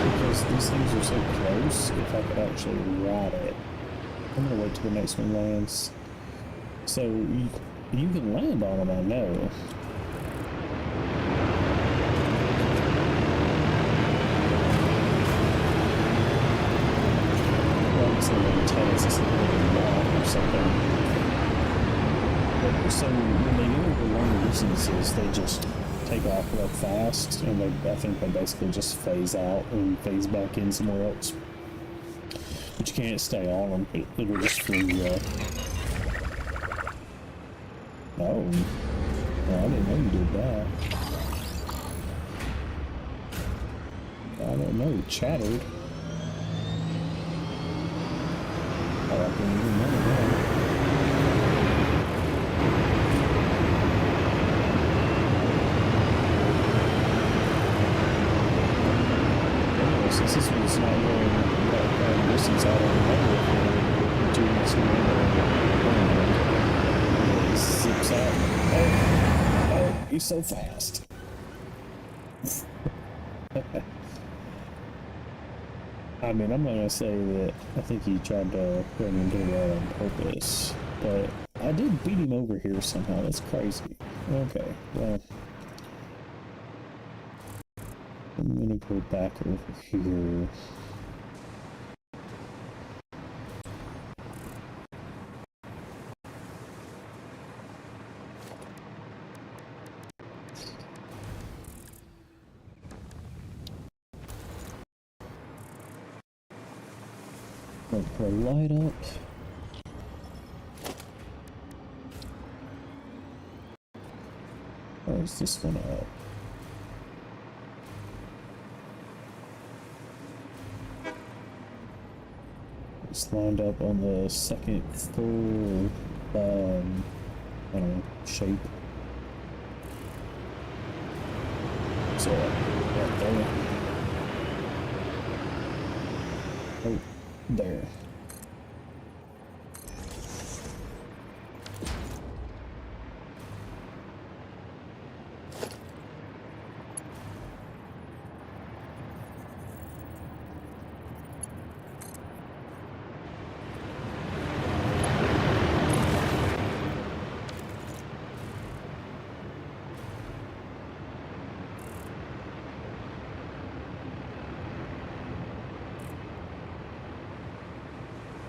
Because these things are so close, if I could actually ride it. I'm gonna wait till the next one lands. So, you can land on them, I know. Like some antennas, it's a little long or something. But, so, when they get over longer distances, they just take off real fast, and I think they basically just phase out and phase back in somewhere else. But you can't stay on them, it'll just free you up. Oh, well, I didn't know you did that. I don't know, it chattered. Oh, I didn't even know that. Anyway, since this one's not really that distance, I don't know if we're doing this zips out. Oh, he's so fast. I mean, I'm not gonna say that I think he tried to go and get it out on purpose, but I did beat him over here somehow. That's crazy. Okay, well, I'm gonna go back over here. Put a light up. Where's this one at? It's lined up on the second full, I don't know, shape. So, right there. Oh, there.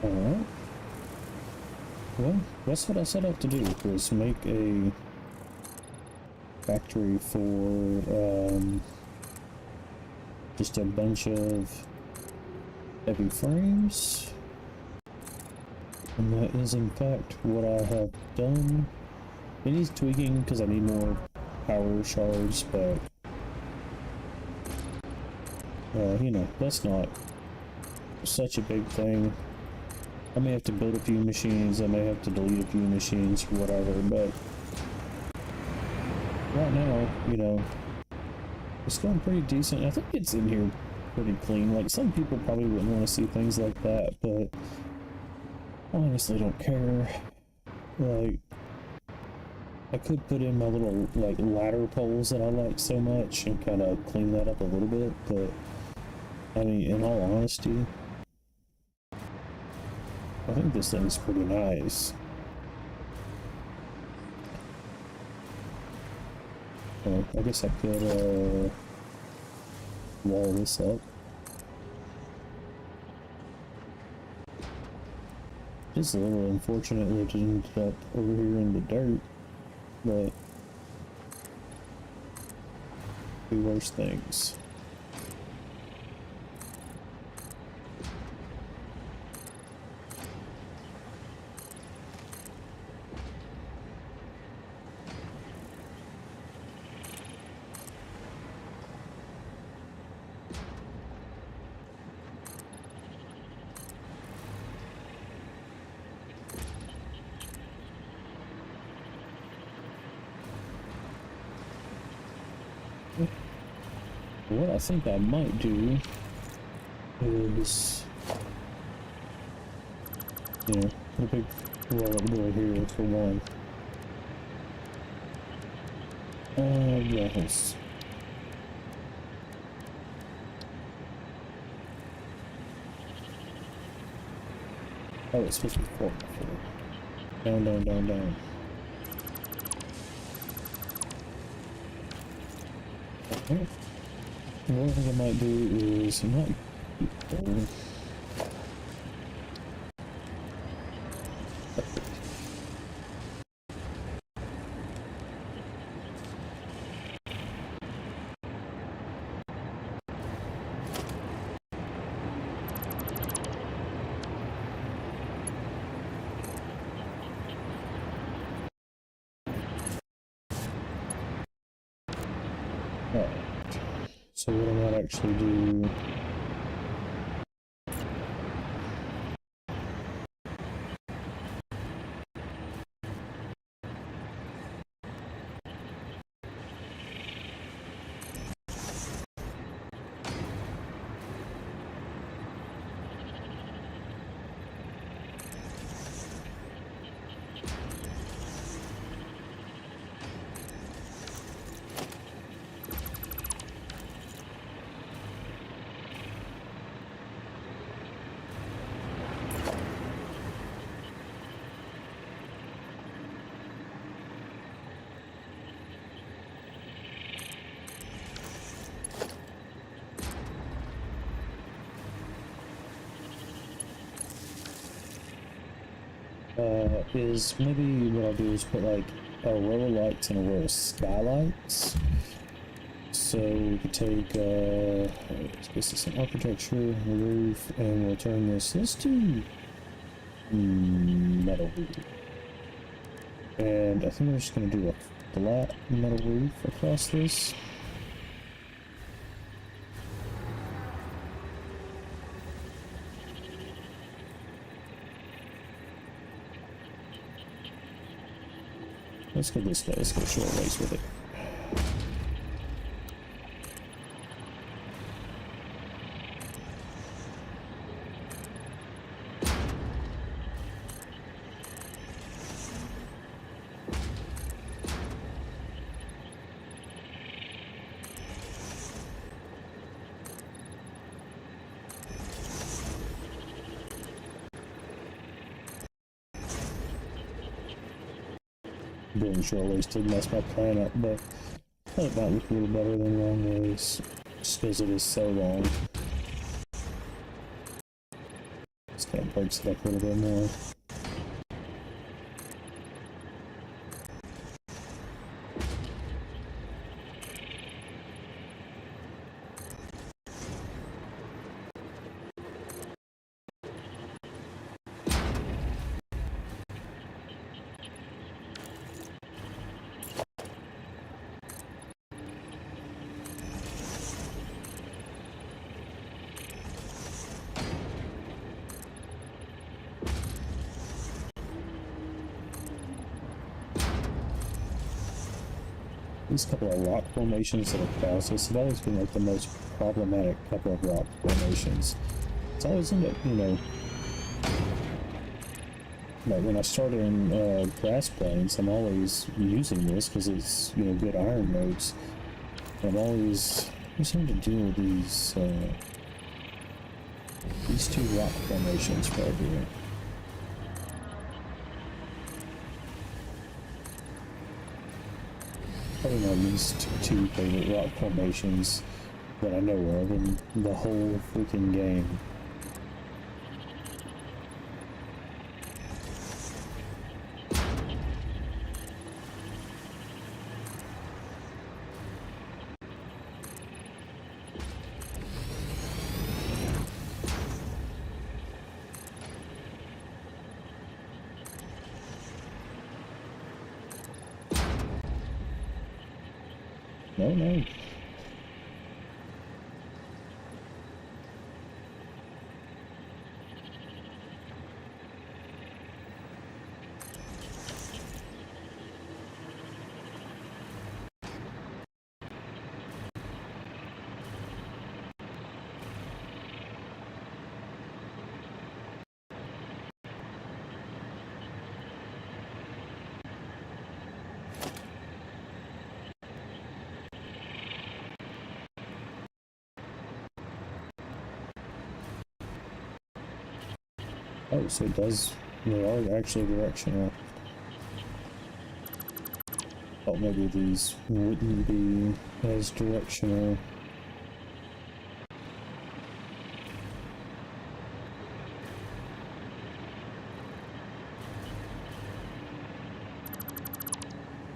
Alright. Well, that's what I set out to do, was make a factory for, just a bunch of heavy frames. And that is in fact what I have done. It needs tweaking because I need more power shards, but you know, that's not such a big thing. I may have to build a few machines, I may have to delete a few machines or whatever, but right now, you know, it's going pretty decent. I think it's in here pretty clean. Like, some people probably wouldn't want to see things like that, but I honestly don't care. Like, I could put in my little, like, ladder poles that I like so much and kind of clean that up a little bit, but I mean, in all honesty, I think this thing's pretty nice. I guess I could, wall this up. It's a little unfortunate that it ended up over here in the dirt, but do worse things. What I think I might do is, you know, put a big roll-up door here for one. Yes. Oh, it's supposed to be 4 by 4. Down, down, down, down. Okay. What I think I might do is I might keep going. Alright. So what I might actually do is maybe what I'll do is put like a row of lights and a row of skylights. So we could take this is an architecture roof, and we'll turn this. Let's do metal roof, and I think we're just gonna do a flat metal roof across this. Let's go this way. Let's go short ways with it. Doing short ways to mess my plan up, but it might look a little better than long ways, just because it is so long. This kind of breaks it up a little bit more. these couple of rock formations that have caused this have always been like the most problematic couple of rock formations. It's always ended up, you know, like when I started in grass plains, I'm always using this because it's, you know, good iron nodes. I'm always having to deal with these two rock formations right here. Probably my least two favorite rock formations that I know of in the whole freaking game. No, no. Oh, so it does, they are actually directional. Oh, maybe these wouldn't be as directional.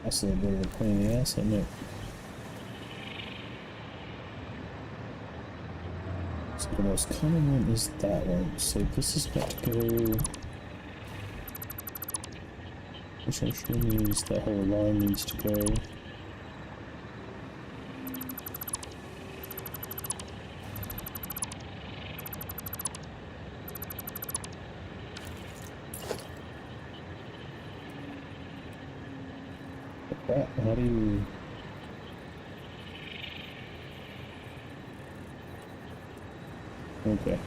That's a little bit of a pain in the ass, isn't it? So the most common one is that one. So this has got to go, which actually means that whole line needs to go. Crap, how do you... Okay.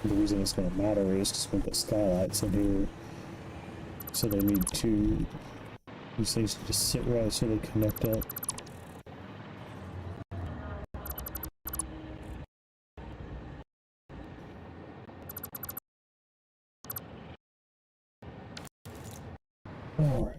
The reason it's going to matter is because we put skylights in here, so they need to, these things just sit right so they connect up. All right.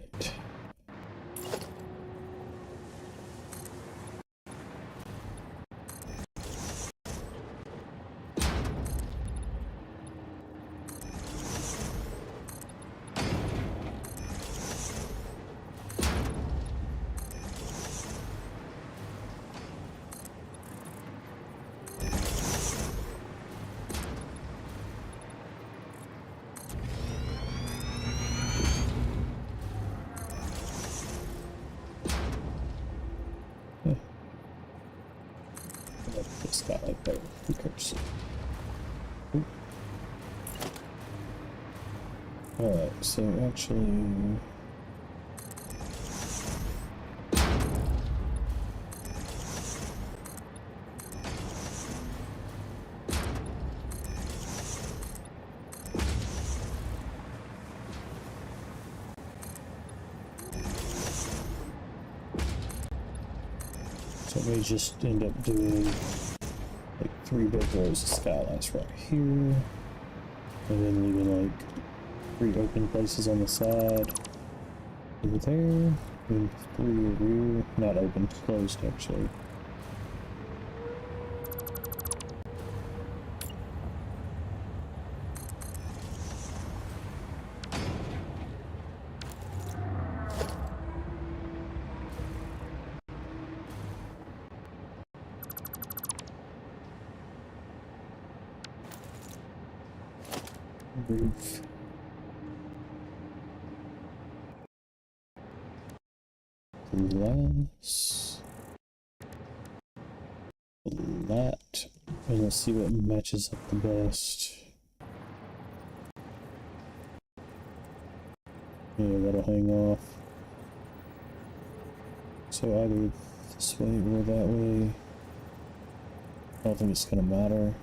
This guy like that. Who cares? Alright, so actually... So we just end up doing like 3 big rows of skylights right here, and then leaving like 3 open places on the side over there, and 3 rear, not open, closed actually. roof. Glass. That. And let's see what matches up the best. Yeah, that'll hang off. So either this way or that way. I don't think it's gonna matter.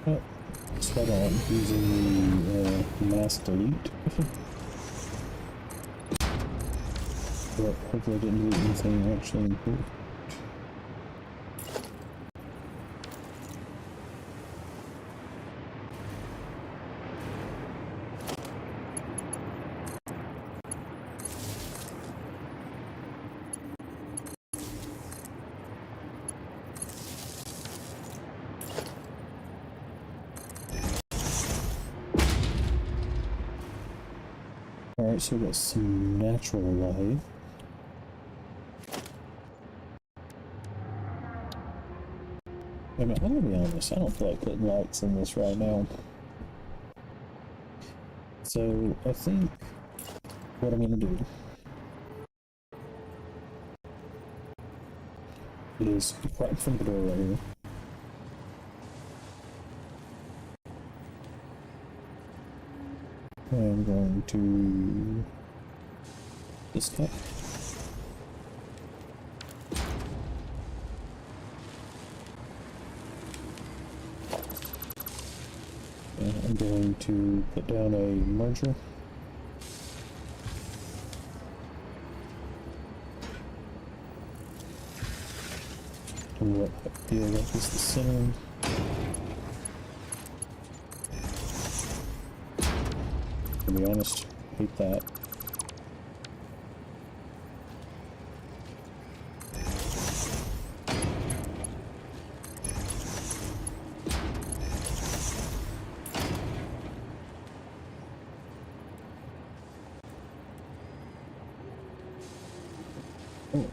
Oh, spot on using the mass delete. But hopefully I didn't delete anything actually important. Alright, so we got some natural light. I mean, I'm gonna be honest, I don't feel like putting lights in this right now. So, I think what I'm gonna do is right in front of the door right here. I'm going to this guy. And I'm going to put down a merger. And what I feel like is the center. To be honest, hate that. Oh.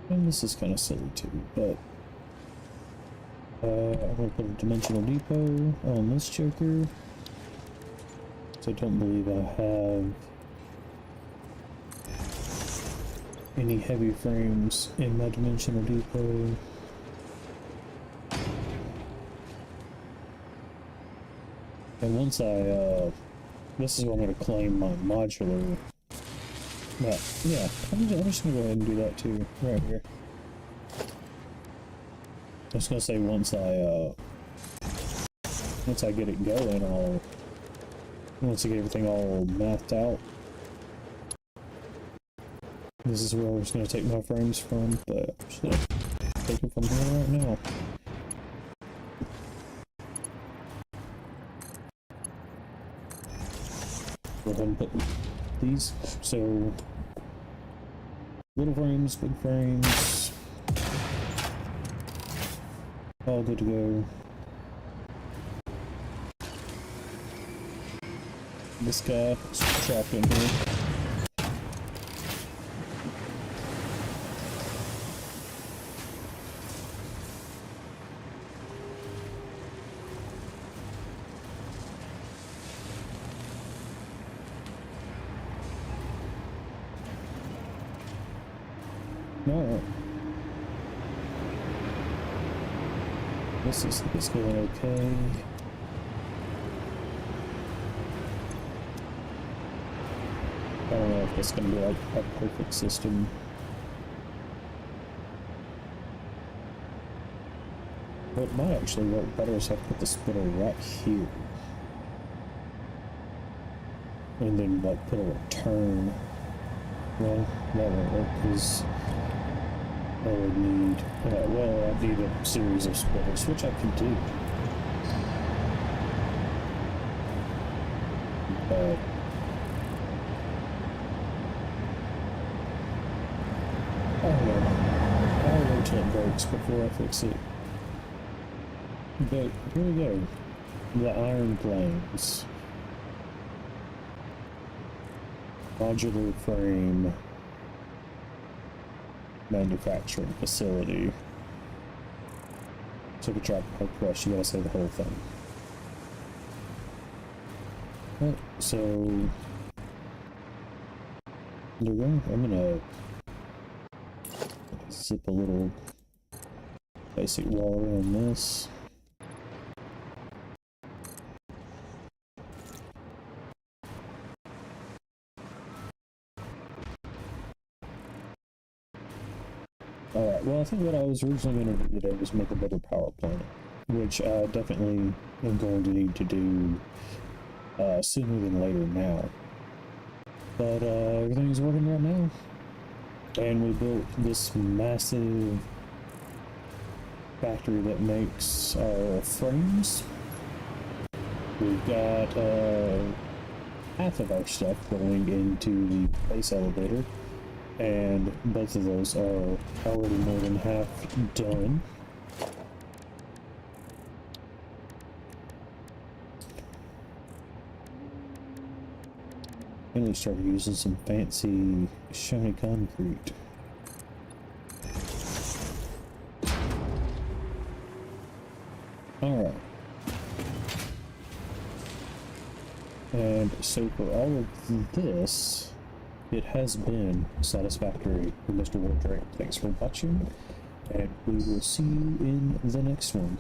And this is kind of silly too, but I'm going to put a dimensional depot on this joker. So I don't believe I have any heavy frames in my dimensional depot. And once I, this is where I'm going to claim my modular. But yeah, I'm just gonna go ahead and do that too, right here. I was gonna say once I get it going, once I get everything all mathed out. This is where I was gonna take my frames from, but I'm just gonna take it from here right now. Go ahead and put these, so little frames, big frames, all good to go. This guy is trapped in here. Alright. This is going okay. don't know if that's going to be like a perfect system. What might actually work better is if I put the splitter right here. And then like put a return. Well, that won't work because I would need, well, I need a series of splitters, which I can do. But I don't know. I'll wait till it breaks before I fix it. But here we go. The iron planes. Modular frame manufacturing facility. So if you try to press, you gotta say the whole thing. Right, so there we go. I'm gonna zip a little basic wall around this. Alright, well I think what I was originally going to do today was make a better power plant, which I definitely am going to need to do sooner than later now. But everything's working right now. And we built this massive factory that makes our frames. We've got half of our stuff going into the base elevator. And both of those are already more than half done. And we started using some fancy shiny concrete. Alright. And so for all of this, it has been Satisfactory with Mr. Wardrake. Thanks for watching, and we will see you in the next one.